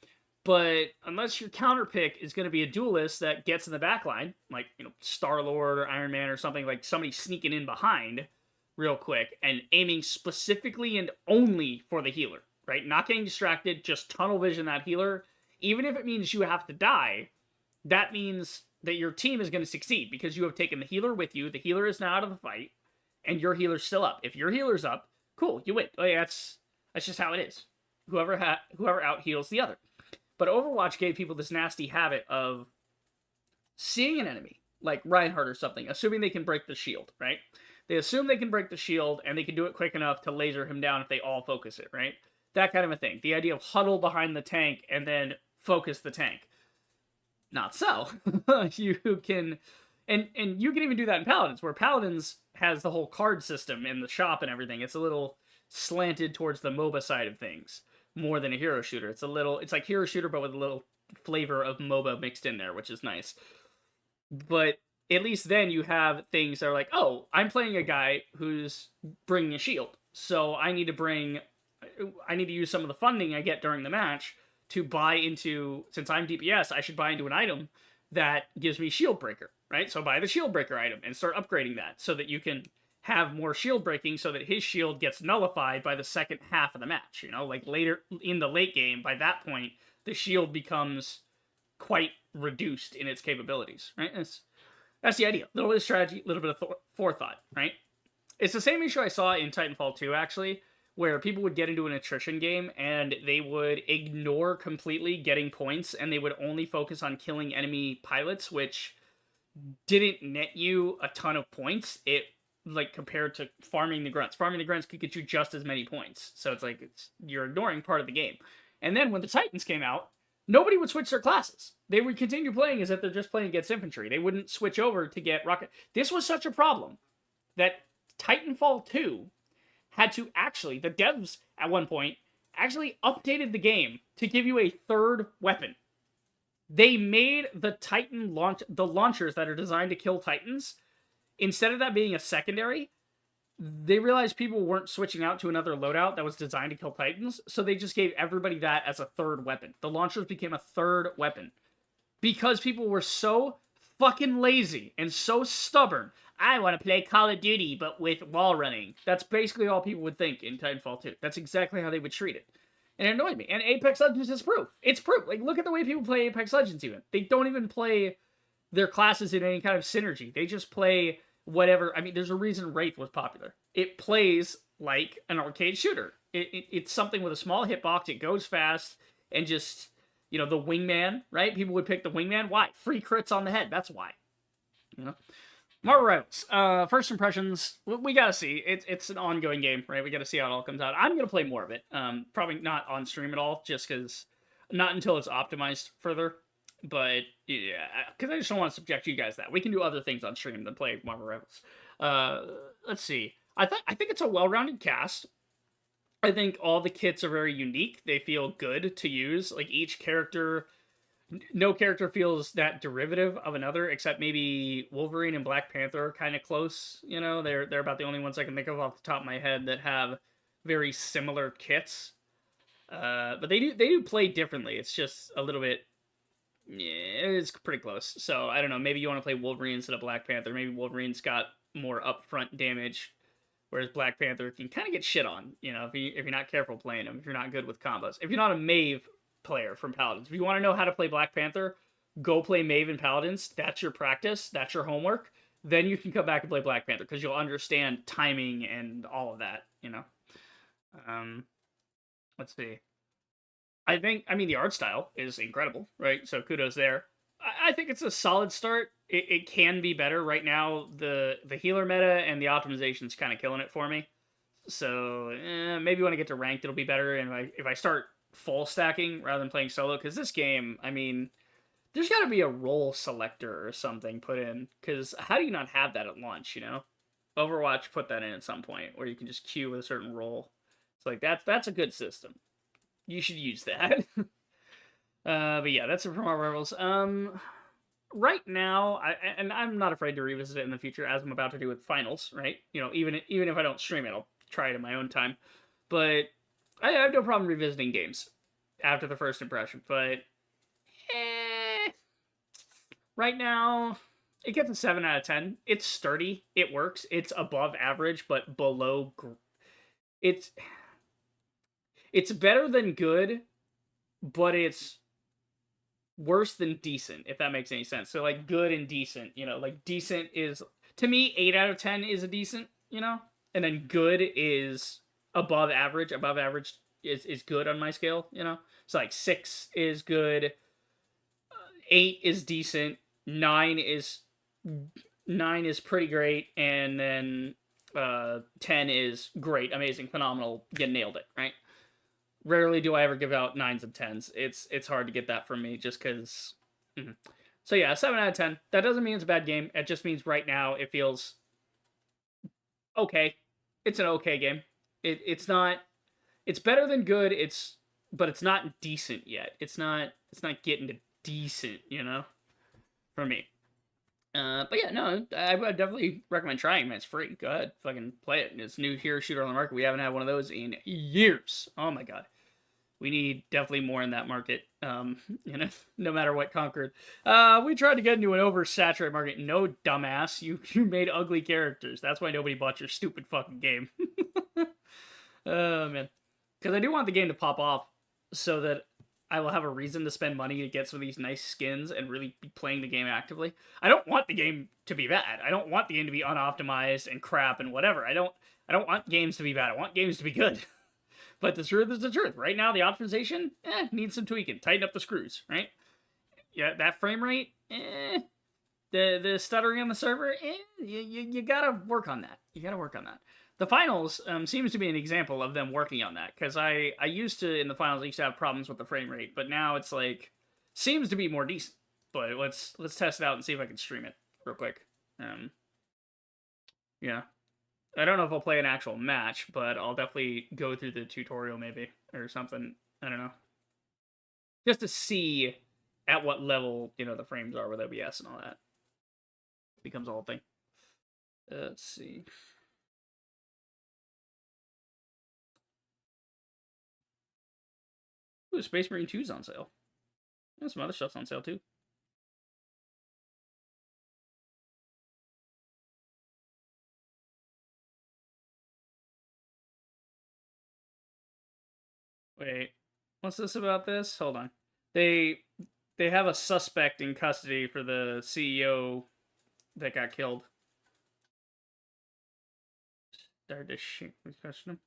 [SPEAKER 1] But unless your counter pick is going to be a duelist that gets in the back line, like, Star-Lord or Iron Man or something, like somebody sneaking in behind real quick and aiming specifically and only for the healer, right? Not getting distracted, just tunnel vision that healer. Even if it means you have to die, that means that your team is going to succeed because you have taken the healer with you. The healer is now out of the fight, and your healer's still up. If your healer's up, cool, you win. Oh, yeah, that's just how it is. Whoever out heals the other. But Overwatch gave people this nasty habit of seeing an enemy, like Reinhardt or something, assuming they can break the shield, right? They assume they can break the shield, and they can do it quick enough to laser him down if they all focus it, right? That kind of a thing. The idea of huddle behind the tank and then focus the tank. Not so. You can... And you can even do that in Paladins, where Paladins has the whole card system in the shop and everything. It's a little slanted towards the MOBA side of things, more than a hero shooter. It's like hero shooter, but with a little flavor of MOBA mixed in there, which is nice. But at least then you have things that are like, oh, I'm playing a guy who's bringing a shield, so I need to use some of the funding I get during the match to buy into, since I'm DPS, I should buy into an item that gives me shield breaker, right? So buy the shield breaker item and start upgrading that so that you can have more shield breaking so that his shield gets nullified by the second half of the match. Like later in the late game, by that point, the shield becomes quite reduced in its capabilities, right? That's the idea. A little bit of strategy, a little bit of forethought, right? It's the same issue I saw in Titanfall 2, actually, where people would get into an attrition game and they would ignore completely getting points and they would only focus on killing enemy pilots, which didn't net you a ton of points. It, like, compared to farming the grunts. Farming the grunts could get you just as many points. So it's like, you're ignoring part of the game. And then when the Titans came out, nobody would switch their classes. They would continue playing as if they're just playing against infantry. They wouldn't switch over to get rocket. This was such a problem that Titanfall 2 had to actually, the devs at one point, actually updated the game to give you a third weapon. They made the the launchers that are designed to kill Titans, instead of that being a secondary, they realized people weren't switching out to another loadout that was designed to kill Titans, so they just gave everybody that as a third weapon. The launchers became a third weapon. Because people were so fucking lazy and so stubborn. I want to play Call of Duty, but with wall running. That's basically all people would think in Titanfall 2. That's exactly how they would treat it. And it annoyed me. And Apex Legends is proof. It's proof. Like, look at the way people play Apex Legends even. They don't even play their classes in any kind of synergy. They just play whatever. I mean, there's a reason Wraith was popular. It plays like an arcade shooter. It's something with a small hitbox. It goes fast. And just, the wingman, right? People would pick the wingman. Why? Free crits on the head. That's why. Marvel Rivals. First impressions, we gotta see. It's an ongoing game, right? We gotta see how it all comes out. I'm gonna play more of it. Probably not on stream at all, just because, not until it's optimized further. But, yeah, because I just don't want to subject you guys to that. We can do other things on stream than play Marvel Rivals. Let's see. I think it's a well-rounded cast. I think all the kits are very unique. They feel good to use. Like, each character... No character feels that derivative of another, except maybe Wolverine and Black Panther are kind of close. They're about the only ones I can think of off the top of my head that have very similar kits. But they do play differently. It's just a little bit. Yeah, it's pretty close. So I don't know. Maybe you want to play Wolverine instead of Black Panther. Maybe Wolverine's got more upfront damage, whereas Black Panther can kind of get shit on. You know, if you're not careful playing him, if you're not good with combos, if you're not a Mave player from Paladins, if you want to know how to play Black Panther, go play Mave and Paladins. That's your practice. That's your homework. Then you can come back and play Black Panther because you'll understand timing and all of that. You know. Let's see. I mean, the art style is incredible, right? So kudos there. I think it's a solid start. It can be better. Right now, the healer meta and the optimization's kind of killing it for me. So maybe when I get to ranked, it'll be better. And if I start full stacking rather than playing solo, because this game, I mean, there's got to be a role selector or something put in. Because how do you not have that at launch? You know, Overwatch put that in at some point where you can just queue with a certain role. It's like that's a good system. You should use that. But yeah, that's it from our rivals. Right now, I'm not afraid to revisit it in the future, as I'm about to do with finals. Right? You know, even if I don't stream it, I'll try it in my own time. But I have no problem revisiting games after the first impression. But right now, it gets a 7 out of 10. It's sturdy. It works. It's above average, but below. It's better than good, but it's worse than decent, if that makes any sense. So, like, good and decent, you know, like, decent is, to me, 8 out of 10 is a decent, you know? And then good is above average. Above average is good on my scale, you know? So, like, 6 is good, 8 is decent, 9 is pretty great, and then 10 is great, amazing, phenomenal, you nailed it, right? Rarely do I ever give out 9s and 10s. It's hard to get that from me just because. So yeah, 7 out of 10. That doesn't mean it's a bad game. It just means right now it feels okay. It's an okay game. It's not. It's better than good. But it's not decent yet. It's not getting to decent, you know, for me. But yeah, no, I would definitely recommend trying, man. It's free. Go ahead, fucking play it. It's a new hero shooter on the market. We haven't had one of those in years. Oh my god. We need definitely more in that market. You know, no matter what conquered. We tried to get into an oversaturated market. No, dumbass. You made ugly characters. That's why nobody bought your stupid fucking game. Oh, man. Because I do want the game to pop off so that I will have a reason to spend money to get some of these nice skins and really be playing the game actively. I don't want the game to be bad. I don't want the game to be unoptimized and crap and whatever. I don't want games to be bad. I want games to be good. But the truth is the truth. Right now, the optimization, needs some tweaking. Tighten up the screws, right? Yeah, that frame rate, the stuttering on the server, you gotta work on that. You gotta work on that. The finals seems to be an example of them working on that, because I used to, in the finals, I used to have problems with the frame rate, but now it's like, seems to be more decent. But let's test it out and see if I can stream it real quick. Yeah. I don't know if I'll play an actual match, but I'll definitely go through the tutorial maybe, or something. I don't know. Just to see at what level, you know, the frames are with OBS and all that. It becomes a whole thing. Let's see. Ooh, Space Marine 2's on sale. And some other stuff's on sale too. Wait, what's this about this? Hold on. They have a suspect in custody for the CEO that got killed. Started to question him.